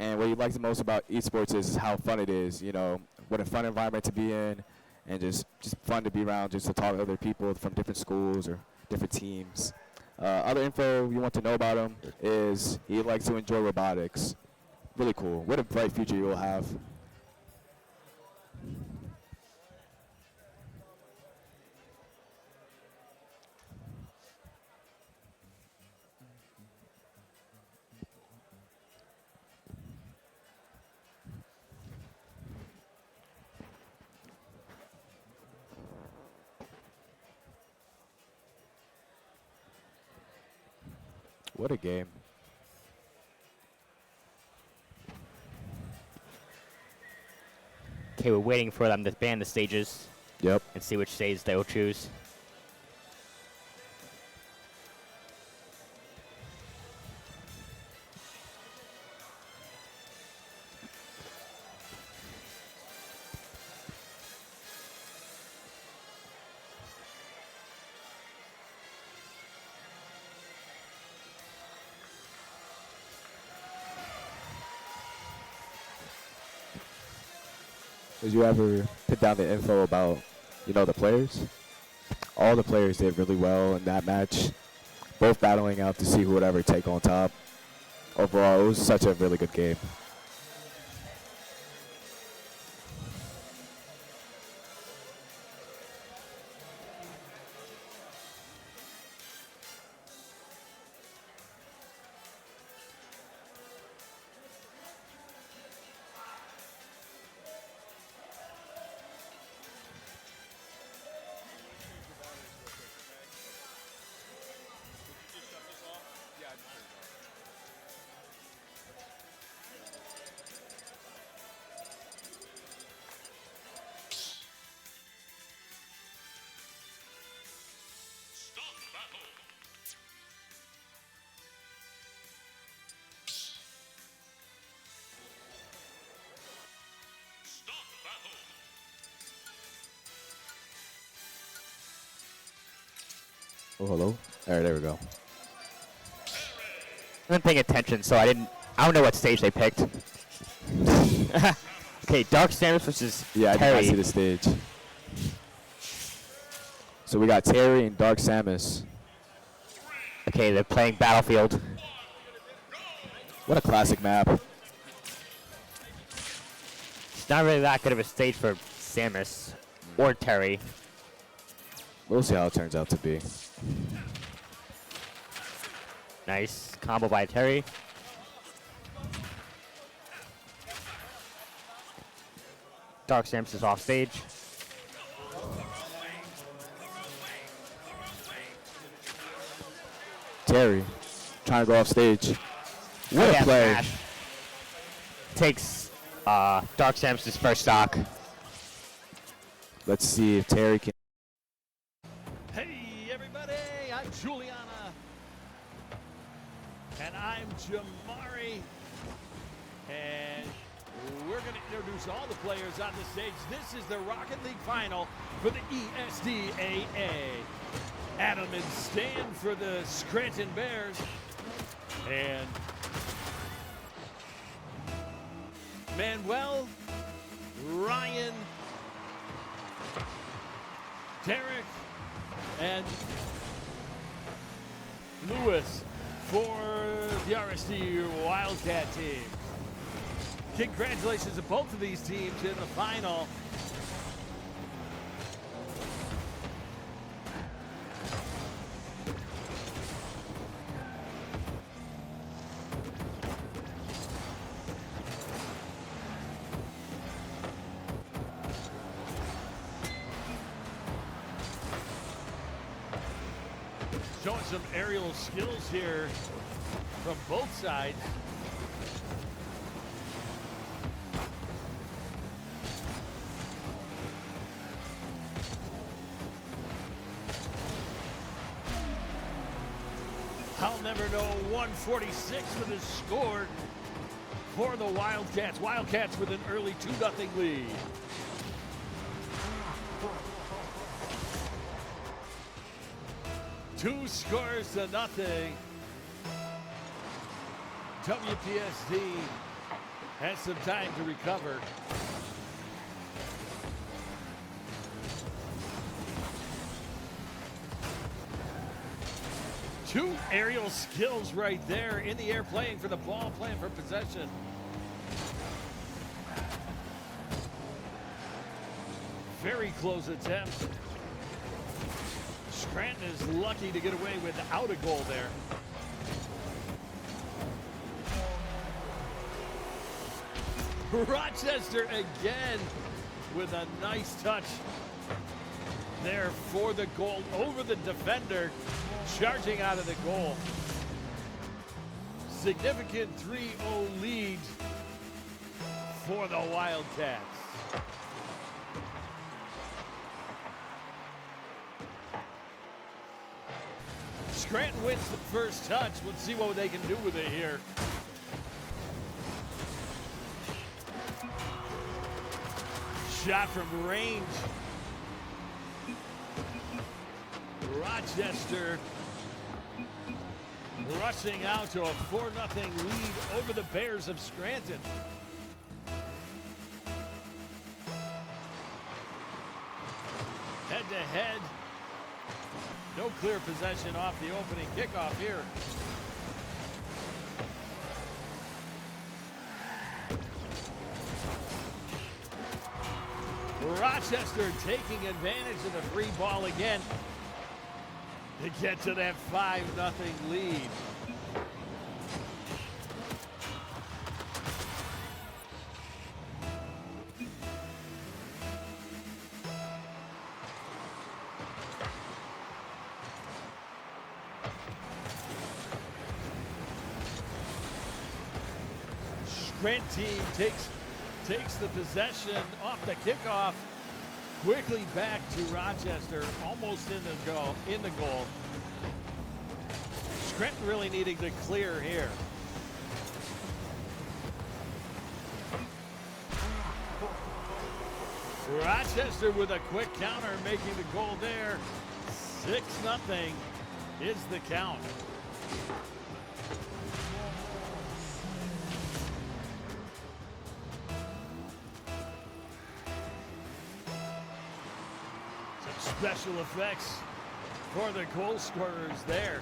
And what he likes the most about esports is how fun it is. You know, what a fun environment to be in, and just fun to be around, just to talk to other people from different schools or different teams. Other info you want to know about him is he likes to enjoy robotics. Really cool. What a bright future you will have. What a game. Okay, we're waiting for them to ban the stages. Yep. And see which stage they'll choose. Did you ever put down the info about, you know, the players? All the players did really well in that match, both battling out to see who would ever take on top. Overall, it was such a really good game. Oh, hello. All right, there we go. I wasn't paying attention, so I don't know what stage they picked. Okay, Dark Samus versus Yeah, I did Terry. not see the stage. So we got Terry and Dark Samus. Okay, they're playing Battlefield. What a classic map. It's not really that good of a stage for Samus or Terry. We'll see how it turns out to be. Nice combo by Terry. Dark Samus is off stage. Terry trying to go off stage. What Oh, a yeah, play. smash. Takes Dark Samus' first stock. Let's see if Terry can. Hey, everybody, I'm Juliana. And I'm Jamari. And we're going to introduce all the players on the stage. This is the Rocket League final for the ESDAA. Adam and Stan for the Scranton Bears. And Manuel, Ryan, Derek, and Lewis for the RSD Wildcat team. Congratulations to both of these teams in the final. Showing some aerial skills here from both sides. I'll never know 146 with his score for the Wildcats. Wildcats with an early 2-0 lead. Two scores to nothing. WPSD has some time to recover. Two aerial skills right there in the air, playing for the ball, playing for possession. Very close attempt. Scranton is lucky to get away without a goal there. Rochester again with a nice touch there for the goal over the defender, charging out of the goal. significant 3-0 lead for the Wildcats. Scranton wins the first touch. Let's see what they can do with it here. Shot from range. Rochester rushing out to a 4-0 lead over the Bears of Scranton. Head to head. No clear possession off the opening kickoff here. Rochester taking advantage of the free ball again to get to that 5-0 lead. Scranton team takes the possession off the kickoff. Quickly back to Rochester, almost in the goal. Scranton really needing to clear here. Rochester with a quick counter, making the goal there. 6-0 is the count. Special effects for the goal scorers there.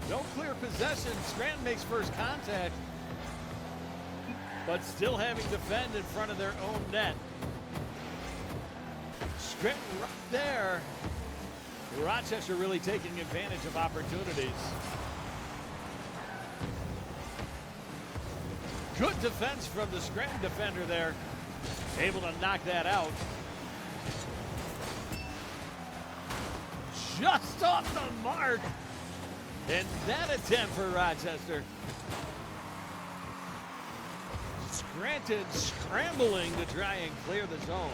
No clear possession. Scranton makes first contact, but still having to defend in front of their own net. Scranton right there. Rochester really taking advantage of opportunities. Good defense from the Scranton defender there. Able to knock that out. Just off the mark. And that attempt for Rochester. Scranton scrambling to try and clear the zone.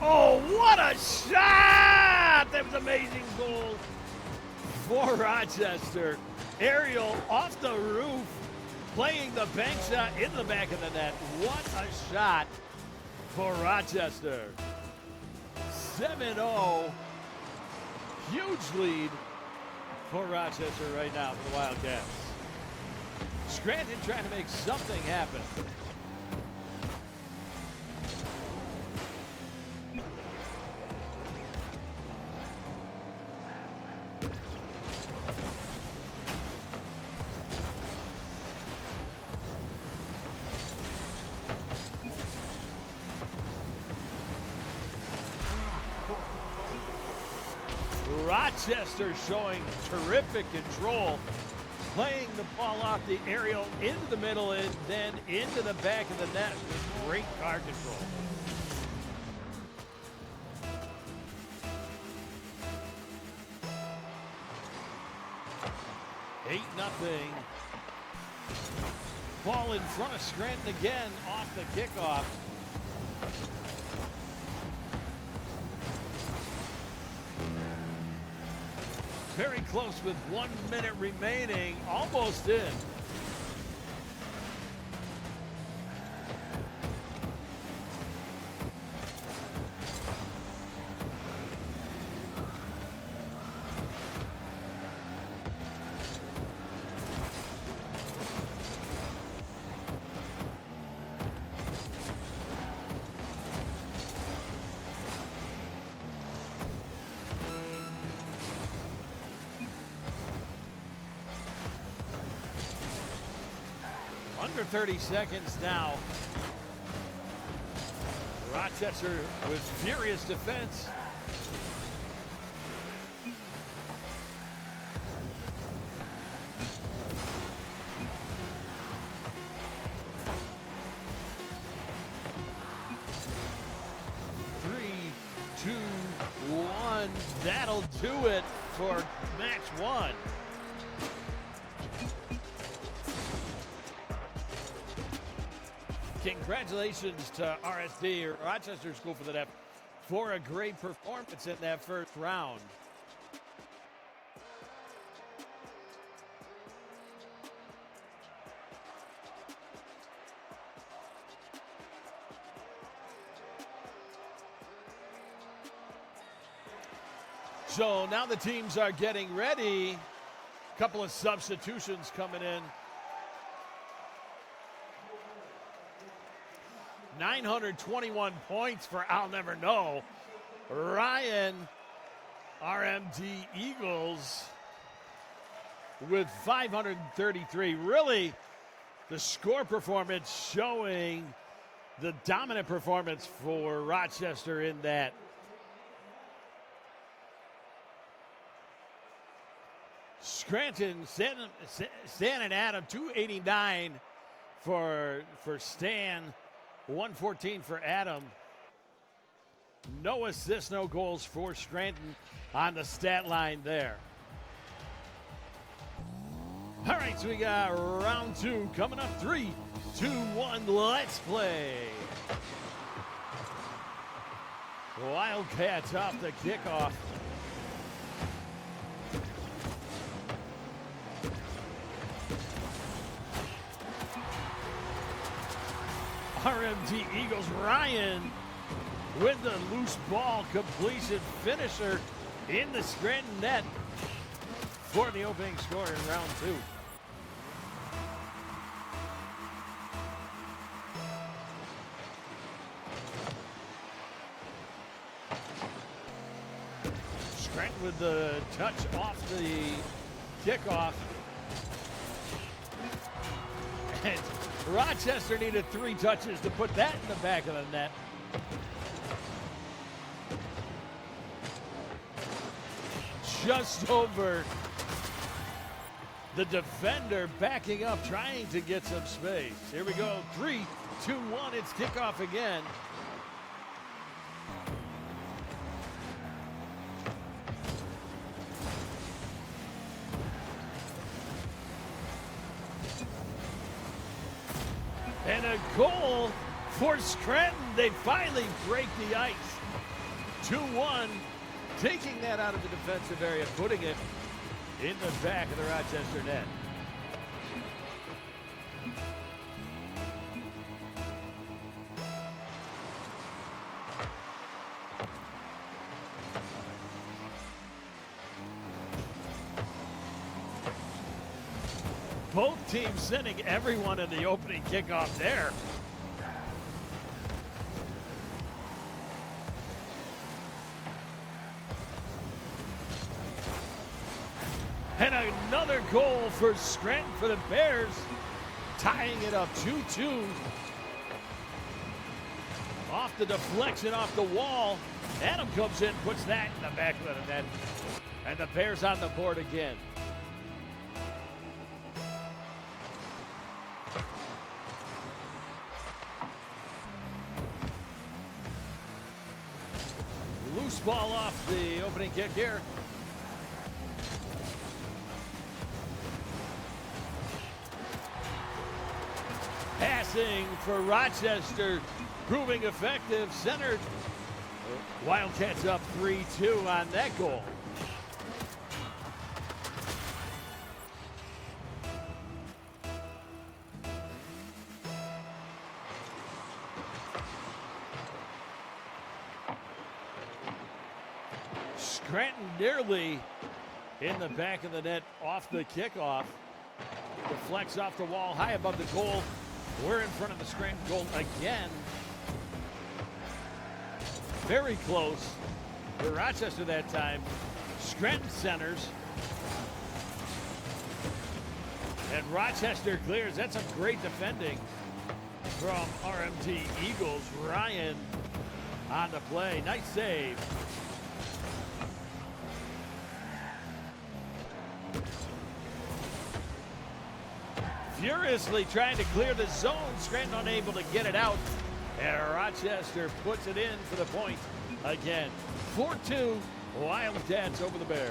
Oh, what a shot! That was an amazing goal for Rochester. Ariel off the roof, playing the bank shot in the back of the net. What a shot for Rochester. 7-0. Huge lead for Rochester right now for the Wildcats. Scranton trying to make something happen. Rochester showing terrific control, playing the ball off the aerial into the middle and then into the back of the net with great guard control. Eight-0. Ball in front of Scranton again off the kickoff. Very close with 1 minute remaining, almost in. Under 30 seconds now. Rochester with furious defense. to it for match one. Congratulations to RSD, or Rochester School for the Deaf, for a great performance in that first round. So now the teams are getting ready. A couple of substitutions coming in. 921 points for I'll Never Know. Ryan, RMD Eagles, with 533. Really, the score performance showing the dominant performance for Rochester in that. Scranton, Stan and Adam, 289 for Stan, 114 for Adam. No assists, no goals for Scranton on the stat line there. All right, so we got round two coming up. 3, 2, 1, let's play. Wildcats off the kickoff. RMD Eagles, Ryan with the loose ball completion finisher in the Scranton net for the opening score in round two. Scranton with the touch off the kickoff. And Rochester needed 3 touches to put that in the back of the net. Just over the defender, backing up, trying to get some space. Here we go, 3, 2, 1, it's kickoff again. And a goal for Scranton. They finally break the ice. 2-1, taking that out of the defensive area, putting it in the back of the Rochester net. Both teams sending everyone in the opening kickoff there. And another goal for Scranton for the Bears, tying it up 2-2. Off the deflection, off the wall. Adam comes in, puts that in the back of the net. And the Bears on the board again. Loose ball off the opening kick here. Passing for Rochester, proving effective, centered. Wildcats up 3-2 on that goal. Scranton nearly in the back of the net off the kickoff. Deflects off the wall, high above the goal. We're in front of the Scranton goal again. Very close for Rochester that time. Scranton centers. And Rochester clears. That's some great defending from RMD Eagles. Ryan on the play. Nice save. Furiously trying to clear the zone. Scranton unable to get it out. And Rochester puts it in for the point again. 4-2 Wildcats over the Bears.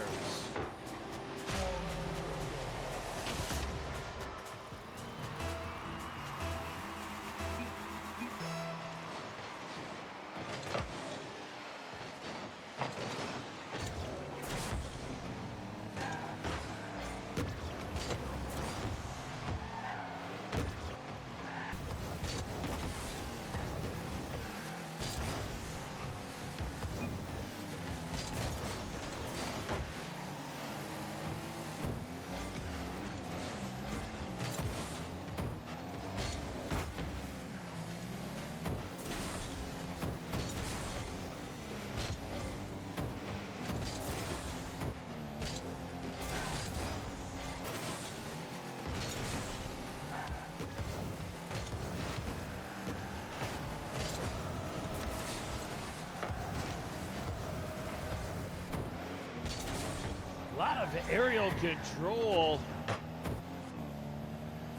A lot of aerial control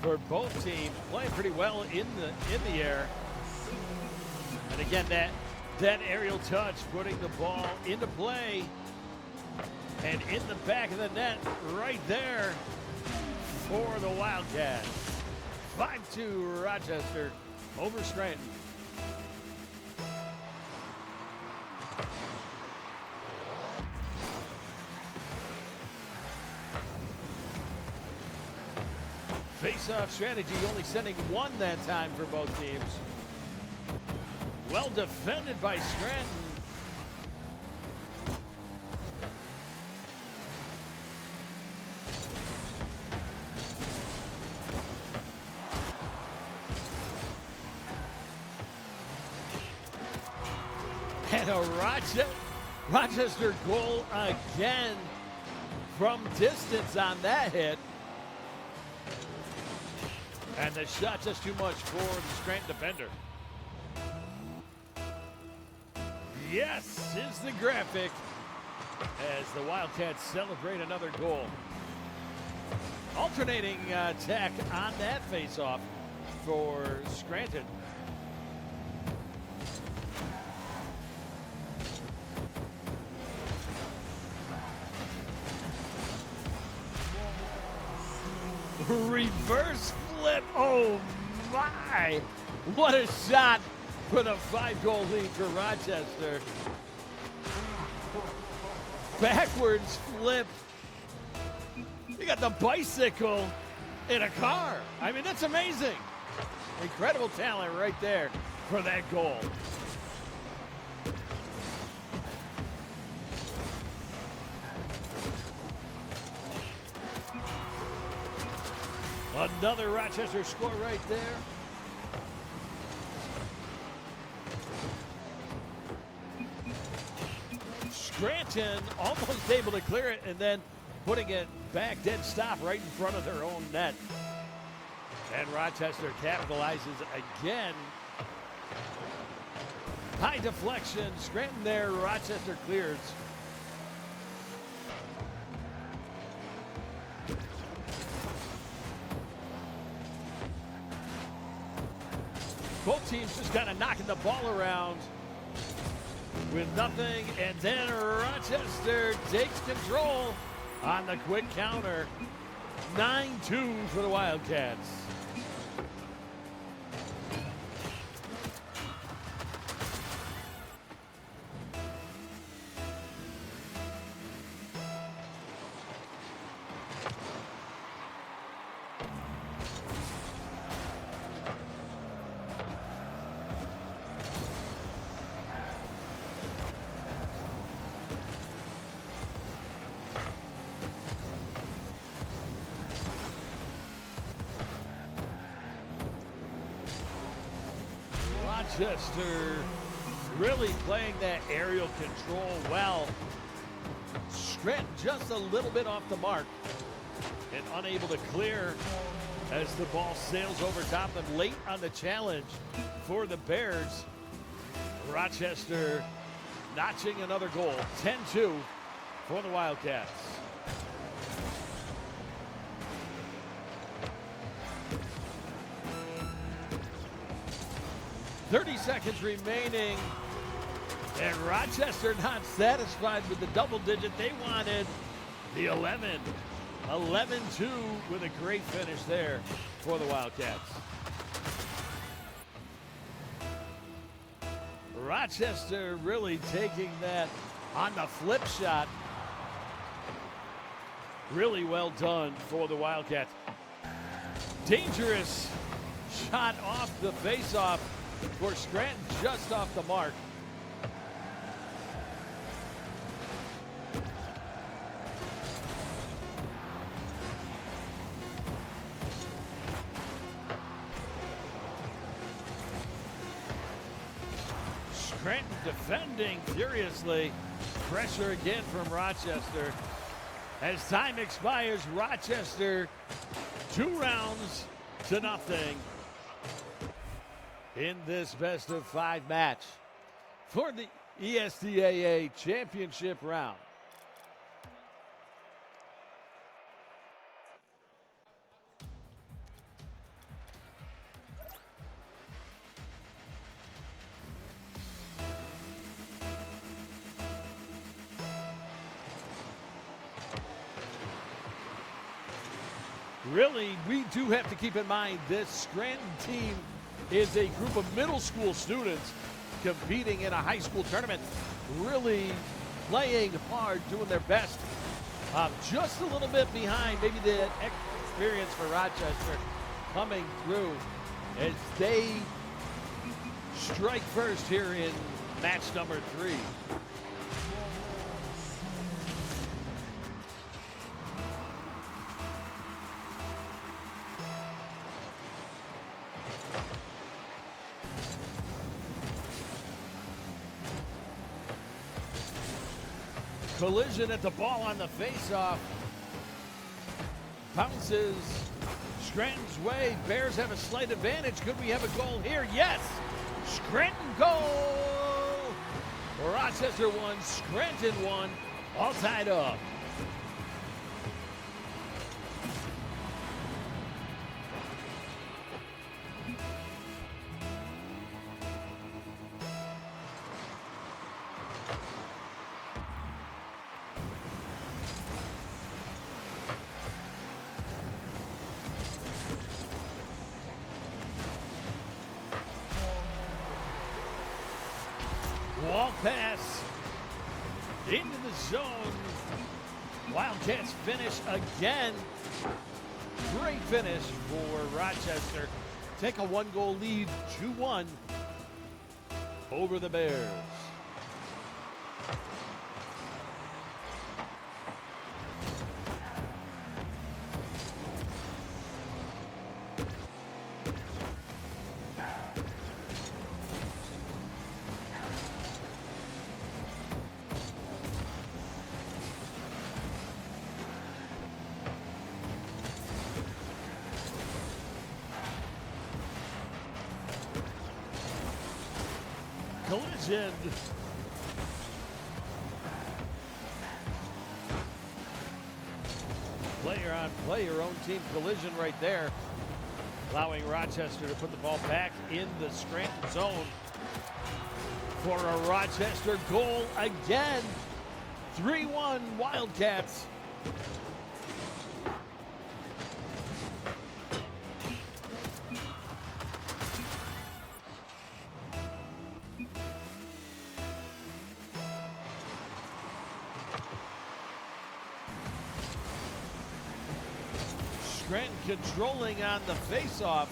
for both teams, playing pretty well in the air. And again, that aerial touch, putting the ball into play and in the back of the net right there for the Wildcats. 5-2 Rochester over Scranton. Face-off strategy, only sending one that time for both teams. Well defended by Scranton. And a Rochester goal again from distance on that hit. And the shot just too much for the Scranton defender. Yes, is the graphic as the Wildcats celebrate another goal. Alternating attack on that face-off for Scranton. Reverse flip. Oh my! What a shot for the 5-goal lead for Rochester. Backwards flip. You got the bicycle in a car. I mean, that's amazing. Incredible talent right there for that goal. Another Rochester score right there. Scranton almost able to clear it and then putting it back dead stop right in front of their own net. And Rochester capitalizes again. High deflection, Scranton there, Rochester clears. Both teams just kind of knocking the ball around with nothing, and then Rochester takes control on the quick counter. 9-2 for the Wildcats. Rochester really playing that aerial control well. Scranton just a little bit off the mark and unable to clear as the ball sails over top of them late on the challenge for the Bears. Rochester notching another goal, 10-2 for the Wildcats. "30 seconds remaining And Rochester not satisfied with the double digit. They wanted the 11. 11-2 with a great finish there for the Wildcats. Rochester really taking that on the flip shot. Really well done for the Wildcats. Dangerous shot off the face-off for Scranton, just off the mark. Scranton defending furiously. Pressure again from Rochester. As time expires, Rochester 2 rounds to nothing in this best of 5 match for the ESDAA championship round. Really, we do have to keep in mind this Scranton team is a group of middle school students competing in a high school tournament, really playing hard, doing their best. Just a little bit behind, maybe the experience for Rochester coming through as they strike first here in match number 3. Collision at the ball on the face-off. Bounces Scranton's way. Bears have a slight advantage. Could we have a goal here? Yes! Scranton goal! Rochester 1, Scranton 1, all tied up. Wall pass into the zone. Wildcats finish again. Great finish for Rochester. Take a 1-goal lead, 2-1 over the Bears. Collision. Player on player, own team collision right there, allowing Rochester to put the ball back in the Scranton zone for a Rochester goal again. 3-1 Wildcats. Scranton controlling on the face-off.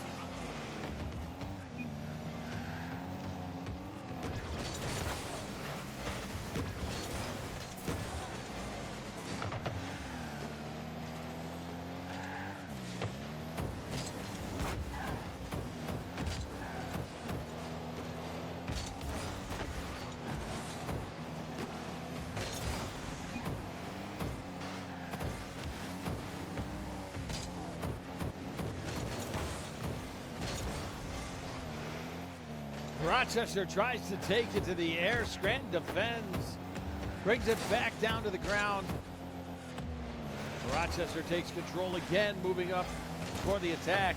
Rochester tries to take it to the air. Scranton defends, brings it back down to the ground. Rochester takes control again, moving up for the attack.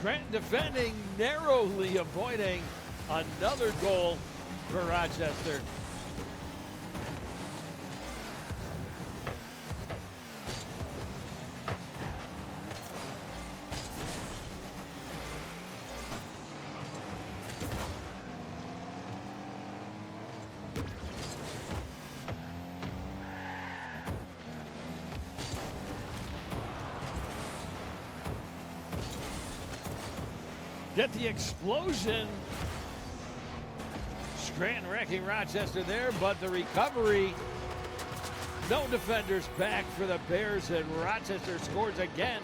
Scranton defending, narrowly avoiding another goal for Rochester. Get the explosion. Scranton wrecking Rochester there, but the recovery. No defenders back for the Bears, and Rochester scores again.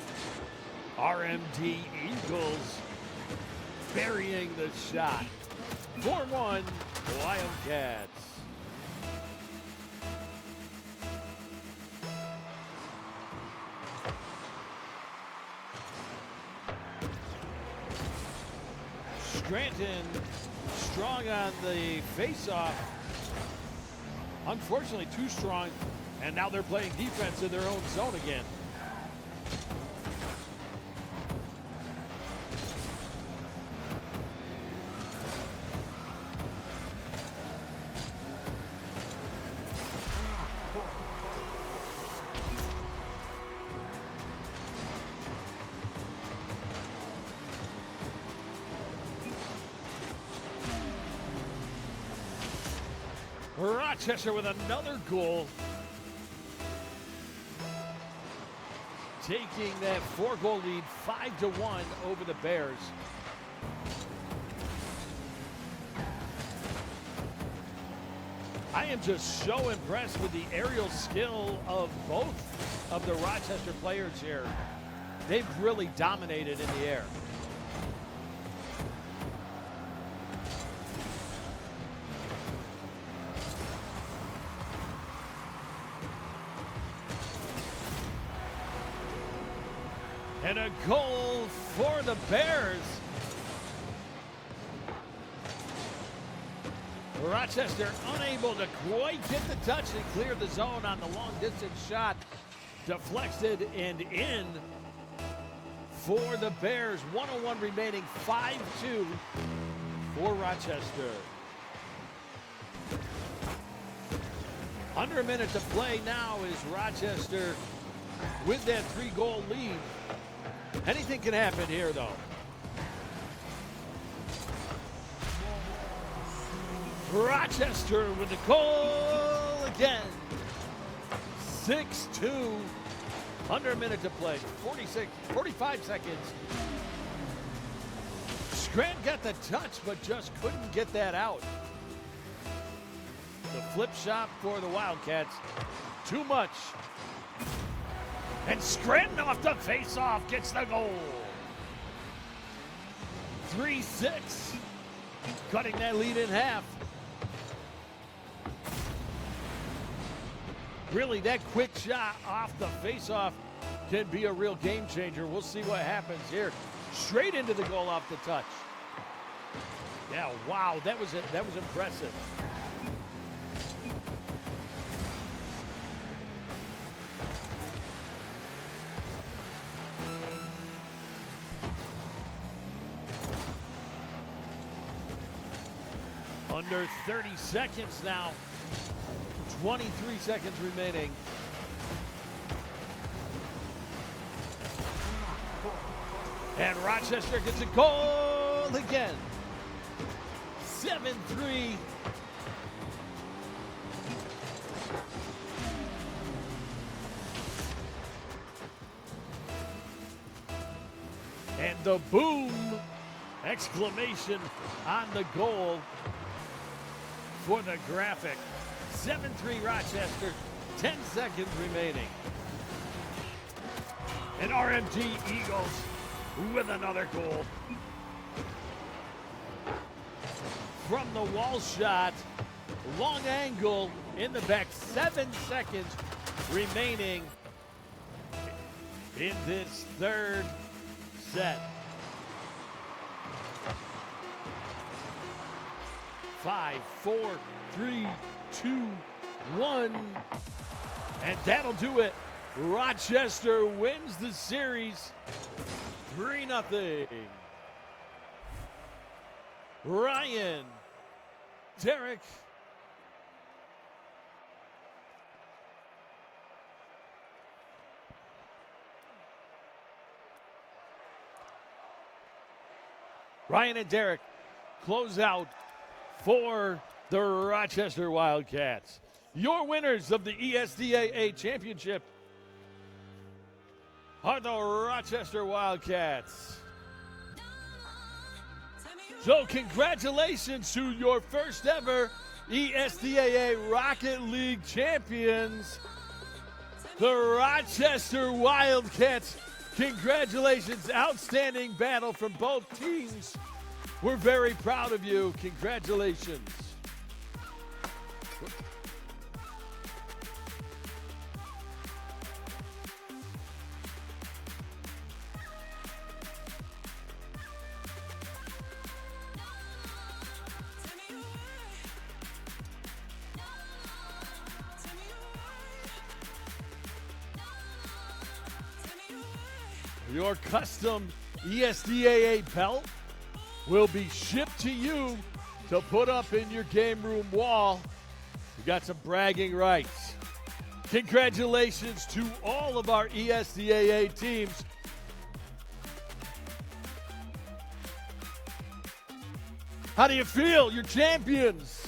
RMD Eagles burying the shot. 4-1 Wildcats. Scranton strong on the face-off. Unfortunately, too strong, and now they're playing defense in their own zone again. Rochester with another goal. Taking that 4-goal lead 5-1 over the Bears. I am just so impressed with the aerial skill of both of the Rochester players here. They've really dominated in the air. And a goal for the Bears. Rochester unable to quite get the touch and clear the zone on the long distance shot. Deflected and in for the Bears. 1:01 remaining, 5-2 for Rochester. Under a minute to play now is Rochester with that 3-goal lead. Anything can happen here, though. Rochester with the goal again. 6-2. Under a minute to play. 45 seconds. Scranton got the touch, but just couldn't get that out. The flip shot for the Wildcats. Too much. And Scranton off the face-off gets the goal. 3-6. Cutting that lead in half. Really, that quick shot off the face-off can be a real game changer. We'll see what happens here. Straight into the goal off the touch. Yeah, wow, that was impressive. Under 30 seconds now. 23 seconds remaining. And Rochester gets a goal again. 7-3. And the boom exclamation on the goal for the graphic. 7-3 Rochester, 10 seconds remaining. And RMD Eagles with another goal. From the wall shot, long angle in the back, 7 seconds remaining in this third set. 5, 4, 3, 2, 1. And that'll do it. Rochester wins the series 3-0. Ryan, Derek, Ryan and Derek close out for the Rochester Wildcats. Your winners of the ESDAA Championship are the Rochester Wildcats. So congratulations to your first ever ESDAA Rocket League champions, the Rochester Wildcats. Congratulations, outstanding battle from both teams. We're very proud of you. Congratulations. Your custom ESDAA belt will be shipped to you to put up in your game room wall. You got some bragging rights. Congratulations to all of our ESDAA teams. How do you feel? You're champions.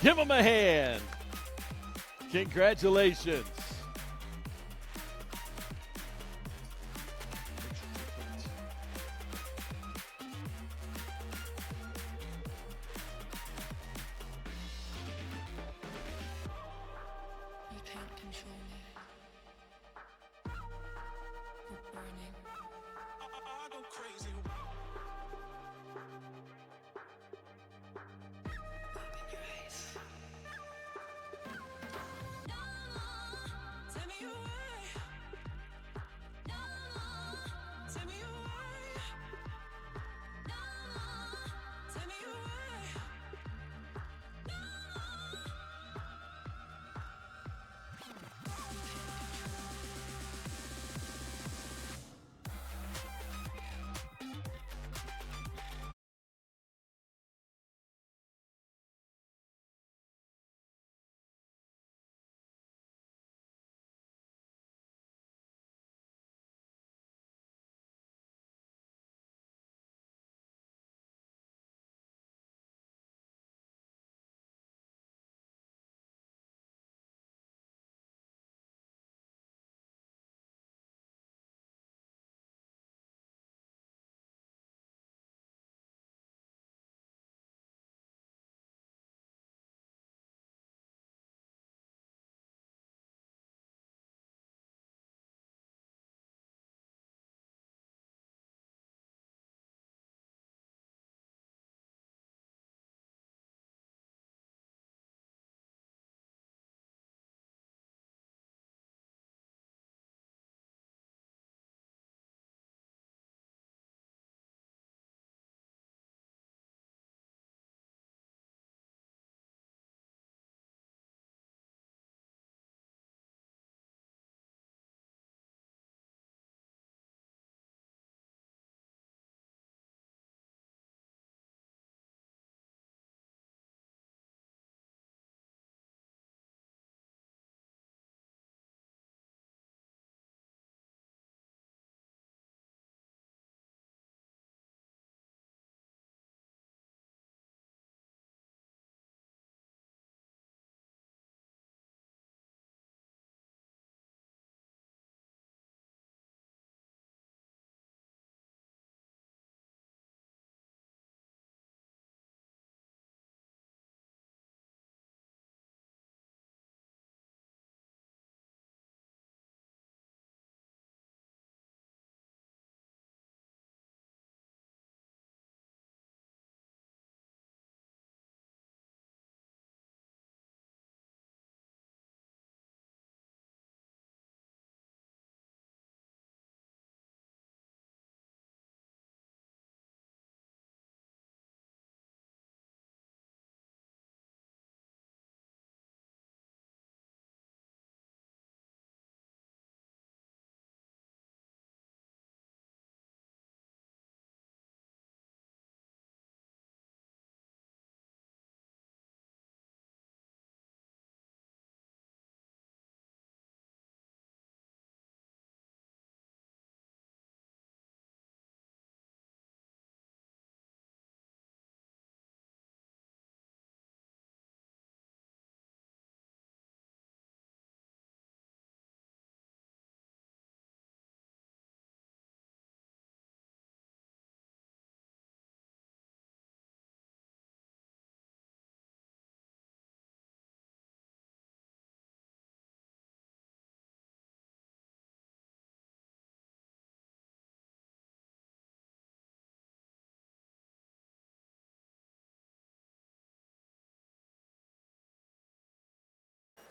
Give them a hand. Congratulations.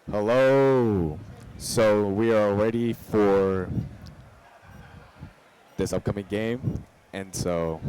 Hello. So we are ready for this upcoming game, and so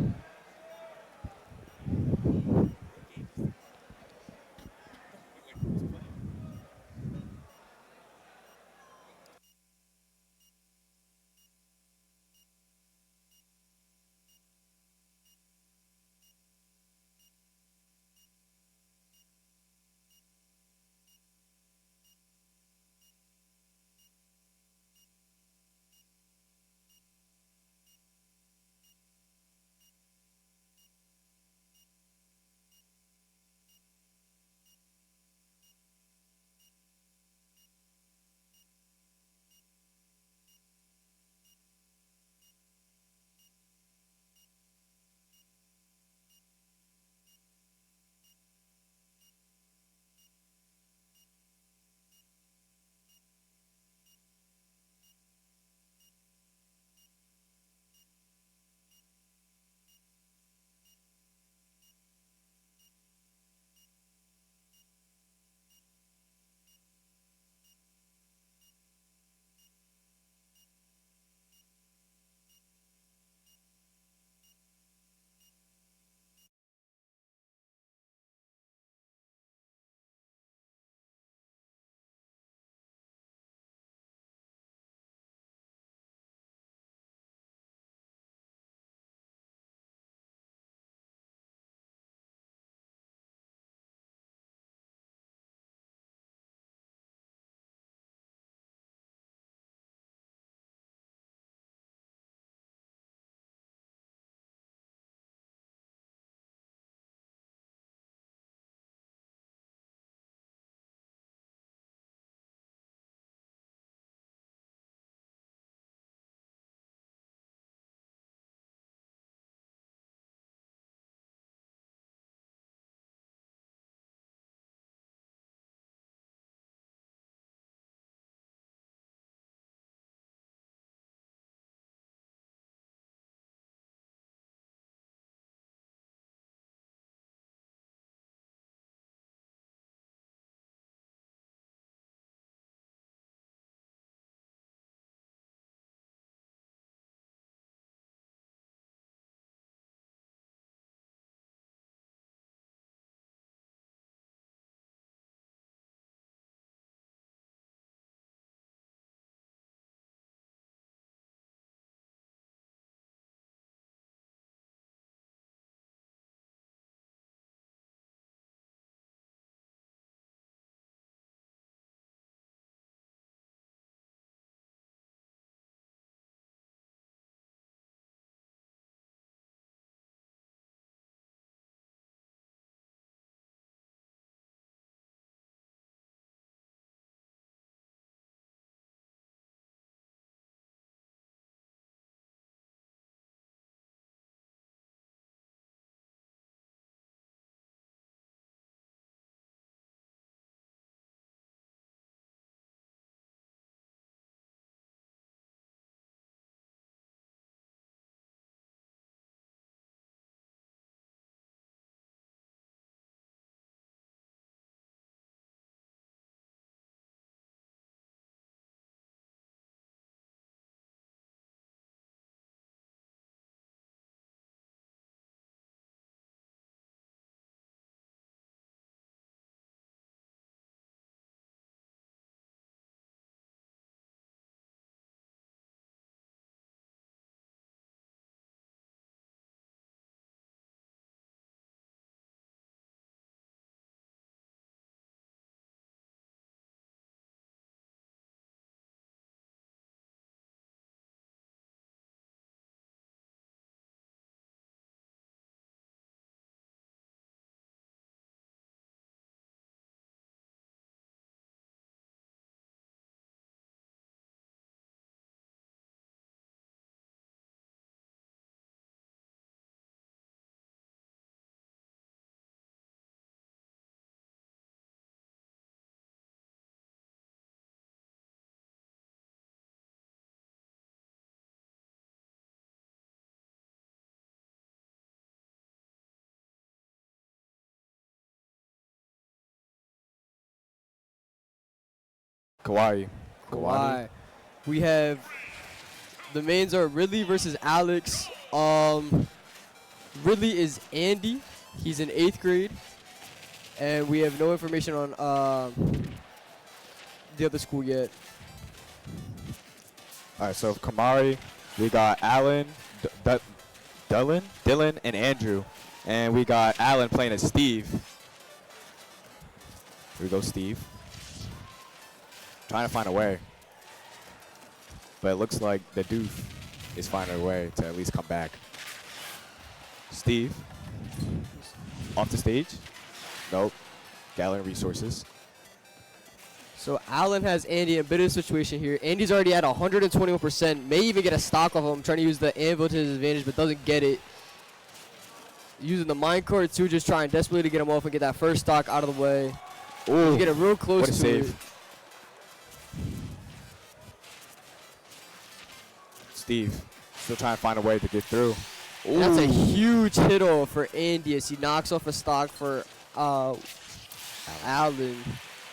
Kawhi. Kawhi. We have the mains are Ridley versus Alex. Ridley is Andy. He's in 8th grade. And we have no information on the other school yet. All right, so Kamari, we got Alan, Dylan, and Andrew. And we got Alan playing as Steve. Here we go, Steve. Trying to find a way. But it looks like the Doof is finding a way to at least come back. Steve. Off the stage. Nope. Gathering resources. So Alan has Andy in a bit of a situation here. Andy's already at 121%. May even get a stock off him. Trying to use the anvil to his advantage, but doesn't get it. Using the minecart too, just trying desperately to get him off and get that first stock out of the way. Ooh, get it real close what a to save. it. Steve still trying to find a way to get through. And that's a huge hit off for Andy as he knocks off a stock for Alan.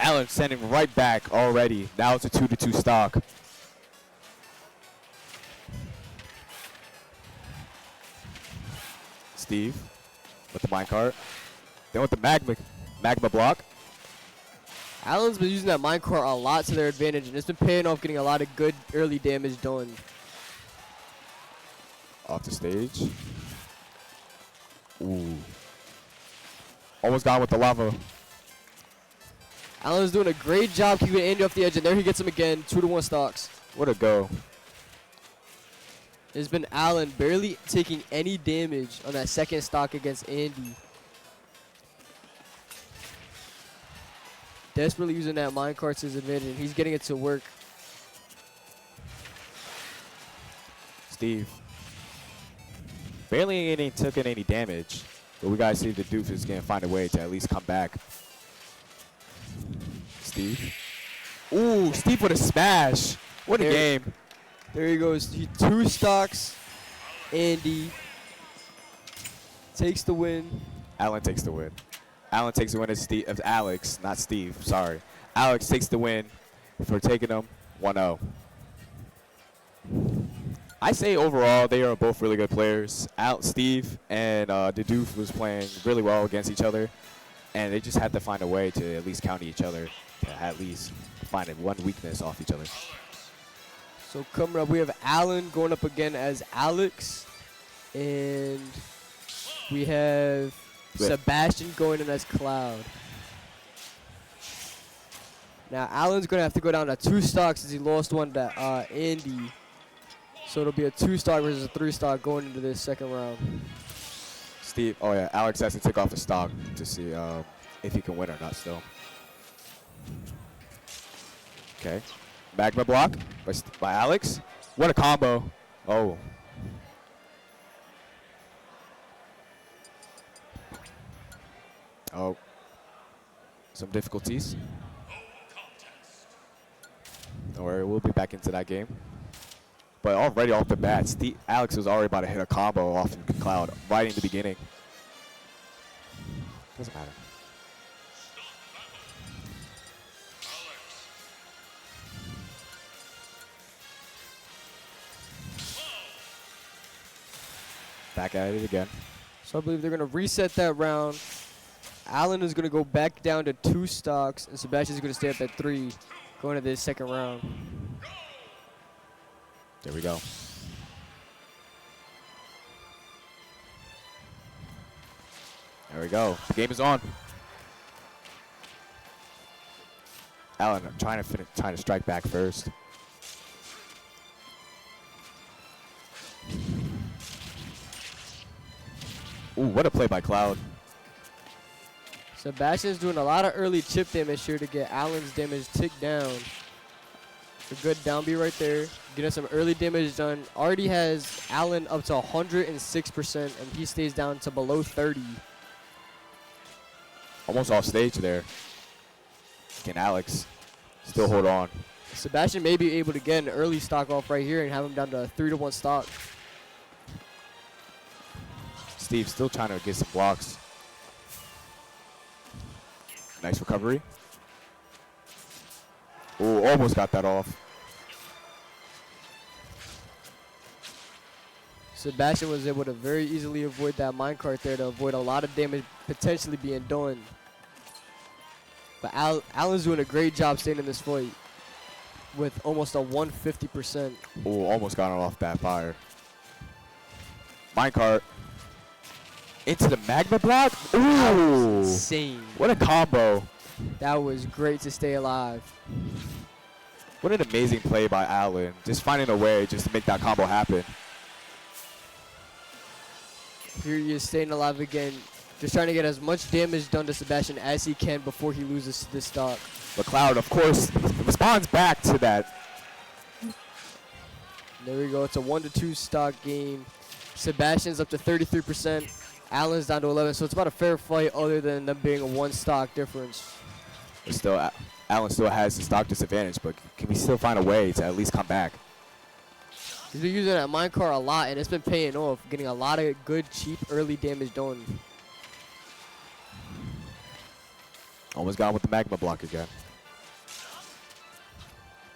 Allen sending right back already. Now it's a 2-2 stock. Steve with the minecart. Then with the magma block. Alan's been using that minecart a lot to their advantage, and it's been paying off, getting a lot of good early damage done. Off the stage. Ooh. Almost gone with the lava. Alan's doing a great job keeping Andy off the edge, and there he gets him again. 2-1 stocks. What a go. It's been Alan barely taking any damage on that second stock against Andy. Desperately using that minecart to his advantage, and he's getting it to work. Steve. Barely took in any damage, but we gotta see if the Doof is gonna find a way to at least come back. Steve. Ooh, Steve with a smash. What a game. There he goes. 2 stocks. Andy takes the win. Alan takes the win. Alan takes the win as Alex, not Steve, sorry. Alex takes the win for taking them 1-0. I say overall they are both really good players. Steve and the Doof was playing really well against each other, and they just had to find a way to at least counter each other, to at least find one weakness off each other. So coming up, we have Alan going up again as Alex, and we have Sebastian going in as Cloud. Now Alan's going to have to go down to 2 stocks since he lost one to Andy. So it'll be a 2-stock versus a 3-stock going into this second round. Steve, oh yeah, Alex has to take off a stock to see if he can win or not still. Okay. Magma block by Alex. What a combo. Oh. Oh. Some difficulties. Don't worry, we'll be back into that game. But already off the bat, Alex was already about to hit a combo off of Cloud right in the beginning. Doesn't matter. Back at it again. So I believe they're going to reset that round. Alan is going to go back down to 2 stocks, and Sebastian's going to stay up at 3 going to this second round. There we go. There we go. The game is on. Alan trying to strike back first. Ooh, what a play by Cloud. Sebastian's doing a lot of early chip damage here to get Alan's damage ticked down. A good down B right there. Getting some early damage done. Already has Alan up to 106%, and he stays down to below 30. Almost off stage there. Can Alex still hold on? Sebastian may be able to get an early stock off right here and have him down to a 3-1 stock. Steve still trying to get some blocks. Nice recovery. Ooh, almost got that off. Sebastian was able to very easily avoid that minecart there to avoid a lot of damage potentially being done. But Allen's doing a great job staying in this fight with almost a 150%. Ooh, almost got it off that fire. Minecart. Into the magma block? Ooh. Insane. What a combo. That was great to stay alive. What an amazing play by Allen. Just finding a way just to make that combo happen. Here he is staying alive again. Just trying to get as much damage done to Sebastian as he can before he loses this stock. But Cloud, of course, responds back to that. There we go. It's a 1-2 stock game. Sebastian's up to 33%. Allen's down to 11. So it's about a fair fight other than them being a 1 stock difference. But still, Allen still has the stock disadvantage, but can we still find a way to at least come back? He's been using that minecart a lot, and it's been paying off, getting a lot of good, cheap, early damage done. Almost got him with the magma block again.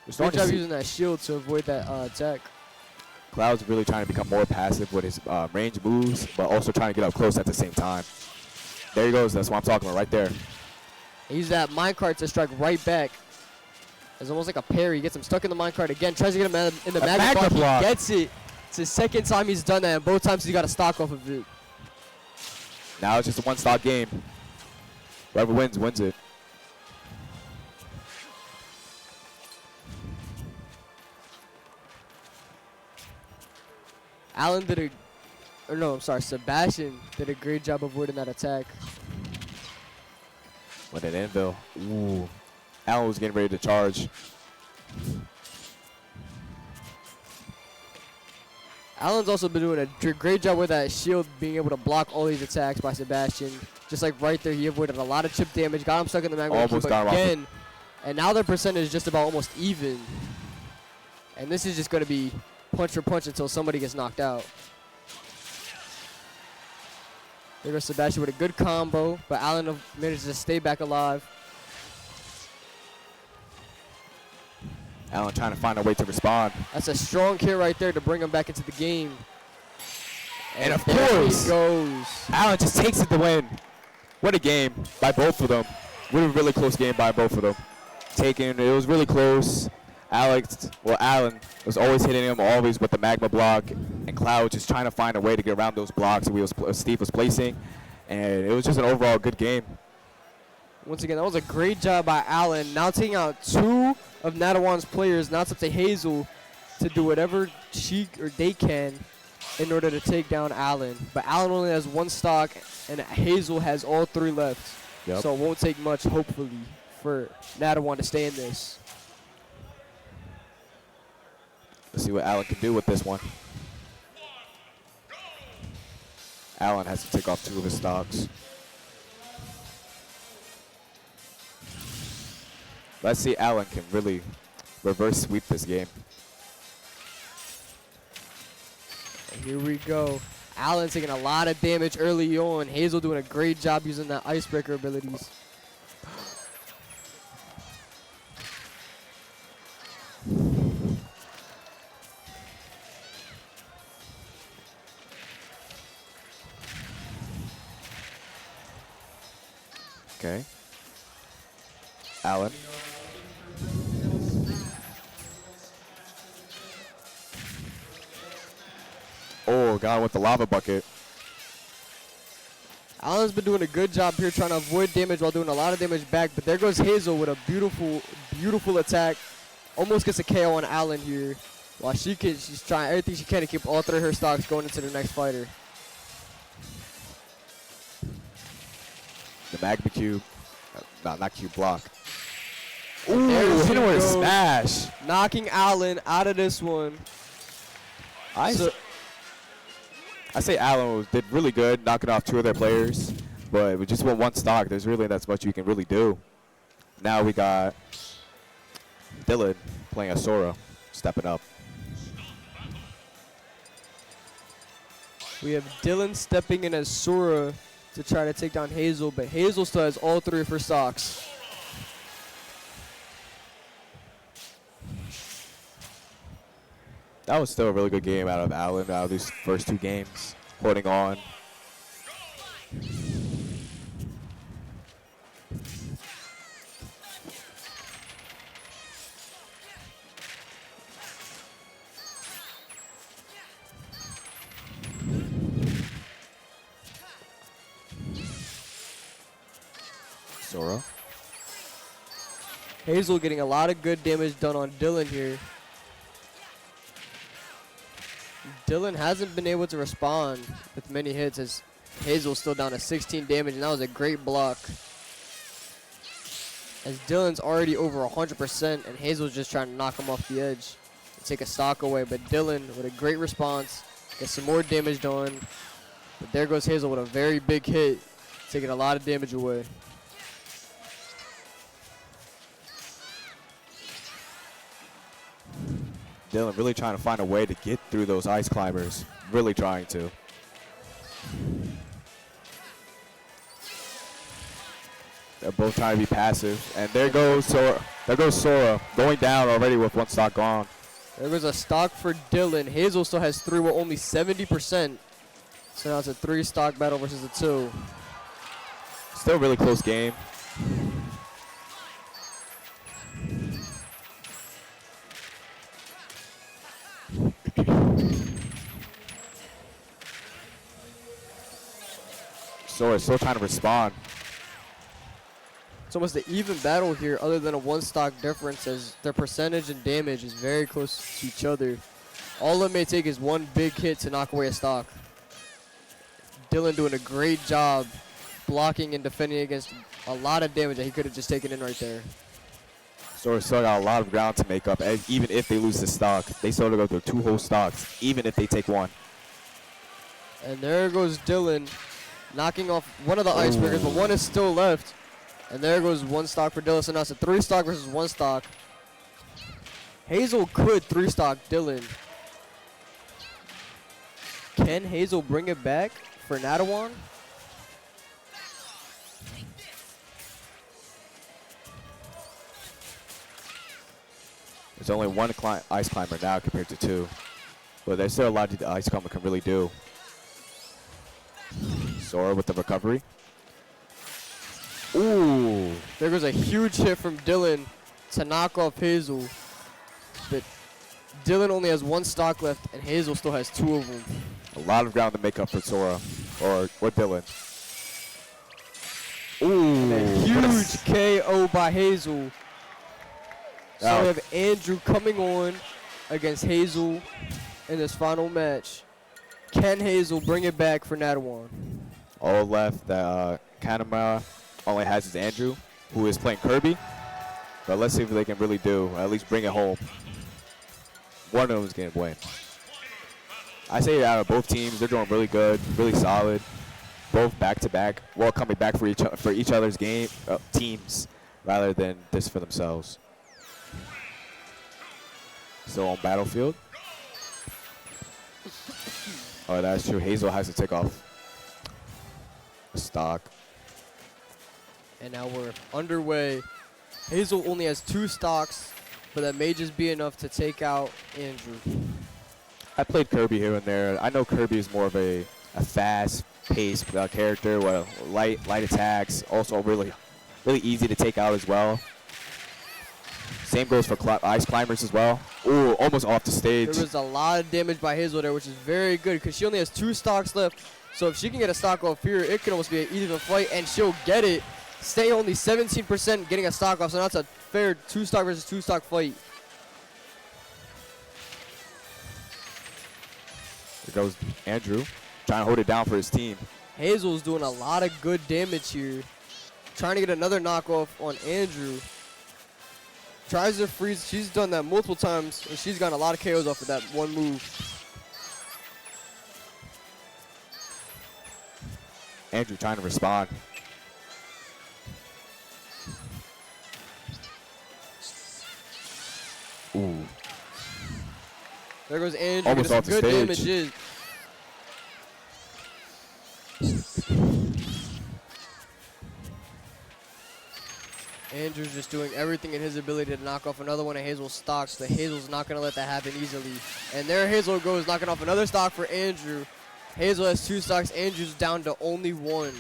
Good job using that shield to avoid that attack. Cloud's really trying to become more passive with his range moves, but also trying to get up close at the same time. There he goes. That's what I'm talking about right there. He used that minecart to strike right back. It's almost like a parry. He gets him stuck in the minecart again. Tries to get him in the magma block. He gets it. It's his second time he's done that, and both times he got a stock off of it. Now it's just a 1-stock game. Whoever wins, wins it. Sebastian did a great job avoiding that attack. With an anvil. Ooh. Allen was getting ready to charge. Allen's also been doing a great job with that shield, being able to block all these attacks by Sebastian. Just like right there, he avoided a lot of chip damage, got him stuck in the magma Almost got him again. And now their percentage is just about almost even. And this is just going to be punch for punch until somebody gets knocked out. There goes Sebastian with a good combo, but Allen managed to stay back alive. Allen trying to find a way to respond. That's a strong kill right there to bring him back into the game. And of there course, he goes. Allen just takes it to win. What a game by both of them. What a really close game by both of them. It was really close. Allen was always hitting him, always with the magma block, and Cloud just trying to find a way to get around those blocks that Steve was placing, and it was just an overall good game. Once again, that was a great job by Allen. Now taking out 2 of Nadawan's players. Now it's up to Hazel to do whatever she or they can in order to take down Allen. But Allen only has 1 stock, and Hazel has all 3 left. Yep. So it won't take much, hopefully, for Nadawan to stay in this. Let's see what Allen can do with this one. Allen has to take off 2 of his stocks. Let's see Allen can really reverse sweep this game. And here we go. Allen taking a lot of damage early on. Hazel doing a great job using that icebreaker abilities. Okay. Allen. Oh, got him with the lava bucket. Allen's been doing a good job here trying to avoid damage while doing a lot of damage back, but there goes Hazel with a beautiful, beautiful attack. Almost gets a KO on Allen here. While she's trying everything she can to keep all 3 of her stocks going into the next fighter. The magma cube. Not cube block. Ooh, hit him with a smash. Knocking Allen out of this one. I say Allen did really good, knocking off 2 of their players. But with just 1 stock, there's really not much you can really do. Now we got Dylan playing as Sora, stepping up. We have Dylan stepping in as Sora to try to take down Hazel, but Hazel still has all 3 of her stocks. That was still a really good game out of Allen out of these first 2 games, holding on. Sora. Hazel getting a lot of good damage done on Dylan here. Dylan hasn't been able to respond with many hits as Hazel's still down to 16 damage, and that was a great block. As Dylan's already over 100%, and Hazel's just trying to knock him off the edge and take a stock away. But Dylan with a great response, gets some more damage done. But there goes Hazel with a very big hit, taking a lot of damage away. Dylan really trying to find a way to get through those ice climbers. Really trying to. They're both trying to be passive. And there goes Sora. There goes Sora going down already with 1 stock gone. There goes a stock for Dylan. Hazel still has 3 with only 70%. So now it's a 3 stock battle versus a 2. Still a really close game. Sora still trying to respond. It's almost an even battle here other than a 1 stock difference as their percentage and damage is very close to each other. All it may take is 1 big hit to knock away a stock. Dylan doing a great job blocking and defending against a lot of damage that he could have just taken in right there. Sora still got a lot of ground to make up. Even if they lose the stock, they still go through 2 whole stocks, even if they take 1. And there goes Dylan knocking off one of the icebreakers, but 1 is still left. And there goes 1 stock for Dylan. So now it's a 3 stock versus 1 stock. Hazel could 3 stock Dylan. Can Hazel bring it back for Nadawan? There's only 1 ice climber now compared to 2. But there's still a lot the ice climber can really do. Sora with the recovery. Ooh. There goes a huge hit from Dylan to knock off Hazel. But Dylan only has 1 stock left, and Hazel still has 2 of them. A lot of ground to make up for Sora, or Dylan. Ooh. And a huge KO by Hazel. So we have Andrew coming on against Hazel in this final match. Can Hazel bring it back for Nadawan? All left that Kanemaru only has is Andrew, who is playing Kirby. But let's see if they can really do, at least bring it home. One of them is going to win. I say out of both teams, they're doing really good, really solid. Both back-to-back, well coming back for each other's teams, rather than just for themselves. Still on Battlefield. Oh, that's true. Hazel has to take off a stock. And now we're underway. Hazel only has 2 stocks, but that may just be enough to take out Andrew. I played Kirby here and there. I know Kirby is more of a fast-paced character with light attacks, also really easy to take out as well. Same goes for ice climbers as well. Ooh, almost off the stage. There was a lot of damage by Hazel there, which is very good because she only has 2 stocks left. So if she can get a stock off here, it can almost be an even fight, and she'll get it. Staying only 17%, getting a stock off, so that's a fair 2 stock versus 2 stock fight. Here goes Andrew, trying to hold it down for his team. Hazel's doing a lot of good damage here. Trying to get another knockoff on Andrew. Tries to freeze. She's done that multiple times, and she's gotten a lot of KOs off of that one move. Andrew trying to respond. Ooh. There goes Andrew. Almost off the good stage. damage in. Andrew's just doing everything in his ability to knock off another one of Hazel's stocks, but Hazel's not going to let that happen easily. And there Hazel goes, knocking off another stock for Andrew. Hazel has 2 stocks. Andrew's down to only 1.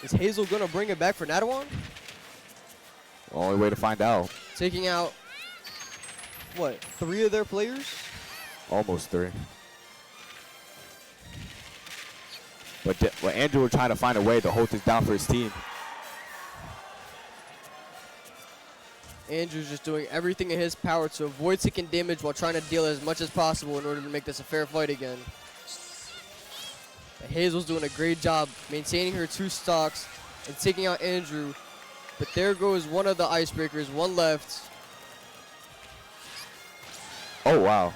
Is Hazel going to bring it back for Nadawan? Only way to find out. Taking out, what, 3 of their players? Almost 3. But Andrew was trying to find a way to hold this down for his team. Andrew's just doing everything in his power to avoid taking damage while trying to deal as much as possible in order to make this a fair fight again. But Hazel's doing a great job maintaining her 2 stocks and taking out Andrew. But there goes one of the icebreakers, 1 left. Oh, wow.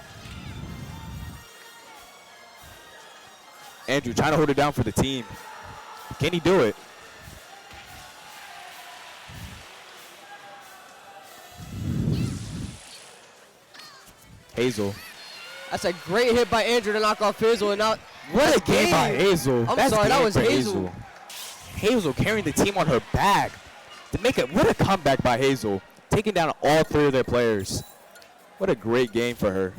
Andrew trying to hold it down for the team. Can he do it? Hazel. That's a great hit by Andrew to knock off Hazel. And now, What a game by Hazel. I'm That's sorry, that game was for Hazel. Hazel carrying the team on her back. What a comeback by Hazel. Taking down all 3 of their players. What a great game for her.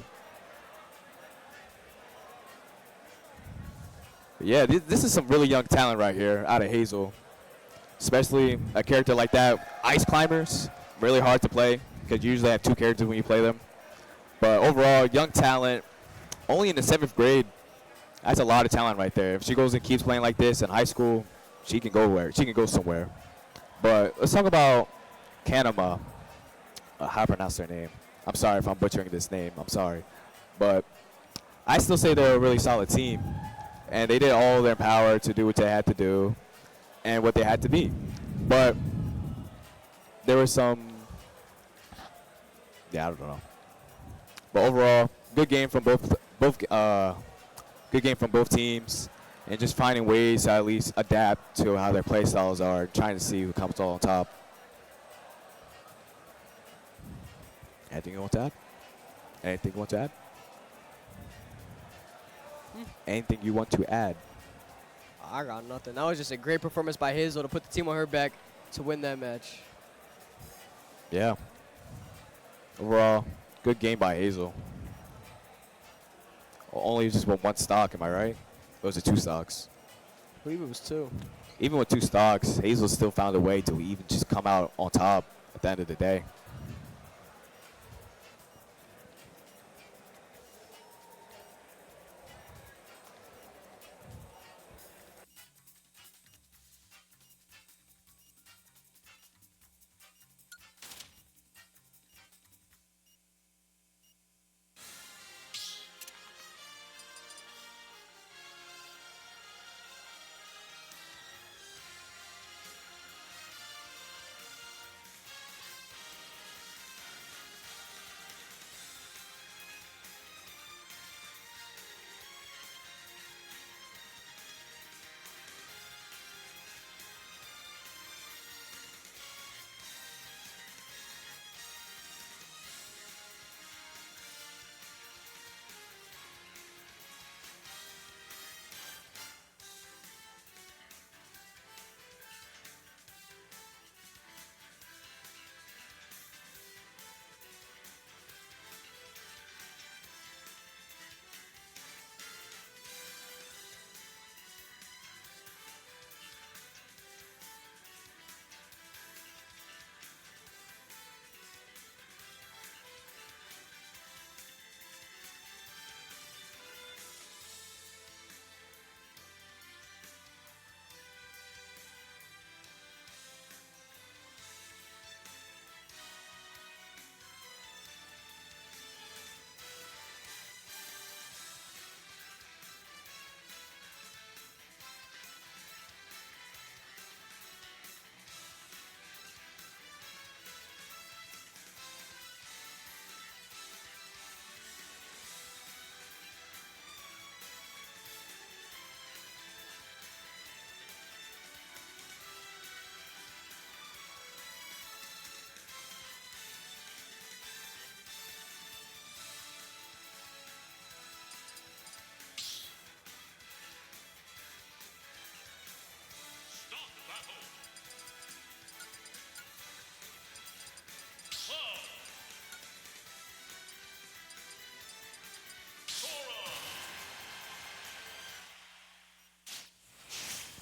But yeah, this is some really young talent right here out of Hazel. Especially a character like that. Ice Climbers, really hard to play because you usually have 2 characters when you play them. But overall, young talent, only in the 7th grade. That's a lot of talent right there. If she goes and keeps playing like this in high school, she can go where? She can go somewhere. But let's talk about Kanama. How to pronounce their name? I'm sorry if I'm butchering this name. I'm sorry. But I still say they're a really solid team. And they did all their power to do what they had to do and what they had to be. But there was some, I don't know. But overall, good game from good game from both teams, and just finding ways to at least adapt to how their play styles are, trying to see who comes out on top. Anything you want to add? Anything you want to add? Anything you want to add? I got nothing. That was just a great performance by Hazel to put the team on her back to win that match. Yeah. Overall, good game by Hazel. Only just with 1 stock, am I right? Or was it 2 stocks? I believe it was 2. Even with 2 stocks, Hazel still found a way to even just come out on top at the end of the day.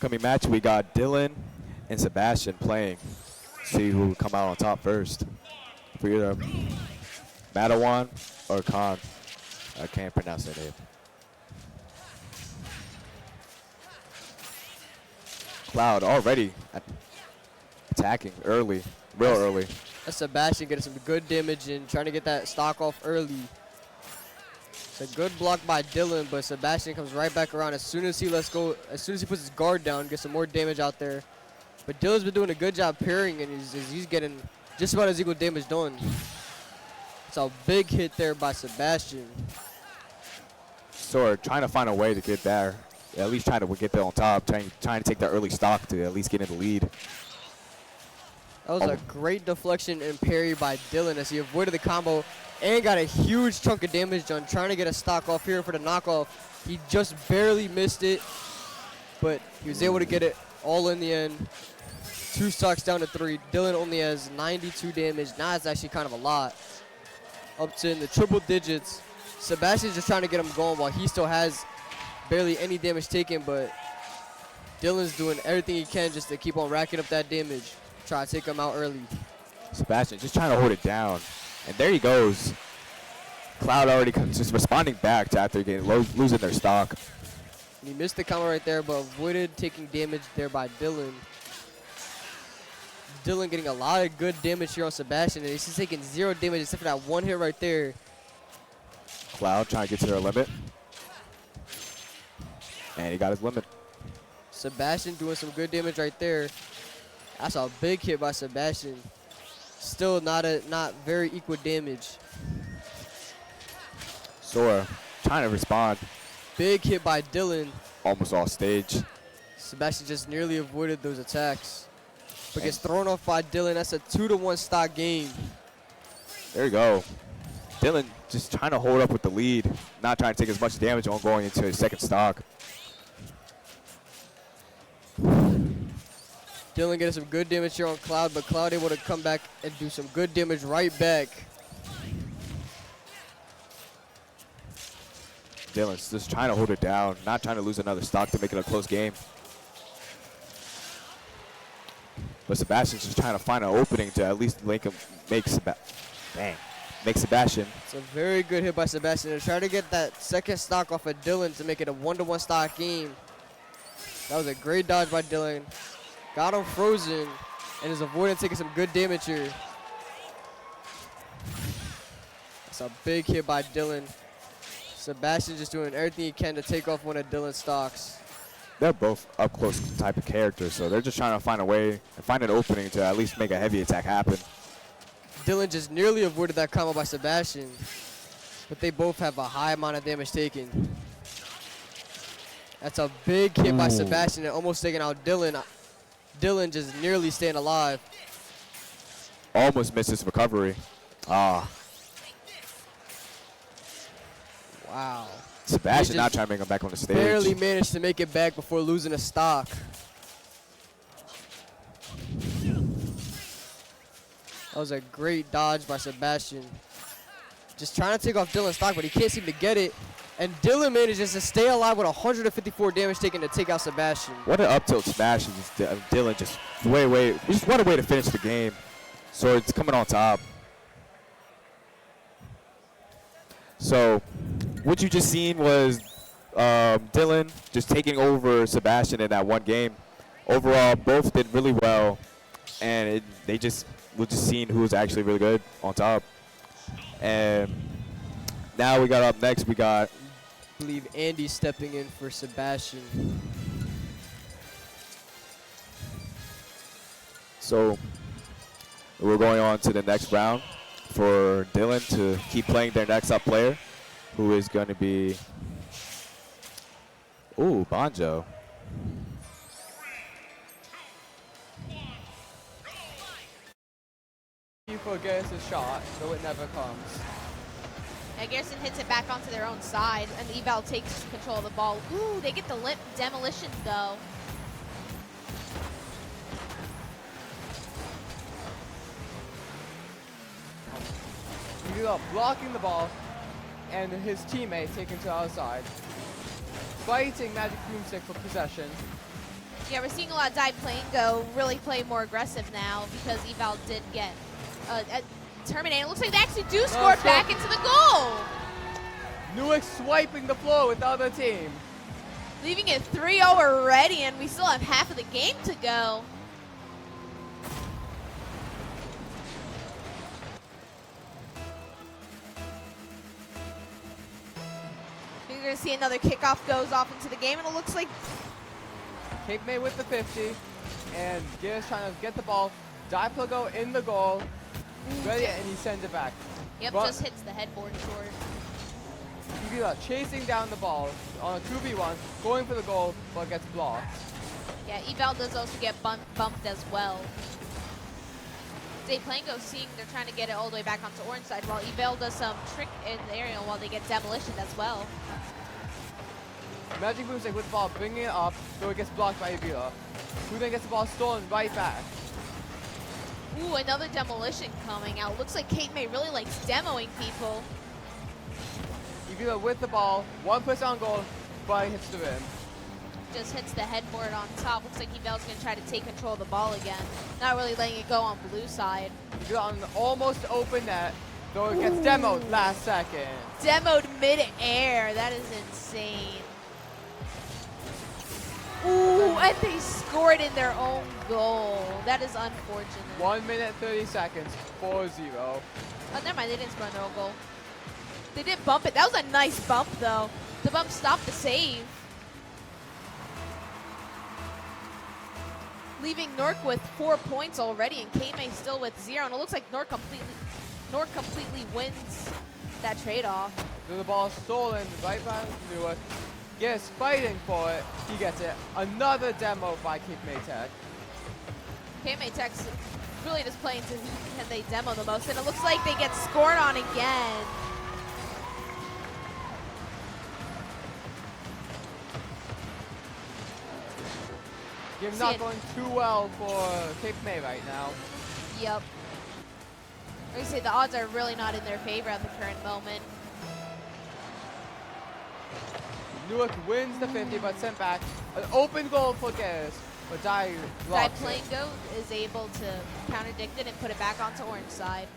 Coming match, we got Dylan and Sebastian playing. See who will come out on top first. For either Madawan or Khan. I can't pronounce their name. Cloud already attacking early, real early. That's Sebastian getting some good damage and trying to get that stock off early. It's a good block by Dylan, but Sebastian comes right back around as soon as he lets go, as soon as he puts his guard down, gets some more damage out there. But Dylan's been doing a good job parrying, and he's getting just about as equal damage done. It's a big hit there by Sebastian. So trying to find a way to get there. At least trying to get there on top, trying to take that early stock to at least get in the lead. That was a great deflection and parry by Dylan as he avoided the combo and got a huge chunk of damage done trying to get a stock off here for the knockoff. He just barely missed it, but he was able to get it all in the end. 2 stocks down to 3. Dylan only has 92 damage. Now it's actually kind of a lot. Up to in the triple digits. Sebastian's just trying to get him going while he still has barely any damage taken, but Dylan's doing everything he can just to keep on racking up that damage. Try to take him out early. Sebastian just trying to hold it down. And there he goes. Cloud already just responding back to after getting losing their stock. He missed the combo right there, but avoided taking damage there by Dylan. Dylan getting a lot of good damage here on Sebastian, and he's just taking 0 damage except for that one hit right there. Cloud trying to get to their limit. And he got his limit. Sebastian doing some good damage right there. That's a big hit by Sebastian. Still not very equal damage. Sora trying to respond. Big hit by Dylan. Almost off stage. Sebastian just nearly avoided those attacks. But gets thrown off by Dylan. That's a 2-1 stock game. There you go. Dylan just trying to hold up with the lead. Not trying to take as much damage on going into his second stock. Dylan getting some good damage here on Cloud, but Cloud able to come back and do some good damage right back. Dylan's just trying to hold it down, not trying to lose another stock to make it a close game. But Sebastian's just trying to find an opening to at least make Sebastian. It's a very good hit by Sebastian to try to get that second stock off of Dylan to make it a 1-1 stock game. That was a great dodge by Dylan. Got him frozen and is avoiding taking some good damage here. It's a big hit by Dylan. Sebastian just doing everything he can to take off one of Dylan's stocks. They're both up close type of characters, so they're just trying to find a way and find an opening to at least make a heavy attack happen. Dylan just nearly avoided that combo by Sebastian, but they both have a high amount of damage taken. That's a big hit by Sebastian and almost taking out Dylan. Dylan just nearly staying alive. Almost missed his recovery. Wow. Sebastian not trying to make him back on the stage. Barely managed to make it back before losing a stock. That was a great dodge by Sebastian. Just trying to take off Dylan's stock, but he can't seem to get it. And Dylan manages to stay alive with 154 damage taken to take out Sebastian. What an up tilt smash. Dylan just what a way to finish the game. So it's coming on top. So what you just seen was Dylan just taking over Sebastian in that one game. Overall, both did really well, and we're just seeing who's actually really good on top. And now we got up next, we got, I believe Andy stepping in for Sebastian. So we're going on to the next round for Dylan to keep playing their next up player, who is going to be, Banjo. People against his shot, so it never comes. And Garrison hits it back onto their own side, and Eval takes control of the ball. Ooh, they get the limp demolition though. He's blocking the ball, and his teammate taking to the outside. Fighting Magic Boomstick for possession. Yeah, we're seeing a lot of Dai Plango really play more aggressive now because Eval did get terminated. It looks like they actually do score back into the goal. Newark swiping the floor with the other team. Leaving it 3-0 already, and we still have half of the game to go. You're going to see another kickoff goes off into the game, and it looks like Cape May with the 50, and Gears trying to get the ball. Diplogo in the goal, ready, and he sends it back. Yep, But just hits the headboard short. Evila chasing down the ball on a 2v1, going for the goal, but gets blocked. Yeah, Eval does also get bumped as well. Dai Plango seeing they're trying to get it all the way back onto orange side, while Eval does some trick in the aerial while they get demolition as well. Magic Boomstick with the ball, bringing it up, though it gets blocked by Evila, who then gets the ball stolen right back. Ooh, another demolition coming out. Looks like Cape May really likes demoing people. Evila with the ball, one person on goal, but hits the rim. Just hits the headboard on top. Looks like Eval's going to try to take control of the ball again. Not really letting it go on blue side. Evila on an almost open net, though it gets demoed last second. Demoed mid-air. That is insane. Ooh, and they scored in their own goal. That is unfortunate. 1 minute, 30 seconds, 4-0. Oh, never mind. They didn't score in their own goal. They did bump it. That was a nice bump, though. The bump stopped the save. Leaving Nork with 4 points already, and K-May still with 0. And it looks like Nork completely wins that trade-off. So the ball stolen right by Newark. Yes, fighting for it. He gets it. Another demo by Cape May Tech. K-May Tech's really just playing to who can they demo the most. And it looks like they get scored on again. Game's not going too well for Cape May right now. Yep. Like I say, the odds are really not in their favor at the current moment. Newark wins the 50, but sent back. An open goal for Garris, but Dai blocks it. Plango is able to counterdict it and put it back onto orange side.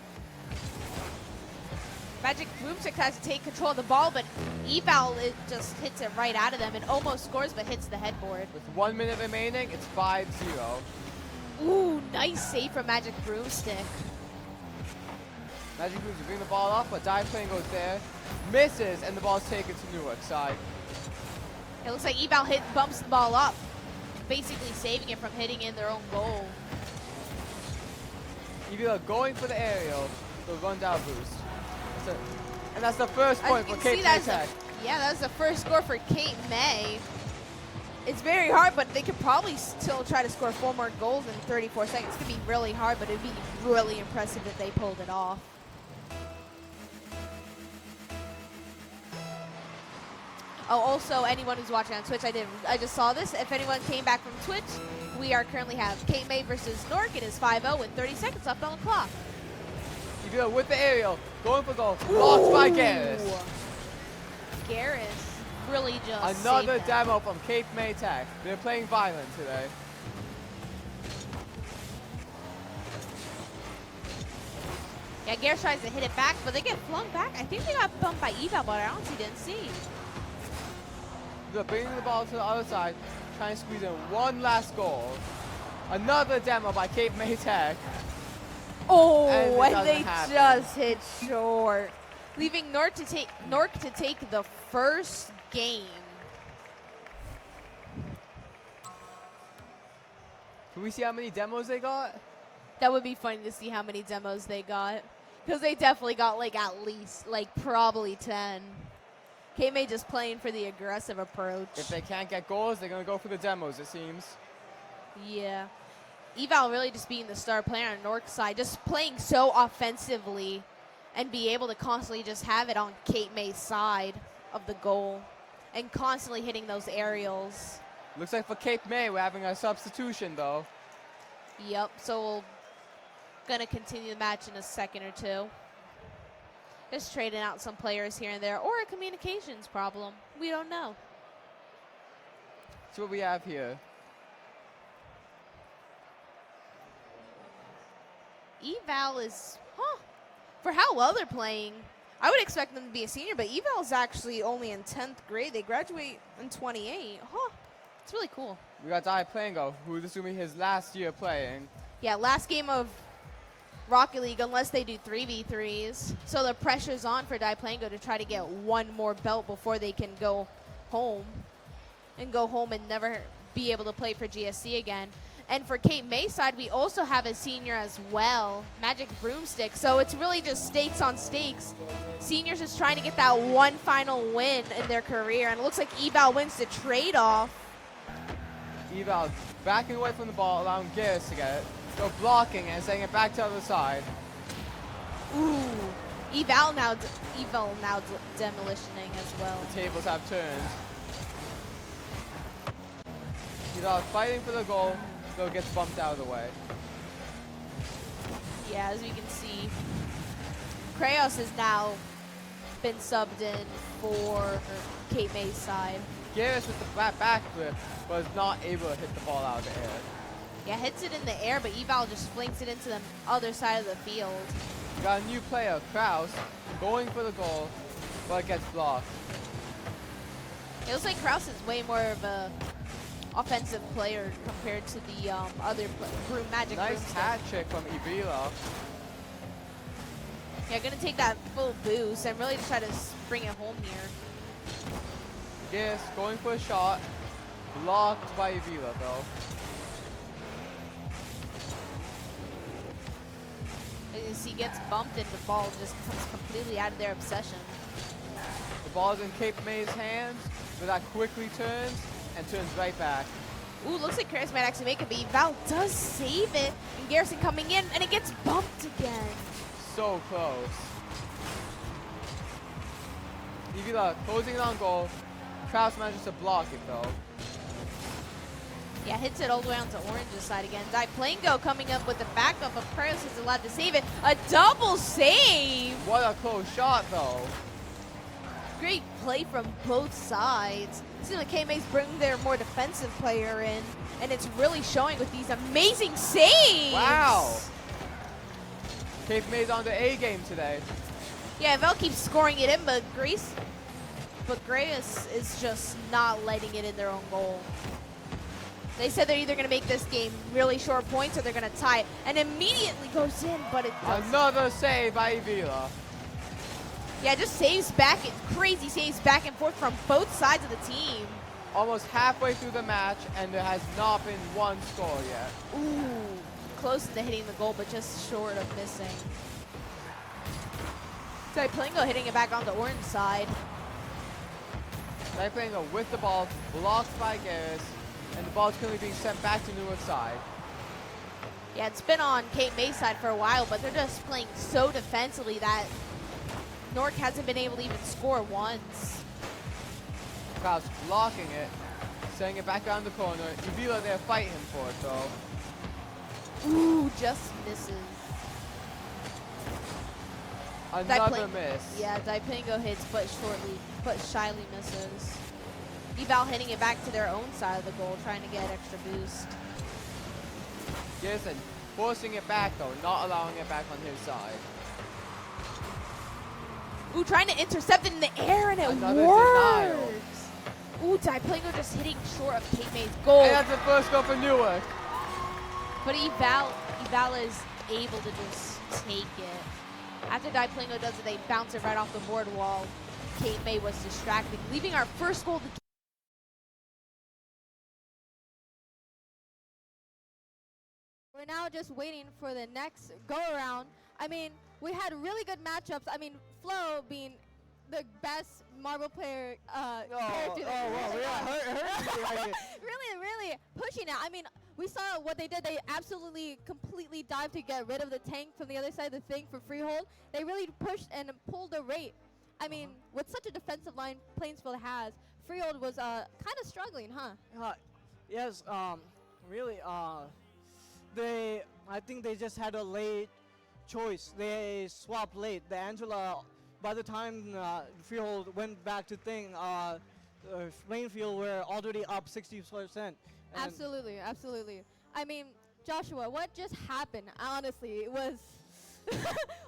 Magic Boomstick tries to take control of the ball, but Eval just hits it right out of them and almost scores, but hits the headboard. With 1 minute remaining, it's 5-0. Ooh, nice save from Magic Broomstick. Magic Boomstick bring the ball off, but Dai Plane goes there, misses, and the ball's taken to Newark's side. It looks like Eval bumps the ball up, basically saving it from hitting in their own goal. Eval going for the aerial, the run-down boost. And that's the first point for Cape May Tech. Yeah, that's the first score for Cape May. It's very hard, but they could probably still try to score 4 more goals in 34 seconds. It's going to be really hard, but it would be really impressive if they pulled it off. Oh, also, anyone who's watching on Twitch, I just saw this. If anyone came back from Twitch, we currently have Cape May versus Nork. It is 5-0 with 30 seconds left on the clock. Evila with the aerial, going for goal, blocked by Garris. Garris really just Another saved that. demo from Cape May Tech. They're playing violent today. Yeah, Garris tries to hit it back, but they get flung back. I think they got bumped by Eval, but I honestly didn't see. They're bringing the ball to the other side, trying to squeeze in one last goal. Another demo by Cape May Tech. Oh, and and they happen. just hit short, leaving Nork to take the first game. Can we see how many demos they got? That would be funny to see how many demos they got, because they definitely got at least probably 10. K-May just playing for the aggressive approach. If they can't get goals, they're gonna go for the demos, it seems. Yeah. Eval really just being the star player on Nork's side, just playing so offensively and be able to constantly just have it on Cape May's side of the goal and constantly hitting those aerials. Looks like for Cape May, we're having a substitution though. Yep, so we're gonna continue the match in a second or two. Just trading out some players here and there, or a communications problem. We don't know. See what we have here. Eval is, for how well they're playing, I would expect them to be a senior, but Eval is actually only in 10th grade. They graduate in 28. It's really cool. We got Diaplango, who this will be his last year playing. Yeah, last game of Rocket League, unless they do 3v3s. So the pressure's on for Diaplango to try to get one more belt before they can go home. And go home and never be able to play for GSC again. And for Cape May side, we also have a senior as well, Magic Broomstick. So it's really just stakes on stakes. Seniors just trying to get that one final win in their career. And it looks like Eval wins the trade-off. Eval backing away from the ball, allowing Gears to get it. So blocking and sending it back to the other side. Ooh, Eval now demolitioning as well. The tables have turned. Eval fighting for the goal, so it gets bumped out of the way. Yeah, as we can see, Krayos has now been subbed in for Cape May's side. Gears with the flat backflip was not able to hit the ball out of the air. Yeah, hits it in the air, but Eval just flinks it into the other side of the field. Got a new player, Kraus, going for the goal, but it gets blocked. It looks like Kraus is way more of a offensive player compared to the other Magic Nice Broomstick. hat trick from Evila. Yeah, gonna take that full boost and really try to bring it home here. Gears going for a shot, blocked by Evila though. As he gets bumped and the ball just comes completely out of their obsession. The ball is in Cape May's hands, but that quickly turns and turns right back. Ooh, looks like Krayos might actually make it, but Val does save it. And Garrison coming in, and it gets bumped again. So close. Evila closing it on goal. Kraus manages to block it though. Yeah, hits it all the way onto Orange's side again. Diaplango coming up with the backup of Krayos is allowed to save it. A double save! What a close shot though. Great play from both sides. Seems like K-Mays bringing their more defensive player in, and it's really showing with these amazing saves! Wow! Cape May's on the A game today. Yeah, Vel keeps scoring it in, but Grace is just not letting it in their own goal. They said they're either going to make this game really short points or they're going to tie it, and immediately goes in, but it doesn't. Another save by Evila. Yeah, just saves back, crazy saves back and forth from both sides of the team. Almost halfway through the match, and there has not been one score yet. Ooh, close to hitting the goal, but just short of missing. Diaplango hitting it back on the orange side. Diaplango with the ball, blocked by Garrus, and the ball is currently being sent back to Newark side. Yeah, it's been on Cape May side for a while, but they're just playing so defensively that Newark hasn't been able to even score once. Kraus blocking it, sending it back around the corner. Evila there fighting for it though. Ooh, just misses. Another miss. Yeah, Diaplango hits, but shyly misses. Eval hitting it back to their own side of the goal, trying to get extra boost. Garrison forcing it back though, not allowing it back on his side. Ooh, trying to intercept it in the air, and it Another works. denial. Ooh, Diaplango just hitting short of Cape May's goal. And that's the first goal for Newark. But Eval is able to just take it. After Diaplango does it, they bounce it right off the board while Cape May was distracted, leaving our first goal. We're now just waiting for the next go-around. I mean, we had really good matchups. I mean, Flo being the best Marvel player character. Really pushing it. I mean, we saw what they did. They absolutely, completely dived to get rid of the tank from the other side of the thing for Freehold. They really pushed and pulled the rate. I mean, with such a defensive line Plainsville has, Freehold was kind of struggling, huh? Yes, really, I think they just had a late choice. They swapped late. The Angela, by the time Freehold went back to Rainfield were already up 60%. Absolutely. I mean, Joshua, what just happened? Honestly, it was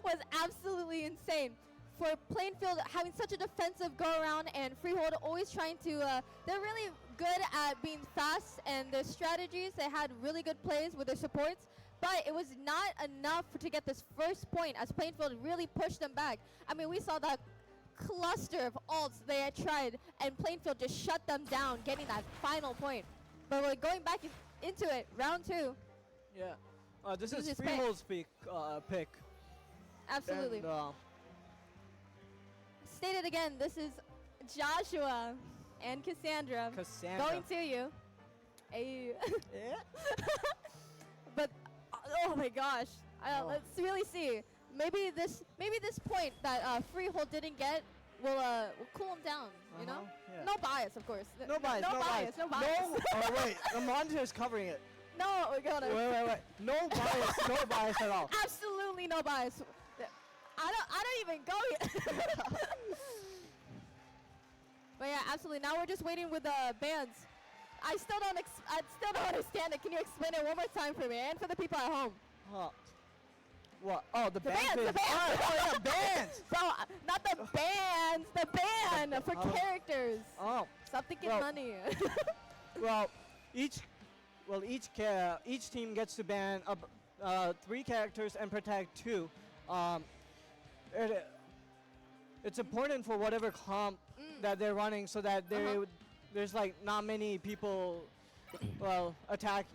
was absolutely insane. For Plainfield having such a defensive go around and Freehold always trying to, they're really good at being fast and their strategies. They had really good plays with their supports, but it was not enough to get this first point as Plainfield really pushed them back. I mean, we saw that cluster of ults they had tried and Plainfield just shut them down, getting that final point. But we're going back into it, round 2. Yeah. This Who's is his Freehold's pick. Absolutely. And, State it again, this is Joshua and Cassandra. Going to you. Yeah. But oh my gosh, let's really see. Maybe this point that Freehold didn't get will cool him down. You know, yeah. No bias, of course. No bias. No bias. No. Oh wait, the monitor is covering it. No, we're gonna. Wait. No bias. No bias at all. Absolutely no bias. I don't even go yet. But yeah, absolutely. Now we're just waiting with the bands. I still don't understand it. Can you explain it one more time for me and for the people at home? What? Oh, the band. The band. Oh yeah, bands. Bro, not the bands. The band for characters. Oh. Stop thinking Well, money. Well, each team gets to ban 3 characters and protect 2. It's important for whatever comp that they're running, so that there's like not many people, attack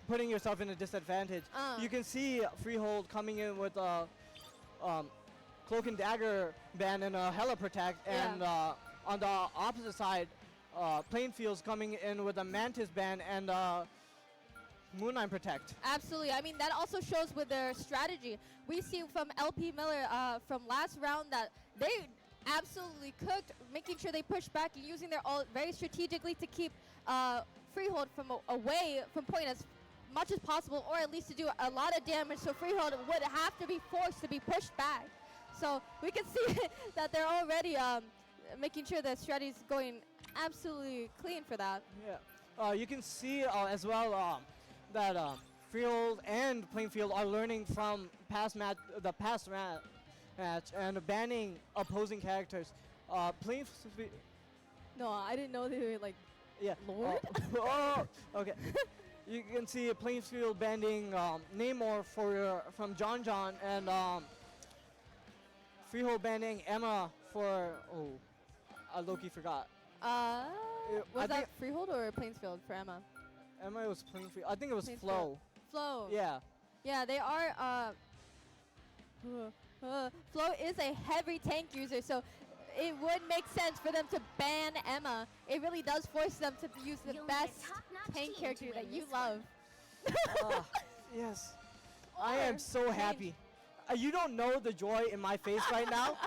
putting yourself in a disadvantage. You can see Freehold coming in with a Cloak and Dagger ban and a Hella Protect, and on the opposite side, Plainfield's coming in with a Mantis ban and Moonline Protect. Absolutely. I mean, that also shows with their strategy. We see from LP Miller from last round that they absolutely cooked, making sure they push back and using their ult very strategically to keep Freehold from away from point as much as possible, or at least to do a lot of damage, so Freehold would have to be forced to be pushed back. So we can see that they're already making sure that strategy is going absolutely clean for that. Yeah. You can see as well that Freehold and Plainfield are learning from the past match and banning opposing characters. Plainfield. No, I didn't know they were like. Yeah. Lord. Okay. You can see Plainfield banning Namor from John and Freehold banning Emma for I low-key forgot. Was that Freehold or Plainsfield for Emma? Emma was Plainfield. I think it was Plainfield. Flo. Flo. Yeah. Yeah, they are. Flo is a heavy tank user, so it would make sense for them to ban Emma. It really does force them to use the best tank character that you love. Yes. I am so happy. You don't know the joy in my face right now.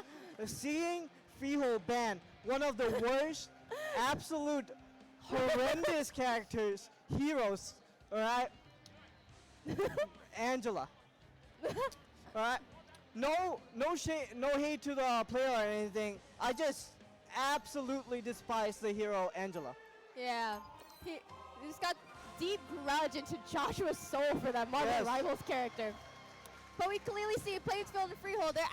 Seeing Freehold ban one of the worst, absolute horrendous characters, heroes, alright? Angela. Alright? No hate to the player or anything. I just absolutely despise the hero Angela. Yeah. He just got deep grudge into Joshua's soul for that Marvel Rivals character. But we clearly see Plainsfield and Freehold. Their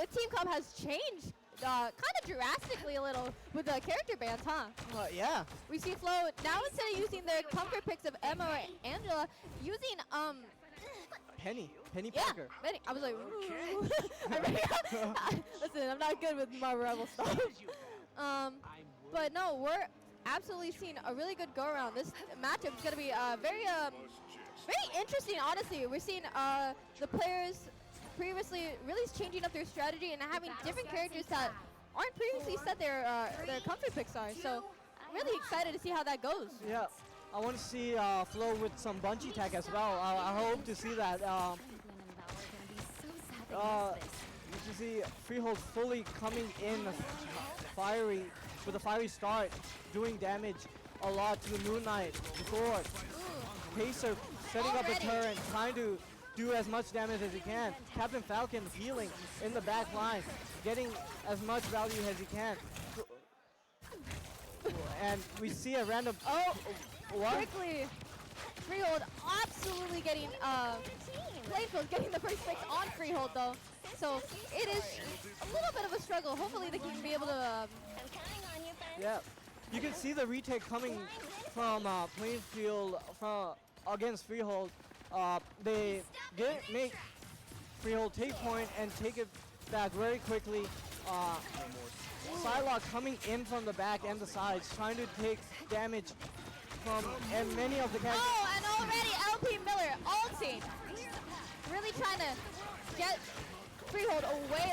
team comp has changed kind of drastically a little with the character bans, huh? Yeah. We see Flo now, instead of using their comfort picks of Emma or Angela, using Penny yeah, Parker. Penny. I was like, ooh. Listen, I'm not good with Marvel Rebel stuff. But no, we're absolutely seeing a really good go around. This matchup is going to be very interesting, honestly. We're seeing the players previously really changing up their strategy and having different characters that aren't previously set their comfort picks are. So really excited to see how that goes. Yeah. I want to see Flo with some bungee tech as well. I hope to see that. You can see Freehold fully coming in with a fiery start, doing damage a lot to the Moon Knight, the Thor. Pacer setting up a turret, trying to do as much damage as he can. Captain Falcon healing in the back line, getting as much value as he can. And we see a random... Quickly! Freehold absolutely getting, Plainfield getting the first fix on Freehold though. So it is a little bit of a struggle. Hopefully they can be able to, Yeah, you can see the retake coming from Plainfield from against Freehold. They did make Freehold take point and take it back very quickly. Psylocke coming in from the back and the sides, trying to take damage from and many of the characters. oh, and already LP Miller ulting. Really trying to get Freehold away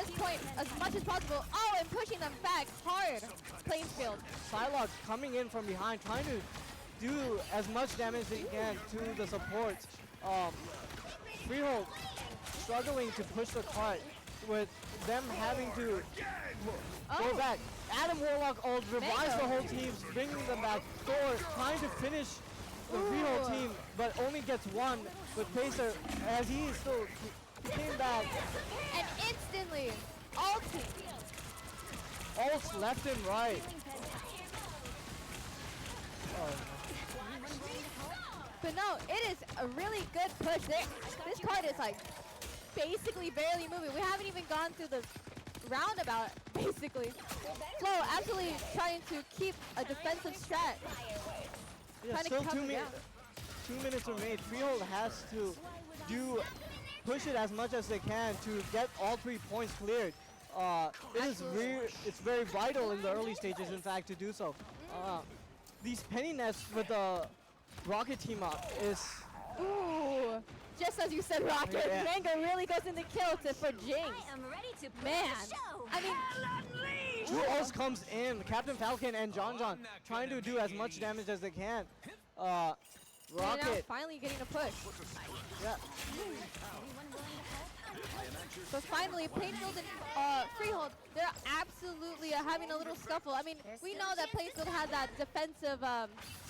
as much as possible. Oh, and pushing them back hard. Plainfield. Psylocke coming in from behind, trying to do as much damage as he can to the supports. Freehold struggling to push the cart with them having to go back. Adam Warlock ult revives the whole team, bringing them back. Thor trying to finish the Freehold team, but only gets one with Pacer as he still came back. And instantly ulting. Ults left and right. But no, it is a really good push. This card is like basically barely moving. We haven't even gone through the roundabout, basically. Flo absolutely trying to keep a defensive strat. Yeah, Trying to still cover, 2 minutes remain. Freehold has to push it as much as they can to get all 3 points cleared. It's very vital in the early stages, in fact, to do so. These penny nests with the Rocket team up is... Ooh, just as you said, Rocket. Yeah. Mango really goes into kill for Jinx. Man, I mean, Who else comes in? Captain Falcon and John trying to do as much damage as they can. now Rocket. finally getting a push. Yeah. But finally, Plainfield and Freehold, they're absolutely having a little scuffle. I mean, we know that Plainfield had that defensive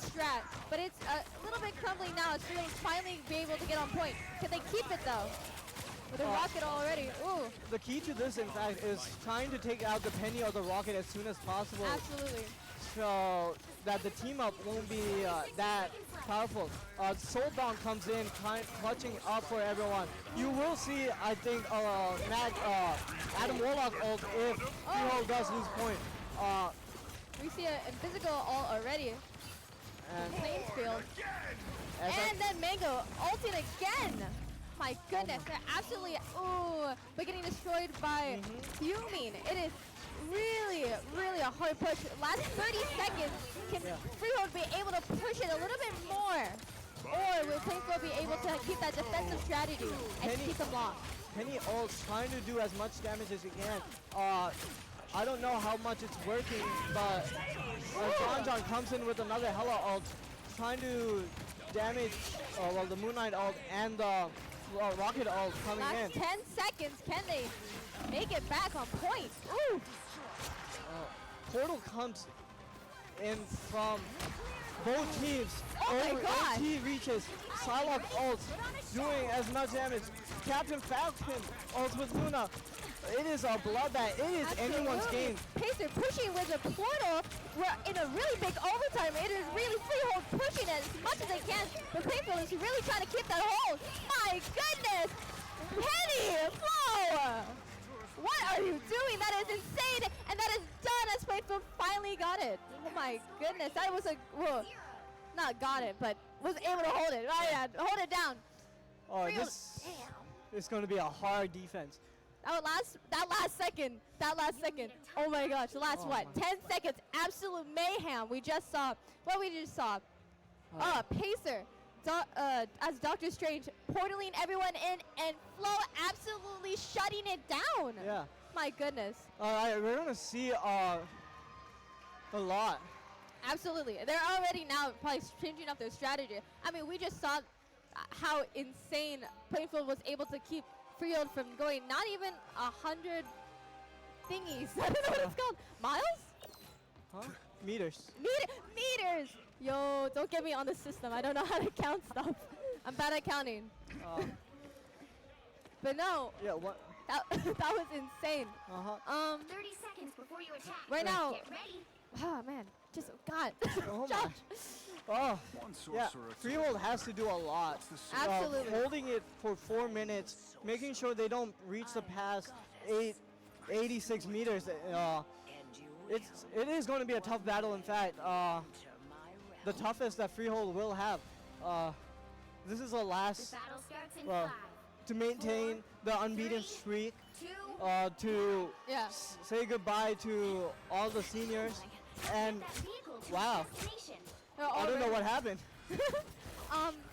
strat, but it's a little bit crumbling now as Freehold finally be able to get on point. Can they keep it though? With a rocket already. Ooh. The key to this, in fact, is trying to take out the penny or the rocket as soon as possible. Absolutely. So that the team up won't be that powerful. Soulbound comes in, clutching up for everyone. You will see, I think, Adam Warlock ult if Freehold does lose point. We see an invisible ult already. And Plainfield. And then Mango ulting again. My goodness, they're absolutely, but getting destroyed by Fuming. It is really, really a hard push. Last 30 seconds, can Freehold be able to push it a little bit more? Or will Plainfield be able to keep that defensive strategy and keep them locked? Penny ult trying to do as much damage as he can. I don't know how much it's working, but John comes in with another Hella ult, trying to damage the Moon Knight ult and the Rocket ult coming Last in. 10 seconds, can they make it back on point? Ooh! Portal comes in from both teams. Oh my God. OT reaches. Psylocke ults doing as much damage. Captain Falcon ults with Luna. It is a bloodbath. It is anyone's game. Pacer pushing with a portal. We're in a really big overtime. It is really Freehold pushing it as much as they can. But Plainfield is really trying to keep that hold. My goodness! Penny! Flo! What are you doing? That is insane! And that is done as Plainfield finally got it. Oh my goodness. That was not got it, but was able to hold it. Oh yeah, hold it down. Oh, this is going to be a hard defense. That last second. Oh my gosh, the last 10 seconds, absolute mayhem. We just saw, Pacer, as Doctor Strange, portaling everyone in, and Flo absolutely shutting it down. Yeah. My goodness. We're going to see a lot. Absolutely. They're already now probably changing up their strategy. I mean, we just saw how insane Plainfield was able to keep Freehold from going not even 100 thingies. I don't know what it's called. Miles? Huh? Meters. Meters! Yo, don't get me on the system. I don't know how to count stuff. I'm bad at counting. But no. Yeah, what? That was insane. 30 seconds before you attack. Right now. Get ready. Oh man, just God. Oh Josh. Oh, yeah. Freehold has to do a lot. Absolutely. Holding it for 4 minutes, making sure they don't reach the past 86 meters. It is going to be a tough battle. In fact, the toughest that Freehold will have. This is the last to maintain the unbeaten streak. To say goodbye to all the seniors, and wow, I don't know what happened.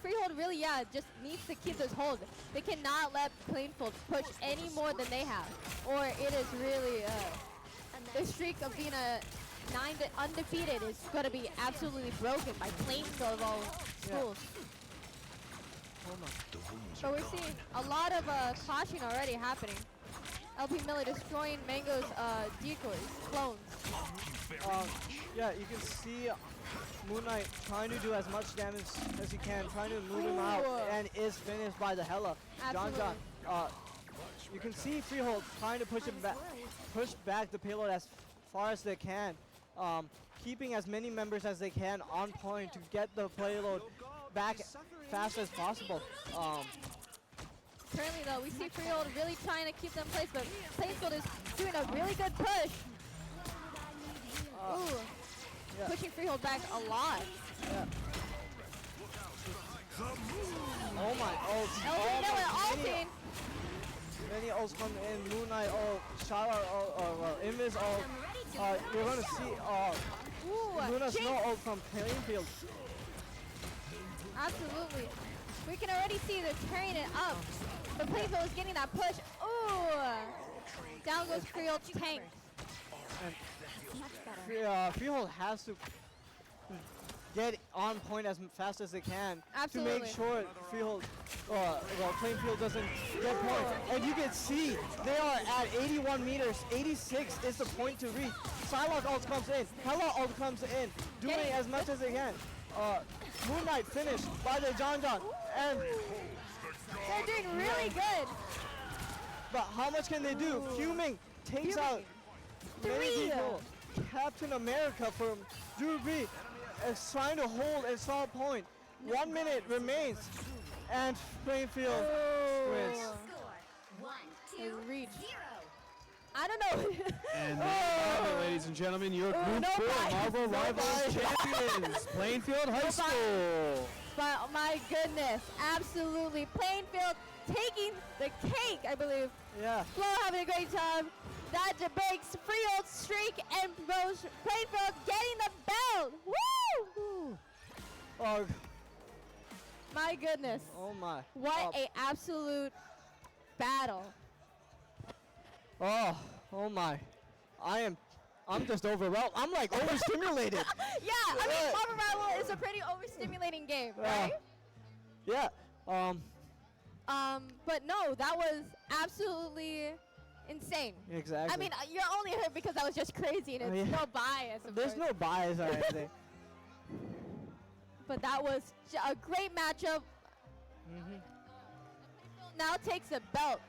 Freehold really, just needs to keep this hold. They cannot let Plainfield push any more than they have, or it is really the streak of being a undefeated is going to be absolutely broken by Plainfield of all schools. So we're seeing a lot of clashing already happening. LP Miller destroying Mango's decoys, clones. Yeah, you can see Moon Knight trying to do as much damage as he can, trying to move him out, and is finished by the Hella. John, you can see Freehold trying to push back the payload as far as they can, keeping as many members as they can on point to get the payload back fast as possible. Currently, though, we see Freehold really trying to keep them placed, but Plainfield is doing a really good push. Pushing Freehold back a lot. Oh my ults. Ulting. Many ults come in. Moon Knight ult, Charlotte ult, Invis ult. You're going to see Luna's no ult from Plainfield. Absolutely. We can already see they're tearing it up. But Plainfield is getting that push. Ooh! Down goes Freehold's tank. Freehold has to get on point as fast as they can to make sure Freehold, Plainfield doesn't get points. And you can see they are at 81 meters. 86 is the point to reach. Psylocke ult comes in. Hella ult comes in, doing as much as they can. Moon Knight finished by the John, and they're doing really good. But how much can they do? Fuming takes out many people. Captain America from Drew B is trying to hold a solid point. 1 minute remains, and Plainfield wins. They reach. I don't know. And there, ladies and gentlemen, your Group 4 Marvel Rivals champions, Plainfield High School. But my goodness, absolutely. Plainfield taking the cake, I believe. Yeah. Flo having a great time. That breaks Freehold's streak and Plainfield getting the belt. Woo! Oh. My goodness. Oh my. What a absolute battle. Oh my. I'm just overwhelmed. I'm like overstimulated. Yeah, I mean, Marvel Rival is a pretty overstimulating game, right? Yeah. But no, that was absolutely insane. Exactly. I mean, you're only hurt because that was just crazy and it's no bias. There's no bias or anything. But that was a great matchup. Now takes the belt.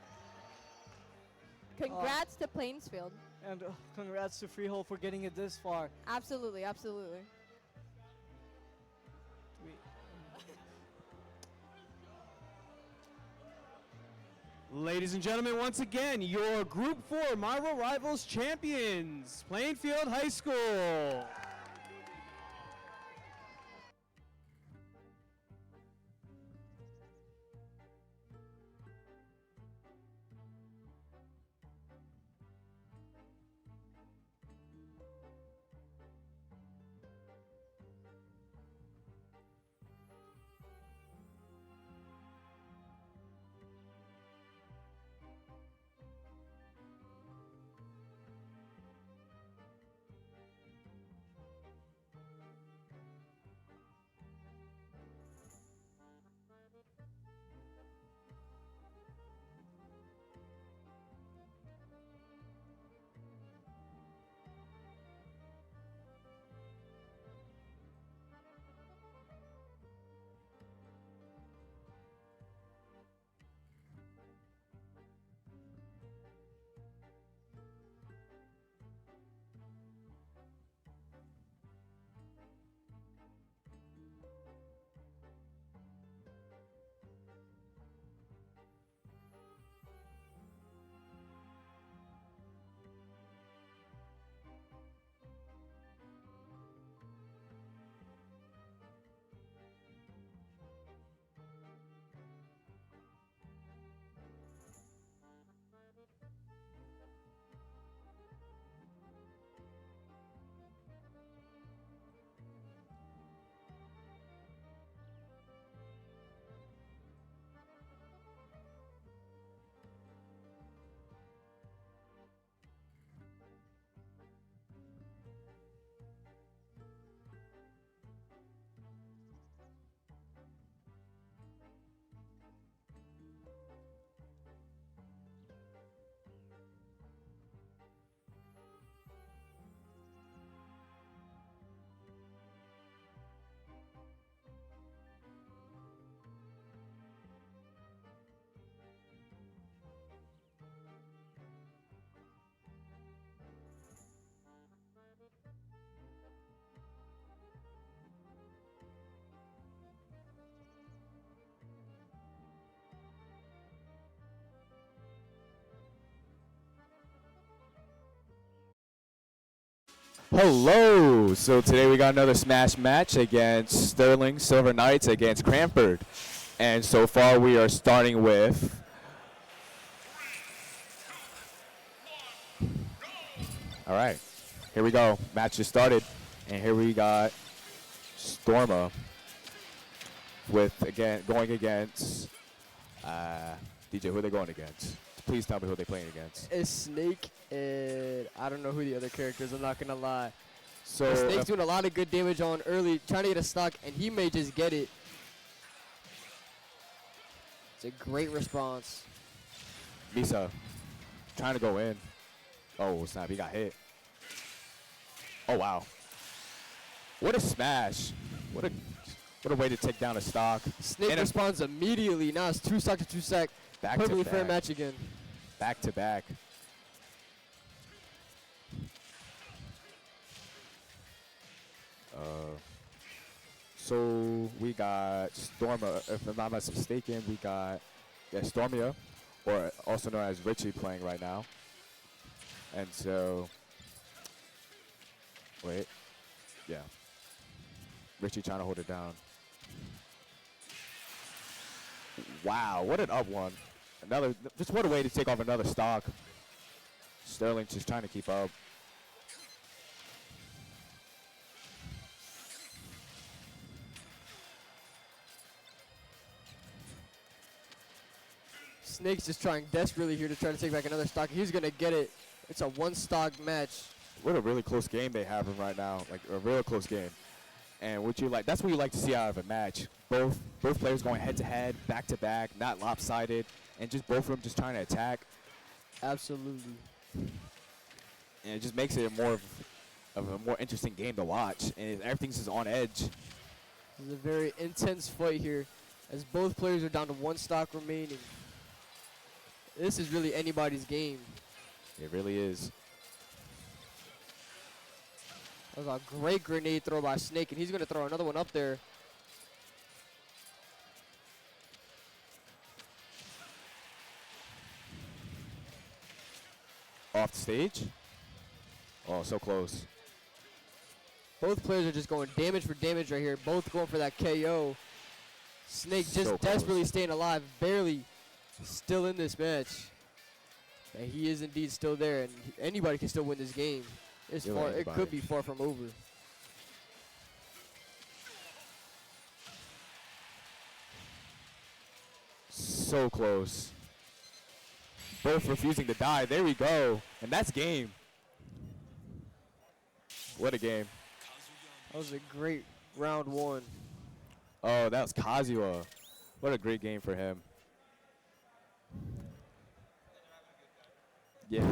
Congrats to Plainfield. And congrats to Freehold for getting it this far. Absolutely, absolutely. Ladies and gentlemen, once again, your Group 4 Marvel Rivals champions, Plainfield High School. Hello. So today we got another Smash match against Sterling Silver Knights against Cranford. And so far we are starting with all right, here we go. Match just started. And here we got Storma with, again, going against DJ, who are they going against? Please tell me who they're playing against. It's Snake, and I don't know who the other character is. I'm not going to lie. So But Snake's doing a lot of good damage on early, trying to get a stock, and he may just get it. It's a great response. Misa trying to go in. Oh, snap, he got hit. Oh, wow. What a smash. What a way to take down a stock. Snake And responds immediately. Now it's 2 stock to 2 sec. Back to Perfectly fair back. match again. Back to back. So we got Storma, if I'm not mistaken, we got Stormia, or also known as Richie, playing right now. And so, wait, yeah. Richie trying to hold it down. Wow, what an up one. Another, just what a way to take off another stock. Sterling just trying to keep up. Snake's just trying desperately here to try to take back another stock. He's going to get it. It's a 1-stock match. What a really close game they have right now, like a real close game. And what you like, that's what you like to see out of a match. Both players going head to head, back to back, not lopsided, and just both of them just trying to attack. Absolutely. And it just makes it a more interesting game to watch, and everything's just on edge. This is a very intense fight here, as both players are down to 1 stock remaining. This is really anybody's game. It really is. That was a great grenade throw by Snake, and he's going to throw another one up there. Off the stage. Oh, so close. Both players are just going damage for damage right here. Both going for that KO. Snake just So desperately close. staying alive, barely still in this match. And he is indeed still there, and anybody can still win this game. It's Really far, it anybody. could be far from over. So close. Both refusing to die. There we go. And that's game. What a game. That was a great round 1. Oh, that was Kazuya. What a great game for him. Yeah.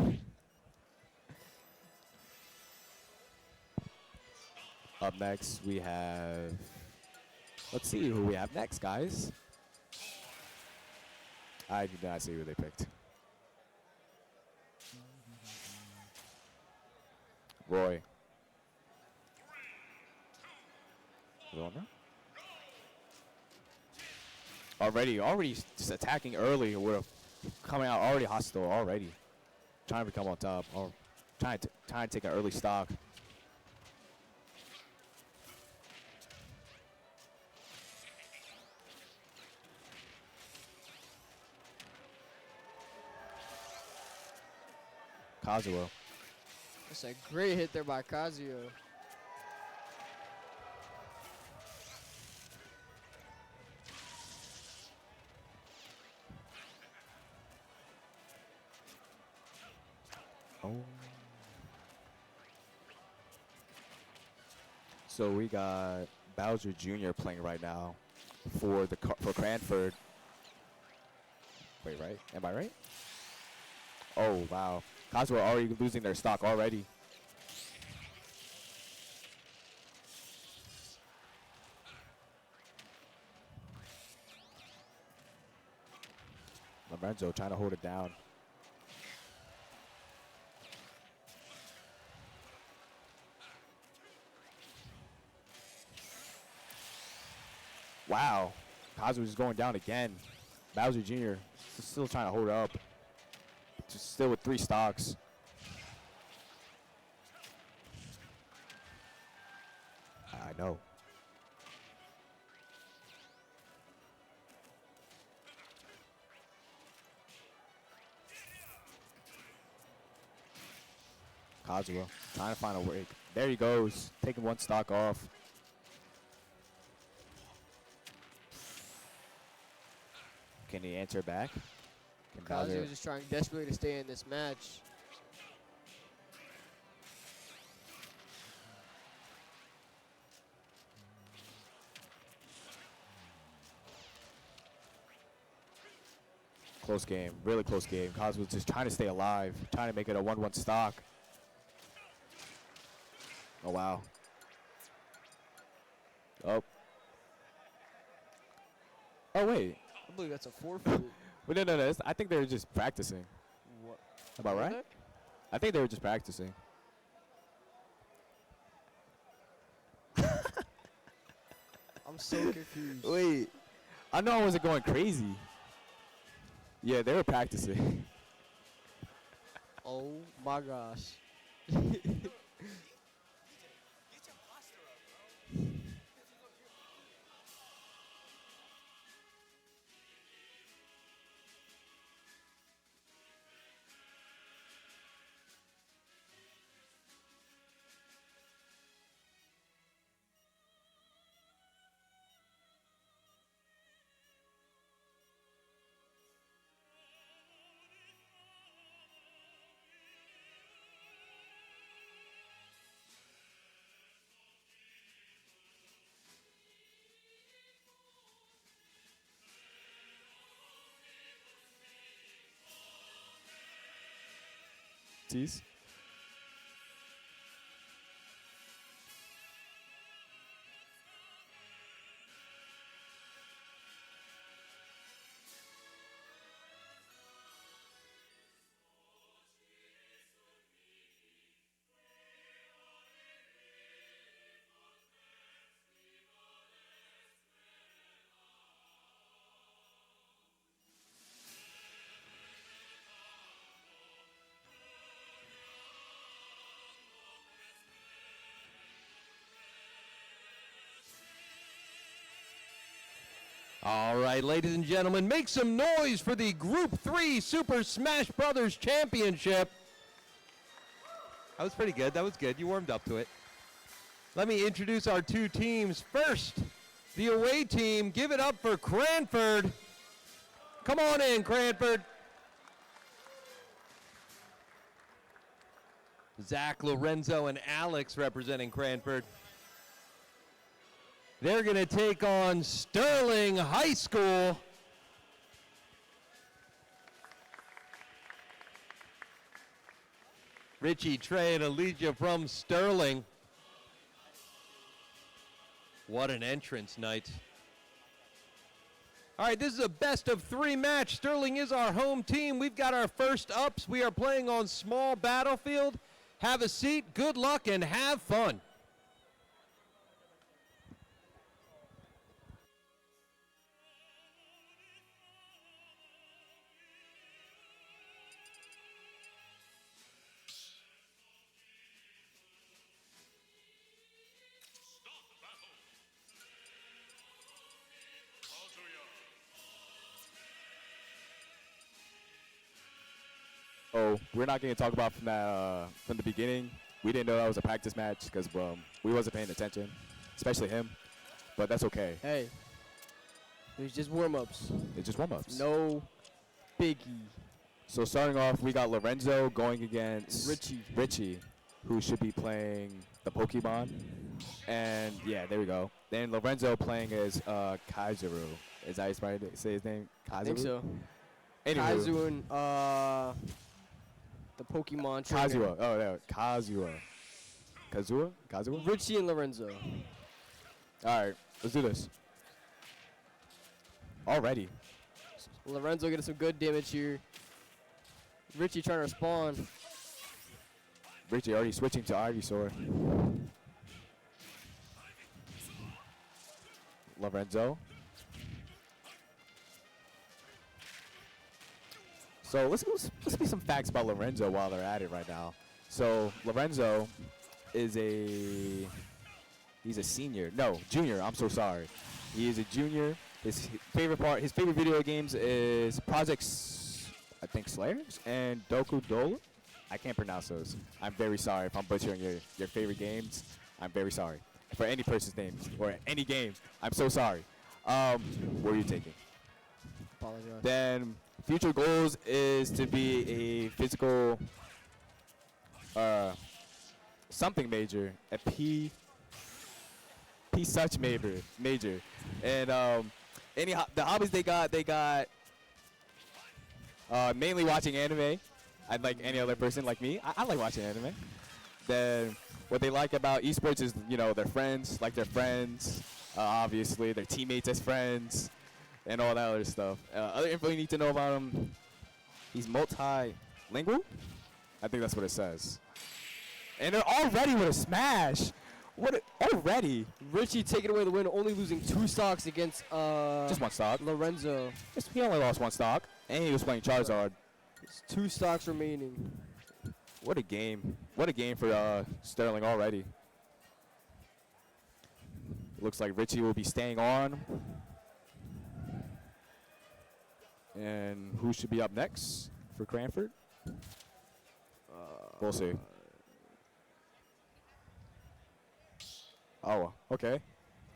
Up next, we have... Let's see who we have next, guys. I did not see who they picked. Roy. Already just attacking early. We're coming out already hostile already. Trying to become on top. Or trying to take an early stock. Kazuo. That's a great hit there by Kazuya. Oh. So we got Bowser Jr. playing right now for Cranford. Wait, right? Am I right? Oh, wow. Kazuo already losing their stock already. Lorenzo trying to hold it down. Wow. Kazuo is going down again. Bowser Jr. still trying to hold up. Just still with 3 stocks. I know. Kazuha trying to find a break. There he goes, taking one stock off. Can he answer back? Can Bowser- Kazuha just trying desperately to stay in this match. Close game, really close game. Kazuha's just trying to stay alive, trying to make it a 1-1 stock. Oh, wow. Oh. Oh, wait. I believe that's a forfeit. Well, no. I think they were just practicing. What? About right? I think they were just practicing. I'm so confused. Wait. I know I wasn't going crazy. Yeah, they were practicing. Oh my gosh. Tease. All right, ladies and gentlemen, make some noise for the Group 3 Super Smash Brothers Championship. That was pretty good. That was good. You warmed up to it. Let me introduce our two teams. First, the away team. Give it up for Cranford. Come on in, Cranford. Zach, Lorenzo, and Alex representing Cranford. They're going to take on Sterling High School. Richie, Trey, and Elijah from Sterling. What an entrance night. All right, this is a best of 3 match. Sterling is our home team. We've got our first ups. We are playing on small battlefield. Have a seat, good luck, and have fun. Oh, we're not going to talk about from the beginning. We didn't know that was a practice match because we wasn't paying attention, especially him. But that's okay. Hey, it's just warm-ups. It's just warm-ups. No biggie. So starting off, we got Lorenzo going against Richie, who should be playing the Pokemon. And yeah, there we go. Then Lorenzo playing as Kaizuru. Is that how you say his name? Kaizuru? I think so. Anywho. Kaizun, the Pokemon trainer. Kazuha. Oh, no. Kazuha. Kazuha? Richie and Lorenzo. All right, let's do this. Already. Lorenzo getting some good damage here. Richie trying to respond. Richie already switching to Ivysaur. Lorenzo. So let's see some facts about Lorenzo while they're at it right now. So Lorenzo is a He's a senior. No, junior. I'm so sorry. He is a junior. His favorite video games is I think Slayers and Doku Dola. I can't pronounce those. I'm very sorry if I'm butchering your favorite games. I'm very sorry for any person's names or any game. I'm so sorry. What are you taking? Apologize. Then future goals is to be a physical something major, a P such major, and the hobbies they got mainly watching anime. I'd like any other person like me. I like watching anime. Then what they like about esports is, their friends, obviously, their teammates as friends, and all that other stuff. Other info you need to know about him, he's multilingual? I think that's what it says. And they're already with a smash. Already? Richie taking away the win, only losing 2 stocks against just 1 stock. Lorenzo. He only lost 1 stock, and he was playing Charizard. It's 2 stocks remaining. What a game. What a game for Sterling already. Looks like Richie will be staying on. And who should be up next for Cranford? We'll see. Oh, okay.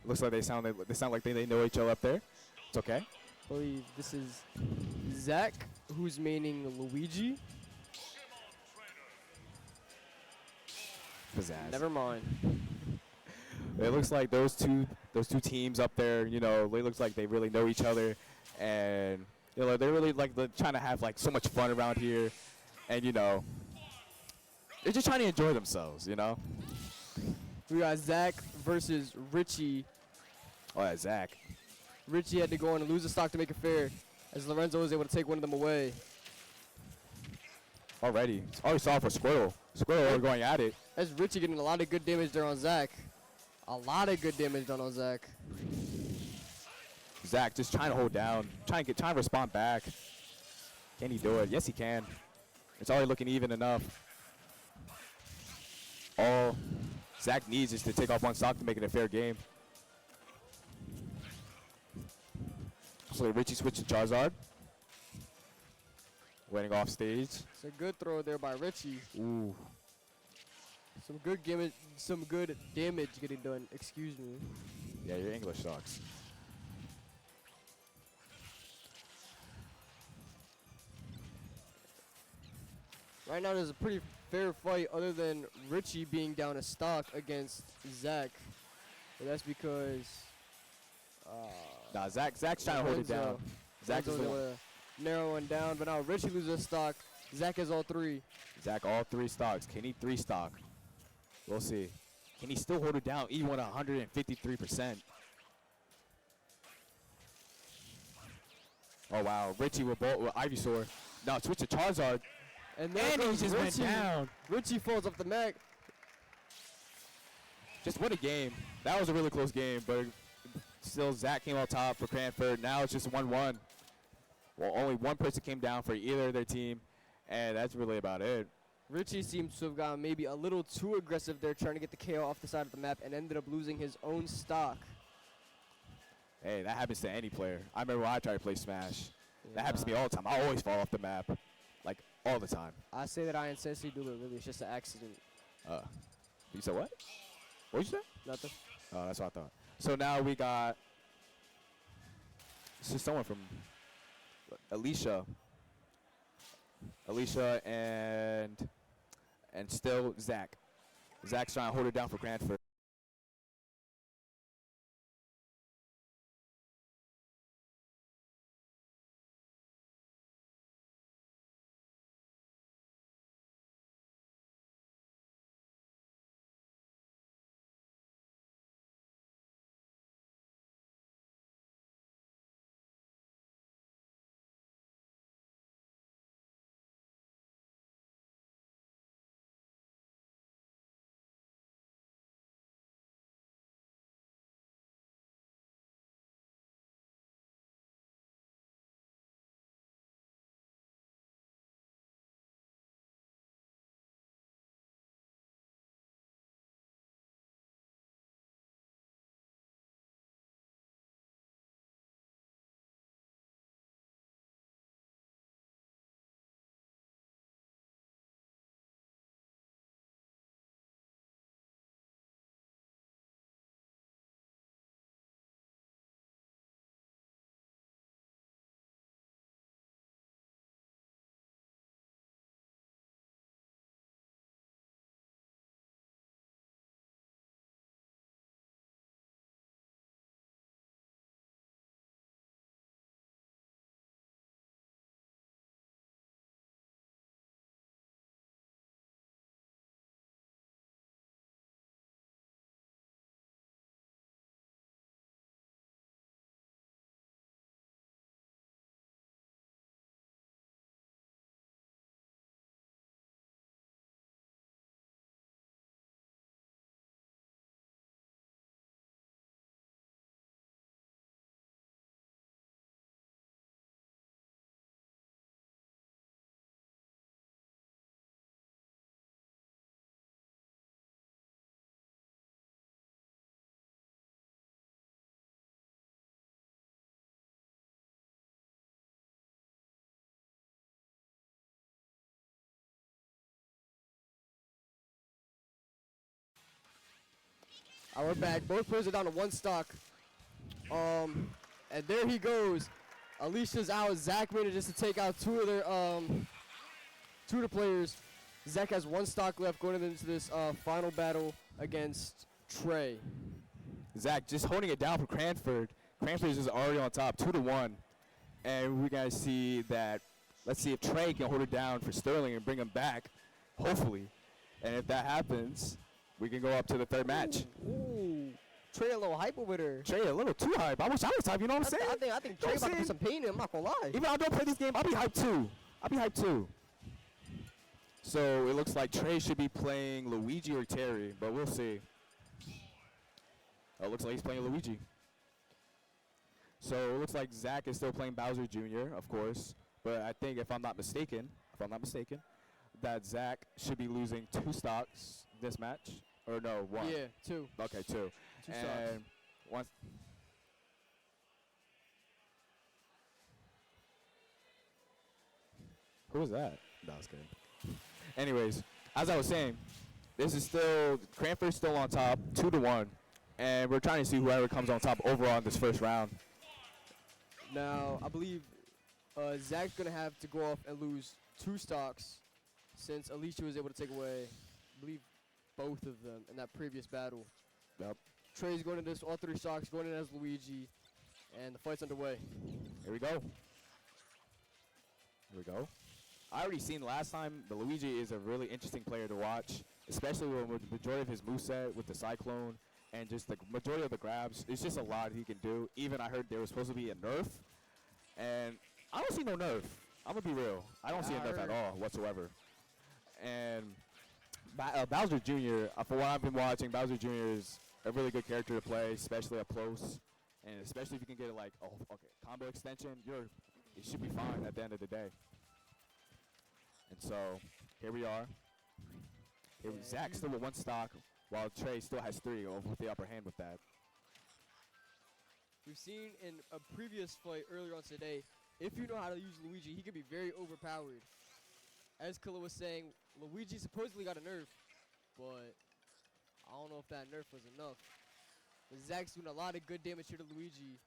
Looks like they sound like they know each other up there. It's okay. I believe this is Zach, who's maining Luigi. Pizzazz. Never mind. It looks like those two teams up there, it looks like they really know each other, and they're really trying to have so much fun around here, and they're just trying to enjoy themselves, We got Zach versus Richie. Oh, yeah, Zach. Richie had to go on and lose a stock to make it fair, as Lorenzo was able to take one of them away. Already saw for Squirtle. Squirtle are going at it. That's Richie getting a lot of good damage there on Zach. A lot of good damage done on Zach. Zach just trying to hold down, trying to respond back. Can he do it? Yes, he can. It's already looking even enough. All Zach needs is to take off 1 stock to make it a fair game. So Richie switched to Charizard. Waiting off stage. It's a good throw there by Richie. Ooh. Some good damage getting done. Excuse me. Yeah, your English sucks. Right now, there's a pretty fair fight, other than Richie being down a stock against Zach. But that's because. Nah, Zach's trying to hold it down. Zach is able to narrow one down, but now Richie loses a stock. Zach has all 3. Zach all 3 stocks. Can he 3 stock? We'll see. Can he still hold it down even with 153%? Oh wow, Richie with Ivysaur. Now switch to Charizard. And then he just went down. Richie falls off the mech. Just what a game. That was a really close game, but still Zach came on top for Cranford. Now it's just 1-1. Well, only 1 person came down for either of their team, and that's really about it. Richie seems to have gotten maybe a little too aggressive there, trying to get the KO off the side of the map, and ended up losing his own stock. Hey, that happens to any player. I remember when I tried to play Smash. Yeah. That happens to me all the time. I always fall off the map, all the time. I say that I incessantly do, but really it's just an accident. You said what? What did you say? Nothing. Oh, that's what I thought. So now we got someone from Alicia and still Zach. Zach's trying to hold it down for Cranford. We're back. Both players are down to 1 stock. And there he goes. Alicia's out. Zach manages to take out two of the players. Zach has 1 stock left going into this final battle against Trey. Zach just holding it down for Cranford. Cranford is already on top, 2-1. And we gotta see that. Let's see if Trey can hold it down for Sterling and bring him back, hopefully. And if that happens, we can go up to the 3rd match. Ooh. Trey a little hyper with her. Trey a little too hype. I wish I was hype, you know what I'm saying? I think Trey about to put some pain in, I'm not gonna lie. Even though I don't play this game, I'll be hyped too. So it looks like Trey should be playing Luigi or Terry, but we'll see. Oh, it looks like he's playing Luigi. So it looks like Zach is still playing Bowser Jr., of course. But I think if I'm not mistaken, that Zach should be losing 2 stocks this match. Or no, 1. Yeah, 2. Okay, 2. 2 and stocks. Once. Who was that? No, I was kidding. Anyways, as I was saying, this is still Cranford's still on top, 2-1, and we're trying to see whoever comes on top overall in this first round. Now, I believe Zach's going to have to go off and lose 2 stocks since Alicia was able to take away, I believe, both of them in that previous battle. Yep. Trey's going into this, all 3 stocks, going in as Luigi, and the fight's underway. Here we go. I already seen last time, the Luigi is a really interesting player to watch, especially with the majority of his moveset with the Cyclone and just the majority of the grabs. It's just a lot he can do. Even I heard there was supposed to be a nerf, and I don't see no nerf. I'm going to be real. I don't see a nerf at all whatsoever. And Bowser Jr., for what I've been watching, Bowser Jr. is a really good character to play, especially up close. And especially if you can get like, combo extension, it should be fine at the end of the day. And so, here we are. Zach still with 1 stock, while Trey still has 3 with the upper hand with that. We've seen in a previous fight earlier on today, if you know how to use Luigi, he can be very overpowered. As Killa was saying, Luigi supposedly got a nerf, but I don't know if that nerf was enough. But Zach's doing a lot of good damage here to Luigi.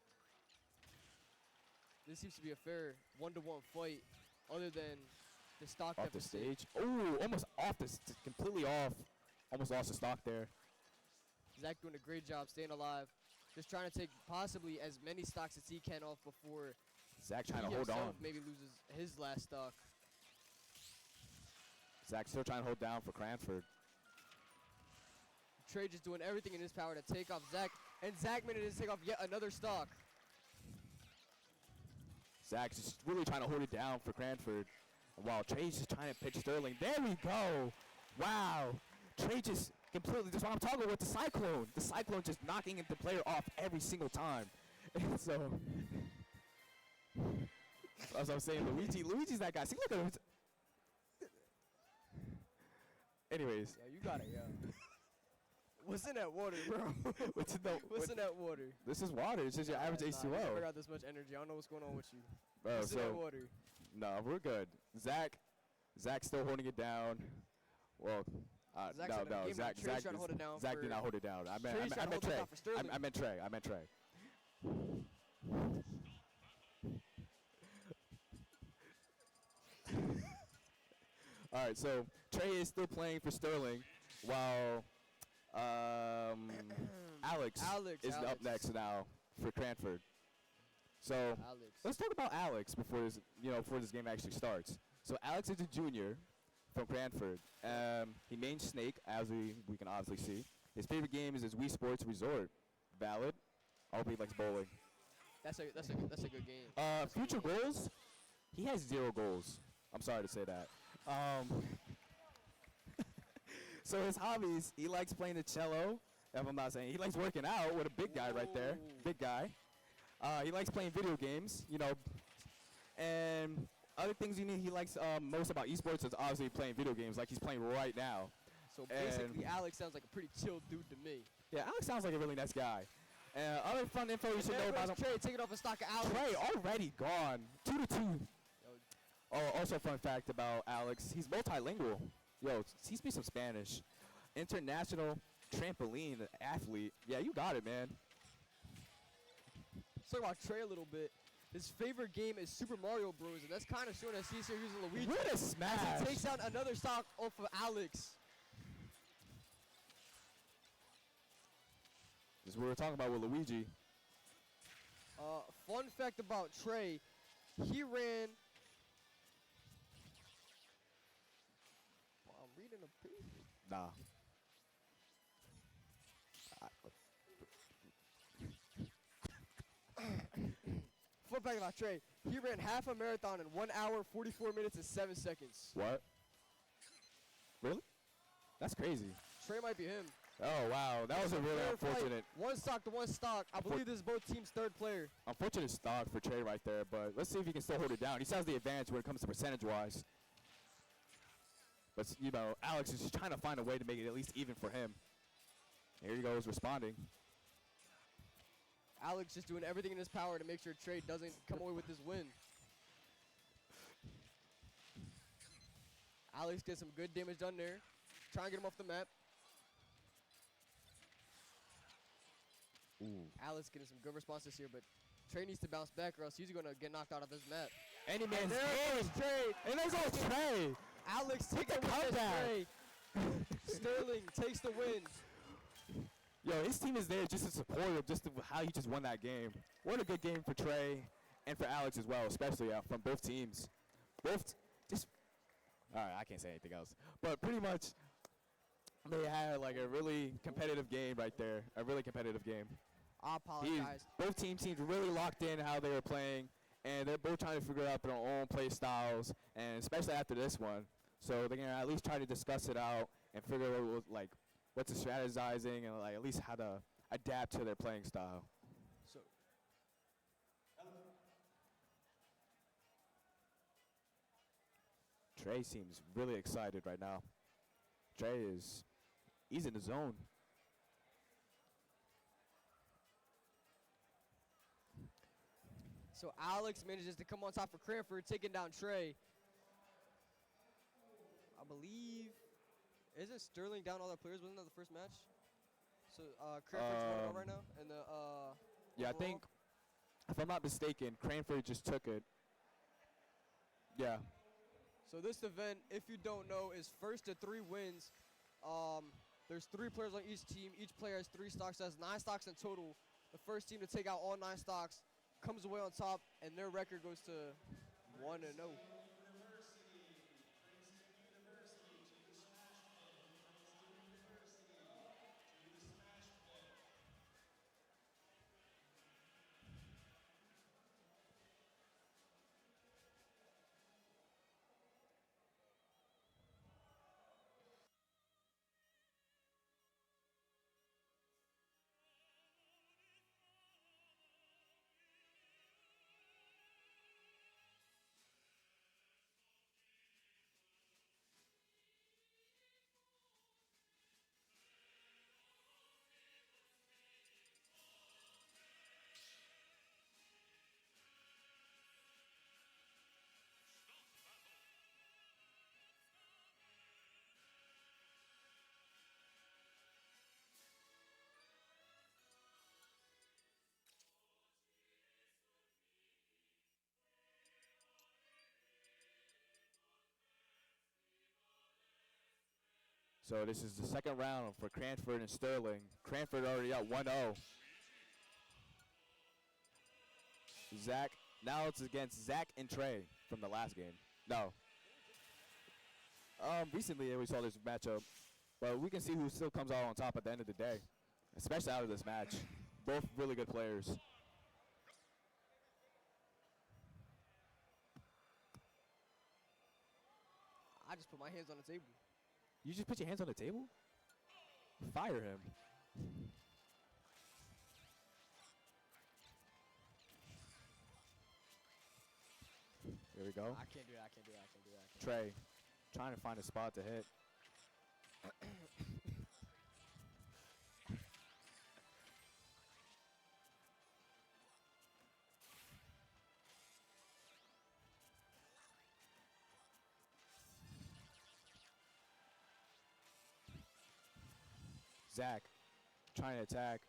This seems to be a fair 1-1 fight, other than the stock Off the deficit. stage. Oh, almost off completely off. Almost lost the stock there. Zach doing a great job staying alive. Just trying to take possibly as many stocks as he can off before Zach trying he to hold himself on. maybe loses his last stock. Zach still trying to hold down for Cranford. Trey just doing everything in his power to take off Zach, and Zach managed to take off yet another stock. Zach's just really trying to hold it down for Cranford. While Trey's just trying to pitch Sterling. There we go. Wow. Trey just completely, that's what I'm talking about, the Cyclone. The Cyclone just knocking the player off every single time. And so, as I was saying, Luigi's that guy. See, look at him. Anyways. Yeah, you got it, yeah. What's in that water, bro? What's in that water? This is water. It's just your average H2O. I never got this much energy. I don't know what's going on with you. Bro, What's in that water? No, we're good. Zach's still holding it down. Well, Zach trying to hold it down. Zach did not hold it down. I meant Trey. I meant Trey. All right, so Trey is still playing for Sterling, while Alex is up next now for Cranford. So let's talk about Alex before this game actually starts. So Alex is a junior from Cranford. He named Snake, as we can obviously see. His favorite game is his Wii Sports Resort. Valid. I hope he likes bowling. That's a good game. Future goals? He has 0 goals. I'm sorry to say that. So his hobbies, he likes playing the cello. If I'm not saying, he likes working out with a big guy right there. Big guy. He likes playing video games, and other things he likes most about esports is obviously playing video games, like he's playing right now. So basically, Alex sounds like a pretty chill dude to me. Yeah, Alex sounds like a really nice guy. Other fun info you should know about him. Trey taking off a stock of Alex. Trey already gone. 2-2. Oh, also fun fact about Alex, he's multilingual. He speaks some Spanish. International trampoline athlete. Yeah, you got it, man. Let's talk about Trey a little bit. His favorite game is Super Mario Bros. And that's kind of showing as he's here using Luigi. What a smash! As he takes out another stock off of Alex. This is what we're talking about with Luigi. Fun fact about Trey, he ran. Well, I'm reading a piece. Nah. Fun fact about Trey, he ran half a marathon in 1 hour, 44 minutes, and 7 seconds. What? Really? That's crazy. Trey might be him. Oh, wow. That was a really unfortunate. One stock to one stock. I believe this is both teams' third player. Unfortunate stock for Trey right there, but let's see if he can still hold it down. He still has the advantage when it comes to percentage-wise. But, you know, Alex is just trying to find a way to make it at least even for him. Here he goes, responding. Alex just doing everything in his power to make sure Trey doesn't come away with this win. Alex gets some good damage done there. Try and get him off the map. Ooh. Alex getting some good responses here, but Trey needs to bounce back or else he's going to get knocked out of this map. Any man's there goes Trey. And there goes Trey. Alex takes the comeback. win. Sterling takes the win. Yo, his team is there just to support him, just to how he just won that game. What a good game for Trey and for Alex as well, especially from both teams. Both just, all right, I can't say anything else. But pretty much, they had like a really competitive game right there, a really competitive game. I apologize. Both teams seemed really locked in how they were playing, and they're both trying to figure out their own play styles, and especially after this one. So they're going to at least try to discuss it out and figure out what's the strategizing and like at least how to adapt to their playing style. So Trey seems really excited right now. He's in the zone. So Alex manages to come on top for Cranford, taking down Trey. I believe, isn't Sterling down all their players? Wasn't that the first match? So Cranford's 1-0 right now, and the yeah, overall? I think if I'm not mistaken, Cranford just took it. Yeah. So this event, if you don't know, is first to 3 wins. There's 3 players on each team. Each player has 3 stocks. That's 9 stocks in total. The first team to take out all 9 stocks comes away on top, and their record goes to 1-0. So this is the second round for Cranford and Sterling. Cranford already up 1-0. Zach, now it's against Zach and Trey from the last game. No. Recently we saw this matchup, but we can see who still comes out on top at the end of the day, especially out of this match. Both really good players. I just put my hands on the table. You just put your hands on the table? Fire him. Here we go. I can't do that. I can't do that. I can't do that. Trey, trying to find a spot to hit. Zach trying to attack.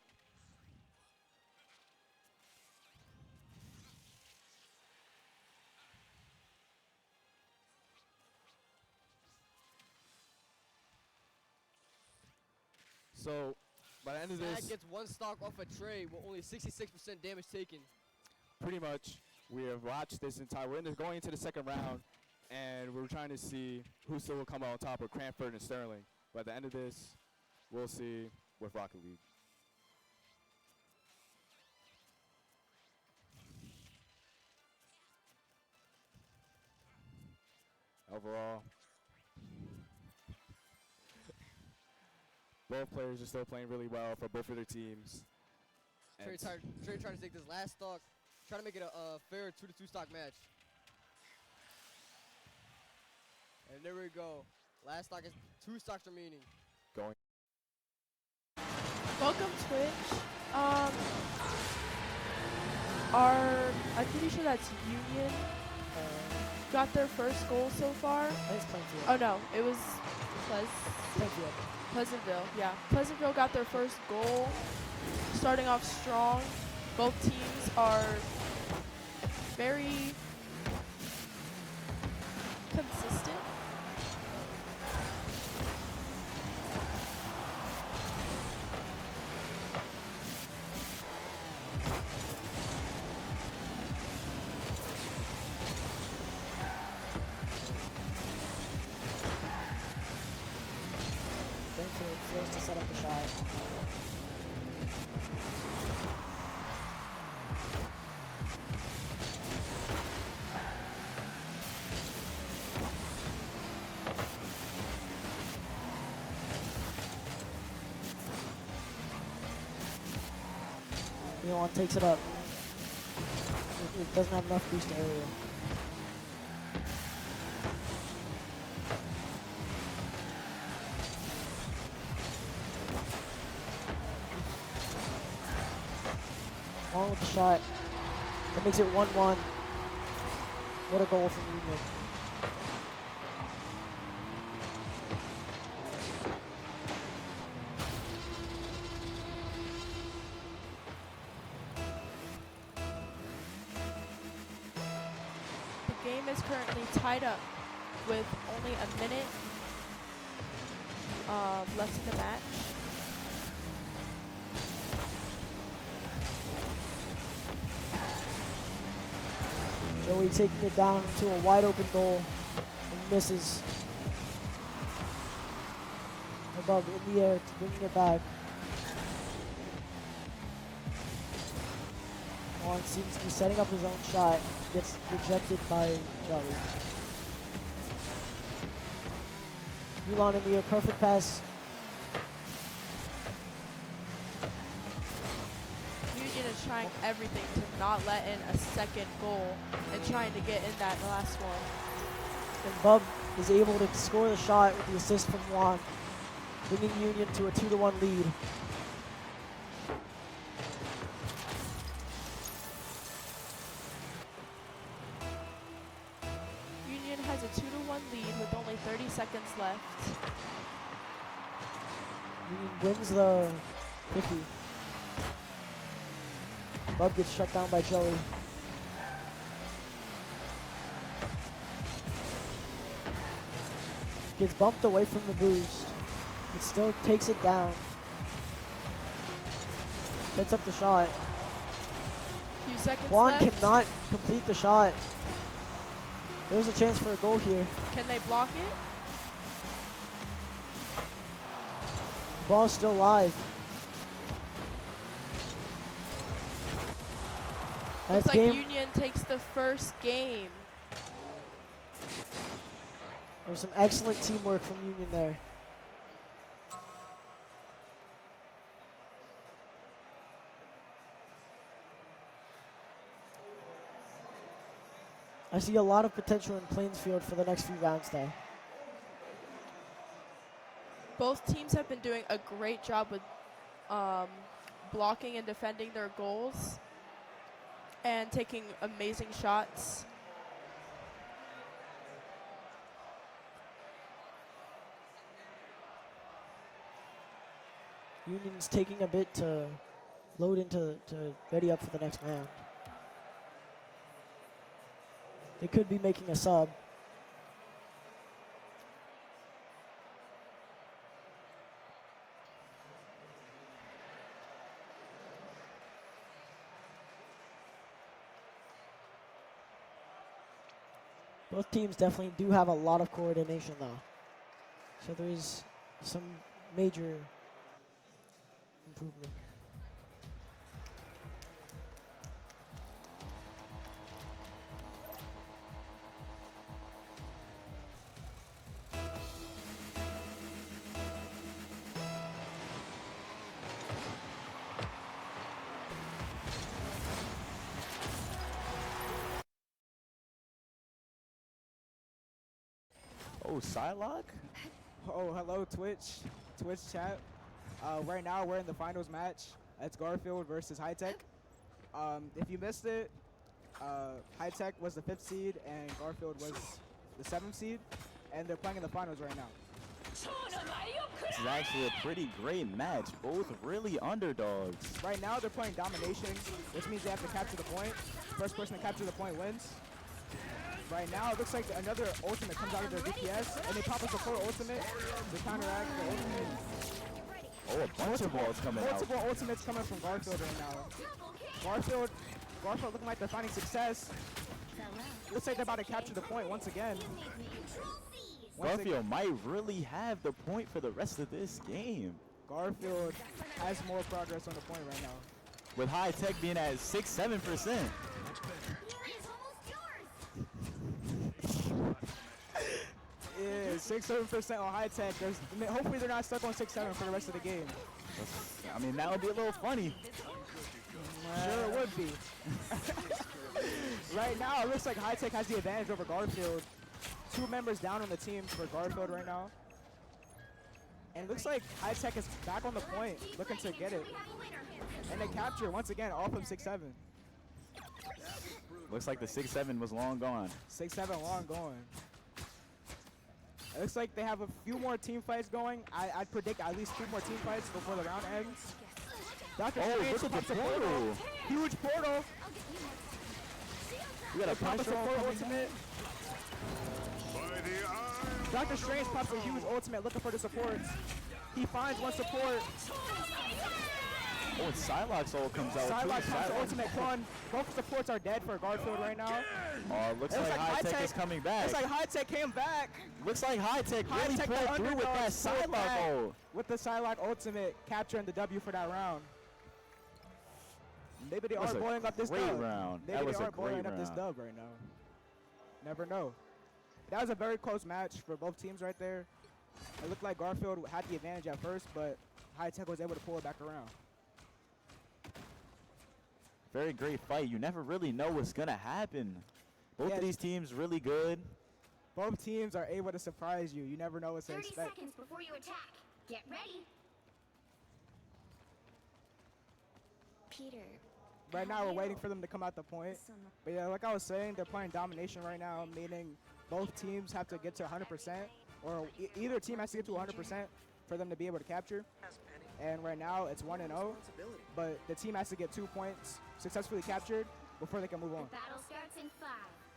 So, by the end of Zach this, gets one stock off a tray with only 66% damage taken. pretty much, we have watched this entire. We're going into the second round, and we're trying to see who still will come out on top with Cranford and Sterling. By the end of this, we'll see with Rocket League. Overall, both players are still playing really well for both of their teams. Trey trying to take this last stock, trying to make it a fair 2-2 stock match. And there we go. Last stock is 2 stocks remaining. Going. Welcome Twitch. I'm pretty sure that's Union. Got their first goal so far. It's Plainfield. Oh no, it was Pleasantville. Yeah, Pleasantville got their first goal. Starting off strong. Both teams are very consistent. Plainfield fails to set up the shot. Elon takes it up. It doesn't have enough boost area. On with the shot. That makes it 1-1. What a goal from Union. The game is currently tied up with only a minute left in the match. Joey taking it down to a wide open goal and misses. Above in the air to bring it back. Juan seems to be setting up his own shot. Gets rejected by Jelly. Elon in the air, perfect pass. Union is trying everything to not let in a second goal and trying to get in that last one. And Bub is able to score the shot with the assist from Juan, bringing Union to a 2-1 lead. Union has a 2-1 lead with only 30 seconds left. Union wins the 50. Bub gets shut down by Joey. Gets bumped away from the boost. It still takes it down. Sets up the shot. Few seconds Juan left. cannot complete the shot. There's a chance for a goal here. Can they block it? Ball's still live. Looks That's like game. Union takes the first game. There's some excellent teamwork from Union there. I see a lot of potential in Plainsfield for the next few rounds though. Both teams have been doing a great job with blocking and defending their goals and taking amazing shots. Union's taking a bit to load into to ready up for the next round. They could be making a sub. Both teams definitely do have a lot of coordination though. So there is some major improvement. Oh, Psylocke? Oh, hello, Twitch chat. Right now, we're in the finals match. It's Garfield versus High Tech. If you missed it, High Tech was the 5th seed and Garfield was the 7th seed, and they're playing in the finals right now. This is actually a pretty great match. Both really underdogs. Right now, they're playing domination, which means they have to capture the point. First person to capture the point wins. Right now, it looks like another ultimate comes out of their DPS, and they pop a support ultimate to counteract the ultimate. Oh, a bunch of balls coming out. Multiple ultimates coming from Garfield right now. Garfield looking like they're finding success. Looks like they're about to capture the point once again. Garfield might really have the point for the rest of this game. Garfield has more progress on the point right now. With High Tech being at 6-7%. Yeah, 6-7% on High Tech. Hopefully they're not stuck on 6-7 for the rest of the game. I mean, that would be a little funny. Sure it would be. Right now, it looks like High Tech has the advantage over Garfield. 2 members down on the team for Garfield right now. And it looks like High Tech is back on the point, looking to get it. And they capture, once again, all from 6-7. Looks like the 6-7 was long gone. 6-7 long gone. It looks like they have a few more team fights going. I'd predict at least 2 more team fights before the round ends. Dr. Strange look at the pops a portal. Huge portal. We got a Pop a punch roll support coming. ultimate. Dr. Strange pops a huge ultimate looking for the supports. He finds one support. Oh, and Psylocke's ult comes out Psylocke too. pops the ultimate clone. Both supports are dead for Garfield right now. Oh, looks like High Tech is coming back. Looks like High Tech came back. Looks like High Tech High really Tech, pulled the through with that underdogs, pulled Psylocke back ult. with the Psylocke ultimate, capturing the W for that round. Maybe they That was are a blowing up this great dub. round. Maybe That was they a are blowing great up this round. dub right now. Never know. That was a very close match for both teams right there. It looked like Garfield had the advantage at first, but High Tech was able to pull it back around. Very great fight. You never really know what's going to happen. Both Yeah. of these teams really good. Both teams are able to surprise you. You never know what to 30 expect. seconds before you attack. Get ready. Peter. Right now, we're waiting for them to come out the point. But yeah, like I was saying, they're playing domination right now, meaning both teams have to get to 100%, or either team has to get to 100% for them to be able to capture. And right now, it's 1-0, but the team has to get 2 points successfully captured before they can move on. Battle starts in 5.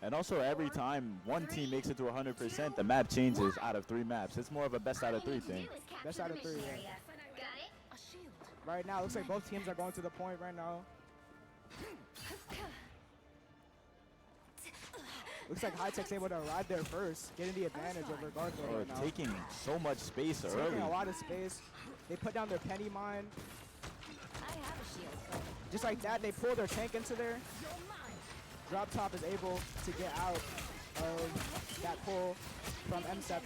And also, every time one team makes it to 100%, the map changes out of 3 maps. It's more of a best out of 3 thing. Best out of 3, yeah. Got it? A shield. Right now, it looks like both teams are going to the point right now. Looks like High Tech's able to arrive there first, getting the advantage over Garfield right now. Taking so much space Taking early. a lot of space. They put down their penny mine. I have a shield. Just like that, they pull their tank into there. Drop Top is able to get out of that pull from M7.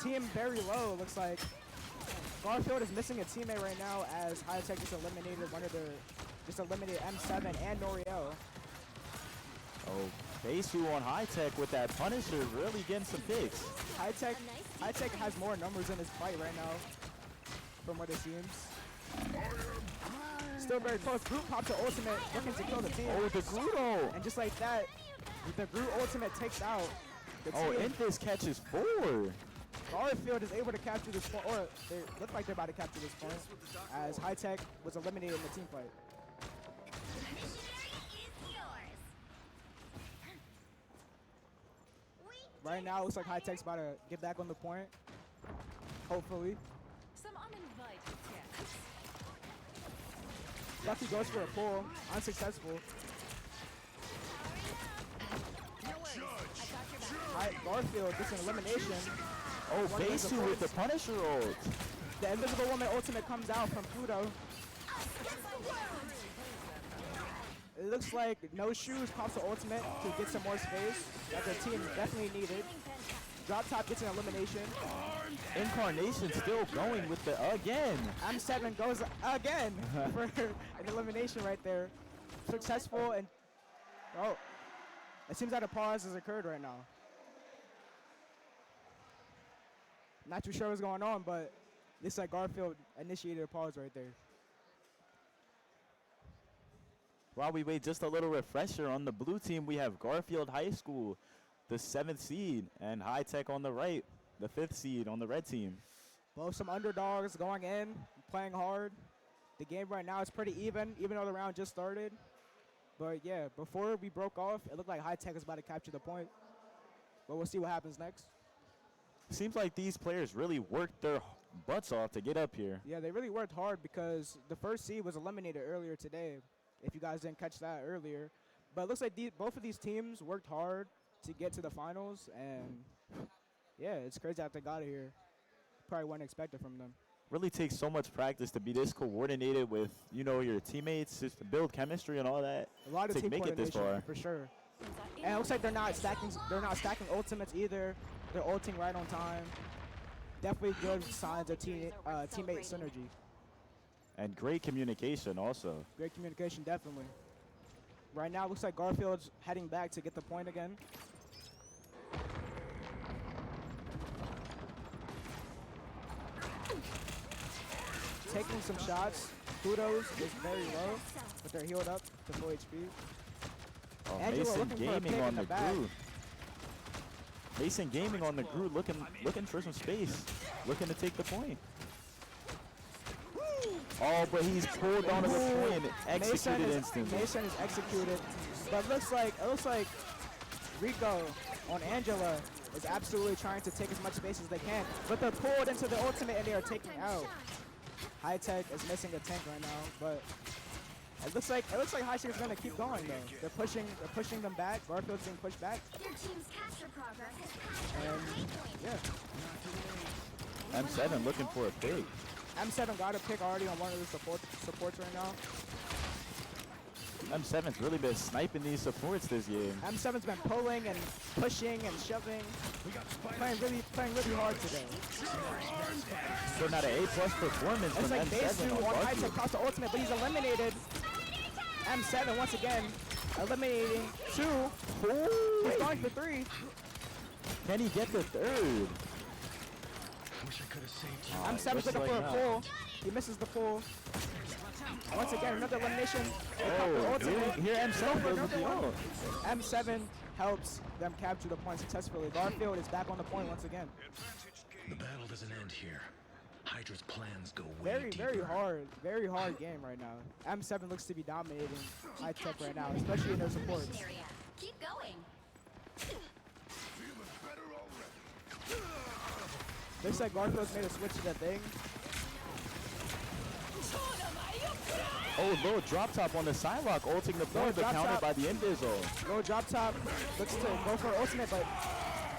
Team very low, looks like. Garfield is missing a teammate right now as High Tech just eliminated M7 and Noriel. Oh, Beisu on High Tech with that Punisher really getting some picks. High Tech has more numbers in this fight right now, from what it seems. Still very close. Groot pops the ultimate, looking to kill the team. Oh, the Groot ult. And just like that, the Groot ultimate takes out the Oh, team. and this catches 4. Garfield is able to capture this point, or they look like they're about to capture this point, as High Tech was eliminated in the team fight. Right now, it looks like High Tech's about to get back on the point. Hopefully. Some uninvited guests. Lucky goes for a pull, unsuccessful. Garfield gets an elimination. Oh, One of his Beisu with the opponents. Punisher ult. The Invisible Woman ultimate comes out from Pluto. It looks like No Shoes pops the ultimate to get some more space that the team definitely needed. Drop Top gets an elimination. Incarnation still going with the again. M7 goes again for an elimination right there. Successful and oh, it seems that a pause has occurred right now. Not too sure what's going on, but looks like Garfield initiated a pause right there. While we wait, just a little refresher on the blue team, we have Garfield High School, the 7th seed, and High Tech on the right, the 5th seed on the red team. Both some underdogs going in, playing hard. The game right now is pretty even though the round just started. But yeah, before we broke off, it looked like High Tech was about to capture the point. But we'll see what happens next. Seems like these players really worked their butts off to get up here. Yeah, they really worked hard because the first seed was eliminated earlier today, if you guys didn't catch that earlier. But it looks like both of these teams worked hard to get to the finals, and yeah, it's crazy that they got it here. Probably wasn't expected from them. Really takes so much practice to be this coordinated with, you know, your teammates, just to build chemistry and all that. A lot of to team make it this coordination, far. for sure. And it looks like they're not stacking ultimates either. They're ulting right on time. Definitely good signs of teammate synergy. And great communication also. Great communication, definitely. Right now, it looks like Garfield's heading back to get the point again. Taking some shots. Kudos is very low, but they're healed up to full HP. Oh, Angela Mason looking for a Gaming pick on in the the back. Groot. Mason Gaming on the Groot looking for some space. Looking to take the point. Oh, but he's pulled onto the point and executed instantly. Mason is executed, but it looks like Rico on Angela is absolutely trying to take as much space as they can, but they're pulled into the ultimate and they are taken out. High Tech is missing a tank right now, but it looks like High Tech is going to keep going though. They're pushing them back. Garfield's being pushed back. Their team's capture progress has And yeah, M7 looking for a pick. M7 got a pick already on one of the supports right now. M7's really been sniping these supports this game. M7's been pulling and pushing and shoving, playing really hard today. So not an A+ performance It's from like M7 Beisu on on High Tech Garfield. across the ultimate, but he's eliminated. M7 once again eliminating 2. He's going for 3. Can he get the third? M7's looking for a pull. He misses the pull. Once again, another elimination. Oh, here M7 goes with the ult. M7 helps them capture the point successfully. Garfield is back on the point once again. The battle doesn't end here. Hydra's plans go way Very hard game right now. M7 looks to be dominating High Tech right now, especially in their supports. keep going. Looks like Garfield's made a switch to that thing. Oh, low drop top on the sidewalk, ulting the point, but countered by the Inviso. Low drop top looks to go for ultimate, but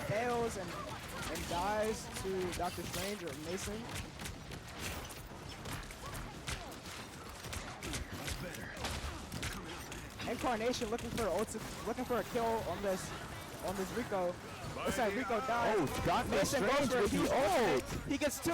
fails and dies to Dr. Strange or Mason. Incarnation looking for a kill on this Rico. Looks like Rico died. Oh, Dr. Strange with the ult. He gets 2.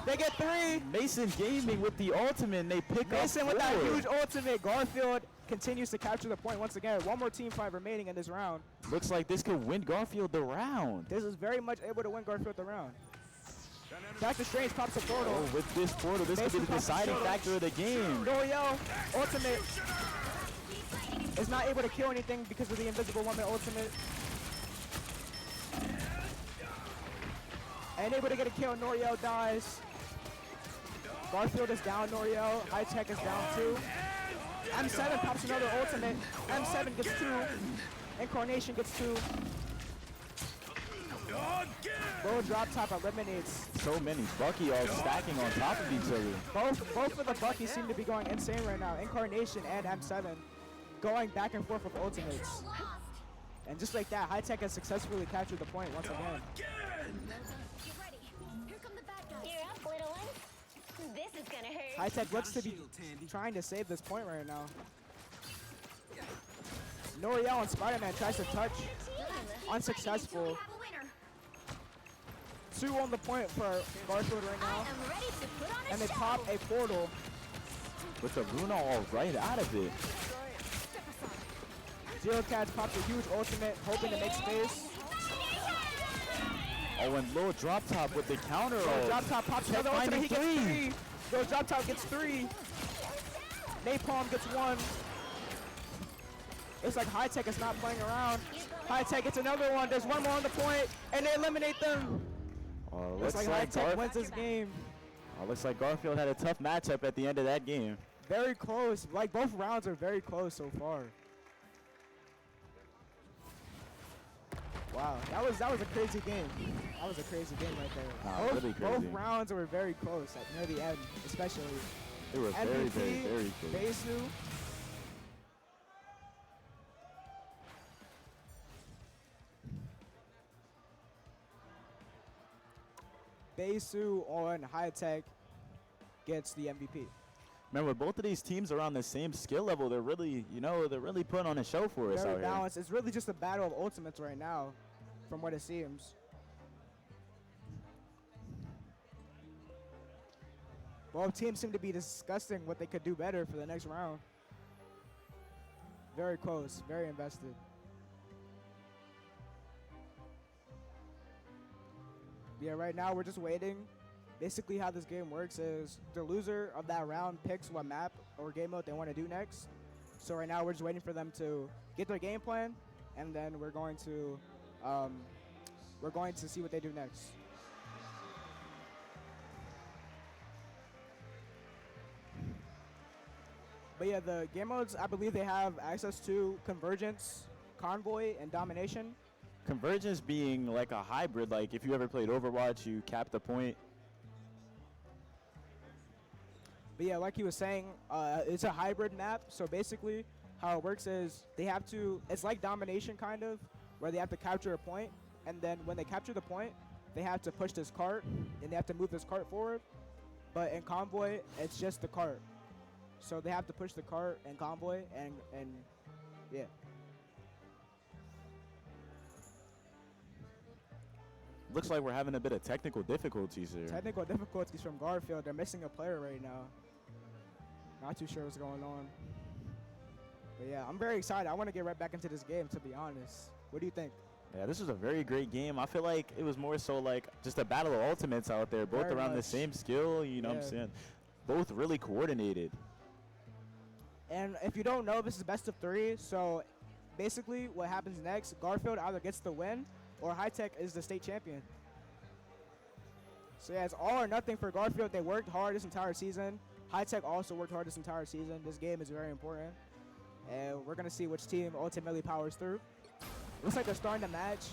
They get 3. Mason Gaming with the ultimate, and they pick Mason up with that 4. huge ultimate. Garfield continues to capture the point once again. One more team fight remaining in this round. Looks like this could win Garfield the round. This is very much able to win Garfield the round. Dr. Strange pops a portal. Oh, with this portal, this could be the deciding factor of the game. Norio, ultimate, is not able to kill anything because of the Invisible Woman ultimate. And able to get a kill. Noriel dies. Garfield is down. Noriel. High Tech is down too. M7 pops another ultimate. M7 gets 2. Incarnation gets 2. Low drop top eliminates. So many. Bucky all stacking on top of each other. Both of the Buckies seem to be going insane right now. Incarnation and M7 going back and forth with ultimates. And just like that, High Tech has successfully captured the point once again. This is gonna hurt. High Tech looks to be trying to save this point right now. Noriel and Spider-Man tries to touch. Unsuccessful. 2 on the point for Garfield right now. And they pop a portal. With the Luna all right out of it. Zero Cats pops a huge ultimate, hoping to make space. Oh, and Lil Drop Top with the counter. Lil Drop Top pops another ultimate, he gets 3. Lil Drop Top gets 3. Napalm gets 1. It's like High Tech is not playing around. High Tech gets another one. There's one more on the point, and they eliminate them. Looks like High Tech wins this game. Looks like Garfield had a tough matchup at the end of that game. Very close. Like, both rounds are very close so far. Wow, that was a crazy game. That was a crazy game right there. Really crazy. Both rounds were very close at near the end, especially. They were very, very close. Besu. Besu on High Tech gets the MVP. Remember, both of these teams are on the same skill level. They're really, they're really putting on a show for us out Very here. balanced. It's really just a battle of ultimates right now, from what it seems. Both teams seem to be discussing what they could do better for the next round. Very close, very invested. Yeah, right now we're just waiting. Basically how this game works is the loser of that round picks what map or game mode they want to do next. So right now we're just waiting for them to get their game plan, and then we're going to see what they do next. But yeah, the game modes, I believe they have access to Convergence, Convoy, and Domination. Convergence being like a hybrid, like if you ever played Overwatch, you cap the point. But yeah, like he was saying, it's a hybrid map. So basically, how it works is they have to, it's like Domination kind of, where they have to capture a point, and then when they capture the point, they have to push this cart, and they have to move this cart forward. But in Convoy, it's just the cart. So they have to push the cart and Convoy, and yeah. Looks like we're having a bit of technical difficulties here. Technical difficulties from Garfield. They're missing a player right now. Not too sure what's going on. But yeah, I'm very excited. I want to get right back into this game, to be honest. What do you think? Yeah, this was a very great game. I feel like it was more so like just a battle of ultimates out there, both Very around the much. same skill, you know what I'm Yeah. saying? Both really coordinated. And if you don't know, this is best of 3. So basically what happens next, Garfield either gets the win or High Tech is the state champion. So yeah, it's all or nothing for Garfield. They worked hard this entire season. High Tech also worked hard this entire season. This game is very important. And we're going to see which team ultimately powers through. Looks like they're starting the match.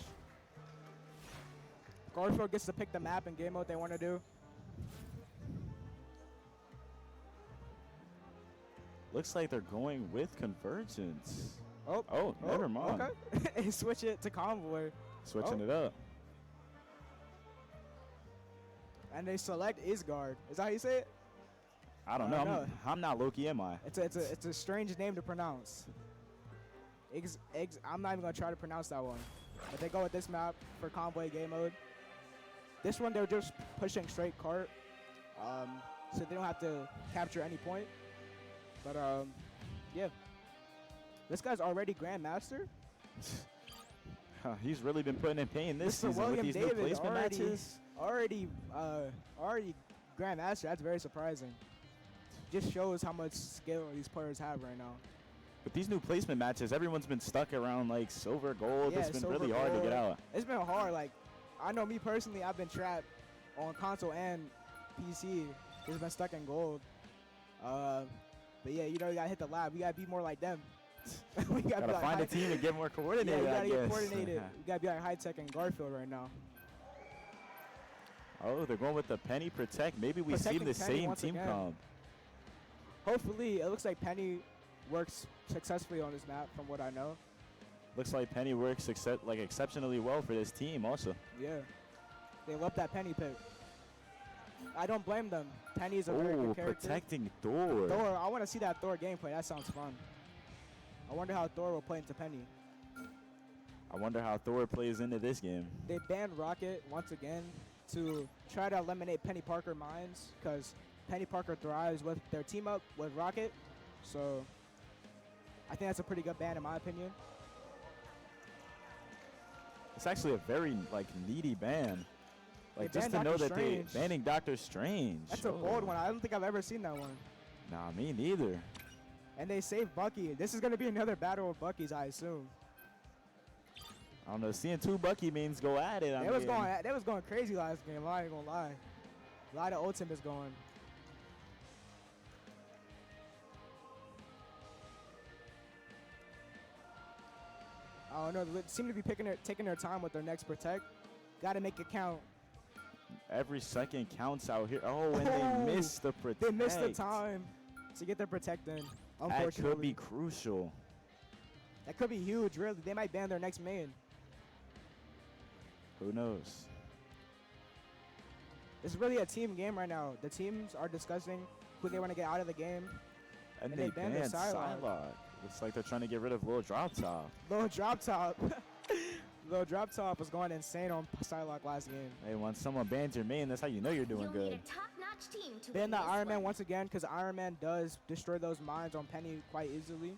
Garfield gets to pick the map and game mode they want to do. Looks like they're going with Convergence. Oh, never mind. Okay. And switch it to Convoy. Switching it up. And they select Isgard. Is that how you say it? I don't know. I'm not Loki, am I? It's a strange name to pronounce. I'm not even gonna try to pronounce that one. But they go with this map for Convoy game mode. This one they're just pushing straight cart, so they don't have to capture any point. But yeah, this guy's already Grandmaster. He's really been putting in pain this Mr. season William with these David new placement matches. already Grandmaster. That's very surprising. Just shows how much skill these players have right now. With these new placement matches, everyone's been stuck around like silver, gold. Yeah, It's been silver, really hard to get gold. out. It's been hard. Like, I know me personally, I've been trapped on console and PC. He's been stuck in gold. But yeah, you know, you gotta hit the lab. We gotta be more like them. We Gotta be like find a team and get more Yeah, coordinated. you gotta I get guess. coordinated. You gotta be like High Tech and Garfield right now. Oh, they're going with the Penny Protect. Maybe we see Protecting the Penny same once team again. comp. Hopefully, it looks like Penny works successfully on this map, from what I know. Looks like Penny works exceptionally well for this team also. Yeah, they love that Penny pick. I don't blame them. Penny's a very Oh, good character. protecting Thor. Thor, I want to see that Thor gameplay. That sounds fun. I wonder how Thor will play into Penny. I wonder how Thor plays into this game. They banned Rocket once again to try to eliminate Penny Parker mines, because Penny Parker thrives with their team up with Rocket. So I think that's a pretty good ban in my opinion. It's actually a very needy ban. Like They just to banned know Dr. that they Strange. banning Doctor Strange. That's a bold one. I don't think I've ever seen that one. Nah, me neither. And they saved Bucky. This is going to be another battle of Bucky's, I assume. I don't know. Seeing two Bucky mains go at it. They was going crazy last game. I ain't gonna lie. A lot of ultimates going. I don't know. They seem to be taking their time with their next protect. Got to make it count. Every second counts out here. Oh, and they missed the protect. They missed the time to get their protect in. That Unfortunately, could be crucial. That could be huge. Really, they might ban their next main. Who knows? It's really a team game right now. The teams are discussing who they want to get out of the game. And they they banned their banned Psylocke. Psylocke. Looks like they're trying to get rid of Lil Drop Top. Lil Drop Top. Lil Drop Top was going insane on Psylocke last game. Hey, when someone bans your main, that's how you know you're doing good. Top-notch team to Ban win that this Iron Man one. once again, because Iron Man does destroy those mines on Penny quite easily.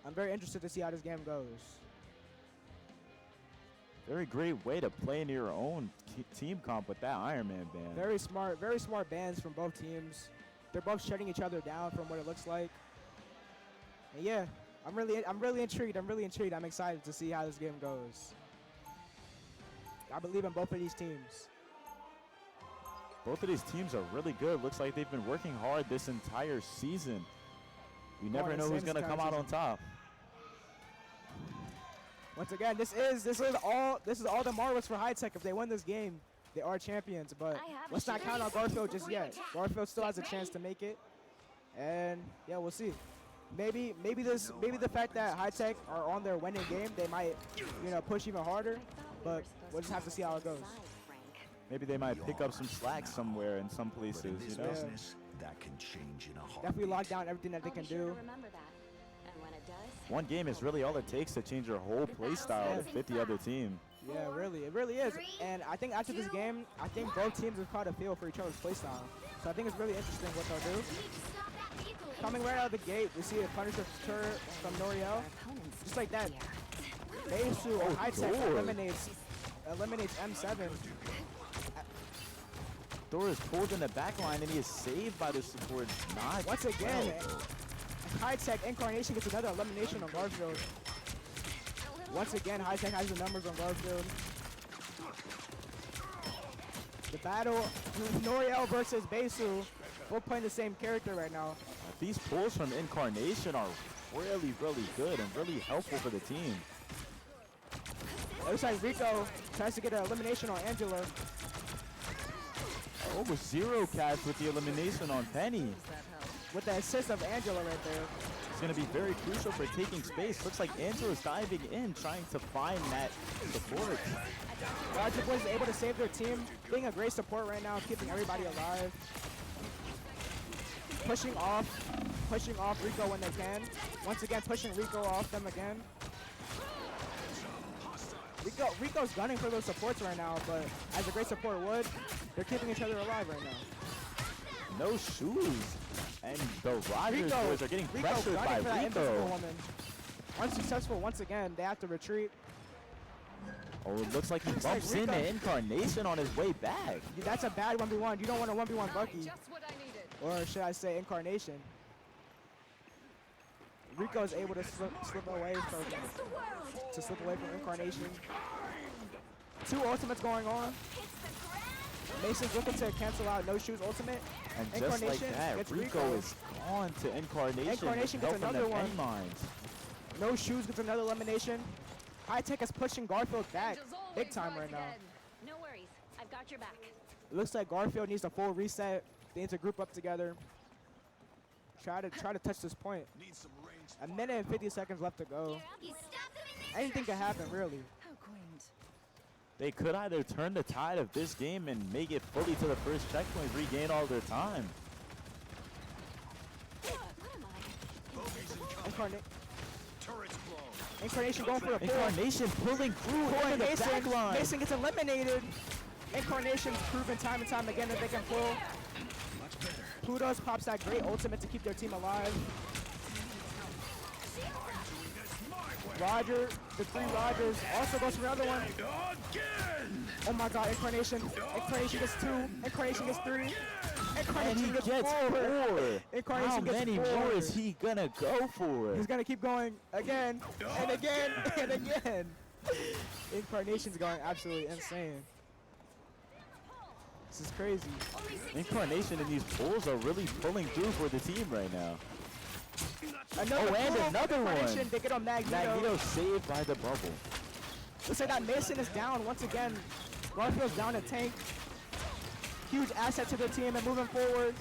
I'm very interested to see how this game goes. Very great way to play into your own team comp with that Iron Man ban. Very smart bans from both teams. They're both shutting each other down from what it looks like. And yeah, I'm really intrigued. I'm excited to see how this game goes. I believe in both of these teams. Both of these teams are really good. Looks like they've been working hard this entire season. You never know who's going to come out on top. Once again, this is all the marbles for High Tech. If they win this game, they are champions. But let's not count on Garfield just yet. Garfield still has a chance to make it, and yeah, we'll see. Maybe the fact that High Tech are on their winning game, they might push even harder. But we'll just have to see how it goes. Maybe they might pick up some slack somewhere in some places. You know? That can change in a heartbeat. Definitely lock down everything that they can do. One game is really all it takes to change your whole play style to fit the other team. Yeah, really, it really is. And I think after this game, I think both teams have caught a feel for each other's play style. So I think it's really interesting what they'll do. Coming right out of the gate, we see a Punisher turret from Noriel. Just like that. Beisu or High Tech eliminates M7. Thor is pulled in the back line and he is saved by the support. Not Once again, High Tech Incarnation gets another elimination on Garfield. Once again, High Tech has the numbers on Garfield. The battle, Noriel versus Beisu, both playing the same character right now. These pulls from Incarnation are really, really good and really helpful for the team. It looks like Rico tries to get an elimination on Angela. Almost zero catch with the elimination on Penny. With the assist of Angela right there. It's going to be very crucial for taking space. Looks like Angela's diving in, trying to find that support. Roger Boys is able to save their team, being a great support right now, keeping everybody alive. Pushing off Rico when they can. Once again, pushing Rico off them again. Rico's gunning for those supports right now, but as a great support would, they're keeping each other alive right now. No shoes. And the Rogers boys are getting pressured by Rico. Unsuccessful once again. They have to retreat. Oh, it looks like he bumps into Incarnation on his way back. That's a bad 1v1. You don't want to 1v1 Bucky. Or should I say Incarnation. Rico is able to slip away from Incarnation. Two ultimates going on. Mason's looking to cancel out No Shoes ultimate. And just like Incarnation that, gets Rico is gone to Incarnation. Incarnation gets Help from another the one. Penny Mines. No Shoes gets another elimination. High Tech is pushing Garfield back big time right now. No worries. I've got your back. It looks like Garfield needs a full reset. They need to group up together. Try to touch this point. A minute and 50 seconds left to go. Anything can happen, really. They could either turn the tide of this game and make it fully to the first checkpoint, regain all their time. Incarnation going for a pull. Incarnation pulling through into the back line. Mason gets eliminated. Incarnation's proven time and time again that they can pull. Plutos pops that great ultimate to keep their team alive. Roger, the 3 Rogers, also goes for another one. Oh my god, Incarnation. Incarnation gets 2. Incarnation gets 3. Incarnation gets 4. Incarnation How gets many 4. more is he gonna go for? He's gonna keep going again and again and again. Incarnation's going absolutely insane. This is crazy. Incarnation and these pulls are really pulling through for the team right now. Another and pull. another Incarnation, one. They get on Magneto. Magneto saved by the bubble. Looks like that Mason is down once again. Garfield's down a tank. Huge asset to the team and moving forward.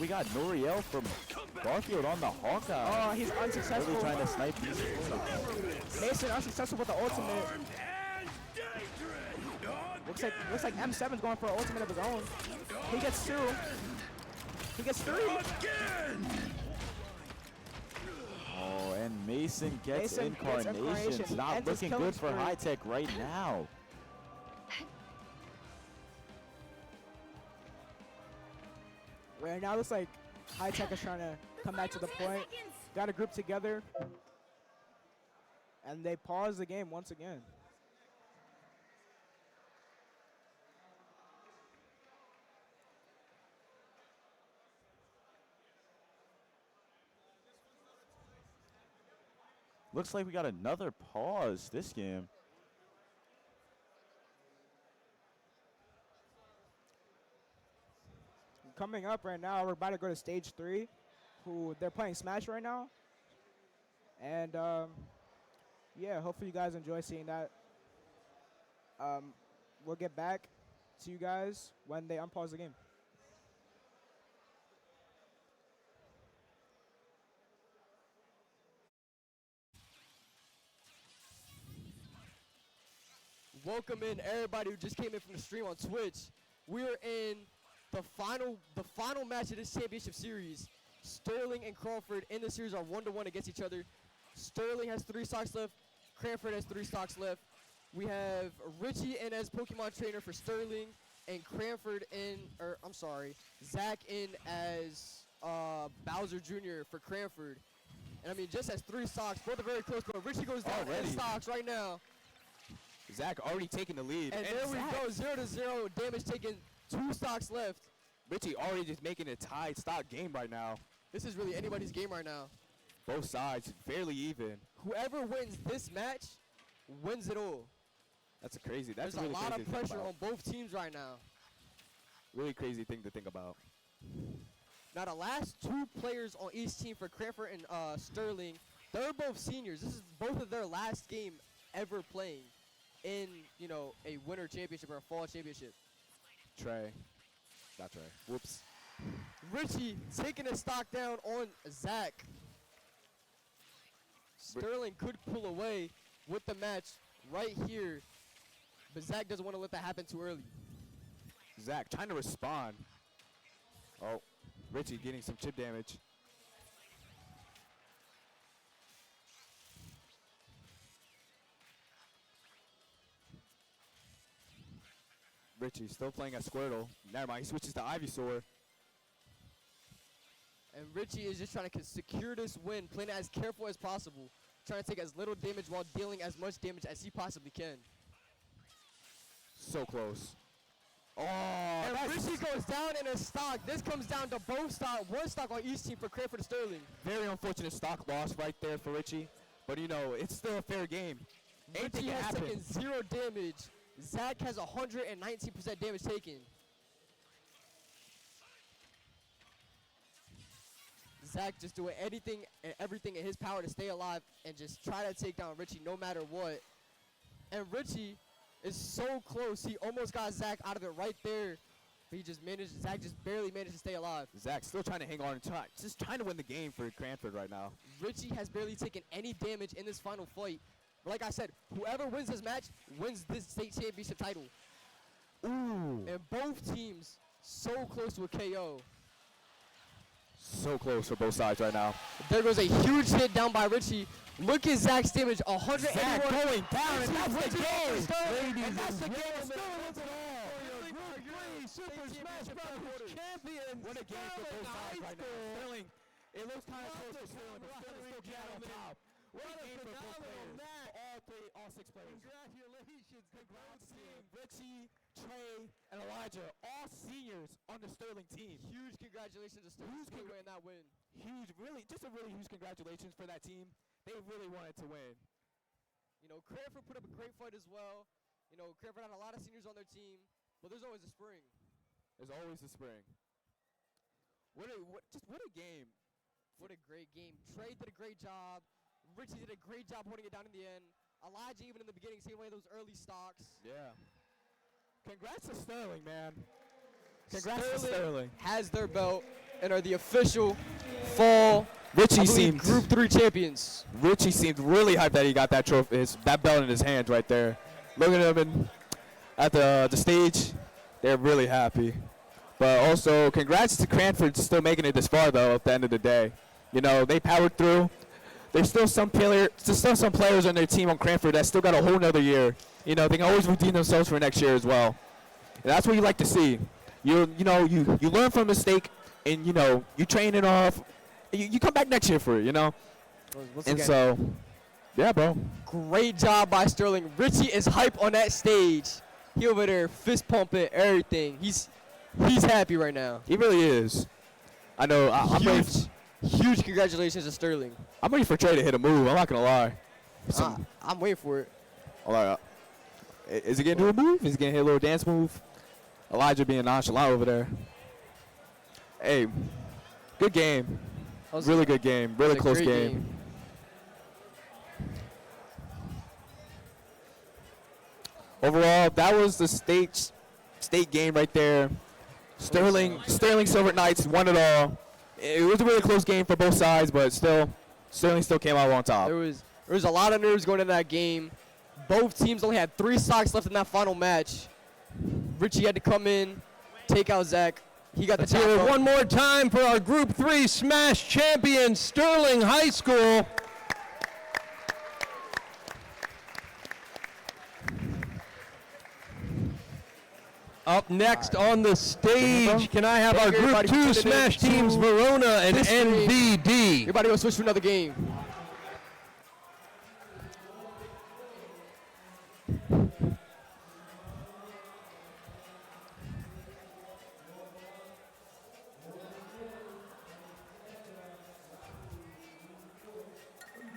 We got Noriel from Garfield on the Hawkeye. Oh, he's unsuccessful. Really trying to snipe these pulls. Mason unsuccessful with the ultimate. Looks like M7's going for an ultimate of his own. He gets 2. He gets 3. Oh, and Mason gets Mason gets Incarnation. Incarnation. It's not Ends his looking killing good for spree. High Tech right now. Right now, looks like High Tech is trying to come back to the point. Got a group together. And they pause the game once again. Looks like we got another pause this game. Coming up right now, we're about to go to stage 3. Who they're playing Smash right now. And yeah, hopefully you guys enjoy seeing that. We'll get back to you guys when they unpause the game. Welcome in everybody who just came in from the stream on Twitch. We're in the final match of this championship series. Sterling and Crawford in the series are 1-1 against each other. Sterling has 3 stocks left. Cranford has 3 stocks left. We have Richie in as Pokemon trainer for Sterling, and Cranford in, Zach in as Bowser Jr. for Cranford. And I mean, just has 3 stocks. Both are very close, but Richie goes down in stocks right now. Zach already taking the lead. And there we go, 0-0, damage taken, 2 stocks left. Richie already just making a tied stock game right now. This is really anybody's game right now. Both sides fairly even. Whoever wins this match wins it all. That's crazy. That's There's really a lot crazy of to think pressure about. on both teams right now. Really crazy thing to think about. Now the last 2 players on each team for Cranford and Sterling, they're both seniors. This is both of their last game ever playing in, a winter championship or a fall championship. Trey. Not Trey. Whoops. Richie taking a stock down on Zach. Sterling could pull away with the match right here, but Zach doesn't want to let that happen too early. Zach trying to respond. Oh, Richie getting some chip damage. Richie still playing as Squirtle. Never mind, he switches to Ivysaur. And Richie is just trying to secure this win, playing it as careful as possible, trying to take as little damage while dealing as much damage as he possibly can. So close. Oh, and Richie goes down in a stock. This comes down to both stock, 1 stock on each team for Cranford and Sterling. Very unfortunate stock loss right there for Richie. But it's still a fair game. Richie has taken 0 damage. Zach has 119% damage taken. Zach just doing anything and everything in his power to stay alive and just try to take down Richie no matter what. And Richie is so close. He almost got Zach out of it right there. But he just managed, Zach just barely managed to stay alive. Zach still trying to hang on and just trying to win the game for Cranford right now. Richie has barely taken any damage in this final fight. But like I said, whoever wins this match wins this state championship title. Ooh. And both teams so close to a KO. So close for both sides right now. There goes a huge hit down by Richie. Look at Zach's damage, 181. Zach going down, and that's the game. Ladies and that's the game. Sterling wins it all. Super Smash Brothers champions. What a game for both sides right now. Sterling, it looks kind of close for Sterling, but Sterling still came on top. What a game for both players. All six players. Congratulations. Congrats team. Richie, Trey, and Elijah, all seniors on the Sterling team. Huge congratulations to Sterling for winning that win. Huge, really, just a really huge congratulations for that team. They really wanted to win. You know, Cranford put up a great fight as well. You know, Cranford had a lot of seniors on their team, but there's always a spring. There's always a spring. What a game. What a great game. Trey did a great job. Richie did a great job holding it down in the end. Elijah, even in the beginning, saved away those early stocks. Yeah. Congrats to Sterling, man. Congrats to Sterling. Has their belt and are the official fall Richie seemed Group 3 champions. Richie seemed really hyped that he got that trophy, that belt in his hand right there. Look at him at the stage. They're really happy. But also, congrats to Cranford still making it this far, though, at the end of the day. You know, they powered through. There's still some players on their team on Cranford that still got a whole nother year. You know, they can always redeem themselves for next year as well. And that's what you like to see. You learn from a mistake, and, you know, you train it off. You come back next year for it, you know? And so, yeah, bro. Great job by Sterling. Richie is hype on that stage. He over there fist pumping everything. He's happy right now. He really is. I know. I'm ready. Huge congratulations to Sterling. I'm ready for Trey to hit a move. I'm not going to lie. I'm waiting for it. All right. Is he going to do a move? Is he going to hit a little dance move? Elijah being nonchalant over there. Hey, good game. Really good game. Really close game. Overall, that was the state game right there. Sterling Silver Knights won it all. It was a really close game for both sides, but still, Sterling still came out on top. There was a lot of nerves going into that game. Both teams only had 3 stocks left in that final match. Richie had to come in, take out Zach. He got the Let's hear it one more time for our Group 3 Smash champion, Sterling High School. Up next on the stage, can I have our Group 2 Smash teams, Verona and NVD? Everybody go switch to another game.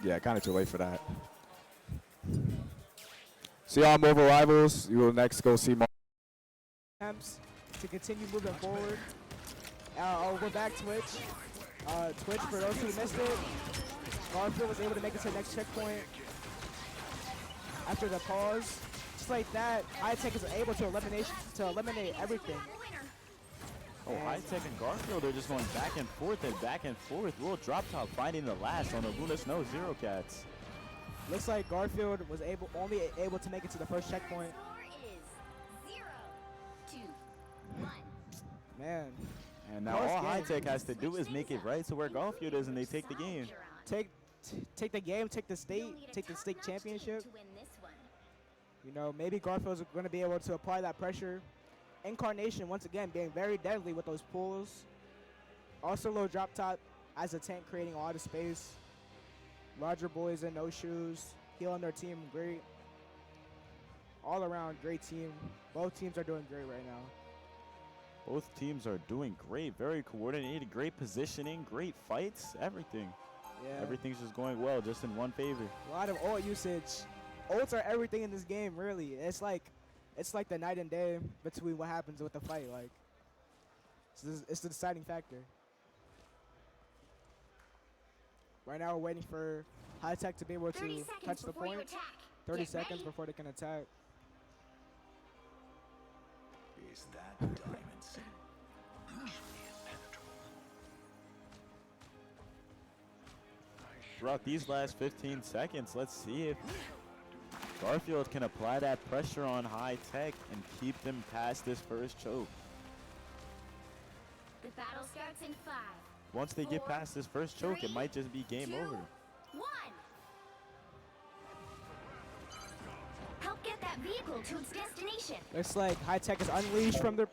Yeah, kind of too late for that. See y'all Mobile Rivals. You will next go see more. To continue moving forward. We're back Twitch. Twitch, for those who missed it, Garfield was able to make it to the next checkpoint after the pause. Just like that, High-Tech is able to eliminate everything. Oh, High-Tech and Garfield are just going back and forth and back and forth. Will Drop Top finding the last on the Luna Snow Zero Cats. Looks like Garfield was only able to make it to the first checkpoint. Man. And now all High-Tech has to do is make it right to where Garfield is, and they take the game. Take the game, take the state championship. You know, maybe Garfield's going to be able to apply that pressure. Incarnation, once again, being very deadly with those pulls. Also, low drop top as a tank, creating a lot of space. Larger boys in no shoes, healing their team great. All around, great team. Both teams are doing great right now. Both teams are doing great, very coordinated, great positioning, great fights, everything. Yeah. Everything's just going well, just in one favor. A lot of ult usage. Ults are everything in this game, really. It's it's like the night and day between what happens with the fight. Like, it's the deciding factor. Right now, we're waiting for High Tech to be able to touch the point. 30 seconds before they can attack. Is that diamonds? Throughout these last 15 seconds, let's see if Garfield can apply that pressure on High Tech and keep them past this first choke. The battle starts in 5. Once they get past this first choke, it might just be game over. 1. Help get that vehicle to its destination. Looks like High Tech is unleashed from their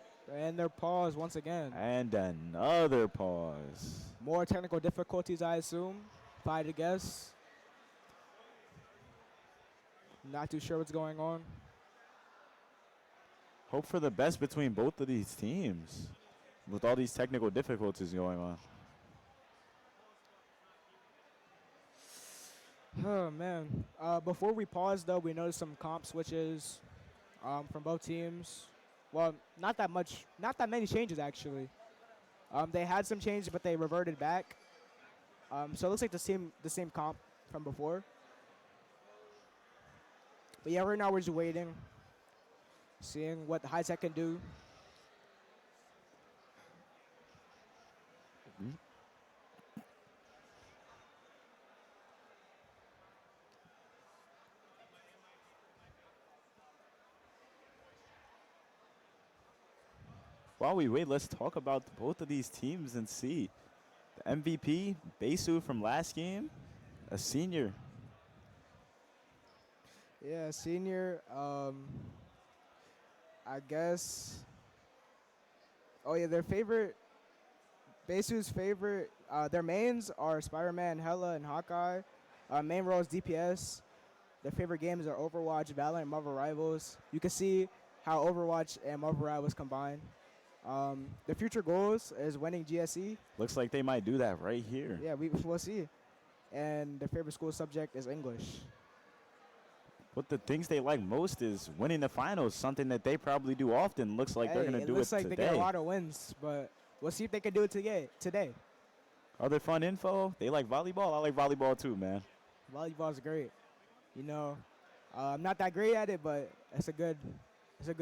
pause once again. And another pause. More technical difficulties, I assume, if I had to guess. Not too sure what's going on. Hope for the best between both of these teams with all these technical difficulties going on. Oh, man. Before we pause, though, we noticed some comp switches from both teams. Well, not that many changes, actually. They had some changes, but they reverted back. So it looks like the same comp from before. But yeah, right now we're just waiting, seeing what High Tech can do. While we wait, let's talk about both of these teams and see. The MVP, Besu from last game, a senior. Yeah, senior. I guess. Oh yeah, their favorite. Besu's favorite. Their mains are Spider-Man, Hella, and Hawkeye. Main role is DPS. Their favorite games are Overwatch, Valorant, and Marvel Rivals. You can see how Overwatch and Marvel Rivals combine. Their future goals is winning GSE. Looks like they might do that right here. Yeah, we'll see. And their favorite school subject is English. But the things they like most is winning the finals, something that they probably do often. Looks like they're going to do it looks like today. they get a lot of wins, but we'll see if they can do it today. Other fun info, they like volleyball. I like volleyball too, man. Volleyball's great. You know, I'm not that great at it, but it's a good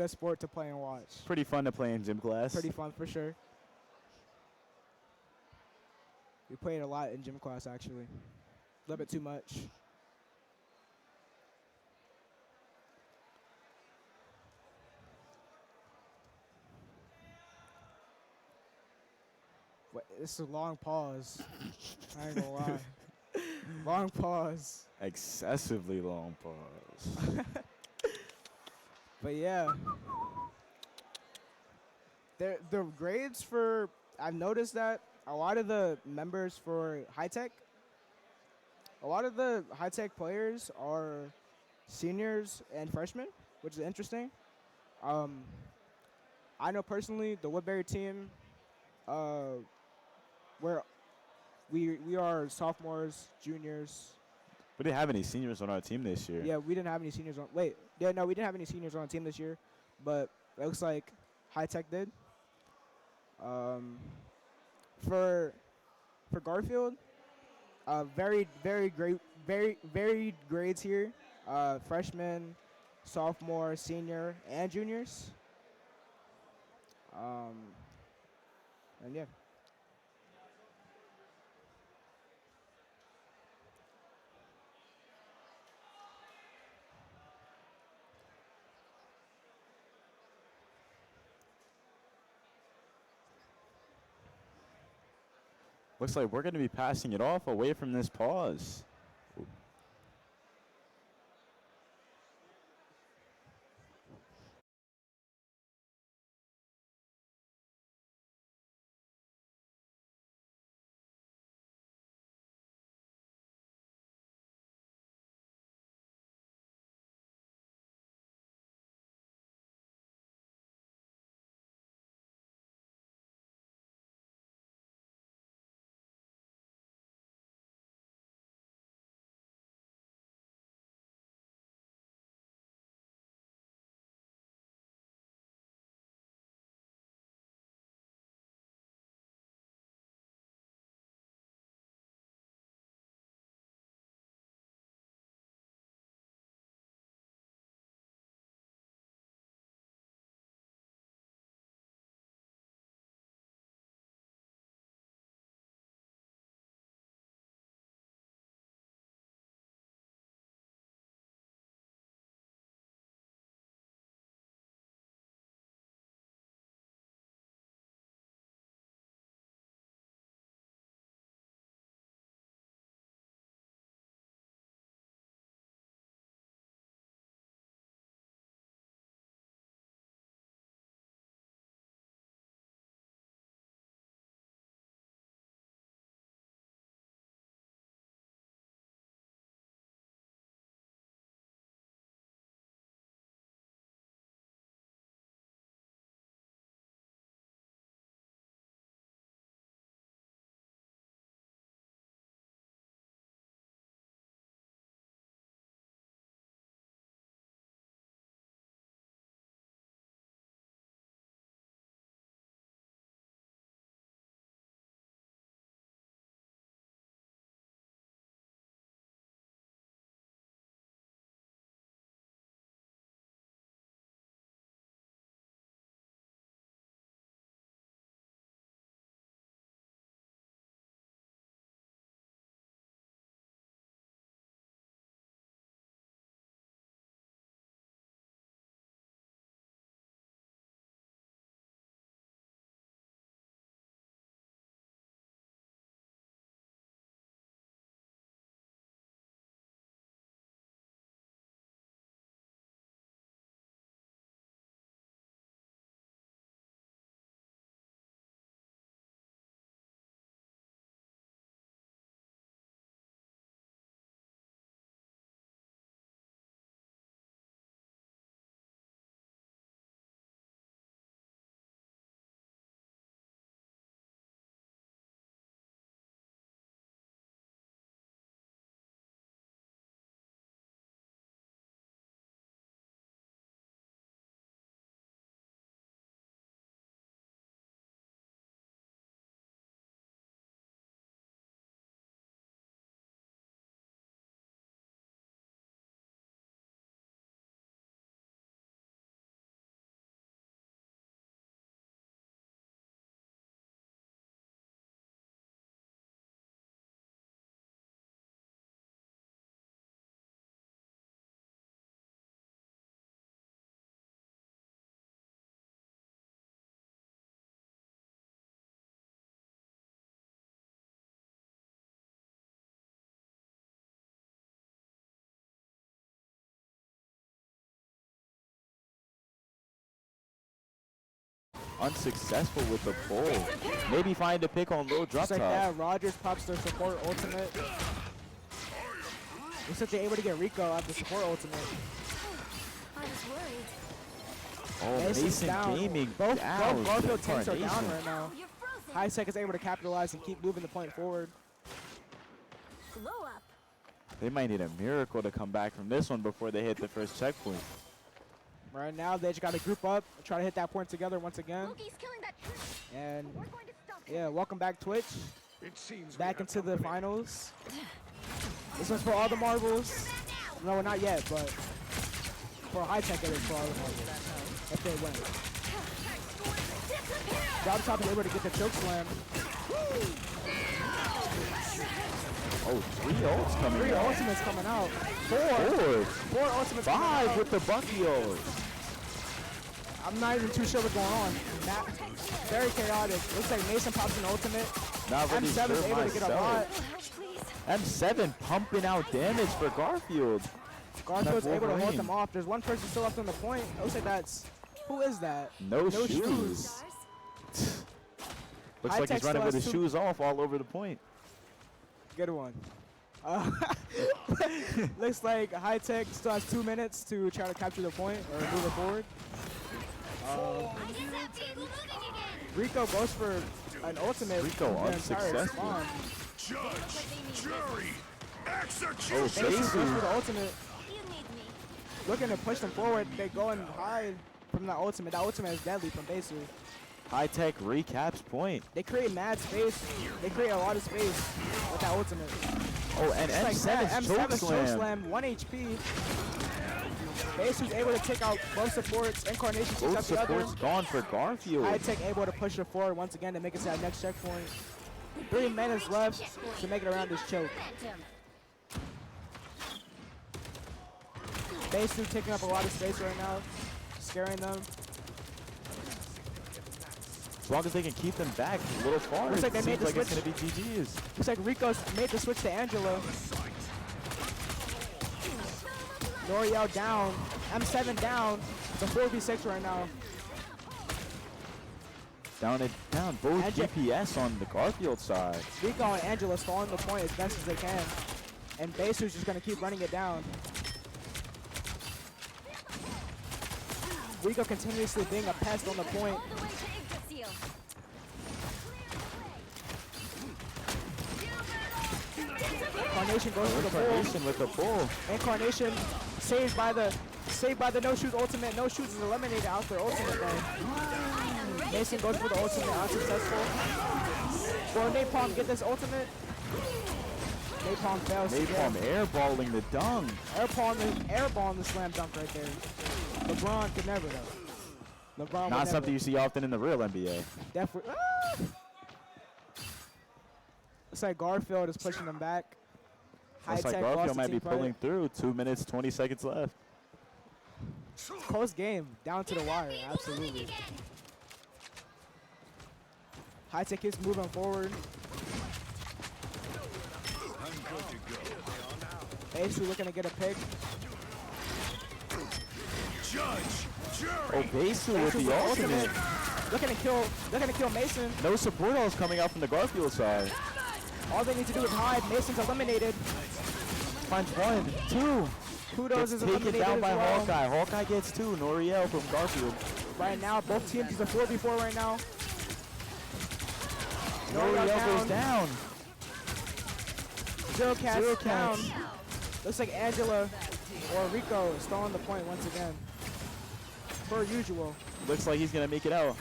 sport to play and watch. Pretty fun to play in gym class. Pretty fun for sure. We played a lot in gym class, actually. A little bit too much. It's a long pause. I ain't gonna lie. Long pause. Excessively long pause. But yeah. The grades for, I've noticed that a lot of the members for High Tech, a lot of the High Tech players are seniors and freshmen, which is interesting. I know personally the Woodbury team, where we are sophomores, juniors. We didn't have any seniors on our team this year. Yeah, we didn't have any seniors on. We didn't have any seniors on our team this year, but it looks like High Tech did. For Garfield, very great, very varied grades here. Freshmen, sophomore, senior, and juniors. And yeah. Looks like we're going to be passing it off away from this pause. unsuccessful with the pull. Maybe find a pick on low drop Just like top. that, Rogers pops their support ultimate. Looks like they're able to get Rico out the support ultimate. I was worried. Oh, Mason's Mason down. Gaming Both down. Garfield tanks are down Incarnation. right now. High Tech is able to capitalize and keep moving the point forward. Blow up. They might need a miracle to come back from this one before they hit the first checkpoint. Right now, they just got to group up, try to hit that point together once again. And yeah, welcome back, Twitch. Back into the finals. This one's for all the marbles. No, not yet, but for High Tech, it is for all the marbles. If they win. Drop top is able to get the choke slam. Oh, 3 ults coming Three out. ultimates coming out. Four ultimates coming 5 out. with the Bucky ults. I'm not even too sure what's going on. Very chaotic. Looks like Mason pops an ultimate. Not really M7 is sure able to get a lot. M7 pumping out damage for Garfield. Garfield's Not able to hold Wolverine. them off. There's one person still left on the point. It looks like that's... Who is that? No shoes. Looks High like Tech he's running still with has his two- shoes off all over the point. Good one. Looks like High Tech still has 2 minutes to try to capture the point or move it forward. Rico goes for an ultimate. Rico with the entire unsuccessful. spawn. Judge, jury, Oh, Basu goes for the Basu. ultimate. Looking to push them forward. They go and hide from that ultimate. That ultimate is deadly from Basu. High Tech recaps point. They create mad space. They create a lot of space with that ultimate. Oh, and Just like that, M7's choke M7's choke slam. slam, 1 HP. Basu's able to take out both supports. Incarnation takes Both out the other. supports gone for Garfield. High Tech able to push it forward once again to make it to that next checkpoint. 3 minutes left to make it around this choke. Basu taking up a lot of space right now, scaring them. As long as they can keep them back a little far, Looks like they it made seems the like it's switch. going to be GG's. Looks like Rico's made the switch to Angelo. L'Oreal down. M7 down. It's a 4v6 right now. Down both DPS on the Garfield side. Rico and Angelo stalling the point as best as they can. And Basu's just going to keep running it down. Rico continuously being a pest on the point. Incarnation goes for the Incarnation pull. with the pull. Incarnation saved by the no shoes ultimate. No shoes is eliminated out their ultimate though. Mason goes for the ultimate, unsuccessful. Will Napalm get this ultimate? Napalm fails. Napalm airballing the dung. Airballing the slam dunk right there. LeBron could never though. LeBron would Not never. something you see often in the real NBA. Definitely. Looks like Garfield is pushing them back. Looks like High-Tech Garfield lost the might be team fight. pulling through. 2 minutes, 20 seconds left. Close game, down to the wire, absolutely. High Tech is moving forward. Basu looking to get a pick. Oh, Basu with the ultimate. Looking to kill Mason. No support ults coming out from the Garfield side. All they need to do is hide. Mason's eliminated. Finds 1, 2. Kudos Gets is taken eliminated down as by well. Hawkeye. Hawkeye gets 2. Noriel from Garfield. Right now, both teams is a 4v4 right now. Noriel goes down. Zero Cats down. Cats. Looks like Angela or Rico is stalling the point once again. Per usual. Looks like he's going to make it out.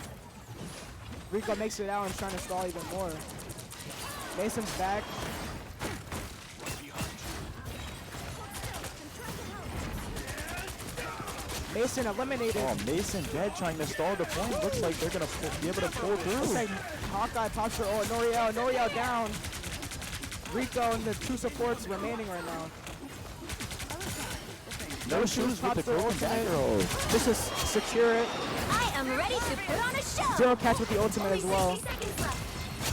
Rico makes it out and is trying to stall even more. Mason's back. Mason eliminated. Oh, Mason dead trying to stall the point. Looks like they're going to be able to pull Looks through. like Hawkeye pops for Noriel. Noriel down. Rico and the 2 supports remaining right now. No shoes with the Cloak Dagger. This is secure it. I am ready to put on a show. Zero Cats with the ultimate as well.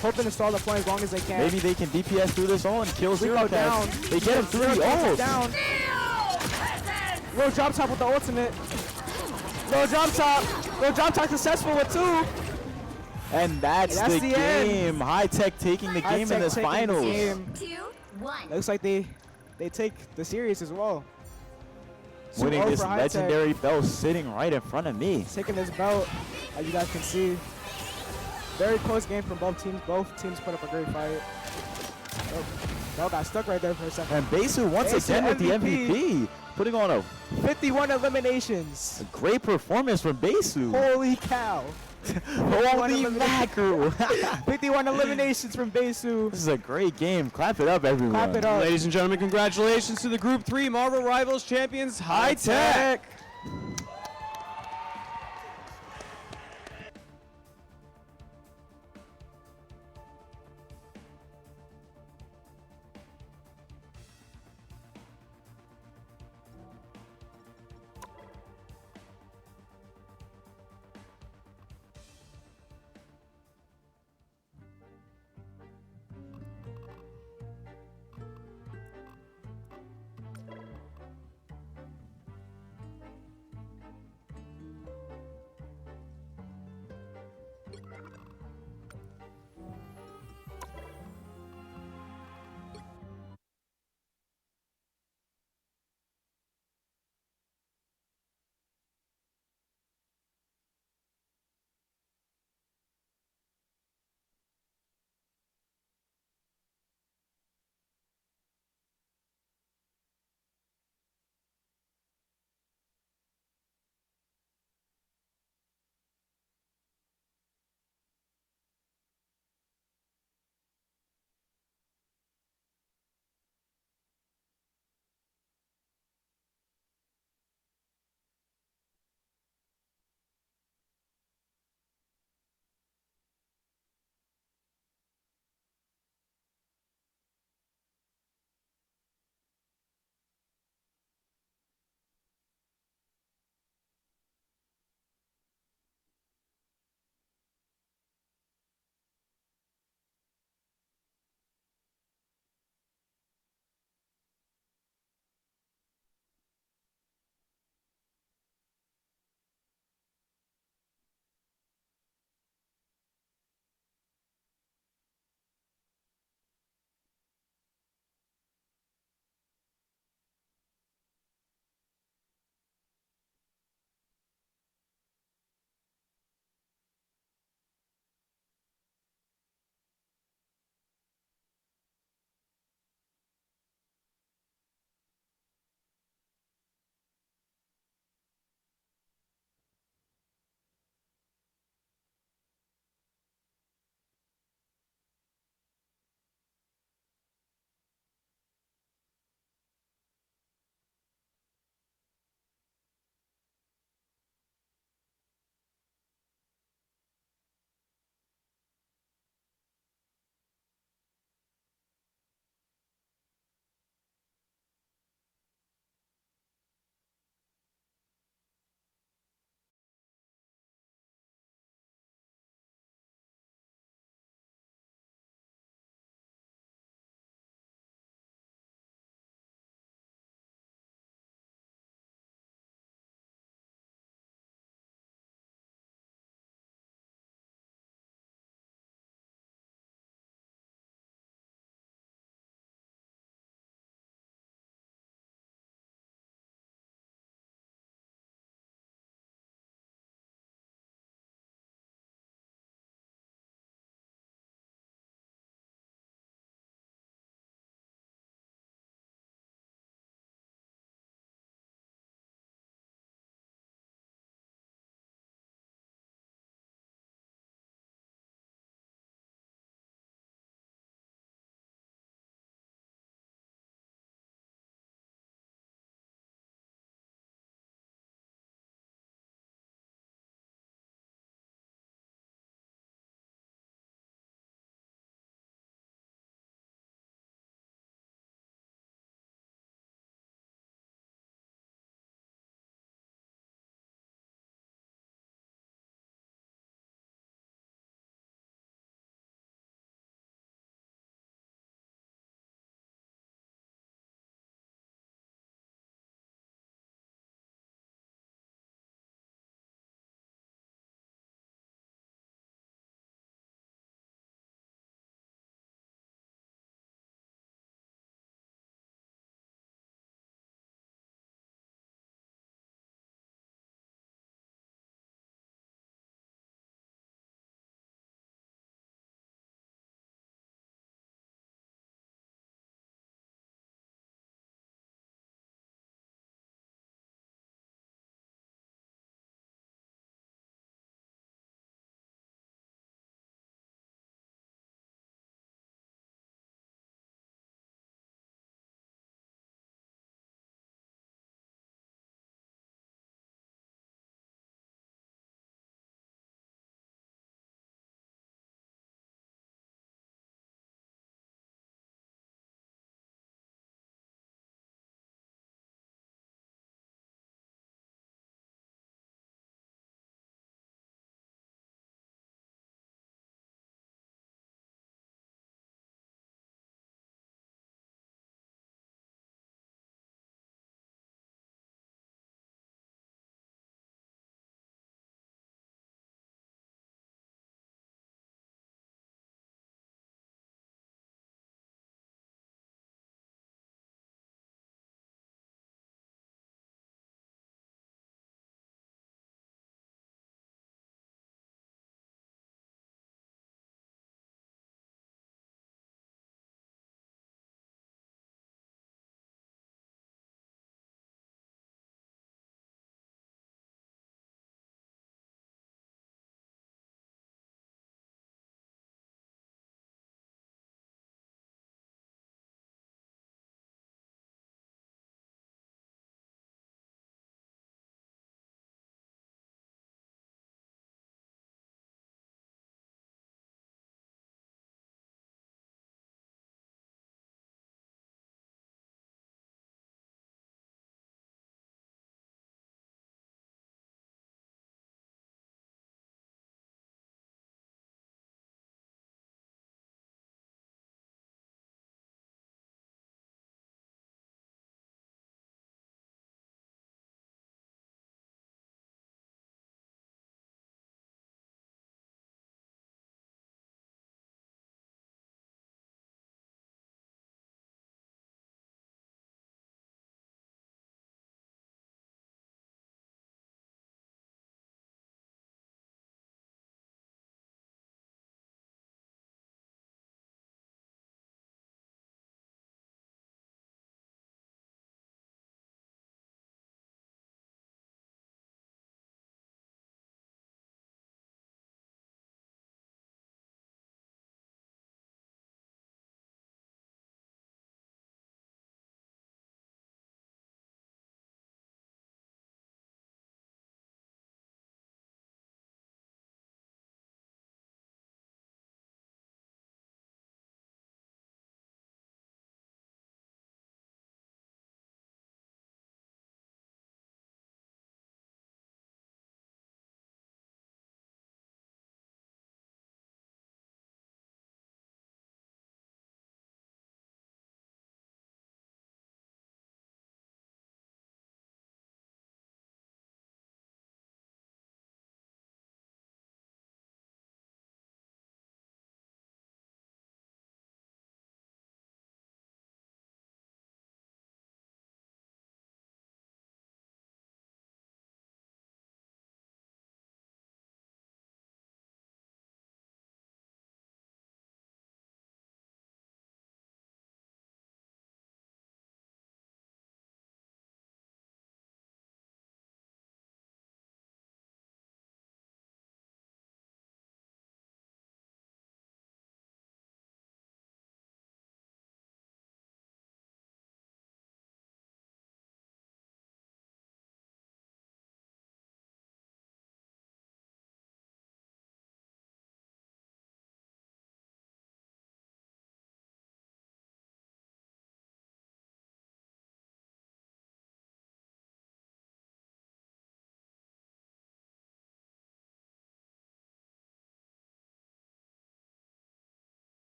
Hoping to stall the point as long as they can. Maybe they can DPS through this all and kill Zero Rico Cats. down. They get him 3 Zero Cats is ults. down. Low drop top with the ultimate. Low drop top successful with 2. And that's the game. High Tech taking the game in this finals. Looks like they take the series as well. Winning 2-0 this for High Tech. legendary belt sitting right in front of me. Taking this belt, as you guys can see. Very close game from both teams. Both teams put up a great fight. Oh, belt got stuck right there for a second. And Besu once Besu again with the MVP. Putting on a 51 eliminations. great performance from Besu. Holy cow. Holy mackerel. 51 eliminations from Besu. This is a great game. Clap it up, everyone. Clap it up. Ladies and gentlemen, congratulations to the Group 3 Marvel Rivals champions, High Tech.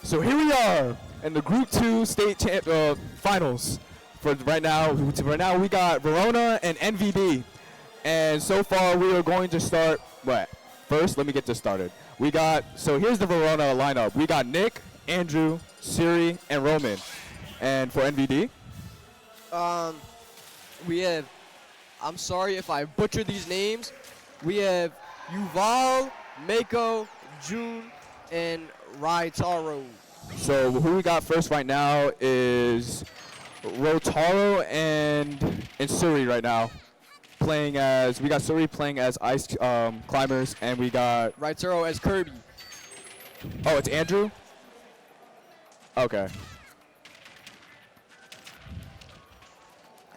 So here we are in the Group 2 state finals. For right now, we got Verona and NVD. And so far, we are going to start. What? First, let me get this started. So here's the Verona lineup. We got Nick, Andrew, Siri, and Roman. And for NVD? We have, I'm sorry if I butcher these names. We have Yuval, Mako, June, and Raitaro. So who we got first right now is Rotaro and Suri right now. We got Suri playing as ice climbers, and we got Raitaro as Kirby. Oh, it's Andrew? Okay.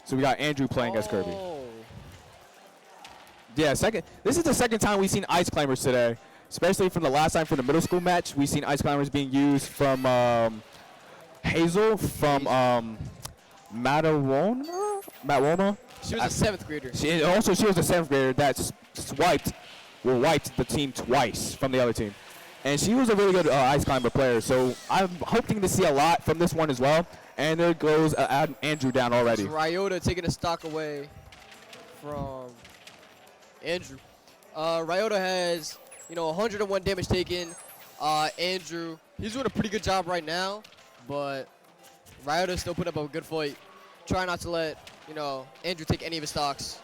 So we got Andrew playing as Kirby. Yeah, this is the second time we've seen ice climbers today, especially from the last time for the middle school match. We've seen ice climbers being used from Hazel from Matwoma. She was a 7th grader. She was a 7th grader that wiped the team twice from the other team. And she was a really good ice climber player, so I'm hoping to see a lot from this one as well. And there goes Andrew down already. Ryota taking a stock away from Andrew. Ryota has, 101 damage taken. Andrew, he's doing a pretty good job right now, but Ryota still put up a good fight. Try not to let, Andrew take any of his stocks.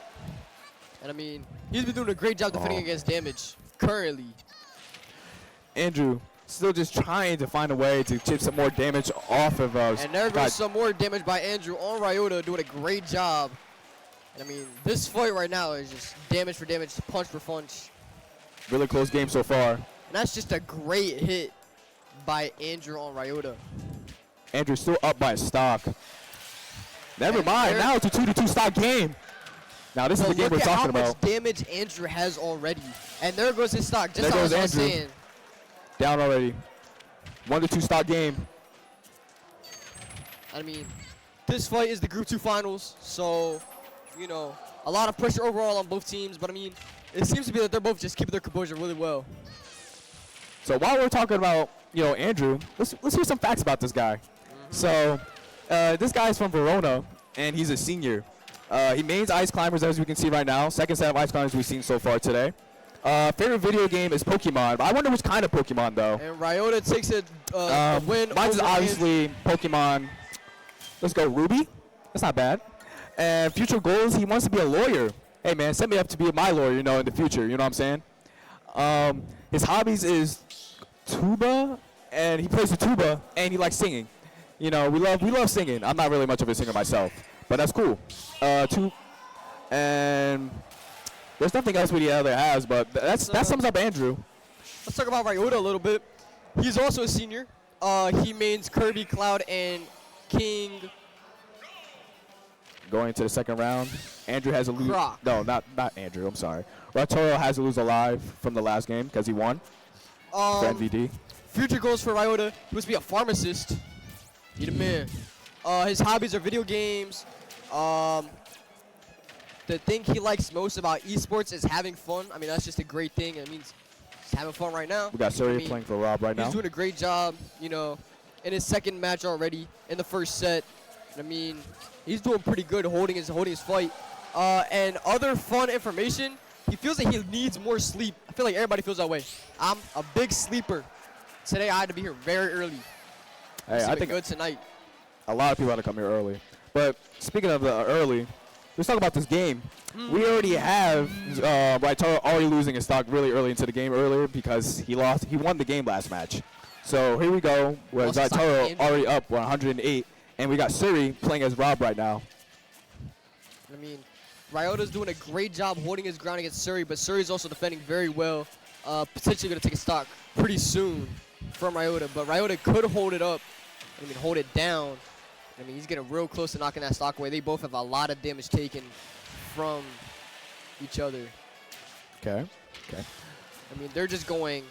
And I mean, he's been doing a great job defending against damage currently. Andrew still just trying to find a way to chip some more damage off of us. And there goes some more damage by Andrew on Ryota, doing a great job. And I mean, this fight right now is just damage for damage, punch for punch. Really close game so far. And that's just a great hit by Andrew on Ryota. Andrew's still up by a stock. Never mind, now it's a 2-2 stock game. Now this is the game we're talking about. Look at how much damage Andrew has already. And there goes his stock, just there as I was Andrew. saying. Down already. 1-2 stock game. I mean, this fight is the Group 2 finals, so, a lot of pressure overall on both teams, but I mean, it seems to be that they're both just keeping their composure really well. So while we're talking about, Andrew, let's hear some facts about this guy. So this guy's from Verona, and he's a senior. He mains ice climbers, as we can see right now. Second set of ice climbers we've seen so far today. Favorite video game is Pokemon. I wonder which kind of Pokemon, though. And Ryota takes a win. Mine's obviously Pokemon. Let's go Ruby. That's not bad. And future goals, he wants to be a lawyer. Hey, man, set me up to be my lawyer, in the future. You know what I'm saying? His hobbies is tuba, and he plays the tuba, and he likes singing. We love singing. I'm not really much of a singer myself, but that's cool. And there's nothing else we other has, but that sums up Andrew. Let's talk about Ryota a little bit. He's also a senior. He mains Kirby, Cloud, and King. Going to the second round, Andrew has a lose. Croc. No, not Andrew. I'm sorry. Ratoro has to lose alive from the last game because he won. For NVD. Future goals for Ryota. He wants to be a pharmacist. He the man. His hobbies are video games. The thing he likes most about esports is having fun. I mean, that's just a great thing. It means he's having fun right now. We got Surya playing for Rob right now. He's doing a great job, in his second match already in the first set. I mean, he's doing pretty good holding his fight. And other fun information, he feels like he needs more sleep. I feel like everybody feels that way. I'm a big sleeper. Today I had to be here very early. Hey, I think good tonight. A lot of people had to come here early. But speaking of the early, let's talk about this game. We already have Raitaro already losing his stock really early into the game earlier because he won the game last match. So here we go with Raitaro already up 108, and we got Suri playing as Rob right now. I mean, Ryota's doing a great job holding his ground against Suri, but Suri's also defending very well. Potentially going to take a stock pretty soon from Ryota, but Ryota could hold it up. Hold it down. He's getting real close to knocking that stock away. They both have a lot of damage taken from each other. Okay. They're just going,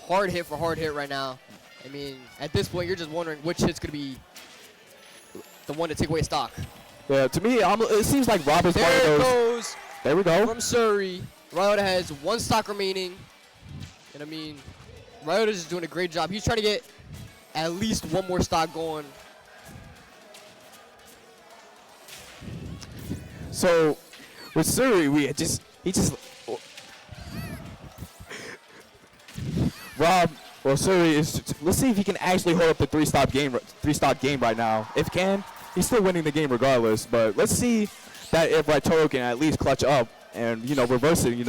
hard hit for hard hit right now. At this point, you're just wondering which hit's going to be the one to take away stock. Yeah, to me, it seems like Rob is one of those. There it goes. There we go. From Suri. Ryota has one stock remaining. And Ryota's just doing a great job. He's trying to get at least one more stock going. So with Suri, he just Rob. Well, Suri is. Let's see if he can actually hold up the three-stop game right now. If he can, he's still winning the game regardless. But let's see that if Raitoto can at least clutch up and reverse it. I mean,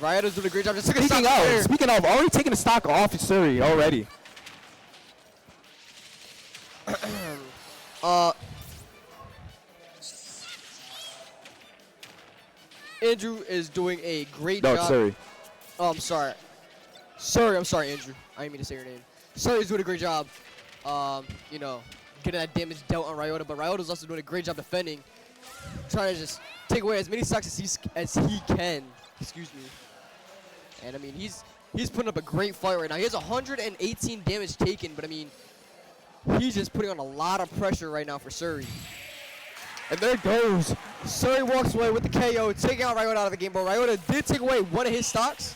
Ryoto's doing a great job. Just Speaking of, already taking the stock off Suri already. Andrew is doing a great job. No, Suri. Oh, I'm sorry. I'm sorry, Andrew. I didn't mean to say your name. Suri's doing a great job, getting that damage dealt on Ryota, but Ryota's also doing a great job defending, trying to just take away as many stocks as he can. Excuse me. And I mean, he's putting up a great fight right now. He has 118 damage taken, but I mean, he's just putting on a lot of pressure right now for Suri. And there it goes. Suri walks away with the KO, taking out Ryota out of the game, but Ryota did take away one of his stocks.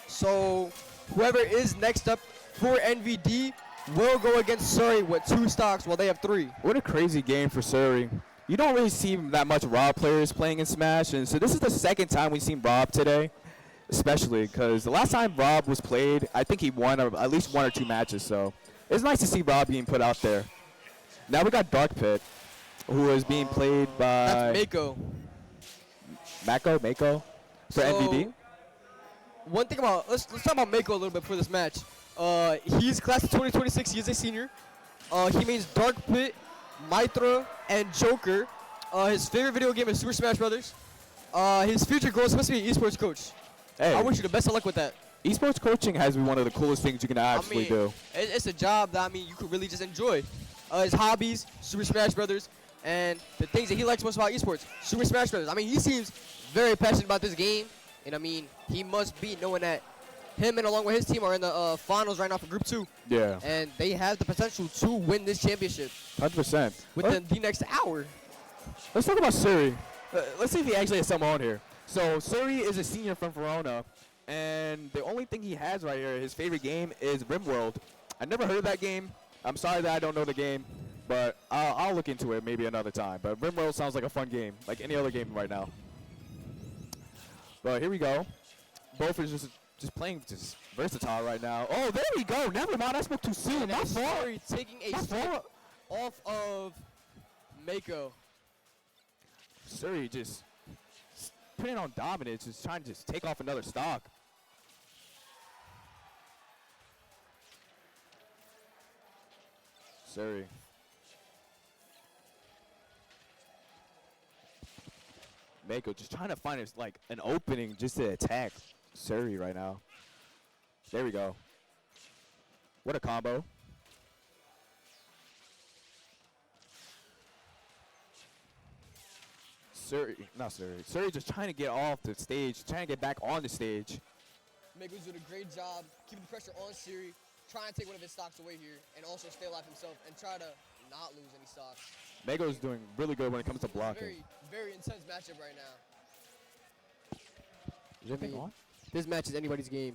So whoever is next up for NVD will go against Suri with 2 stocks while they have 3. What a crazy game for Suri. You don't really see that much Rob players playing in Smash, and so this is the second time we've seen Rob today, especially because the last time Rob was played, I think he won at least 1 or 2 matches, so it's nice to see Rob being put out there. Now we got Dark Pit, who is being played by... That's Mako. Mako for NVD. One thing about let's talk about Mako a little bit for this match. He's class of 2026. He is a senior. He means Dark Pit, Mitra, and Joker. His favorite video game is Super Smash Brothers. His future goal is supposed to be an esports coach. Hey, I wish you the best of luck with that. Esports coaching has been one of the coolest things you can actually do. It's a job that you could really just enjoy. His hobbies, Super Smash Brothers, and the things that he likes most about esports, Super Smash Brothers. He seems very passionate about this game. And he must be knowing that him and along with his team are in the finals right now for Group 2. Yeah. And they have the potential to win this championship. 100%. Within the next hour. Let's talk about Suri. Let's see if he actually has something on here. So Suri is a senior from Verona, and the only thing he has right here, his favorite game, is RimWorld. I never heard of that game. I'm sorry that I don't know the game, but I'll look into it maybe another time. But RimWorld sounds like a fun game, like any other game right now. But here we go. Both are just playing just versatile right now. Oh, there we go. Never mind. I spoke too soon. That's Suri taking a step off of Mako. Suri just putting on dominance, just trying to just take off another stock. Suri. Mako just trying to find an opening just to attack Suri right now. There we go. What a combo. Suri just trying to get off the stage, trying to get back on the stage. Mako's doing a great job keeping the pressure on Suri, trying to take one of his stocks away here, and also stay alive himself and try to not lose any stocks. Mako's doing really good when it comes to blocking. Very, very intense matchup right now. Is anything on? This match is anybody's game.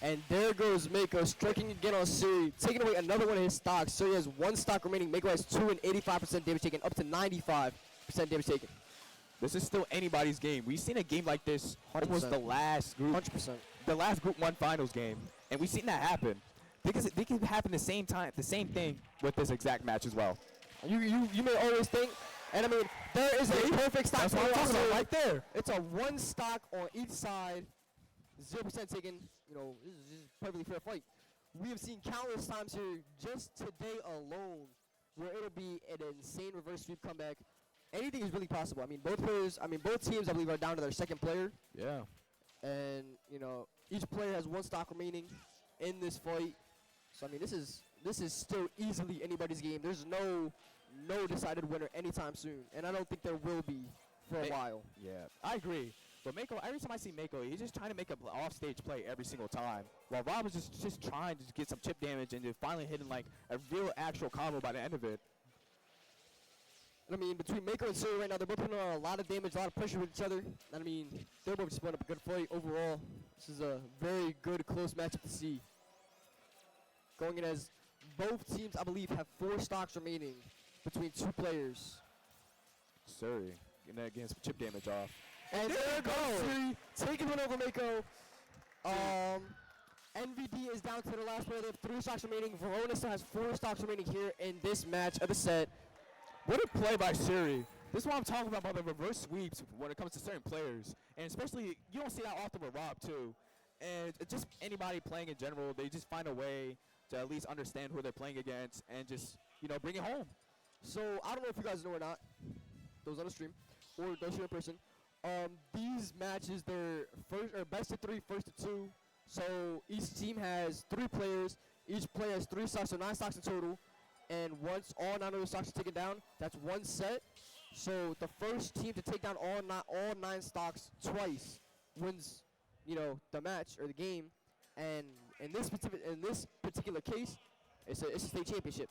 And there goes Mako, striking again on Suri, taking away another one of his stocks. Suri has 1 stock remaining. Mako has 2 and 85% damage taken, up to 95% damage taken. This is still anybody's game. We've seen a game like this almost the last group. 100%. The last Group 1 finals game, and we've seen that happen. Because they can happen the same thing with this exact match as well. You may always think, and there is a perfect stock. That's what I'm talking about right there. It's a 1 stock on each side, 0% taken. This is a perfectly fair fight. We have seen countless times here, just today alone, where it'll be an insane reverse sweep comeback. Anything is really possible. Both teams, I believe, are down to their second player. Yeah. And, each player has 1 stock remaining in this fight. So, this is still easily anybody's game. There's no decided winner anytime soon. And I don't think there will be for a while. Yeah, I agree. But Mako, every time I see Mako, he's just trying to make an off-stage play every single time. While Rob is just trying to get some chip damage and then finally hitting a real actual combo by the end of it. Between Mako and Suri right now, they're both putting on a lot of damage, a lot of pressure with each other. They're both just putting up a good fight overall. This is a very good close matchup to see. Going in as both teams, I believe, have 4 stocks remaining between 2 players. Surrey getting some chip damage off. And there goes Siri taking one over Mako. NVD is down to the last player. They have 3 stocks remaining. Verona still has 4 stocks remaining here in this match of the set. What a play by Siri. This is what I'm talking about the reverse sweeps when it comes to certain players. And especially, you don't see that often with Rob, too. And it's just anybody playing in general, they just find a way to at least understand who they're playing against and just, bring it home. So, I don't know if you guys know or not, those on the stream, or those here in person. These matches, they're best of 3, first to 2. So, each team has 3 players. Each player has 3 stocks, so 9 stocks in total. And once all 9 of those stocks are taken down, that's 1 set. So the first team to take down all 9 stocks twice wins, the match or the game. And in this particular case, it's a state championship.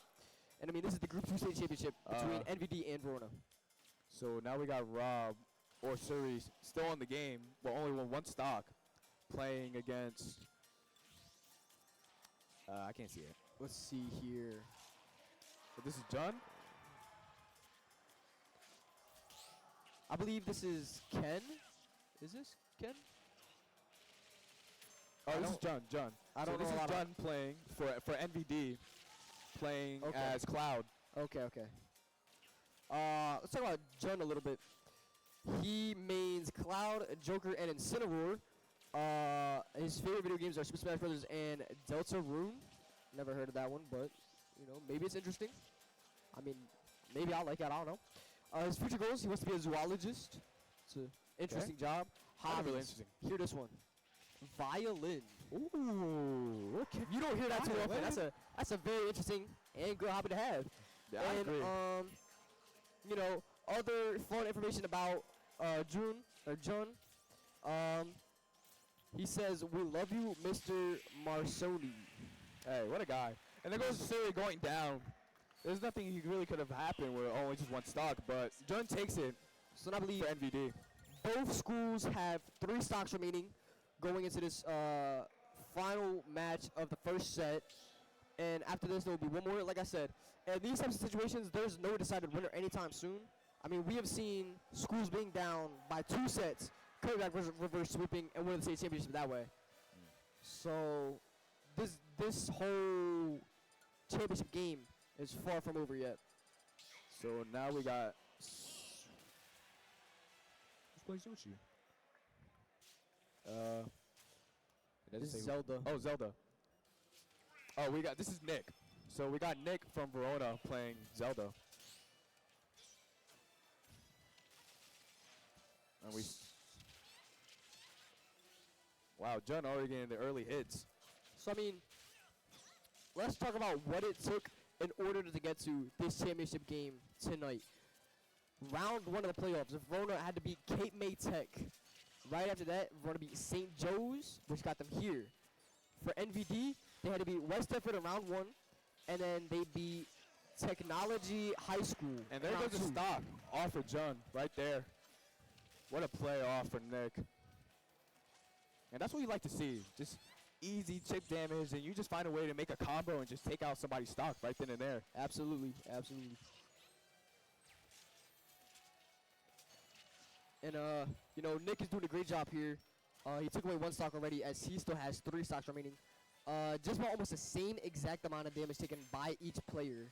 And I mean, this is the Group 2 state championship between NVD and Verona. So now we got Rob or Surrey still in the game, but only with 1 stock, playing against. I can't see it. Let's see here. But this is John. I believe this is Ken. Is this Ken? Oh, this is John. I don't know. This is John playing for NVD, playing as Cloud. Okay. Let's talk about John a little bit. He mains Cloud, Joker, and Incineroar. His favorite video games are Super Smash Bros. And Deltarune. Never heard of that one, but maybe it's interesting. I mean, maybe I'll like it. I don't know. His future goals: he wants to be a zoologist. It's an interesting job. Hobbies. Really interesting. Hear this one. Violin. Ooh, okay. You don't hear that too often. That's a very interesting and good hobby to have. Yeah, I agree. Other fun information about John. He says, "We love you, Mr. Marsoni." Hey, what a guy. And there goes Siri going down. There's nothing he really could have happened with only just 1 stock, but John takes it. So I believe for NVD. Both schools have 3 stocks remaining going into this final match of the first set. And after this, there will be 1 more, like I said. In these types of situations, there's no decided winner anytime soon. I mean, we have seen schools being down by 2 sets, coming back reverse sweeping, and winning the state championship that way. So this whole championship game is far from over yet. So now we got. Who's playing Sushi? This is Zelda. Oh, Zelda. Oh, this is Nick. So we got Nick from Verona playing Zelda. And wow, John already getting the early hits. So, I mean, let's talk about what it took in order to get to this championship game tonight. Round 1 of the playoffs, Verona had to beat Cape May Tech. Right after that, Verona beat St. Joe's, which got them here. For NVD, they had to beat West Deptford in round 1, and then they beat Technology High School. And there goes the stock off for John right there. What a play off for Nick. And that's what you like to see. Just easy chip damage, and you just find a way to make a combo and just take out somebody's stock right then and there. Absolutely. And, Nick is doing a great job here. He took away 1 stock already as he still has 3 stocks remaining. Just about almost the same exact amount of damage taken by each player.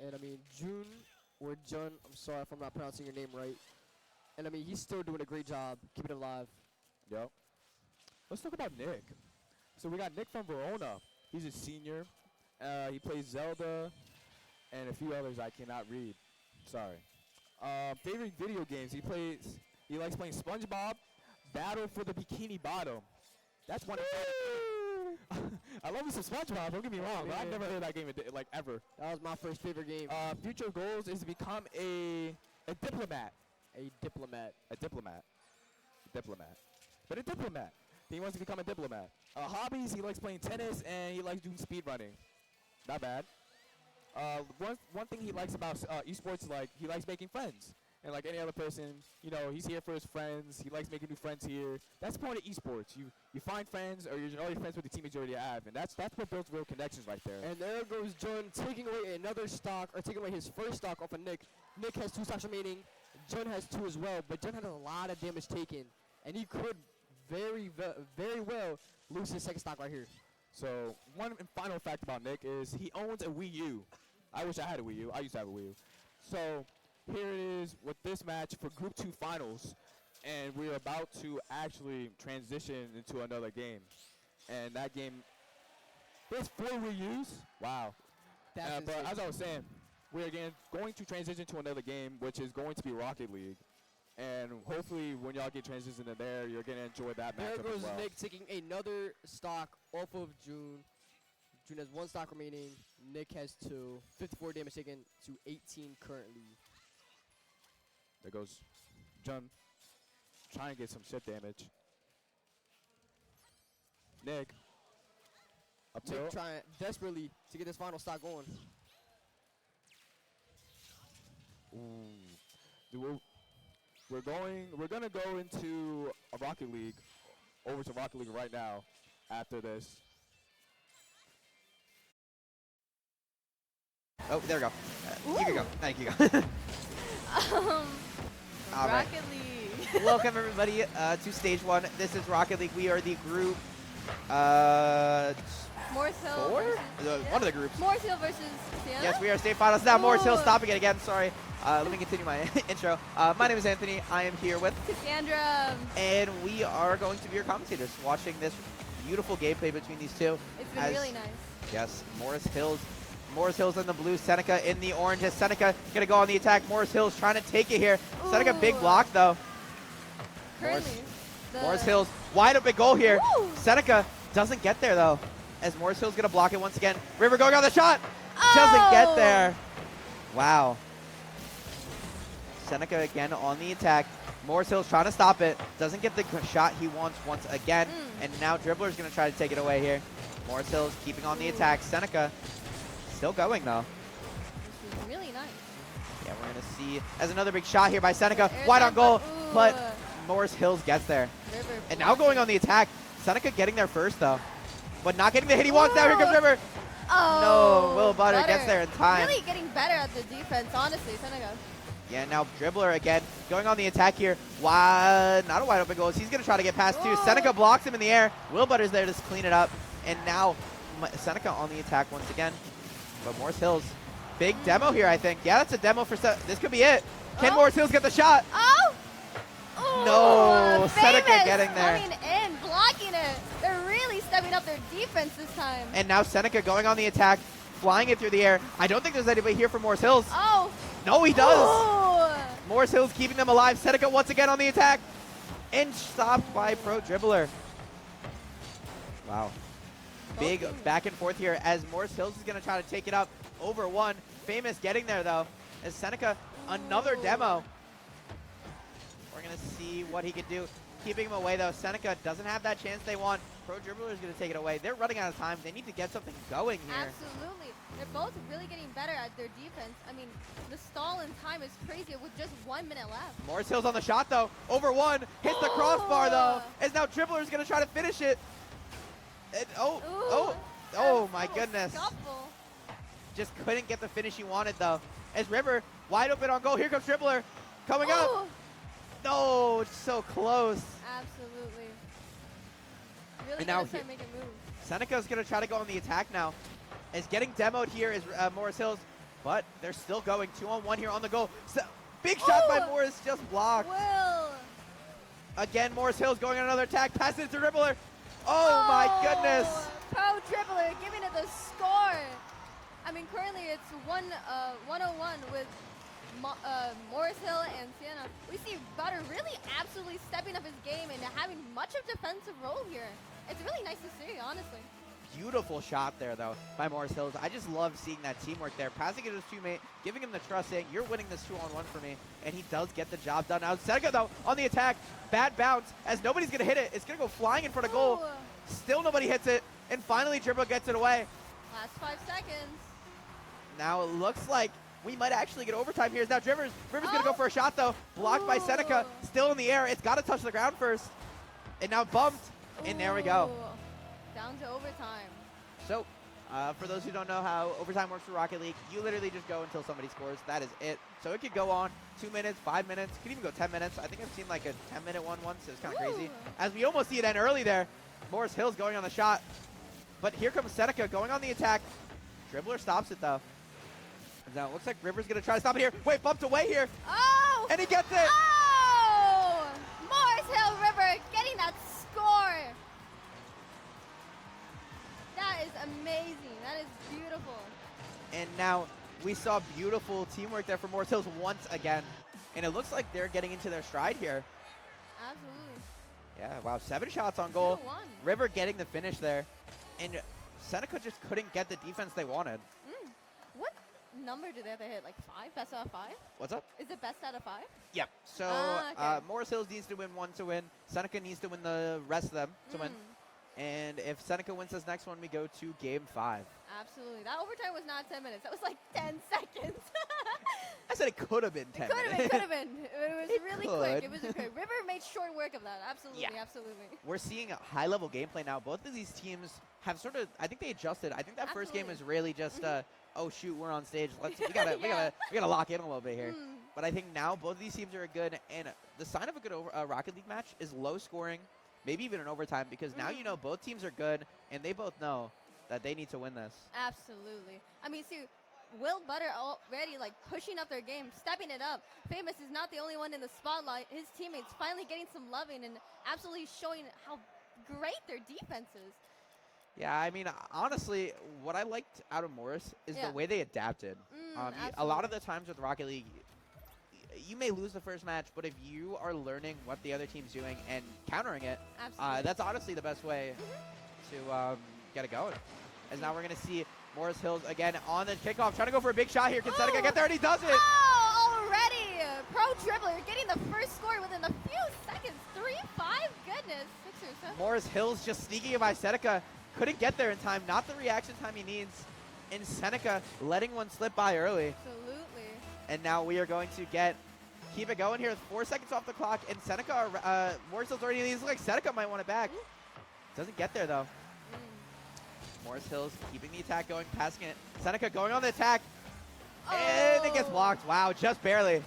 And, I mean, Jun, I'm sorry if I'm not pronouncing your name right. And, I mean, he's still doing a great job keeping it alive. Yep. Let's talk about Nick. So we got Nick from Verona. He's a senior. He plays Zelda and a few others I cannot read. Sorry. Favorite video games. He likes playing SpongeBob, Battle for the Bikini Bottom. That's one of I love me some SpongeBob, don't get me wrong, but I've never heard that game ever. That was my first favorite game. Future goals is to become a diplomat. A diplomat. But a diplomat. He wants to become a diplomat. Hobbies, he likes playing tennis and he likes doing speed running. Not bad. One thing he likes about esports, he likes making friends. And like any other person, you know, he's here for his friends. He likes making new friends here. That's the point of esports. You find friends, or you're already friends with the teammates you already have, and that's what builds real connections right there. And there goes Jun taking away another stock, or taking away his first stock off of Nick. Nick has 2 stocks remaining. Jun has 2 as well, but Jun had a lot of damage taken, and he could very well lose his second stock right here. So one final fact about Nick is he owns a Wii U. I wish I had a Wii U. I used to have a Wii U. So here it is with this match for Group 2 Finals, and we're about to actually transition into another game. And that game, there's 4 Wii U's. Wow. But as I was saying, we're again going to transition to another game, which is going to be Rocket League. And hopefully when y'all get transitioned in there, you're going to enjoy that matchup There goes as well. Nick taking another stock off of June. June has 1 stock remaining. Nick has 2. 54 damage taken to 18 currently. There goes Jun trying to get some shit damage. Nick. Up Nick tilt. trying desperately to get this final stock going. Ooh. We're gonna go into a Rocket League, over to Rocket League right now after this. Oh, there we go. You can go. Thank you. All right. Rocket League. Welcome everybody to stage 1. This is Rocket League. We are the group Morris Hill 4? versus One of the groups. Morris Hill versus Sienna. Yes, we are state finals now. Morris Hill Ooh. stopping it again. Sorry. Let me continue my intro. My name is Anthony. I am here with Cassandra. and we are going to be your commentators watching this beautiful gameplay between these two. It's been really nice. Yes, Morris Hills in the blue, Seneca in the orange. As Seneca gonna go on the attack. Morris Hills trying to take it here. Seneca big block though. Currently, Morris Hills wide open goal here. Woo! Seneca doesn't get there though. As Morris Hills gonna block it once again. River going on the shot. Doesn't get there. Wow. Seneca again on the attack. Morris Hills trying to stop it. Doesn't get the shot he wants once again. And now Dribbler's going to try to take it away here. Morris Hills keeping on the attack. Seneca still going though. This is really nice. Yeah, we're going to see as another big shot here by Seneca. Wide on goal, but Morris Hills gets there. River And now going on the attack. Seneca getting there first though. But not getting the hit he wants. Now here comes River. Oh, No, Will Butter gets there in time. Really getting better at the defense, honestly, Seneca. Yeah, now Dribbler again going on the attack here. Wide, not a wide open goal. He's going to try to get past two. Seneca blocks him in the air. Will Butter's there to clean it up. And now Seneca on the attack once again. But Morris Hills, big demo here, I think. Yeah, that's a demo for this could be it. Can Morris Hills get the shot? Oh! No, Famous Seneca getting there. coming in, blocking it. They're really stepping up their defense this time. And now Seneca going on the attack, flying it through the air. I don't think there's anybody here for Morris Hills. Oh! No, he does. Oh. Morris Hills keeping them alive. Seneca once again on the attack. And stopped by Pro Dribbler. Wow. Big back and forth here as Morris Hills is going to try to take it up over one. Famous getting there, though. As Seneca, another demo. We're going to see what he can do. Keeping him away, though. Seneca doesn't have that chance they want. Pro Dribbler is going to take it away. They're running out of time. They need to get something going here. Absolutely. They're both really getting better at their defense. I mean, the stall in time is crazy with just 1 minute left. Morris Hills on the shot, though. Over one. Hits the crossbar, though. As now Dribbler is going to try to finish it. And, oh my goodness. Scuffle. Just couldn't get the finish he wanted, though. As River, wide open on goal. Here comes Dribbler. Coming up. No, it's so close. Absolutely. Really And now gonna try to make a move. Seneca's going to try to go on the attack now. As getting demoed here is Morris Hills, but they're still going 2-on-1 here on the goal. So, big shot by Morris, just blocked. Will. Again, Morris Hills going on another attack. Pass it to Dribbler. Oh my goodness. Pro Dribbler giving it the score. I mean, currently it's 101 with Morris Hill and Sienna. We see Butter really absolutely stepping up his game and having much of defensive role here. It's really nice to see, honestly. Beautiful shot there, though, by Morris Hills. I just love seeing that teamwork there. Passing it to his teammate, giving him the trust, saying, you're winning this 2-on-1 for me. And he does get the job done. Now, Seneca, though, on the attack. Bad bounce, as nobody's going to hit it. It's going to go flying in front of goal. Still nobody hits it. And finally, Dribbler gets it away. Last 5 seconds. Now, it looks like we might actually get overtime here. Now River's going to go for a shot, though. Blocked by Seneca. Still in the air. It's got to touch the ground first. And now bumped. And there we go. Down to overtime. So, for those who don't know how overtime works for Rocket League, you literally just go until somebody scores. That is it. So it could go on 2 minutes, 5 minutes. It could even go 10 minutes. I think I've seen like a 10-minute one once. It was kind of crazy. As we almost see it end early there. Morris Hills going on the shot. But here comes Seneca going on the attack. Dribbler stops it, though. Now it looks like River's going to try to stop it here. Wait, bumped away here. Oh! And he gets it. Oh! Morris Hill River getting that score. That is amazing. That is beautiful. And now we saw beautiful teamwork there for Morris Hills once again. And it looks like they're getting into their stride here. Absolutely. Yeah, wow, 7 shots on goal. 2-1. River getting the finish there. And Seneca just couldn't get the defense they wanted. What number do they have to hit? Like 5? Best out of 5? What's up? Is it best out of 5? Yep. So okay. Morris Hills needs to win 1 to win. Seneca needs to win the rest of them to win. And if Seneca wins this next one, we go to game 5. Absolutely. That overtime was not 10 minutes. That was like 10 seconds. I said it could have been 10 minutes. Could have been. It was really quick. could. It was quick. River made short work of that. Absolutely. Absolutely. We're seeing a high-level gameplay now. Both of these teams have sort of, I think they adjusted. I think that first game was really just, oh shoot, we're on stage. We gotta lock in a little bit here. But I think now both of these teams are good, and the sign of a good Rocket League match is low scoring, maybe even an overtime, because now you know both teams are good, and they both know that they need to win this. Absolutely. I mean, see, Will Butter already like pushing up their game, stepping it up. Famous is not the only one in the spotlight. His teammates finally getting some loving and absolutely showing how great their defense is. Yeah, I mean, honestly, what I liked out of Morris is the way they adapted. A lot of the times with Rocket League, you may lose the first match, but if you are learning what the other team's doing and countering it, that's honestly the best way to get it going. As now we're going to see Morris Hills again on the kickoff, trying to go for a big shot here. Can Seneca get there? And he does it! Oh, already! Pro Dribbler getting the first score within a few seconds. 3-5? Goodness. 6 or 7. Morris Hills just sneaking it by Seneca. Couldn't get there in time. Not the reaction time he needs. And Seneca letting one slip by early. Absolutely. And now we are going to keep it going here with 4 seconds off the clock. And Seneca, Morris Hills already leads. Looks like Seneca might want it back. Doesn't get there, though. Morris Hills keeping the attack going, passing it. Seneca going on the attack. And it gets blocked. Wow, just barely.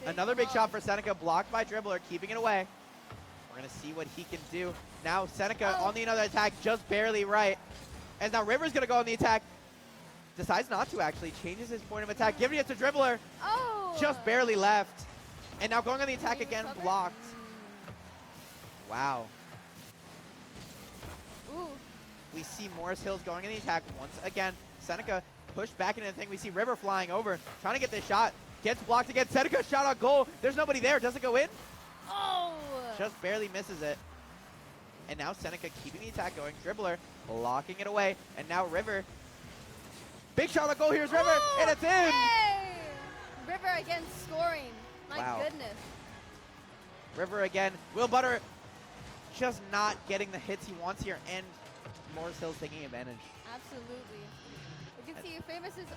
Another big shot for Seneca, blocked by Dribbler, keeping it away. We're going to see what he can do. Now Seneca on the another attack, just barely right. As now River's going to go on the attack. Decides not to, actually. Changes his point of attack, giving it to Dribbler. Just barely left. And now going on the attack again, blocked. Wow. We see Morris Hills going in the attack once again. Seneca pushed back into the thing. We see River flying over, trying to get this shot. Gets blocked again. Seneca shot on goal. There's nobody there. Does it go in? Just barely misses it. And now Seneca keeping the attack going. Dribbler blocking it away. And now River. Big shot on goal. Here's River. And it's in. Hey! River again scoring. My goodness. River again. Will Butter just not getting the hits he wants here. And Morris Hills taking advantage. Absolutely. You can see Famous is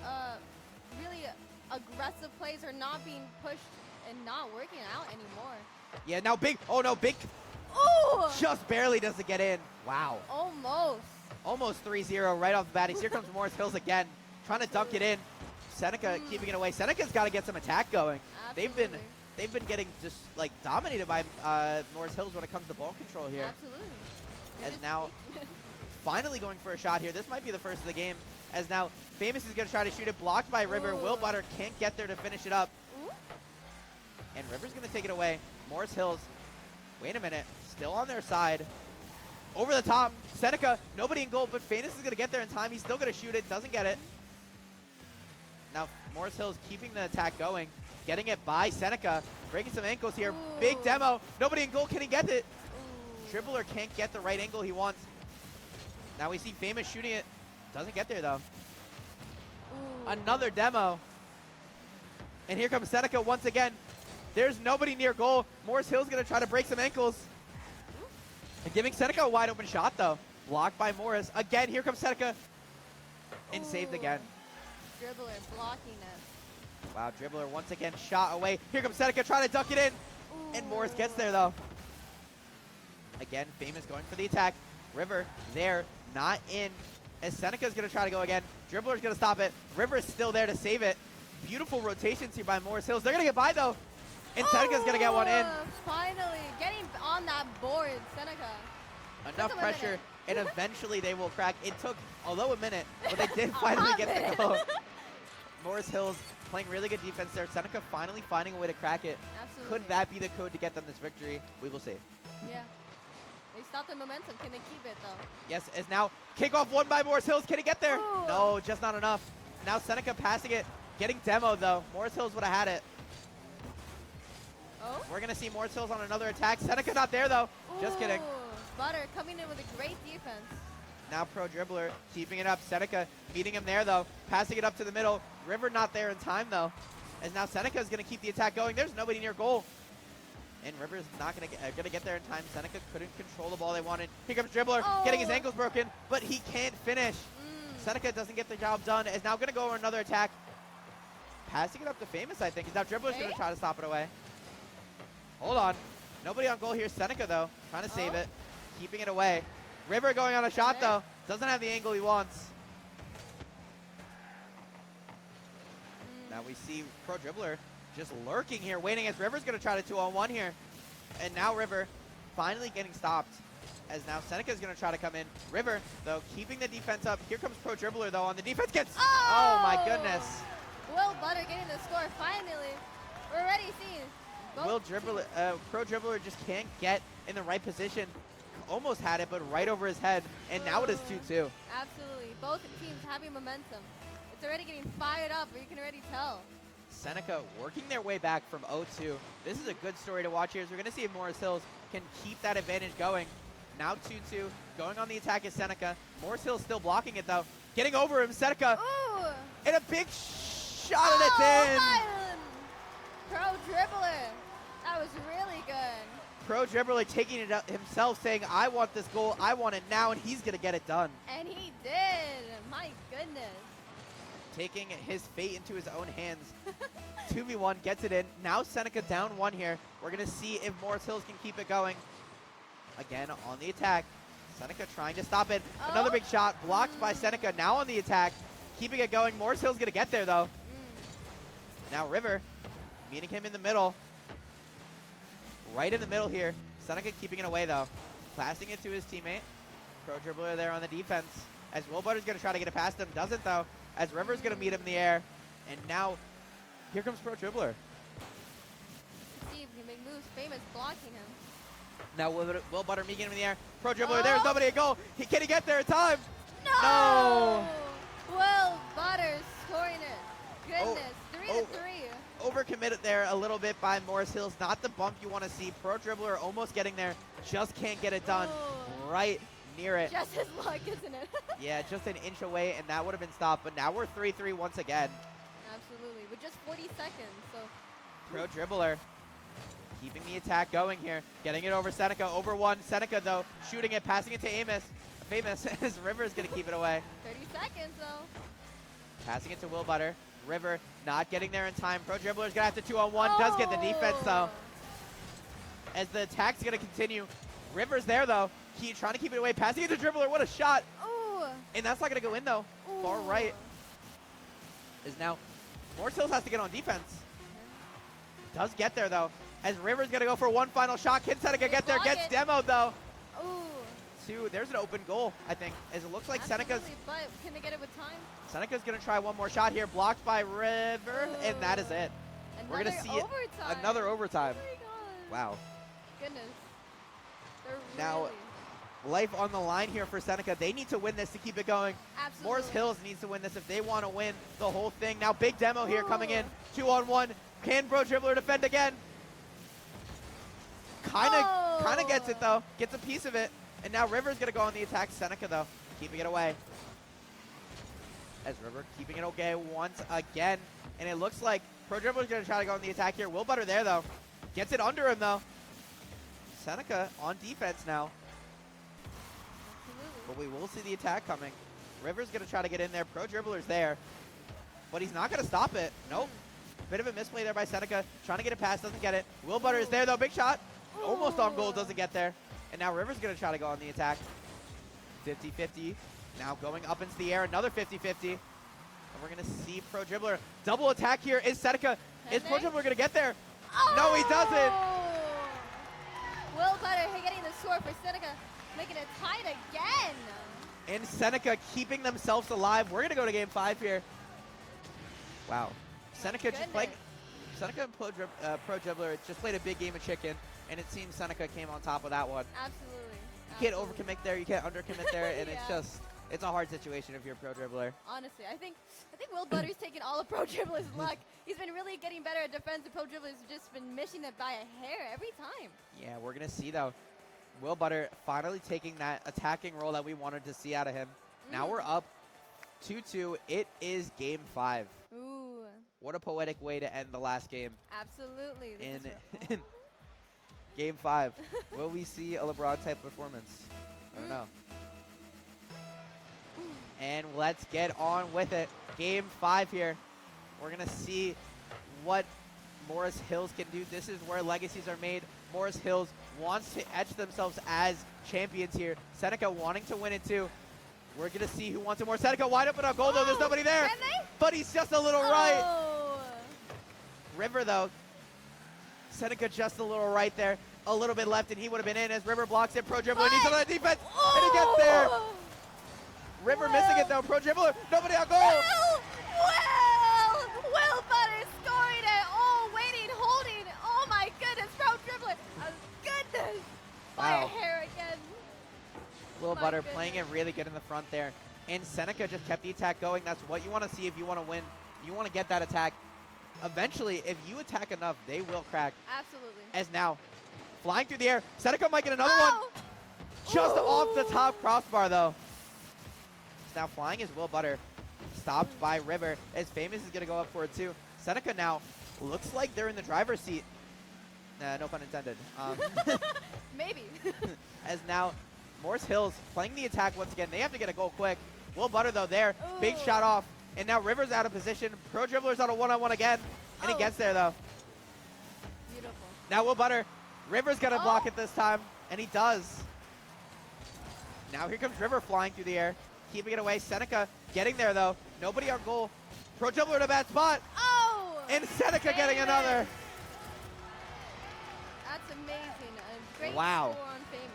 really aggressive plays are not being pushed and not working out anymore. Yeah, now big. Oh no, big. Ooh! Just barely does it get in. Wow. Almost. Almost 3-0 right off the bat. Here comes Morris Hills again, trying to dunk it in. Seneca keeping it away. Seneca's got to get some attack going. Absolutely. They've been getting just like dominated by Morris Hills when it comes to ball control here. Absolutely. As now finally going for a shot here. This might be the first of the game. As now Famous is going to try to shoot it, blocked by River. Will Butter can't get there to finish it up. And River's going to take it away. Morris Hills, wait a minute, still on their side. Over the top, Seneca, nobody in goal, but Famous is going to get there in time. He's still going to shoot it, doesn't get it. Now Morris Hills keeping the attack going, getting it by Seneca, breaking some ankles here. Big demo, nobody in goal, can he get it? Dribbler can't get the right angle he wants. Now we see Famous shooting it, doesn't get there though. Another demo. And here comes Seneca once again. There's nobody near goal. Morris Hill's going to try to break some ankles. And giving Seneca a wide open shot though. Blocked by Morris. Again, here comes Seneca. And saved again. Dribbler blocking it. Wow, Dribbler once again shot away. Here comes Seneca trying to duck it in. And Morris gets there though. Again, Famous going for the attack. River there, not in. As Seneca's going to try to go again. Dribbler's going to stop it. River is still there to save it. Beautiful rotations here by Morris Hills. They're going to get by though. And Seneca's going to get one in. Finally, getting on that board, Seneca. Enough pressure, and eventually they will crack. It took, although a minute, but they did finally get the goal. Morris Hills playing really good defense there. Seneca finally finding a way to crack it. Absolutely. Could that be the code to get them this victory? We will see. Yeah. They stopped the momentum. Can they keep it though? Yes, as now kickoff won by Morris Hills. Can he get there? Ooh. No, just not enough. Now Seneca passing it, getting demoed though. Morris Hills would have had it. Oh? We're going to see Morris Hills on another attack. Seneca not there though. Just kidding. Butter coming in with a great defense. Now Pro Dribbler keeping it up. Seneca meeting him there though. Passing it up to the middle. River not there in time though. As now Seneca is going to keep the attack going. There's nobody near goal. And River's not going to get there in time. Seneca couldn't control the ball they wanted. Here comes Dribbler getting his ankles broken, but he can't finish. Seneca doesn't get the job done. Is now going to go for another attack. Passing it up to Famous, I think. Now Dribbler's going to try to stop it away. Hold on. Nobody on goal here. Seneca, though, trying to save it. Keeping it away. River going on a shot, though. Doesn't have the angle he wants. Now we see Pro Dribbler just lurking here, waiting as River's going to try to 2-on-1 here. And now River finally getting stopped. As now Seneca's going to try to come in. River, though, keeping the defense up. Here comes Pro Dribbler, though, on the defense. Gets... Oh, my goodness. Will Butter getting the score finally. We're already seeing. Will Dribbler, Pro Dribbler just can't get in the right position. Almost had it, but right over his head. And now it is 2-2. Absolutely. Both teams having momentum. It's already getting fired up, you can already tell. Seneca working their way back from 0-2. This is a good story to watch here. So we're going to see if Morris Hills can keep that advantage going. Now 2-2. Going on the attack is Seneca. Morris Hills still blocking it, though. Getting over him, Seneca. Ooh. And a big shot, and it's in. Pro Dribbler. That was really good. Pro Dribbler taking it up himself, saying, I want this goal, I want it now, and he's going to get it done. And he did. My goodness. Taking his fate into his own hands. 2v1, gets it in. Now Seneca down 1 here. We're going to see if Morris Hills can keep it going. Again, on the attack. Seneca trying to stop it. Another big shot, blocked by Seneca. Now on the attack, keeping it going. Morris Hills going to get there, though. Now River meeting him in the middle. Right in the middle here. Seneca keeping it away, though. Passing it to his teammate. Pro Dribbler there on the defense. As Will Butter's going to try to get it past him. Doesn't, though. As River's going to meet him in the air. And now, here comes Pro Dribbler. See if he can make moves. Famous blocking him. Now Will Butter meeting him in the air. Pro Dribbler, there's nobody at goal. Can he get there in time? No! Will Butter scoring it. Goodness, 3-3. Overcommitted there a little bit by Morris Hills. Not the bump you want to see. Pro Dribbler almost getting there. Just can't get it done. Right near it. Just his luck, isn't it? Yeah, just an inch away, and that would have been stopped. But now we're 3-3 once again. Absolutely. With just 40 seconds. So. Pro Dribbler keeping the attack going here. Getting it over Seneca. Over 1. Seneca, though, shooting it, passing it to Famous. As River's going to keep it away. 30 seconds, though. Passing it to Will Butter. River not getting there in time. Pro Dribbler's going to have to 2-on-1. Does get the defense, though. As the attack's going to continue. River's there, though. Trying to keep it away. Passing it to Dribbler. What a shot. Ooh. And that's not going to go in, though. Ooh. Far right. Is now. Morris Hills has to get on defense. Does get there, though. As River's going to go for one final shot. Can Seneca get there? Gets demoed, though. Ooh. There's an open goal, I think. As it looks like Seneca's. But can they get it with time? Seneca's going to try one more shot here. Blocked by River. And that is it. We're going to see overtime. Another overtime. Oh my God. Wow. Goodness. Now, life on the line here for Seneca. They need to win this to keep it going. Absolutely. Morris Hills needs to win this if they want to win the whole thing. Now, big demo here coming in. 2-on-1. Can Pro Dribbler defend again? Kind of gets it, though. Gets a piece of it. And now River's going to go on the attack. Seneca, though, keeping it away. As River keeping it okay once again. And it looks like Pro Dribbler's going to try to go on the attack here. Will Butter there, though. Gets it under him, though. Seneca on defense now. But we will see the attack coming. River's going to try to get in there. Pro Dribbler's there. but he's not going to stop it. Nope. Bit of a misplay there by Seneca. Trying to get it past, doesn't get it. Will Butter is there, though. Big shot. Almost on goal, doesn't get there. And now River's going to try to go on the attack. 50-50. Now going up into the air, another 50-50. And we're going to see Pro Dribbler. Double attack here is Seneca. Is Pro Dribbler going to get there? No, he doesn't. Will Butter getting the score for Seneca, making it tied again. And Seneca keeping themselves alive. We're going to go to game 5 here. Wow. Seneca just playing. Seneca and Pro Dribbler just played a big game of chicken, and it seems Seneca came on top of that one. Absolutely. You can't overcommit there, you can't undercommit there, and it's a hard situation if you're a Pro Dribbler. Honestly, I think Will Butter's taken all of Pro Dribbler's luck. He's been really getting better at defense, and Pro Dribbler's just been missing it by a hair every time. Yeah, we're going to see, though. Will Butter finally taking that attacking role that we wanted to see out of him. Now we're up 2-2. It is game 5. Ooh. What a poetic way to end the last game. Absolutely. In game 5. Will we see a LeBron-type performance? I don't know. And let's get on with it. Game 5 here. We're going to see what Morris Hills can do. This is where legacies are made. Morris Hills wants to etch themselves as champions here. Seneca wanting to win it too. We're going to see who wants it more. Seneca wide open on goal, though. There's nobody there. But he's just a little right. River, though. Seneca just a little right there. A little bit left, and he would have been in as River blocks it. Pro Dribbler needs another defense, and he gets there. River missing it, though. Pro Dribbler, nobody on goal. Will Butter scoring it. Oh, waiting, holding. Oh, my goodness. Pro Dribbler. Oh, goodness. By a hair again. Will Butter playing it really good in the front there. And Seneca just kept the attack going. That's what you want to see if you want to win. You want to get that attack. Eventually, if you attack enough, they will crack. Absolutely. As now, flying through the air, Seneca might get another one. Just off the top crossbar, though. Now flying is Will Butter. Stopped by River, as Famous is going to go up for it, too. Seneca now looks like they're in the driver's seat. No pun intended. Maybe. As now, Morris Hills playing the attack once again. They have to get a goal quick. Will Butter, though, there. Big shot off. And now River's out of position. Pro Dribbler's on a one-on-one again. And he gets there, though. Beautiful. Now Will Butter. River's going to block it this time. And he does. Now here comes River flying through the air. Keeping it away. Seneca getting there, though. Nobody on goal. Pro Dribbler in a bad spot. And Seneca getting another. That's amazing. A great Wow. score on Famous.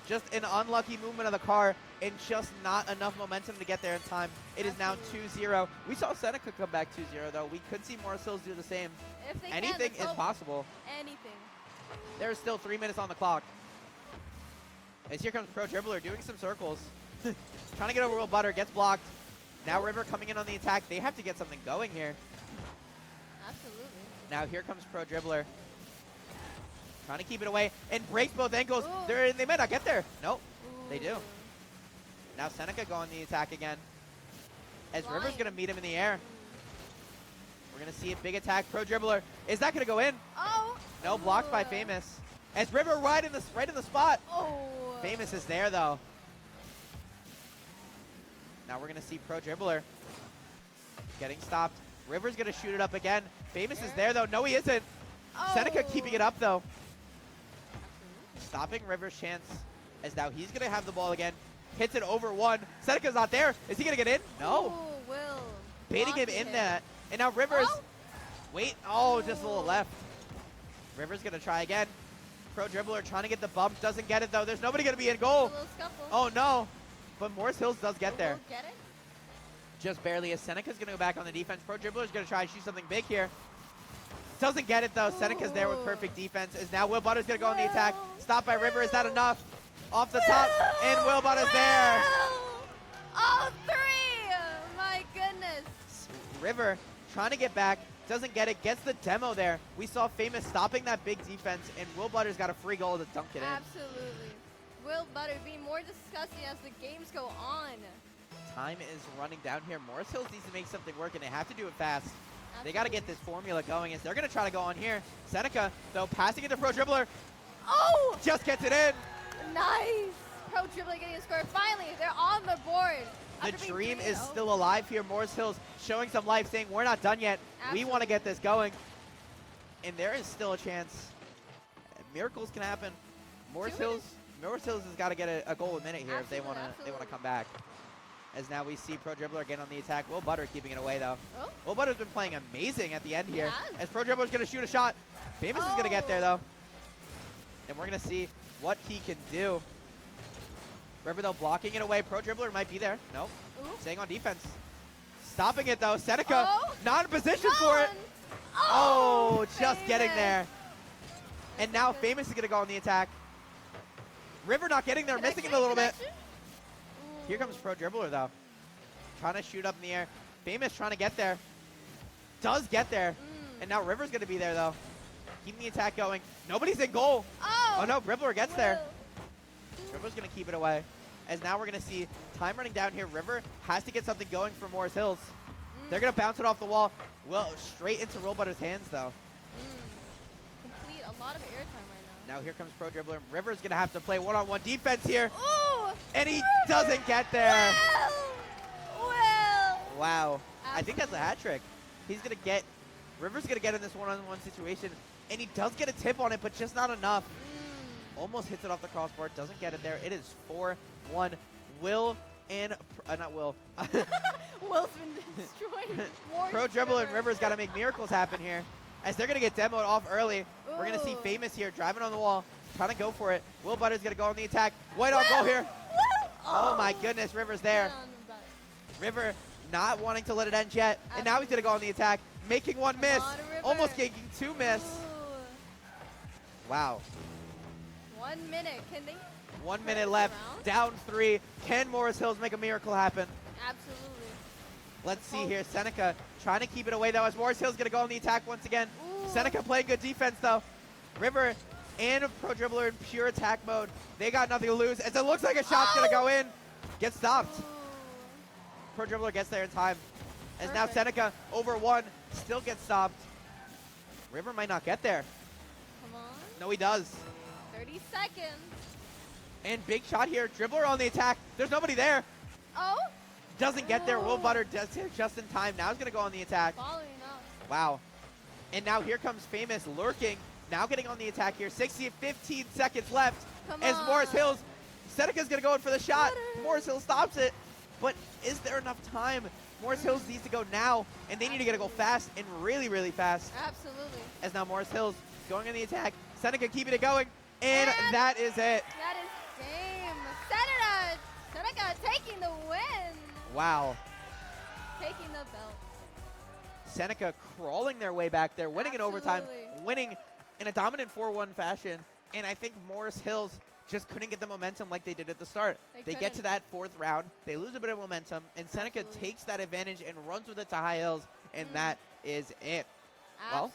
Just an unlucky movement of the car and just not enough momentum to get there in time. It is now 2-0. We saw Seneca come back 2-0, though. We could see Morris Hills do the same. If they Anything can, is possible. Anything. There's still 3 minutes on the clock. As here comes Pro Dribbler doing some circles. Trying to get over Will Butter, gets blocked. Now River coming in on the attack. They have to get something going here. Absolutely. Now here comes Pro Dribbler. Trying to keep it away and breaks both ankles. They might not get there. Nope, they do. Now Seneca going the attack again. As River's going to meet him in the air. We're going to see a big attack. Pro Dribbler. Is that going to go in? Oh. No, blocked by Famous. As River right in the spot. Oh. Famous is there, though. Now we're going to see Pro Dribbler getting stopped. River's going to shoot it up again. Famous is there, though. No, he isn't. Seneca keeping it up, though. Stopping River's chance, as now he's going to have the ball again. Hits it over one. Seneca's not there. Is he going to get in? No. Will. Baiting him in that. And now Rivers. Wait. Oh, just a little left. Rivers going to try again. Pro Dribbler trying to get the bump. Doesn't get it, though. There's nobody going to be in goal. Oh, no. But Morris Hills does get there. Get it? Just barely, as Seneca's going to go back on the defense. Pro Dribbler's going to try to shoot something big here. Doesn't get it, though. Seneca's there with perfect defense. As now Will Butter's going to go on the attack. Stopped by River. Is that enough? Off the top. And Will Butter's there. All three! My goodness. River trying to get back. Doesn't get it. Gets the demo there. We saw Famous stopping that big defense. And Will Butter's got a free goal to dunk it in. Absolutely. Will Butter being more disgusting as the games go on. Time is running down here. Morris Hills needs to make something work, and they have to do it fast. They got to get this formula going, as they're going to try to go on here. Seneca, though, passing it to Pro Dribbler. Oh! Just gets it in. Nice. Pro Dribbler getting a score. Finally, they're on the board. The dream is still alive here. Morris Hills showing some life, saying we're not done yet. We want to get this going. And there is still a chance. Miracles can happen. Morris Hills has got to get a goal a minute here if they want to come back. As now we see Pro Dribbler again on the attack. Will Butter keeping it away though. Will Butter's been playing amazing at the end here. As Pro Dribbler's going to shoot a shot. Famous is going to get there though. And we're going to see what he can do. Riverdale blocking it away. Pro Dribbler might be there. Nope. Staying on defense. Stopping it though. Seneca not in position for it. Oh, just getting there. And now Famous is going to go on the attack. River not getting there, missing it a little bit. Here comes Pro Dribbler though. Trying to shoot up in the air. Famous trying to get there. Does get there. And now River's going to be there though. Keeping the attack going. Nobody's in goal. Oh no, Dribbler gets there. River's going to keep it away. As now we're going to see time running down here. River has to get something going for Morris Hills. They're going to bounce it off the wall. Well, straight into Will Butter's hands though. Complete a lot of airtime right now. Now here comes Pro Dribbler. River's going to have to play one-on-one defense here. And he doesn't get there. Wow. I think that's a hat trick. He's going to get, River's going to get in this one-on-one situation. And he does get a tip on it, but just not enough. Almost hits it off the crossbar. Doesn't get it there. It is 4-1. Will and, not Will. Will's been destroyed. Pro Dribbler and River's got to make miracles happen here. As they're going to get demoed off early. We're going to see Famous here driving on the wall. Trying to go for it. Will Butter's going to go on the attack. White on goal here. Oh my goodness, River's there. River not wanting to let it end yet. And now he's going to go on the attack. Making one miss. Almost making two miss. Wow. 1 minute. Can they? 1 minute left. Down 3. Can Morris Hills make a miracle happen? Absolutely. Let's see here. Seneca trying to keep it away though as Morris Hills going to go on the attack once again. Seneca playing good defense though. River and Pro Dribbler in pure attack mode. They got nothing to lose as it looks like a shot's going to go in. Gets stopped. Pro Dribbler gets there in time. As now Seneca over 1 still gets stopped. River might not get there. Come on. No, he does. 30 seconds. And big shot here. Dribbler on the attack. There's nobody there. Oh. Doesn't get there. Will Butter does it just in time. Now he's going to go on the attack. Following up. Wow. And now here comes Famous lurking. Now getting on the attack here. 15 seconds left. As Morris Hills, Seneca's going to go in for the shot. Morris Hills stops it. But is there enough time? Morris Hills needs to go now, and they need to get a goal fast and really, really fast. Absolutely. As now Morris Hills going on the attack. Seneca keeping it going, and that is it. That is game. Seneca taking the win. Wow. Taking the belt. Seneca crawling their way back there, winning in overtime, winning in a dominant 4-1 fashion. And I think Morris Hills just couldn't get the momentum like they did at the start. They get to that 4th round, they lose a bit of momentum, and Seneca takes that advantage and runs with it to high hills, and that is it. Absolutely. Well,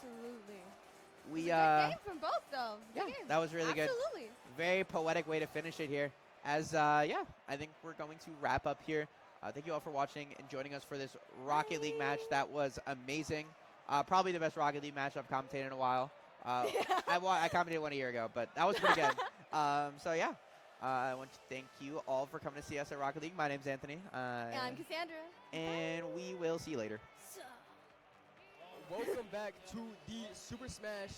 we Good game from both though. Yeah, that was really good. Absolutely. Very poetic way to finish it here. As yeah, I think we're going to wrap up here. Thank you all for watching and joining us for this Rocket League match. That was amazing. Probably the best Rocket League match I've commentated in a while. I commentated 1 year ago, but that was pretty good. So yeah, I want to thank you all for coming to see us at Rocket League. My name's Anthony. And I'm Cassandra. And we will see you later. Welcome back to the Super Smash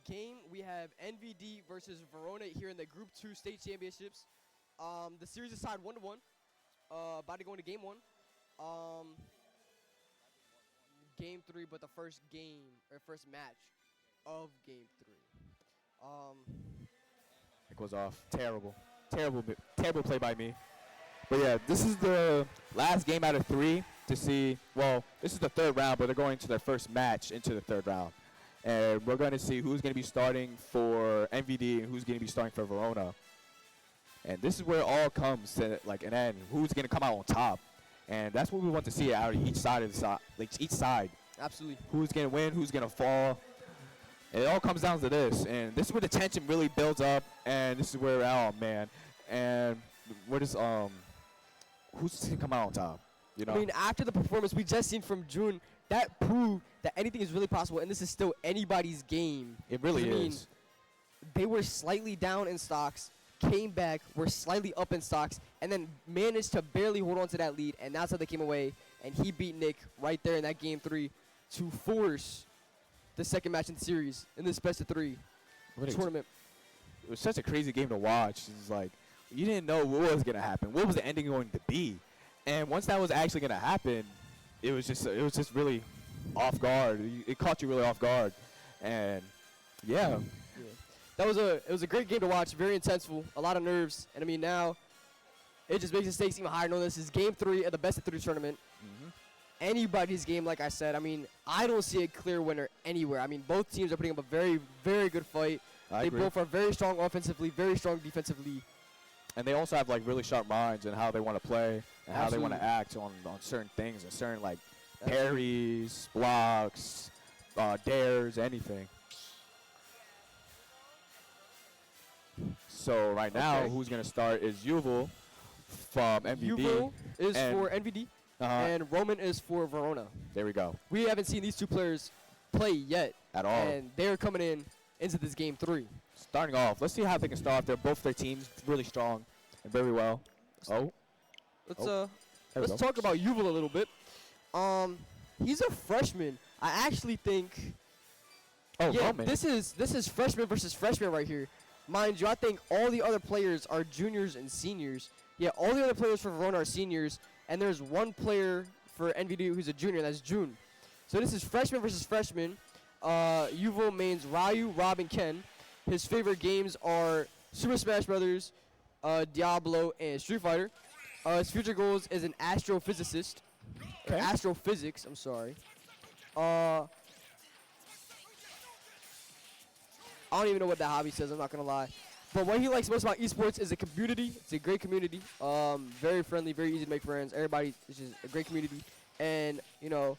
game. We have NVD versus Verona here in the Group 2 State Championships. The series is tied 1-1. About to go into game 1. Game 3, but the first match of game 3. It goes off. Terrible play by me. But yeah, this is the last game out of 3 to see, well, this is the 3rd round, but they're going to their first match into the 3rd round. And we're going to see who's going to be starting for NVD and who's going to be starting for Verona. And this is where it all comes to like an end. Who's going to come out on top? And that's what we want to see out of each side of the each side. Absolutely. Who's going to win? Who's going to fall? And it all comes down to this. And this is where the tension really builds up. And this is where, oh man. And where does who's going to come out on top? You know. I mean, after the performance we just seen from June, that proved that anything is really possible, and this is still anybody's game. It really I mean, is. they were slightly down in stocks, came back, were slightly up in stocks, and then managed to barely hold on to that lead, and that's how they came away, and he beat Nick right there in that game 3 to force the second match in the series in this best of 3 tournament. It was such a crazy game to watch. It's like you didn't know what was gonna happen. What was the ending going to be? And once that was actually gonna happen, it was just really off guard. It caught you really off guard, and yeah. It was a great game to watch. Very intenseful, a lot of nerves, and I mean now, it just makes the stakes even higher. Knowing this is game 3 of the best of 3 tournament. Anybody's game, like I said. I mean, I don't see a clear winner anywhere. I mean, both teams are putting up a very, very good fight. They agree. both are very strong offensively, very strong defensively. And they also have like really sharp minds and how they want to play and how they want to act on certain things and certain like parries, blocks, dares, anything. So right now, who's gonna start is Yuval from MVD. Yuval is for NVD, and Roman is for Verona. There we go. We haven't seen these two players play yet At all. and they're coming into this game 3. Starting off, let's see how they can start off. They're both their teams really strong and very well. Let's talk about Yuval a little bit. He's a freshman. I actually think. Roman. This is freshman versus freshman right here. Mind you, I think all the other players are juniors and seniors. Yeah, all the other players for Verona are seniors, and there's one player for NVD who's a junior, and that's June. So this is freshman versus freshman. Yuval mains Ryu, Rob, and Ken. His favorite games are Super Smash Brothers, Diablo, and Street Fighter. His future goals is an astrophysicist. Or astrophysics, I'm sorry. I don't even know what that hobby says, I'm not going to lie. But what he likes most about esports is the community. It's a great community. Very friendly, very easy to make friends. Everybody is just a great community. And, you know,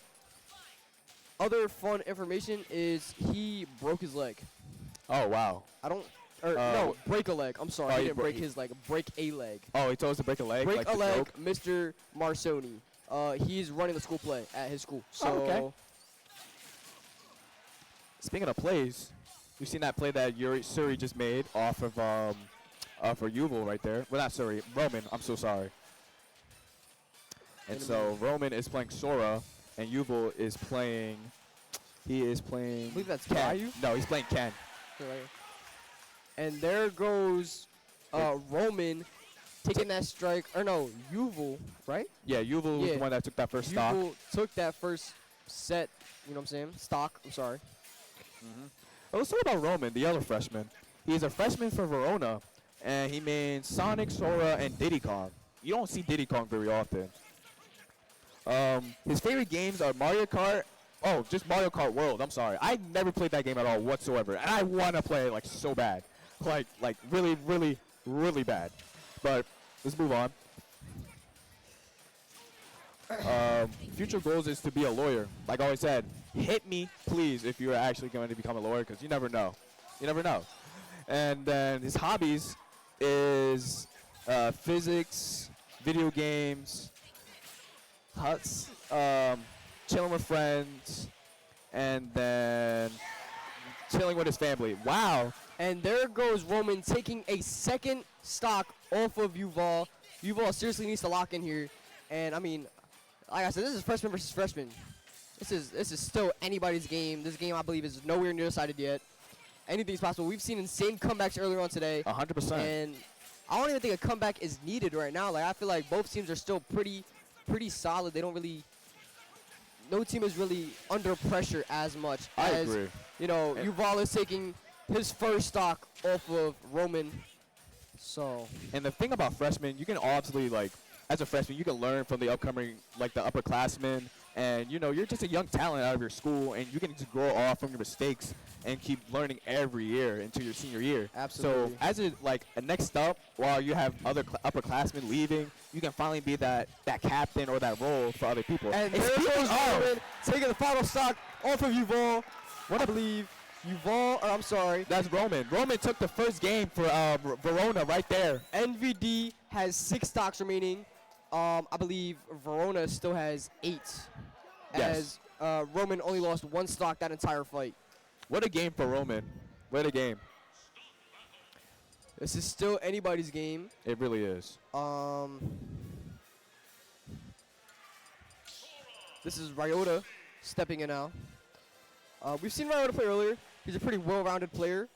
other fun information is he broke his leg. Oh, wow. No, break a leg. I'm sorry. Oh, he he didn't break his leg. Break a leg. Oh, he told us to break a leg? Break like a the leg, joke? Mr. Marsoni. He's running the school play at his school. So, okay. Speaking of plays, you've seen that play that Suri just made off of for Yuval right there. Well, not Suri, Roman. I'm so sorry. And so Roman is playing Sora, and Yuval is playing. He is playing. I believe that's Ken. Ryu. No, he's playing Ken. And there goes Roman taking that strike. Or no, Yuval, right? Yeah, Yuval was the one that took that first stock. Yuval took that first set, you know what I'm saying? Stock, I'm sorry. Well, let's talk about Roman, the other freshman. He's a freshman for Verona, and he means Sonic, Sora, and Diddy Kong. You don't see Diddy Kong very often. His favorite games are Mario Kart. Oh, just Mario Kart World. I'm sorry. I never played that game at all whatsoever, and I want to play it like so bad, like really, really, really bad. But let's move on. Future goals is to be a lawyer. Like I always said, hit me, please, if you're actually going to become a lawyer, because you never know. You never know. And then his hobbies is physics, video games, huts, chilling with friends, and then chilling with his family. Wow. And there goes Roman taking a second stock off of Yuval. Yuval seriously needs to lock in here. And, I mean, like I said, this is freshman versus freshman. This is still anybody's game. This game, I believe, is nowhere near decided yet. Anything's possible. We've seen insane comebacks earlier on today. 100%. And I don't even think a comeback is needed right now. Like, I feel like both teams are still pretty solid. They don't really – no team is really under pressure as much. I agree. You know, Yuval is taking his first stock off of Roman. So. And the thing about freshmen, you can obviously, like, as a freshman, you can learn from the upcoming, like, the upperclassmen. And, you know, you're just a young talent out of your school, and you can just grow off from your mistakes and keep learning every year into your senior year. Absolutely. So as a next step, while you have other upperclassmen leaving, you can finally be that captain or that role for other people. And there goes Roman taking the final stock off of Yuval. What I believe, Yuval, or I'm sorry. That's Roman. Roman took the first game for Verona right there. NVD has 6 stocks remaining. I believe Verona still has 8. Yes. As Roman only lost 1 stock that entire fight. What a game for Roman. What a game. This is still anybody's game. It really is. This is Ryota stepping in now. We've seen Ryota play earlier. He's a pretty well-rounded player.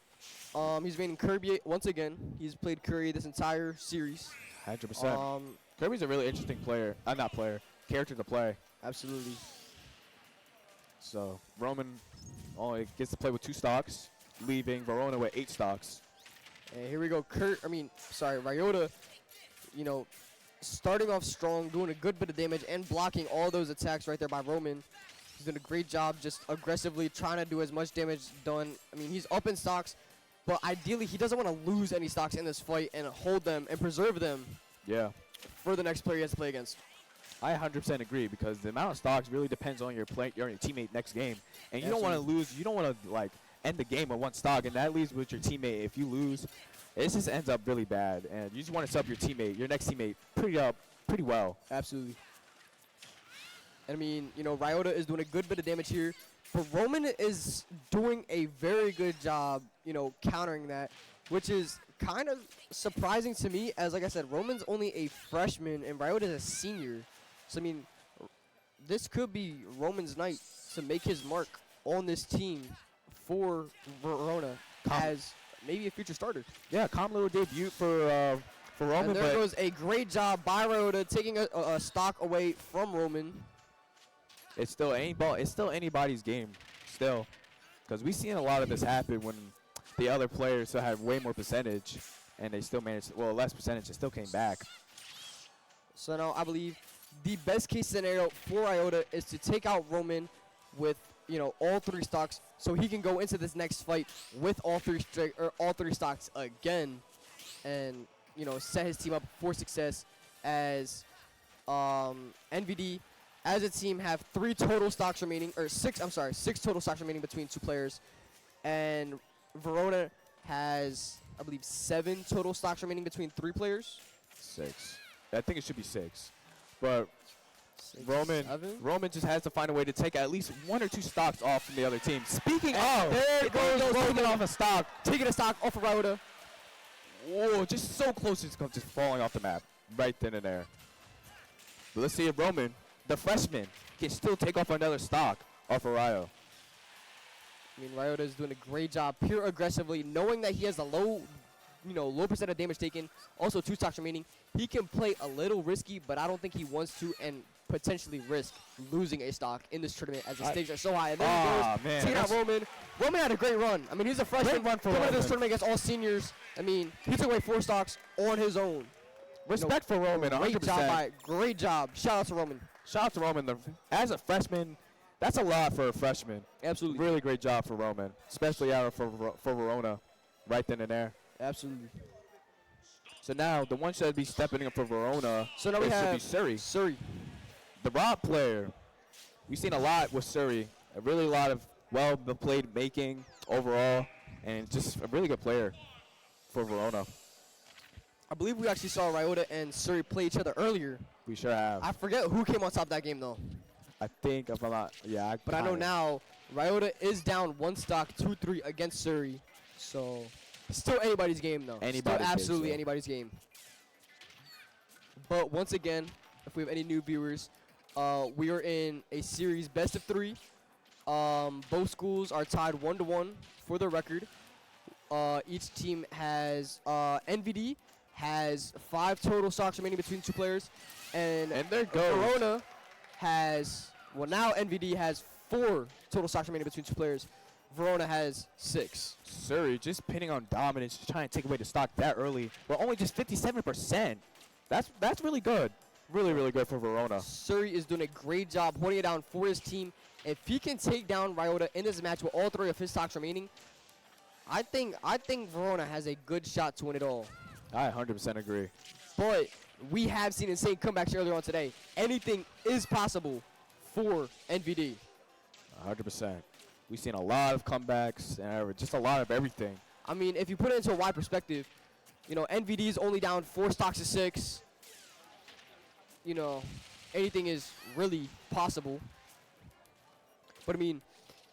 He's been in Kirby once again. He's played Curry this entire series. 100%. Kirby's a really interesting player. Not player. Character to play. Absolutely. So Roman only gets to play with 2 stocks, leaving Verona with 8 stocks. And here we go. Ryota, you know, starting off strong, doing a good bit of damage and blocking all those attacks right there by Roman. He's doing a great job just aggressively trying to do as much damage done. I mean, he's up in stocks, but ideally he doesn't want to lose any stocks in this fight and hold them and preserve them. Yeah. For the next player he has to play against. I 100% agree because the amount of stocks really depends on your teammate next game, and you don't want to lose. You don't want to like end the game with 1 stock, and that leaves with your teammate. If you lose, it just ends up really bad, and you just want to sub your next teammate pretty well. Absolutely. And I mean, you know, Ryota is doing a good bit of damage here, but Roman is doing a very good job, you know, countering that, which is kind of surprising to me, as like I said, Roman's only a freshman and Ryota is a senior. So I mean, this could be Roman's night to make his mark on this team for Verona as maybe a future starter. Yeah, calm little debut for Roman. And there goes a great job by Ryota taking a stock away from Roman. It's still anybody's game, still, because we've seen a lot of this happen when the other players still have way more percentage, and they still managed, less percentage, it still came back. So now I believe the best case scenario for Ryota is to take out Roman with, you know, all 3 stocks, so he can go into this next fight with all 3 stocks again, and, you know, set his team up for success, as NVD as a team have 3 total stocks remaining, or 6 total stocks remaining between 2 players, and Verona has, I believe, 7 total stocks remaining between 3 players. 6. I think it should be 6. But Roman just has to find a way to take at least 1 or 2 stocks off from the other team. Speaking of, there goes Roman off a stock. Taking a stock off of Ryota. Whoa, just so close to just falling off the map. Right then and there. But let's see if Roman, the freshman, can still take off another stock off of Ryo. I mean, Ryota is doing a great job, pure aggressively, knowing that he has a low percent of damage taken, also 2 stocks remaining. He can play a little risky, but I don't think he wants to, and potentially risk losing a stock in this tournament as the stakes are so high. And then he goes, taking out Roman. Roman had a great run. I mean, he's a freshman. Coming to this tournament against all seniors. I mean, he took away 4 stocks on his own. Respect for Roman, 100%. Great job. Shout out to Roman. Shout out to Roman. As a freshman, that's a lot for a freshman. Absolutely. Really great job for Roman, especially out for Verona right then and there. Absolutely. So now the one should be stepping up for Verona. So now we have Suri. The Rob player. We've seen a lot with Suri. A lot of well-played making overall, and just a really good player for Verona. I believe we actually saw Ryota and Suri play each other earlier. We sure have. I forget who came on top of that game, though. I think if I'm not, yeah. But I know now Ryota is down 1 stock, 2-3 against Suri. So still anybody's game, though. Still absolutely anybody's game. But once again, if we have any new viewers, we are in a series best of 3. Both schools are tied 1-1 for the record. Each team has NVD has 5 total stocks remaining between 2 players, and there goes Verona has now NVD has 4 total stocks remaining between 2 players. Verona has 6. Suri just pinning on dominance, just trying to take away the stock that early. We're only just 57%. That's really good. Really, really good for Verona. Suri is doing a great job holding it down for his team. If he can take down Ryota in this match with all 3 of his stocks remaining, I think Verona has a good shot to win it all. I 100% agree. But we have seen insane comebacks earlier on today. Anything is possible for NVD. 100%. We've seen a lot of comebacks and just a lot of everything. I mean, if you put it into a wide perspective, you know, NVD is only down 4 stocks to 6. You know, anything is really possible. But I mean,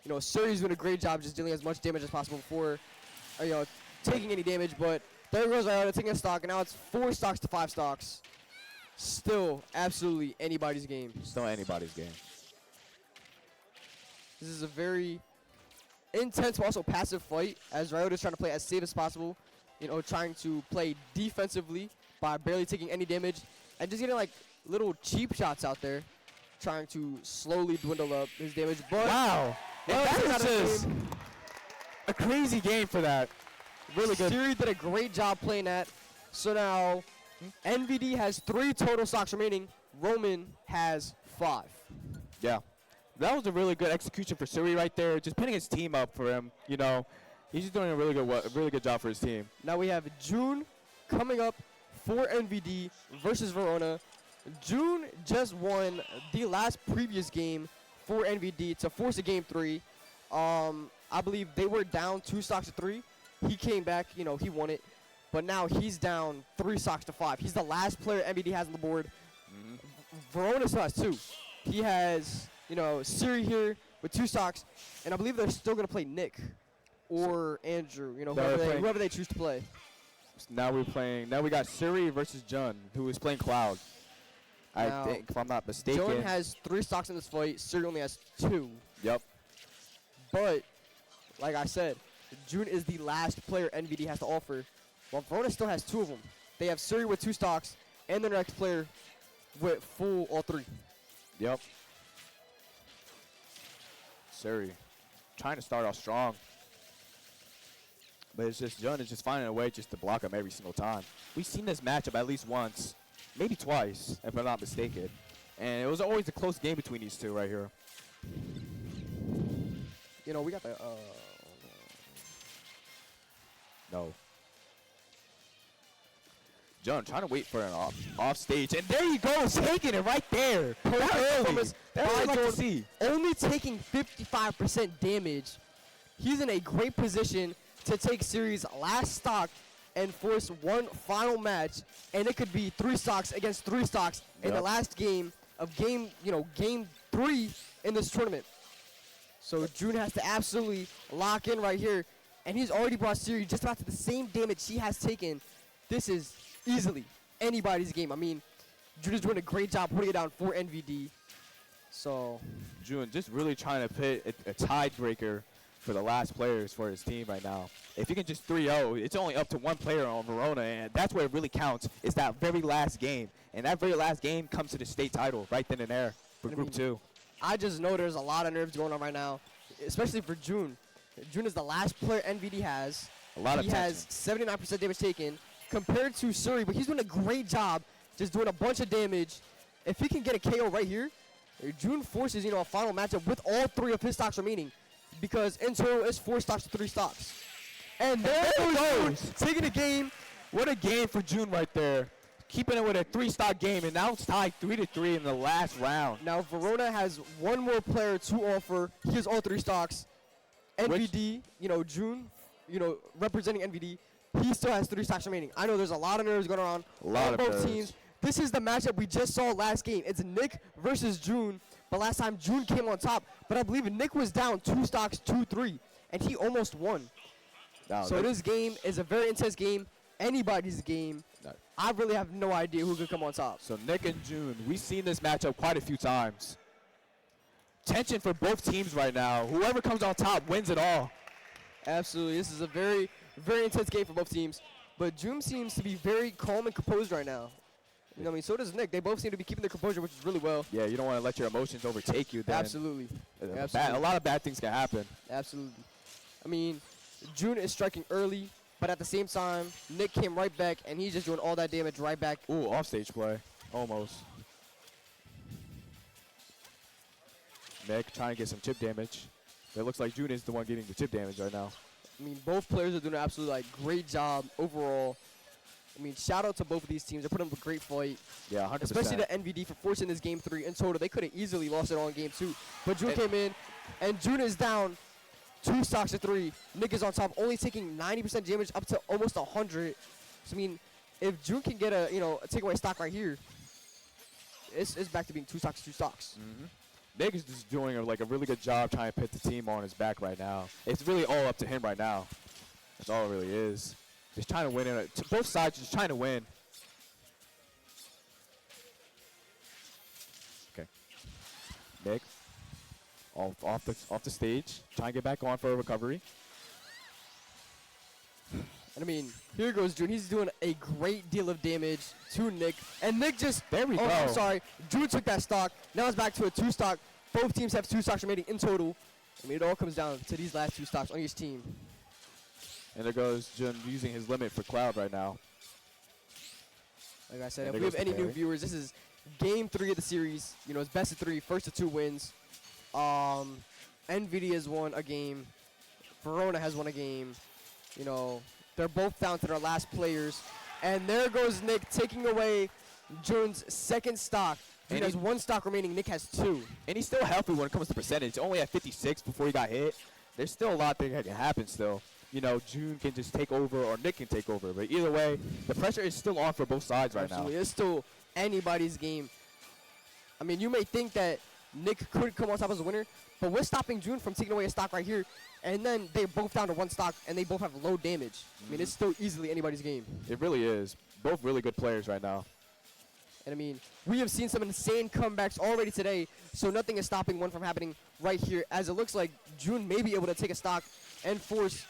you know, Suri's doing a great job just dealing as much damage as possible for, taking any damage, but there goes Iota taking a stock, and now it's 4 stocks to 5 stocks. Still absolutely anybody's game. Still anybody's game. This is a very intense but also passive fight as Ryota's trying to play as safe as possible. You know, trying to play defensively by barely taking any damage and just getting like little cheap shots out there, trying to slowly dwindle up his damage. But wow, that was just a crazy game for that. Really good. Siri did a great job playing that. So now NVD has 3 total stocks remaining. Roman has 5. Yeah, that was a really good execution for Suri right there. Just putting his team up for him. You know, he's just doing a really good job for his team. Now we have June coming up for NVD versus Verona. June just won the last previous game for NVD to force a game 3. I believe they were down 2 stocks to 3. He came back, you know, he won it. But now he's down 3 stocks to 5. He's the last player NVD has on the board. Verona still has 2. He has, you know, Siri here with 2 stocks, and I believe they're still going to play Nick or Andrew, you know, whoever they choose to play. Now we're playing. Now we got Suri versus Jun, who is playing Cloud. Now, I think, if I'm not mistaken. Jun has 3 stocks in this fight. Suri only has 2. Yep. But, like I said, June is the last player NVD has to offer. While Verona still has 2 of them. They have Suri with 2 stocks, and their next player with full all 3. Yep. Suri trying to start off strong. But it's just Jun is just finding a way just to block him every single time. We've seen this matchup at least once, maybe twice, if I'm not mistaken. And it was always a close game between these two right here. You know, we got the, No. Jun trying to wait for an off stage, and there you go, taking it right there. That was like to see. Only taking 55% damage. He's in a great position to take series last stock and force one final match, and it could be 3 stocks against 3 stocks in the last game of game 3 in this tournament. So June has to absolutely lock in right here, and he's already brought Siri just about to the same damage she has taken. This is easily anybody's game. I mean, June is doing a great job putting it down for NVD. So June just really trying to put a tiebreaker for the last players for his team right now. If you can just 3-0, it's only up to 1 player on Verona, and that's where it really counts, is that very last game. And that very last game comes to the state title right then and there for Group 2. I just know there's a lot of nerves going on right now, especially for June. June is the last player NVD has. A lot of He has 79% damage taken compared to Suri, but he's doing a great job just doing a bunch of damage. If he can get a KO right here, June forces, a final matchup with all 3 of his stocks remaining, because in total it's 4 stocks to 3 stocks. And there it goes, taking the game. What a game for June right there. Keeping it with a 3-stock game, and now it's tied 3-3 in the last round. Now Verona has 1 more player to offer. He has all 3 stocks. NVD, June, representing NVD, he still has 3 stocks remaining. I know there's a lot of nerves going on both teams. This is the matchup we just saw last game. It's Nick versus June. But last time June came on top, but I believe Nick was down 2 stocks, 2-3, and he almost won. So this game is a very intense game, anybody's game. I really have no idea who could come on top. So Nick and June, we've seen this matchup quite a few times. Tension for both teams right now. Whoever comes on top wins it all. Absolutely. This is a very, very intense game for both teams. But June seems to be very calm and composed right now. So does Nick. They both seem to be keeping their composure, which is really well. Yeah, you don't want to let your emotions overtake you. Then Absolutely. A lot of bad things can happen. Absolutely. I mean, June is striking early, but at the same time, Nick came right back, and he's just doing all that damage right back. Ooh, offstage play. Almost. Nick trying to get some chip damage. It looks like June is the one getting the chip damage right now. I mean, both players are doing an absolutely great job overall. I mean, shout out to both of these teams. They're putting up a great fight. Yeah, 100%. Especially to NVD for forcing this game 3 in total. They could have easily lost it all in game 2. But June came in, and June is down 2 stocks to 3. Nick is on top, only taking 90% damage up to almost 100. So, I mean, if June can get a takeaway stock right here, it's back to being 2 stocks to 2 stocks. Nick is just doing a really good job trying to put the team on his back right now. It's really all up to him right now. That's all it really is. Just trying to win it. Both sides just trying to win. Okay. Nick, off the stage. Trying to get back on for a recovery. And I mean, here goes June. He's doing a great deal of damage to Nick. And Nick just, there we go. I'm sorry. June took that stock. Now it's back to a 2 stock. Both teams have 2 stocks remaining in total. I mean, it all comes down to these last 2 stocks on each team. And there goes Jun using his limit for Cloud right now. Like I said, And if there we have goes any the new parry. viewers, this is game 3 of the series. You know, it's best of 3, first to 2 wins. NVIDIA has won a game. Verona has won a game. You know, they're both down to their last players. And there goes Nick taking away Jun's 2nd stock. Jun And has he- 1 stock remaining. Nick has 2. And he's still healthy when it comes to percentage. Only at 56 before he got hit. There's still a lot that can happen still. You know, June can just take over or Nick can take over. But either way, the pressure is still on for both sides right Absolutely. now. It's still anybody's game. I mean, you may think that Nick could come on top as a winner, but we're stopping June from taking away a stock right here. And then they're both down to 1 stock, and they both have low damage. I mean, it's still easily anybody's game. It really is. Both really good players right now. And I mean, we have seen some insane comebacks already today, so nothing is stopping one from happening right here, as it looks like June may be able to take a stock and force,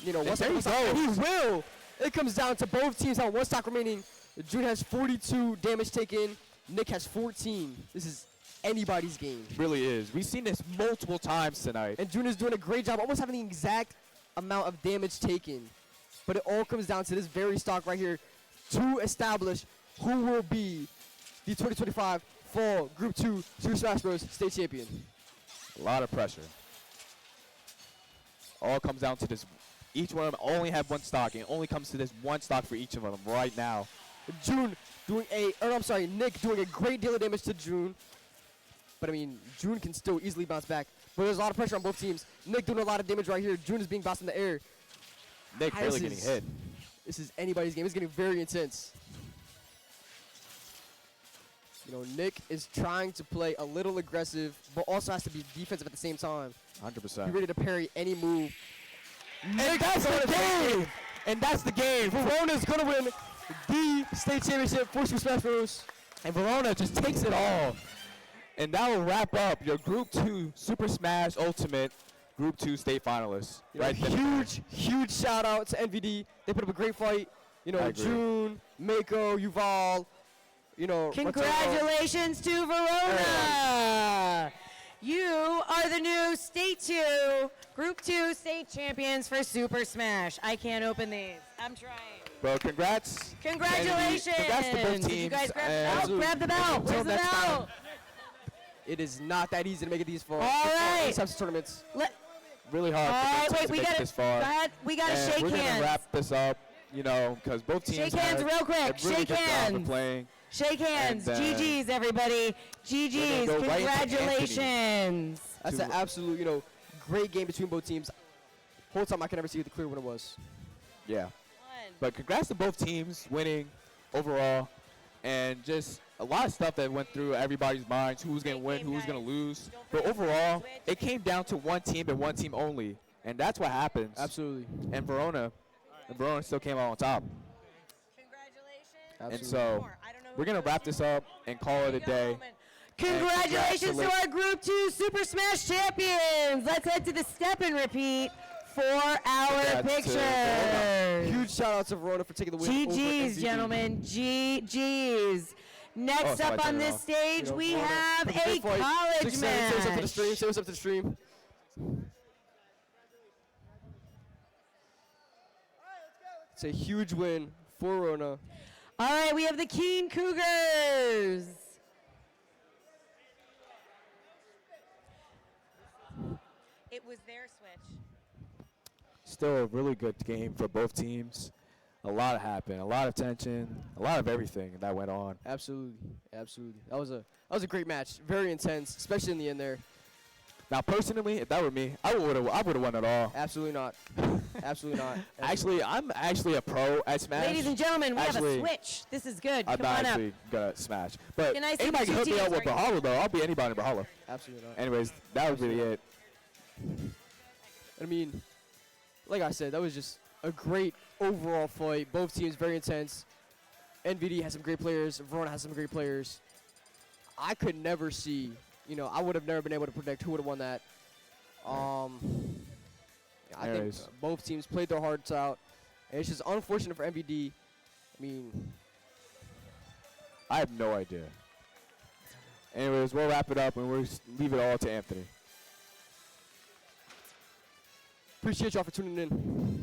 you know, And one stock. there he And he goes. will! It comes down to both teams have 1 stock remaining. June has 42 damage taken. Nick has 14. This is anybody's game. Really is. We've seen this multiple times tonight. And June is doing a great job, almost having the exact amount of damage taken. But it all comes down to this very stock right here to establish who will be the 2025 Fall Group 2 Super Smash Bros. State Champion. A lot of pressure. All comes down to this. Each one of them only have 1 stock, and it only comes to this 1 stock for each of them right now. Nick doing a great deal of damage to June. But I mean, June can still easily bounce back. But there's a lot of pressure on both teams. Nick doing a lot of damage right here. June is being bounced in the air. Nick barely getting hit. This is anybody's game. It's getting very intense. You know, Nick is trying to play a little aggressive, but also has to be defensive at the same time. 100%. Be ready to parry any move. And that's the game! And that's the game. Verona's going to win the state championship for Super Smash Bros. And Verona just takes it all. And that will wrap up your Group 2 Super Smash Ultimate Group 2 state finalists. You know, huge shout out to NVD. They put up a great fight. You I know, agree. June, Mako, Yuval, you know. Congratulations to Verona! You are the new State 2, Group 2 state champions for Super Smash. I can't open these. I'm trying. Bro, congrats. Congratulations! Congrats to both teams. Did you guys grab the and- belt? Grab the belt. Until Where's the next time. belt? It is not that easy to make it these far. All right. These types of tournaments. Really hard for both teams to we make it gotta, this far. we gotta And shake we're hands. gonna wrap this up, you know, because both teams Shake hands had real quick. a really Shake good job of hands. playing. Shake hands. And, GG's, everybody. GG's. go right into Congratulations. That's an absolute, you know, great game between both teams. Whole time I can never see who the clear winner was. Yeah. But congrats to both teams winning overall, and just a lot of stuff that went through everybody's minds, who was going to win, who was going to lose. But overall, it came down to 1 team and 1 team only, and that's what happens. Absolutely. And Verona still came out on top. And so we're going to wrap this up and call it a day. Congratulations to our Group 2 Super Smash champions. Let's head to the step and repeat for our Congrats to Verona. picture. Huge shout out to Verona for taking the win. over GG's, MVP. gentlemen. GG's. Next sorry, up on turn it this off. stage, You know, we Verona have with a great fight. college 6-7, say what's up to the match. stream. Say what's up to the stream. It's a huge win for Verona. All right, we have the Keene Cougars. It was their switch. Still a really good game for both teams. A lot happened, a lot of tension, a lot of everything that went on. Absolutely, absolutely. That was a great match. Very intense, especially in the end there. Now, personally, if that were me, I would have won it all. Absolutely not. Absolutely not. Actually, I'm actually a pro at Smash. Ladies and gentlemen, we Actually, have a switch. This is good. I'm Come not on up. actually good at Smash. But Can I see anybody the can hook me GTs up with right now? Brawlhalla, though. I'll be anybody in Brawlhalla. Absolutely not. Anyways, that was really it. I mean, like I said, that was just a great overall fight. Both teams very intense. NVD has some great players. Verona has some great players. I could never see, you know, I would have never been able to predict who would have won that. I think Anyways. both teams played their hearts out. And it's just unfortunate for NVD. I mean, I have no idea. Anyways, we'll wrap it up and we'll leave it all to Anthony. appreciate y'all for tuning in.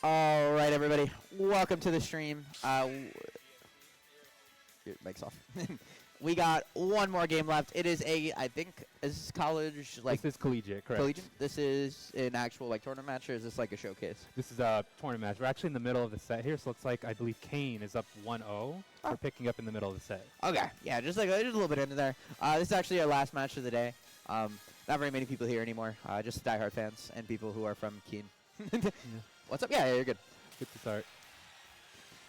All right, everybody. Welcome to the stream. Your mic's off. We got one more game left. It is I think, is college like? This is collegiate, correct? Collegiate. This is an actual like tournament match, or is this like a showcase? This is a tournament match. We're actually in the middle of the set here, so looks like I believe Kane is up 1-0. We're picking up in the middle of the set. Okay, yeah, just a little bit into there. This is actually our last match of the day. Not very many people here anymore. Just diehard fans and people who are from Keene. What's up? Yeah, you're good. Good to start.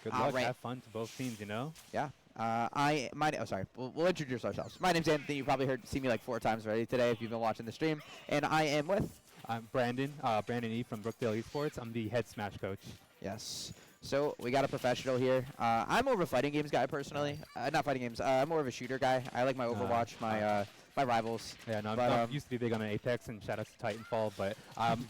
Good luck. Right. Have fun to both teams, you know? Yeah. Sorry. We'll introduce ourselves. My name's Anthony. You probably see me like 4 times already today if you've been watching the stream. And I am with? I'm Brandon. Brandon E. from Brookdale Esports. I'm the head Smash coach. Yes. So we got a professional here. I'm more of a fighting games guy personally. Not fighting games. I'm more of a shooter guy. I like my Overwatch, my Rivals. Yeah, no, But, I'm used to be big on Apex, and shout out to Titanfall, but I'm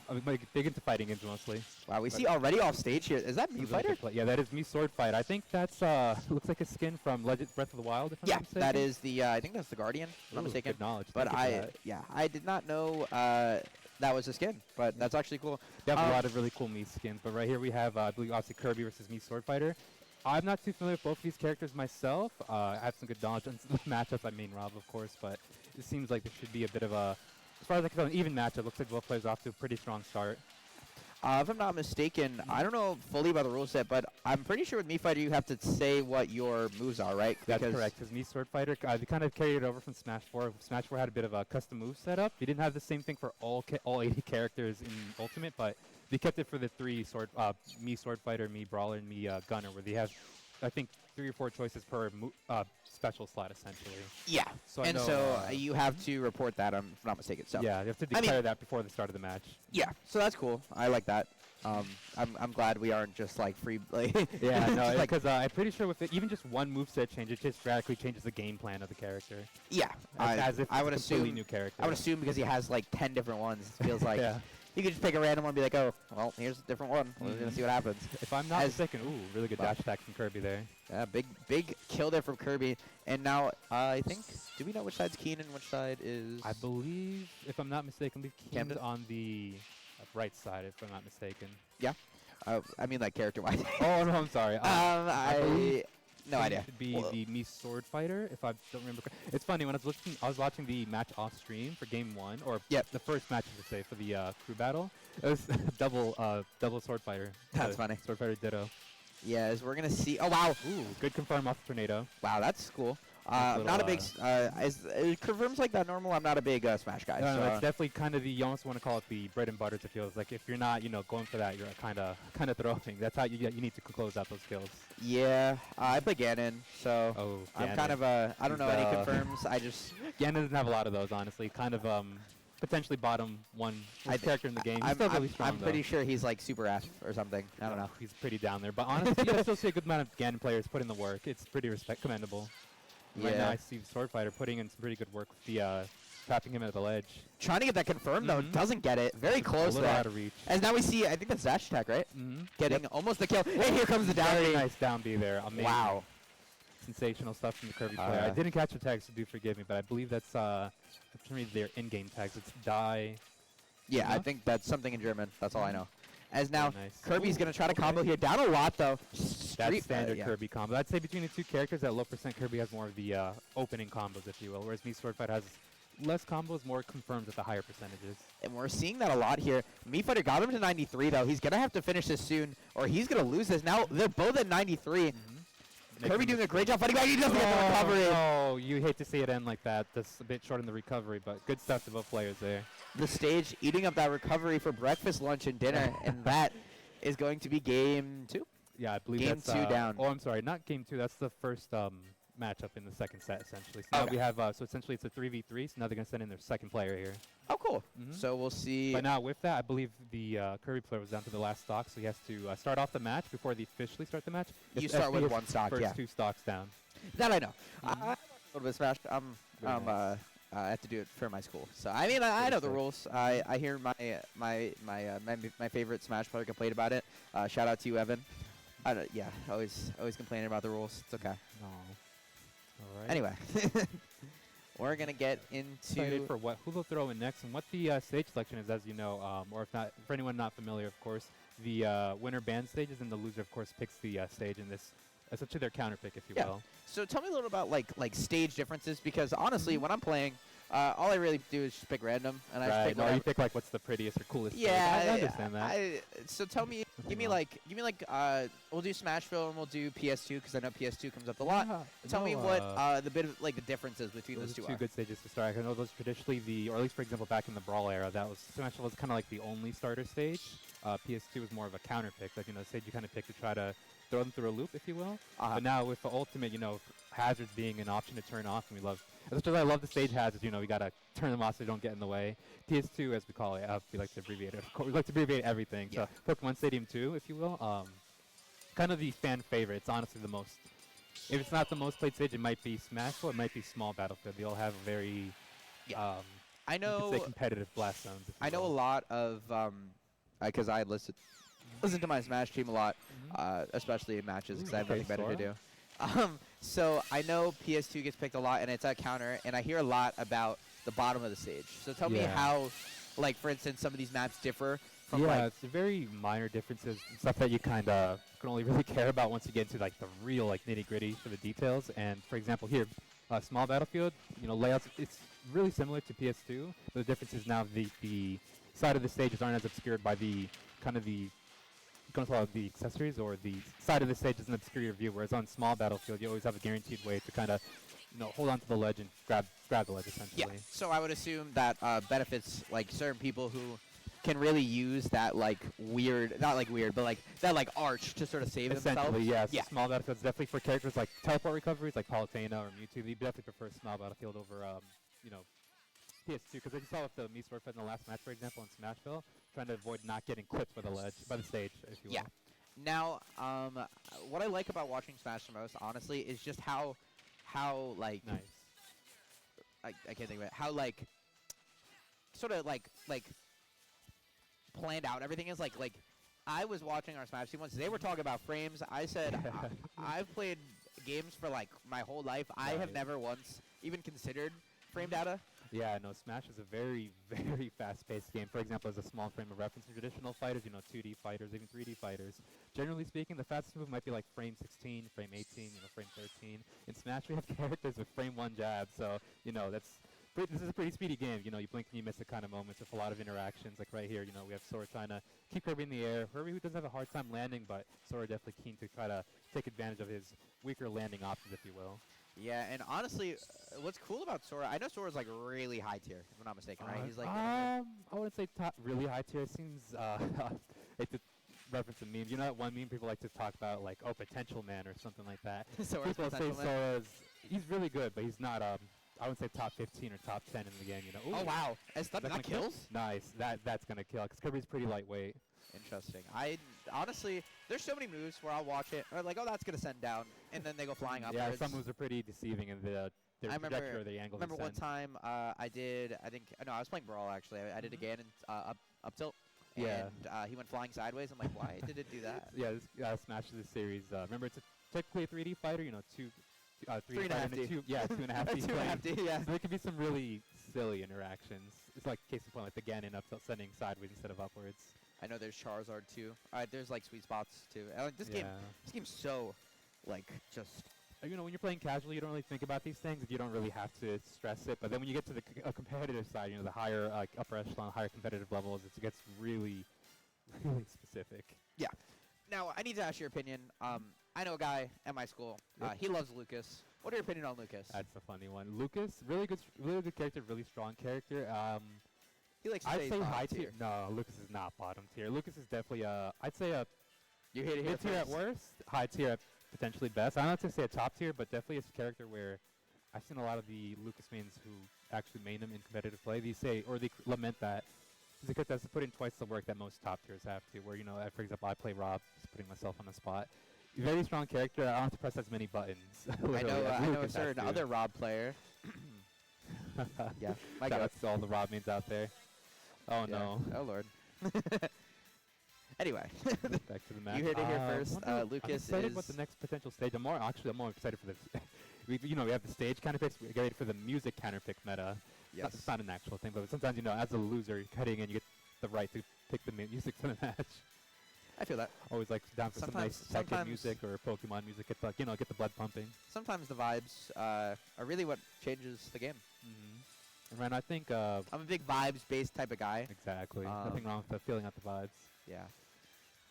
big into fighting games mostly. Wow, we see already off stage here. Is that Mii Fighter? Yeah, that is me Sword Fight. I think that's looks like a skin from Legend Breath of the Wild. If I'm Yeah, not mistaken. that is the. I think that's the Guardian. If I'm not Ooh, mistaken. good knowledge. But Thank you for that. I did not know that was a skin. But that's actually cool. They have a lot of really cool Mii skins, but right here we have, I believe, obviously Kirby versus Mii Sword Fighter. I'm not too familiar with both of these characters myself. I have some good knowledge on the matchups. I mean Rob, of course, but it seems like this should be a bit of a, as far as I can tell, an even matchup. Looks like both players are off to a pretty strong start. If I'm not mistaken, I don't know fully about the rule set, but I'm pretty sure with Mii Fighter you have to say what your moves are, right? That's correct. Because Mii Sword Fighter, they kind of carried it over from Smash 4. Smash 4 had a bit of a custom move setup. They didn't have the same thing for all 80 characters in Ultimate, but they kept it for the 3 Mii Sword Fighter, Mii Brawler, and Mii Gunner, where they have, I think, 3 or 4 choices per special slot, essentially. Yeah. So you have to report that, if I'm not mistaken. So yeah, you have to declare that before the start of the match. Yeah. So that's cool. I like that. I'm glad we aren't just like free. Yeah, no, because I'm pretty sure with even just one moveset change, it just radically changes the game plan of the character. Yeah. As if I would it's a completely assume new character. I would assume because he has like 10 different ones. It feels like. Yeah. You could just pick a random one and be like, oh, well, here's a different one. We're going to see what happens. If I'm not mistaken, really good dash attack from Kirby there. Yeah, big kill there from Kirby. And now, I think, do we know which side's Keen and which side is? I believe, if I'm not mistaken, Keen is on the right side, if I'm not mistaken. Yeah? I mean, like, character-wise. Oh, no, I'm sorry. No idea. Should be the Mii Sword Fighter, if I don't remember. It's funny, when I was watching the match off stream for game 1, or the first match, I should say, for the crew battle. It was double Sword Fighter. That's funny. Sword Fighter Ditto. Yes, we're gonna see. Oh wow! Ooh, good confirm off the tornado. Wow, that's cool. Not a big. It confirms like that normal. I'm not a big Smash guy. No, so, it's definitely kind of the. You almost want to call it the bread and butter. It feels like if you're not, going for that, you're kind of throwing. That's how you need to close out those kills. Yeah, I play Ganon, so I'm kind of I don't know any confirms. I just Ganon doesn't have a lot of those, honestly. Kind of potentially bottom one character in the game. He's still really strong, I'm pretty sure he's like super F or something. I don't know. He's pretty down there, but honestly, I still see a good amount of Ganon players put in the work. It's pretty commendable. Right now, I see Sword Fighter putting in some pretty good work with the trapping him at the ledge. Trying to get that confirmed though, doesn't get it. Very close a there. little out of reach. As now we see, I think that's dash attack, right? Getting almost the kill. And here comes the down Very B. nice down B there. Amazing. Wow. Sensational stuff from the Kirby player. I didn't catch the tags, so do forgive me, but I believe that's their in-game tags. It's die. Yeah, I think that's something in German. That's all I know. As now, Nice. Kirby's going to try to combo here. Down a lot, though. That's standard Kirby combo. I'd say between the two characters, at low percent, Kirby has more of the opening combos, if you will, whereas Mii Sword Fight has less combos, more confirms at the higher percentages. And we're seeing that a lot here. Mii Fighter got him to 93, though. He's going to have to finish this soon, or he's going to lose this. Now, they're both at 93. Kirby doing a great job fighting back. He doesn't get the recovery. Oh, you hate to see it end like that. That's a bit short in the recovery, but good stuff to both players there. The stage eating up that recovery for breakfast, lunch, and dinner, and that is going to be game 2. Yeah, I believe game that's 2 down. Oh, I'm sorry, not game 2. That's the first matchup in the second set, essentially. So now we have, so essentially it's a 3v3, so now they're going to send in their second player here. Oh, cool. So we'll see. But now with that, I believe the Kirby player was down to the last stock, so he has to start off the match before they officially start the match. You start with one stock, first yeah. 2 stocks down. That I know. I a little bit of Smash. I have to do it for my school. So I mean, I know the rules. I hear my favorite Smash player complain about it. Shout out to you, Evan. Yeah, always complaining about the rules. It's okay. No. All right. Anyway, we're gonna get into excited for who they'll throw in next and what the stage selection is, as you know, or if not, for anyone not familiar, of course. the winner band stages, and the loser, of course, picks the stage in this. Essentially, their counter pick, if you will. So tell me a little about like stage differences, because honestly, when I'm playing, all I really do is just pick random, and I just pick No, whatever. you pick like what's the prettiest or coolest. stage. Yeah, I understand that. So tell me, give me like, we'll do Smashville and we'll do PS2 because I know PS2 comes up a lot. Tell me what the bit of like the differences between those two two are. good stages to start. I know those traditionally or at least for example back in the Brawl era, that was Smashville was kind of like the only starter stage. PS2 was more of a counter pick, like the stage you kind of pick to try to throw them through a loop, if you will. But now with the Ultimate, hazards being an option to turn off, and we love. As much as I love the stage hazards, we gotta turn them off so they don't get in the way. PS2, as we call it, we like to abbreviate it. We like to abbreviate everything. So Pokemon Stadium 2, if you will, kind of the fan favorite. It's honestly the most. If it's not the most played stage, it might be Smashville. It might be Small Battlefield. They all have a very, I know. you could say competitive blast zones. if you I know a will. lot of because I listen to my Smash team a lot, especially in matches because I have nothing better to do. So I know PS2 gets picked a lot, and it's a counter, and I hear a lot about the bottom of the stage. So tell me how, like for instance, some of these maps differ from it's very minor differences, stuff that you kind of can only really care about once you get into like the real like nitty-gritty for the details. And for example, here, Small Battlefield, layouts, it's really similar to PS2. But the difference is now the side of the stages aren't as obscured by the kind of the the accessories, or the side of the stage doesn't obscure your view, whereas on Small Battlefield you always have a guaranteed way to kind of hold on to the ledge and grab the ledge essentially. Yeah. So I would assume that benefits like certain people who can really use that like weird, not like weird, but like that like arch to sort of save Essentially, themselves. yes. Small Battlefield's definitely for characters like teleport recoveries, like Palutena or Mewtwo. You definitely prefer Small Battlefield over, PS2, because as you saw with the Mii Swordfight in the last match, for example, in Smashville, trying to avoid not getting clipped by the stage, if you will. Yeah. Now, what I like about watching Smash the most, honestly, is just how like nice. I can't think of it. How like sort of like planned out everything is. Like I was watching our Smash team once. They were talking about frames. I said I've played games for like my whole life. I have never once even considered frame data. Yeah, no, Smash is a very, very fast-paced game. For example, as a small frame of reference to traditional fighters, 2D fighters, even 3D fighters. Generally speaking, the fastest move might be like frame 16, frame 18, frame 13. In Smash, we have characters with frame 1 jab, so, this is a pretty speedy game. You blink and you miss the kind of moments with a lot of interactions. Like right here, we have Sora trying to keep Kirby in the air. Kirby who doesn't have a hard time landing, but Sora definitely keen to try to take advantage of his weaker landing options, if you will. Yeah, and honestly, what's cool about Sora, I know Sora's like really high tier, if I'm not mistaken, right? He's like I wouldn't say really high tier. It seems like to reference a meme. You know that one meme people like to talk about, like, potential man or something like that. Sora's people say potential man? Sora's, he's really good, but he's not I would say top 15 or top 10 in the game. Ooh, oh wow, that kills? Nice, that's gonna kill because Kirby's pretty lightweight. Interesting. I honestly, there's so many moves where I'll watch it, or like, oh, that's gonna send down, and then they go flying upwards. Yeah, some moves are pretty deceiving in their trajectory or the angle. I remember one time I was playing Brawl actually. I did again and up tilt. Yeah. And he went flying sideways. I'm like, why did it do that? Yeah, this Smash is a series. Remember, it's technically a 3D fighter. 3.5D. 2.5D. Yeah, 2.5D. 2.5D. Yeah. So there could be some really silly interactions. It's like case in point, like the Ganon up tilt sending sideways instead of upwards. I know there's Charizard too. There's like sweet spots too. This game's so like just. When you're playing casually, you don't really think about these things. You don't really have to stress it. But then when you get to the competitive side, the higher upper echelon, higher competitive levels, it gets really, really specific. Yeah. Now I need to ask your opinion. I know a guy at my school. He loves Lucas. What are your opinion on Lucas? That's a funny one. Lucas, really good character, really strong character. He likes to I'd say high tier. No, Lucas is not bottom tier. Lucas is definitely I'd say you hate it mid tier at worst, high tier at potentially best. I'm not going to say a top tier, but definitely it's a character where I've seen a lot of the Lucas mains who actually main him in competitive play. They lament that he's a character that's put in twice the work that most top tiers have to. Where for example, I play Rob, just putting myself on the spot. Very strong character. I don't have to press as many buttons. I know a certain other Rob player. Yeah, my God. That's all the Rob mains out there. Oh no. Oh Lord. Anyway, back to the match. You heard it here first. Lucas I'm excited is. about the next potential stage. I'm more excited for the. we have the stage counter picks. We get ready for the music counter pick meta. Yes. It's not an actual thing, but sometimes as a loser, you're cutting and you get the right to pick the music for the match. I feel that. Always like down for some nice second sometimes- music or Pokemon music. Get the, get the blood pumping. Sometimes the vibes are really what changes the game. And Ren, I think I'm a big vibes-based type of guy. exactly. Nothing wrong with feeling out the vibes. Yeah.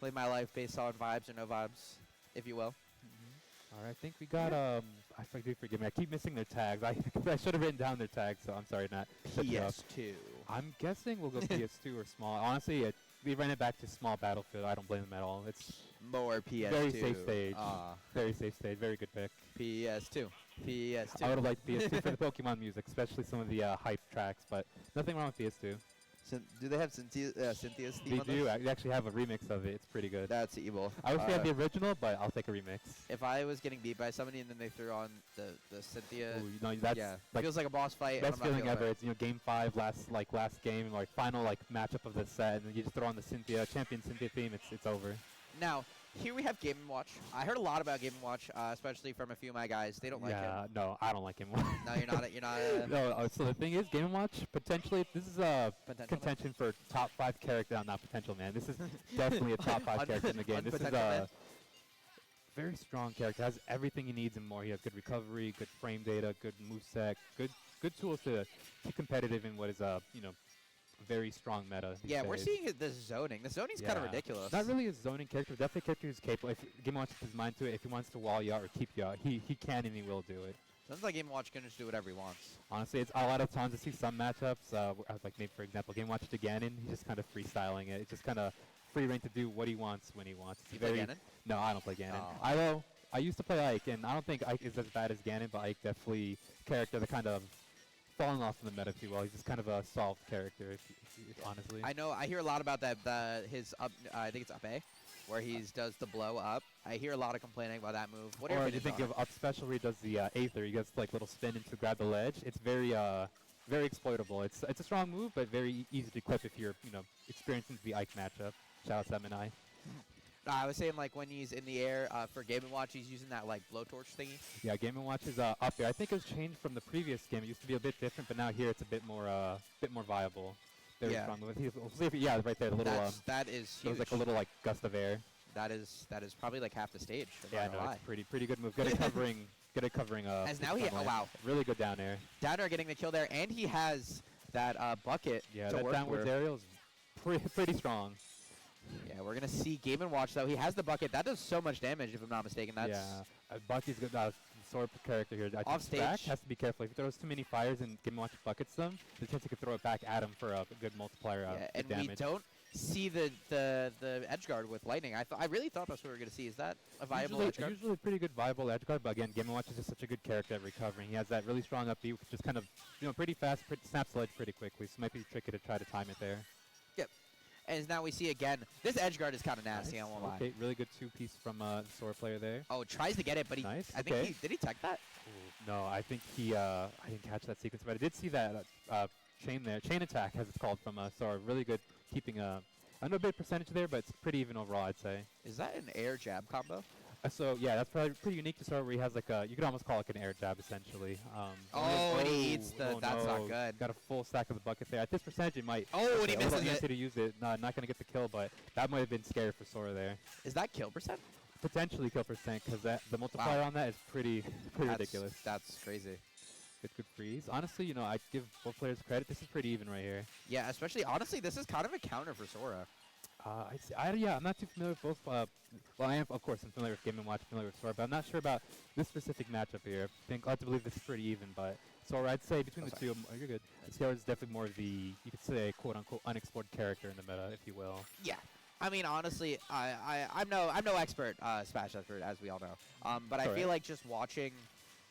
Play my life based on vibes or no vibes, if you will. All right, I think we got forgive me. I keep missing their tags. I should have written down their tags, so I'm sorry not. set you up. PS2. I'm guessing we'll go PS2 or small. Honestly, we ran it back to small Battlefield. I don't blame them at all. It's more PS2. Very safe stage. Very safe stage. Very good pick. PS2. PS2. I would have liked PS2 for the Pokemon music, especially some of the hype tracks, but nothing wrong with PS2. Do they have Cynthia's theme They on do. this? They actually have a remix of it. It's pretty good. That's evil. I wish we had the original, but I'll take a remix. If I was getting beat by somebody and then they threw on the Cynthia, Ooh, that's yeah, like feels like a boss fight. and Best I'm not feeling feeling ever. it. It's game 5, last game, final matchup of the set, and then you just throw on the champion Cynthia theme. It's over. Now, here we have Game & Watch. I heard a lot about Game & Watch, especially from a few of my guys. They don't like him. No, I don't like him. No, you're not. You're not. No. So the thing is, Game & Watch potentially this is a contention for top 5 character. Not potential, man. This is definitely a top 5 character in the game. This is a very strong character. Has everything he needs and more. He has good recovery, good frame data, good moveset, good tools to keep competitive in what is very strong meta. Yeah, we're days. seeing the zoning. The zoning's kind of ridiculous. Not really a zoning character. Definitely a character who's capable. If Game & Watch puts his mind to it, if he wants to wall you out or keep you out, he can and he will do it. Sounds like Game & Watch can just do whatever he wants. Honestly, it's a lot of times I see some matchups, like maybe for example, Game & Watch to Ganon, he's just kind of freestyling it. It's just kind of free reign to do what he wants when he wants. You play Ganon? No, I don't play Ganon. Oh. I used to play Ike, and I don't think Ike is as bad as Ganon, but Ike definitely character that kind of falling off in the meta, if you will. He's just kind of a solved character, honestly. I know. I hear a lot about that. His up. I think it's up A, where he does the blow up. I hear a lot of complaining about that move. What are your Or you opinions think on of up special where he does the Aether. He gets little spin to grab the ledge. It's very exploitable. It's a strong move, but very easy to clip if you're experiencing the Ike matchup. Shout out Sam and I. I was saying when he's in the air for Game & Watch, he's using that blowtorch thingy. Yeah, Game & Watch is up there. I think it was changed from the previous game. It used to be a bit different, but now here it's a bit more viable. Very Yeah. strong move. Yeah, right there. The little that is it was huge. like a little gust of air. That is probably half the stage. I'm Yeah, not gonna no, lie. it's pretty good move. Good at covering. Good at covering. As now he, from, wow, really good down air. down air getting the kill there, and he has that bucket Yeah, to that work downwards with. aerial is pretty strong. Yeah, we're gonna see Game & Watch though. He has the bucket. That does so much damage, if I'm not mistaken. That's Yeah, Bucky's good. Sword character here. I Off think Zach stage. has to be careful. If he throws too many fires and Game & Watch buckets them, the chance he could throw it back at him for a good multiplier yeah, and damage. we don't see the edge guard with lightning. I really thought that's what we were gonna see. Is that a viable edge guard? Usually pretty good viable edge guard, but again, Game & Watch is just such a good character at recovering. He has that really strong up B, which just kind of pretty fast, snaps the ledge pretty quickly. So it might be tricky to try to time it there. Yep. And now we see again. This edge guard is kind of nasty. I won't lie. Okay, really good 2-piece from the sword player there. Oh, tries to get it, but he. Nice. I think he did he tech that? Ooh, no, I think he. I didn't catch that sequence, but I did see that chain there. Chain attack, as it's called, from Sora. Really good, keeping I know a bit percentage there, but it's pretty even overall, I'd say. Is that an air jab combo? So yeah, that's probably pretty unique to Sora, where he has you could almost call it an air jab essentially. And he eats the. Oh That's no, not good. Got a full stack of the bucket there. At this percentage, it might. Oh, and he a little misses it. easy to use it. No, not gonna get the kill, but that might have been scary for Sora there. Is that kill percent? Potentially kill percent, because the multiplier on that is pretty ridiculous. That's crazy. Good freeze. Honestly, I'd give both players credit. This is pretty even right here. Yeah, especially honestly, this is kind of a counter for Sora. I'm not too familiar with both. Well, I am, of course, I'm familiar with Game & Watch, familiar with Sora, but I'm not sure about this specific matchup here. I'm glad to believe this is pretty even, but Sora, I'd say between the two, you're good. Sora is definitely more of the, you could say, quote-unquote, unexplored character in the meta, if you will. Yeah. I mean, honestly, I'm no expert, Smash expert, as we all know. But I feel like just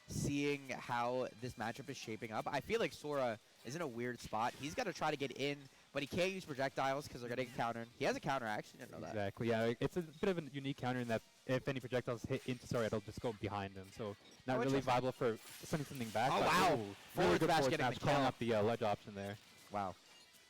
seeing how this matchup is shaping up, I feel like Sora is in a weird spot. He's got to try to get in, but he can't use projectiles because they're going to get countered. He has a counter action. Didn't know that. Exactly. Yeah, it's a bit of a unique counter in that if any projectiles hit into Sora, it'll just go behind him. So not really viable for sending something back. Oh, but wow. Really Forward good smash forward getting smash, the calling kill. out the ledge option there. Wow.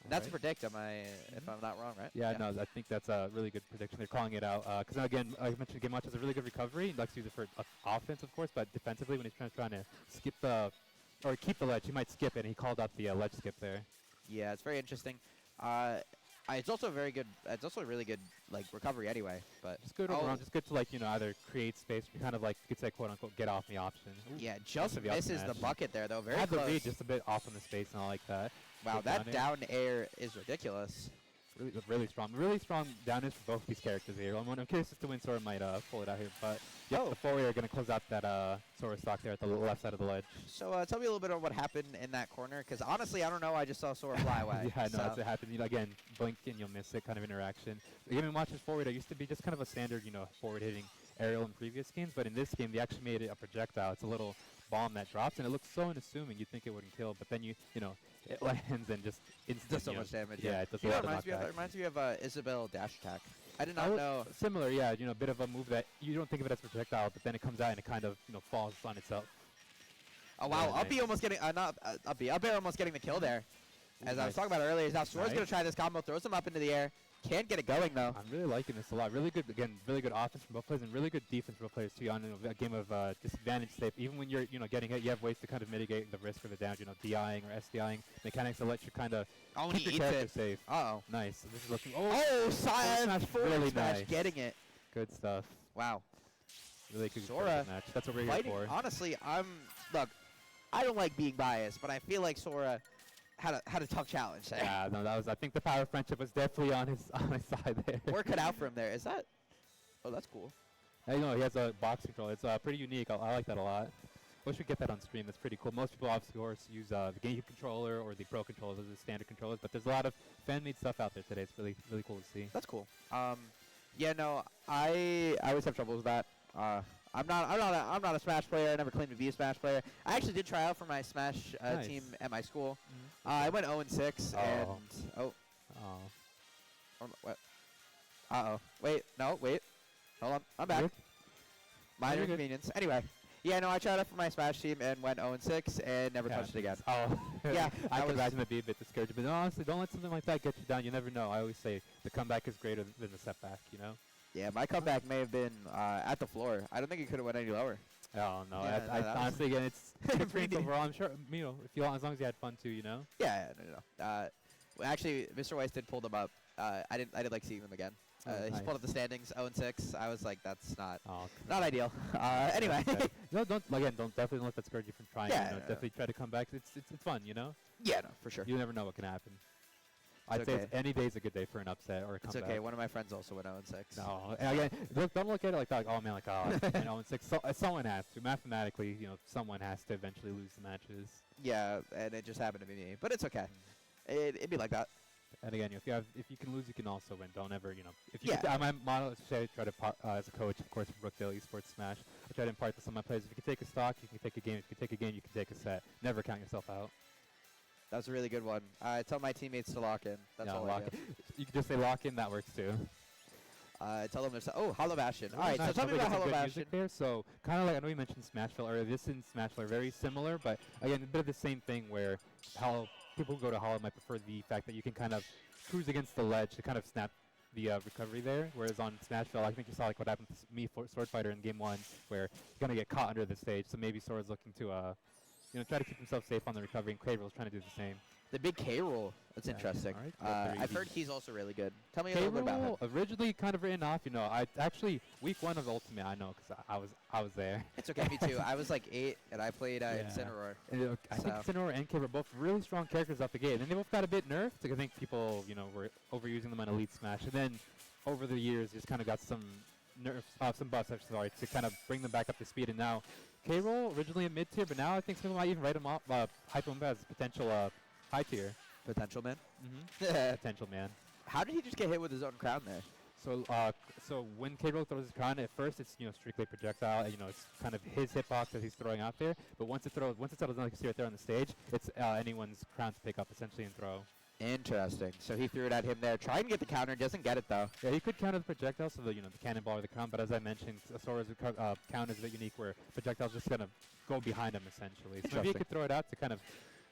That's a predict, if I'm not wrong, right? Yeah, no, I think that's a really good prediction. They're calling it out. Because, again, like I mentioned, Game Watch has a really good recovery. He likes to use it for offense, of course, but defensively, when he's trying to skip or keep the ledge, he might skip it, and he called out the ledge skip there. Yeah, it's very interesting. It's also very good. It's also a really good like recovery anyway. But Just good overall. Just good to like either create space, or kind of like you could say quote unquote get off me option. Ooh, yeah, just misses the bucket there though. Very had close. the read just a bit off on the space and all like that. Wow, Good that down air is ridiculous. Really strong down is for both these characters here. I'm curious as to when Sora might pull it out here, but yep, the forward are going to close out that Sora stock there at the left side of the ledge. So tell me a little bit on what happened in that corner, because honestly, I don't know. I just saw Sora fly away. Yeah, no, so. that's what happened. Again, blink and you'll miss it kind of interaction. Even watching forward, it used to be just kind of a standard, forward hitting aerial in previous games, but in this game, they actually made it a projectile. It's a little bomb that drops, and it looks so unassuming. You'd think it wouldn't kill, but then it lands and just instantly does so much damage. Yeah, it does You a know, lot it of reminds me of Isabelle dash attack. I did Oh, not know. Similar, yeah. A bit of a move that you don't think of it as projectile, but then it comes out and it kind of falls on itself. Oh wow, Yeah, Uppy nice. almost getting not Uppy, Up air almost getting the kill there. As I was nice. talking about earlier, now Sora's Nice. gonna try this combo, throws him up into the air. Can't get it going though. I'm really liking this a lot. Really good, again, really good offense from both players and really good defense from both players too. On a game of disadvantage state, even when you're getting hit, you have ways to kind of mitigate the risk of the damage. DIing or SDIing mechanics that let you kind of Oh, and keep he your eats character it. safe. Uh-oh. Nice. This is looking. Oh, smash, side forward really smash, nice. getting it. Good stuff. Wow. Really good Sora match. That's what we're here fighting. for. Honestly, look. I don't like being biased, but I feel like Sora had a tough challenge there. Yeah, no, that was. I think the power of friendship was definitely on his side there. Work cut out for him there. Is that? Oh, that's cool. I know he has a box controller. It's pretty unique. I like that a lot. Wish we could get that on stream. That's pretty cool. Most people, obviously, of course, use the GameCube controller or the Pro controllers as the standard controllers, but there's a lot of fan-made stuff out there today. It's really cool to see. That's cool. Yeah, no, I always have trouble with that. I'm not a Smash player. I never claimed to be a Smash player. I actually did try out for my Smash Nice. team at my school. I went 0-6 and what? Wait, no, wait. Hold on, I'm back. Minor You're good. inconvenience. Anyway, yeah, no, I tried out for my Smash team and went 0-6 and never Yeah, touched it again. Oh, Yeah, I that can was- imagine that'd be a bit discouraging. But no, honestly, don't let something like that get you down. You never know. I always say the comeback is greater than the setback. Yeah, my comeback may have been at the floor. I don't think it could have went any lower. Oh no! Yeah, I that was- honestly, again, it's experience Pretty- overall. I'm sure as long as you had fun too. Yeah, no. Well, actually, Mr. Weiss did pull them up. I didn't like seeing them again. Oh, He nice. pulled up the standings, 0-6. I was like, that's not Oh, not ideal. Anyway. no, definitely don't let that discourage you from trying. Yeah, no, definitely try to come back. It's fun. Yeah, no, for sure. You never know what can happen. I'd say okay. any day's a good day for an upset or a It's comeback. okay. One of my friends also went 0-6. No, and again, don't look at it like that. Like, oh man, like oh, 0-6. So, someone has to. Mathematically, someone has to eventually lose the matches. Yeah, and it just happened to be me. But it's okay. It'd be like that. And again, if you can lose, you can also win. Don't ever, if you. Yeah. My motto is to try to as a coach, of course, for Brookdale Esports Smash. I try to impart this on my players. If you can take a stock, you can take a game. If you can take a game, you can take a set. Never count yourself out. That was a really good one. I tell my teammates to lock in. That's all I do. You can just say lock in. That works too. Tell them to Hollow Bastion. All right, so tell me Hopefully about get some Hollow good Bastion. music there. So kind of like I know you mentioned Smashville earlier. This and Smashville are very similar, but again, a bit of the same thing where people who go to Hollow might prefer the fact that you can kind of cruise against the ledge to kind of snap the recovery there. Whereas on Smashville, I think you saw like what happened to me for Sword Fighter in Game 1, where you're gonna get caught under the stage. So maybe Sora's looking to try to keep himself safe on the recovery, and Quaver's trying to do the same. The big K roll. That's interesting. All right, I've heard he's also really good. Tell me a little bit about him. Originally kind of written off, I actually week 1 of Ultimate, I know because I was there. It's okay, me too. I was like 8, and I played Incineroar. And, I think Incineroar and K were both really strong characters off the gate. And then they both got a bit nerfed. Like I think people, were overusing them on Elite Smash. And then over the years, just kind of got some nerfs, some buffs, to kind of bring them back up to speed. And now K-Roll, originally a mid tier, but now I think some might even write him off, hype him as potential high tier. Potential man? Mm-hmm. Potential man. How did he just get hit with his own crown there? So when K-Roll throws his crown, at first it's strictly projectile. It's kind of his hitbox that he's throwing out there. But once it settles down, like you see right there on the stage, it's anyone's crown to pick up essentially and throw. Interesting. So he threw it at him there. Try and get the counter. Doesn't get it though. Yeah, he could counter the projectile, so the cannonball or the crown. But as I mentioned, Sora's count is a bit unique, where projectile's just gonna go behind him essentially. So maybe he could throw it out to kind of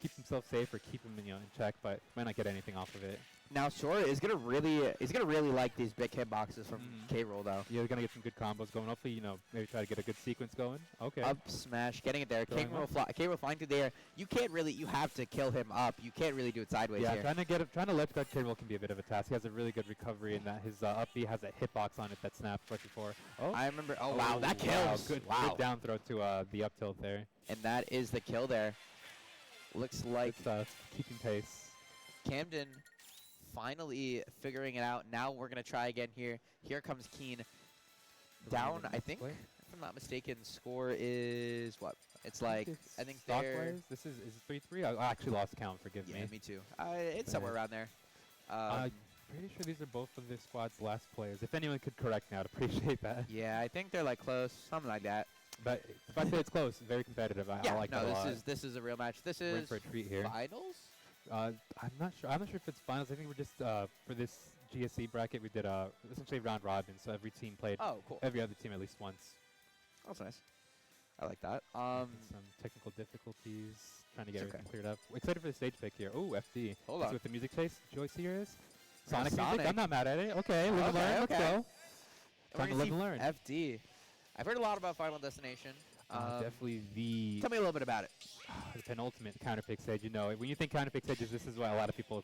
keep himself safe or keep him in check, but might not get anything off of it. Now Shore is gonna really like these big hitboxes from K-Roll though. Yeah, they're gonna get some good combos going. Hopefully, maybe try to get a good sequence going. Okay. Up smash, getting it there. Going K-Roll flying through there. You have to kill him up. You can't really do it sideways Yeah, here. trying to left guard K-Roll can be a bit of a task. He has a really good recovery in that his up B has a hitbox on it that snapped right before. Oh, I remember. Oh wow, that wow, kills. Good down throw to the up tilt there. And that is the kill there. Looks like Good stuff. Keeping pace. Camden finally figuring it out. Now we're going to try again here. Here comes Keen. Down, I think, if I'm not mistaken, score is what? It's like, I think they're... This is 3-3? I actually lost count, forgive me. Yeah, me too. It's somewhere around there. Pretty sure these are both of this squad's last players. If anyone could correct me, I'd appreciate that. Yeah, I think they're like close, something like that. But the fact that it's close, very competitive. I like that a lot. This is a real match. This We're in is for a treat here. finals? I'm not sure. I'm not sure if it's finals. I think we're just for this GSC bracket we did essentially round robin. So every team played. Oh, cool. Every other team at least once. That's nice. I like that. Some technical difficulties. Trying to get everything cleared up. Excited for the stage pick here. Oh, FD. Hold Let's on. see what the music choice here is. Yeah, Sonic music. I'm not mad at it. Okay, live and learn. Let's go. Time to live and learn. FD. I've heard a lot about Final Destination. Definitely the... Tell me a little bit about it. The penultimate counterpick stage. When you think counterpick stages, this is what a lot of people,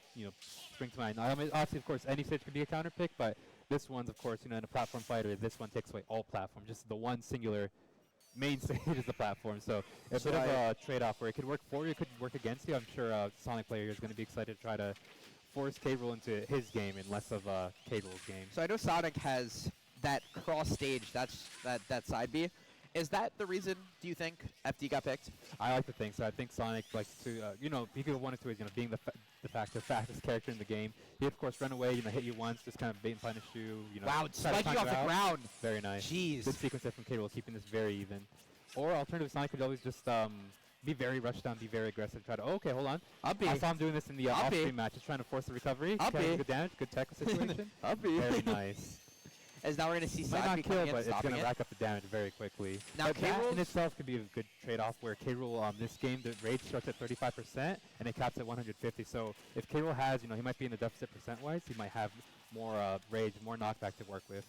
spring to mind. Obviously, of course, any stage could be a counterpick, but this one's, of course, in a platform fighter, this one takes away all platform. Just the one singular main stage is the platform. So a bit of a trade-off where it could work for you, it could work against you. I'm sure Sonic player here is going to be excited to try to force K-Rool into his game and less of K-Rool's game. So I know Sonic has that cross stage, that side B. Is that the reason, do you think, FD got picked? I like to think so. I think Sonic likes to, he could one or two ways, being the fastest character in the game. He, of course, run away, hit you once, just kind of bait and punish you. Wow, spike you off the ground. Very nice. Jeez. Good sequence there from K-Rool, keeping this very even. Or alternative, Sonic could always just be very rushed down, be very aggressive, try to, okay, hold on. Up-B. I saw him doing this in the off-stream match, just trying to force the recovery. Up-B. Good damage, good tech situation. Up-B. Very nice. As now we're going to see Might Sonic not kill, coming in but and it's stopping going to it. rack up the damage very quickly. Now But that K-Rool in itself could be a good trade-off where K-Rool this game, the rage starts at 35% and it caps at 150. So if K-Rool has, he might be in the deficit percent-wise, he might have more rage, more knockback to work with.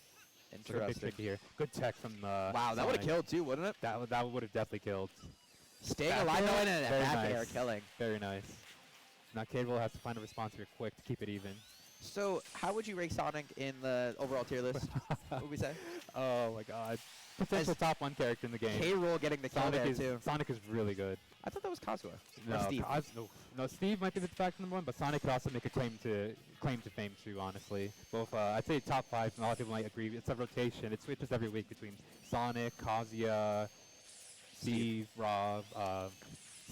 So a big tricky here. Good tech from Wow, that would have killed too, wouldn't it? That would have definitely killed. Staying Back alive, air, though, and very back nice. air killing. Very nice. Now K-Rool has to find a response here quick to keep it even. So how would you rank Sonic in the overall tier list? What would we say? Oh my god. Potential top 1 character in the game. K-Rool getting the kill Sonic there is, too. Sonic is really good. I thought that was Kazuha. No, Or Steve. No, Steve might be the fact number 1, but Sonic could also make a claim to fame too. Honestly, both I'd say top 5. And a lot of people might agree. It's a rotation. It switches every week between Sonic, Kazuya, Steve, Rob,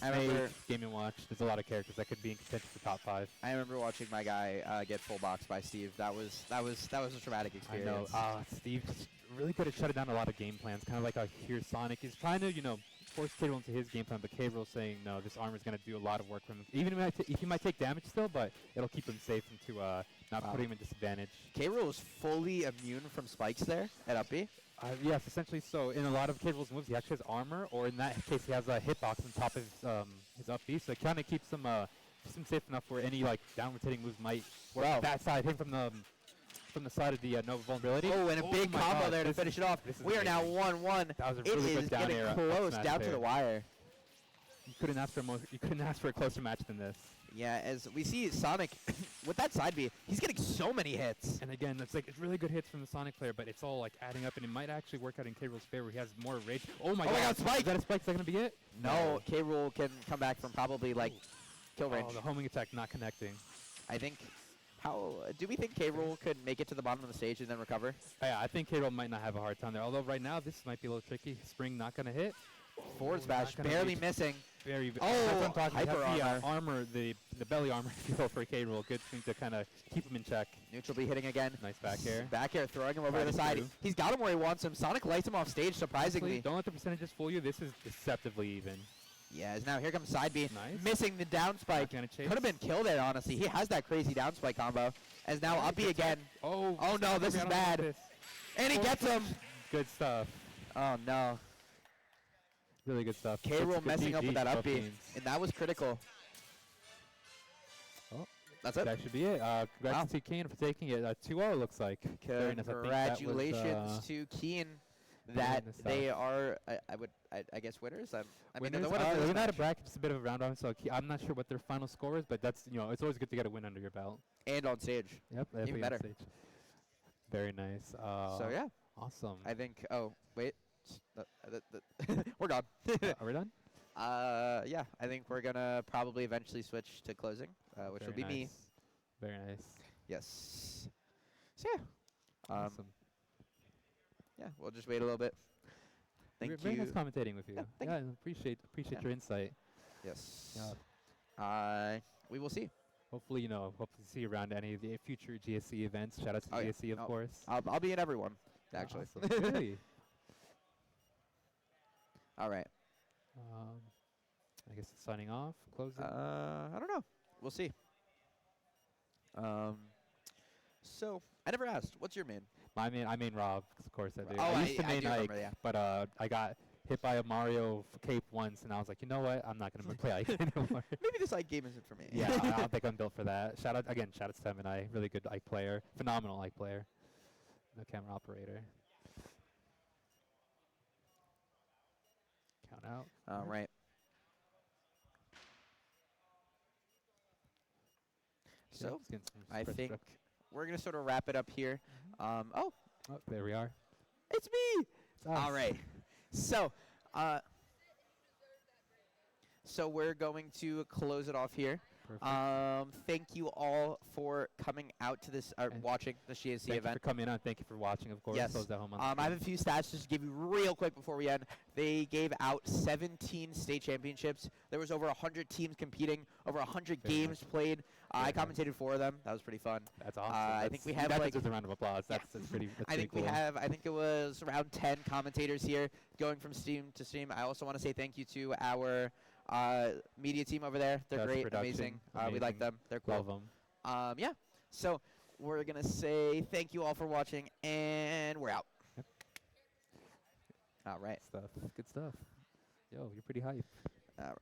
I remember Game & Watch. There's a lot of characters that could be in contention for top 5. I remember watching my guy get full boxed by Steve. That was a traumatic experience. I know. Steve really could have shut down a lot of game plans. Kind of like here Sonic is trying to, force K-Rool into his game plan, but K-Rool saying, no, this armor is going to do a lot of work for him. Even if he might take damage still, but it'll keep him safe into not putting him in disadvantage. K-Rool is fully immune from spikes there at up B. Yes, essentially so. In a lot of K-Rool's moves, he actually has armor, or in that case, he has a hitbox on top of his up B, so it kind of keeps him safe enough where any downward hitting moves might work. Wow. That side, hit from the side of the Nova vulnerability. Oh, and a big my combo God, there to finish it off. We are now 1-1. That was a It really is good down getting air close smash down to there. the wire. You couldn't ask for a closer match than this. Yeah, as we see Sonic with that side B, he's getting so many hits. And again, it's really good hits from the Sonic player, but it's all adding up, and it might actually work out in K-Rool's favor where he has more rage. Oh my God, Spike! Is that a spike? Is that going to be it? No, K-Rool can come back from probably kill range. Oh, the homing attack not connecting. I think. How do we think K-Rool could make it to the bottom of the stage and then recover? Yeah, I think K-Rool might not have a hard time there. Although right now this might be a little tricky. Spring not going to hit. Forward smash, barely missing. That's what Oh, I'm talking hyper about. armor. The belly armor, if you will, for K-Rool. Good thing to kind of keep him in check. Neutral B hitting again. Nice back air. Back air, throwing him over to the Sliding side. through. He's got him where he wants him. Sonic lights him off stage, surprisingly. Honestly, don't let the percentages fool you. This is deceptively even. Yeah, as now here comes side B. Nice. Missing the down spike. Not gonna chase. Could have been killed there, honestly. He has that crazy down spike combo. As now up B again. Oh no, this is bad. And he gets him. Good stuff. Oh no. Really good stuff. K-Rool Good messing up GG with that both up B. teams. And that was critical. That's it. That should be it. Congrats to Kane for taking it. 2-0 looks like. Very nice. I think that was, Congratulations to Keen that they are, I guess, winners. I mean, they're the winners. Looking at a bracket, just a bit of a round robin, so I'm not sure what their final score is, but that's, it's always good to get a win under your belt. And on stage. Yep, Even better. On stage. Very nice. So yeah. Awesome. I think. Oh wait, we're gone. Are we done? Yeah. I think we're gonna probably eventually switch to closing, which will be me. Very nice. Yes. So yeah. Awesome. Yeah, we'll just wait a little bit. Thank you. Very nice commentating with you. Yeah, I appreciate your insight. Yes. Yeah. We will see. Hopefully, hope to see you around any of the future GSC events. Shout out to GSC, of course. I'll be in everyone, actually. Awesome. Really? All right. I guess signing off, closing. I don't know. We'll see. So I never asked. What's your main? I mean Rob, of course I do. Oh, I used to I main do Ike, remember, yeah. but I got hit by a Mario cape once, and I was like, you know what? I'm not gonna play Ike anymore. Maybe this Ike game isn't for me. Yeah, I don't think I'm built for that. Shout out to Seven I, really good Ike player, phenomenal Ike player. No camera operator. Count out. All right. So I think we're gonna sort of wrap it up here. Oh, there we are. It's me. All right. So, so we're going to close it off here. Thank you all for coming out to this, watching the GSC event. Thank you for coming on. Thank you for watching, of course. Yes. Those at home on I have a few stats just to give you real quick before we end. They gave out 17 state championships. There was over 100 teams competing, over 100 games played. I commentated 4 of them. That was pretty fun. That's awesome. I think we have like a round of applause. That's pretty. That's I think cool. we have. I think it was around 10 commentators here, going from stream to stream. I also want to say thank you to our media team over there. They're That's great, production. amazing. We like them. They're cool. Love them. Yeah. So we're gonna say thank you all for watching, and we're out. Yep. All right. Good stuff. Yo, you're pretty hype. All right.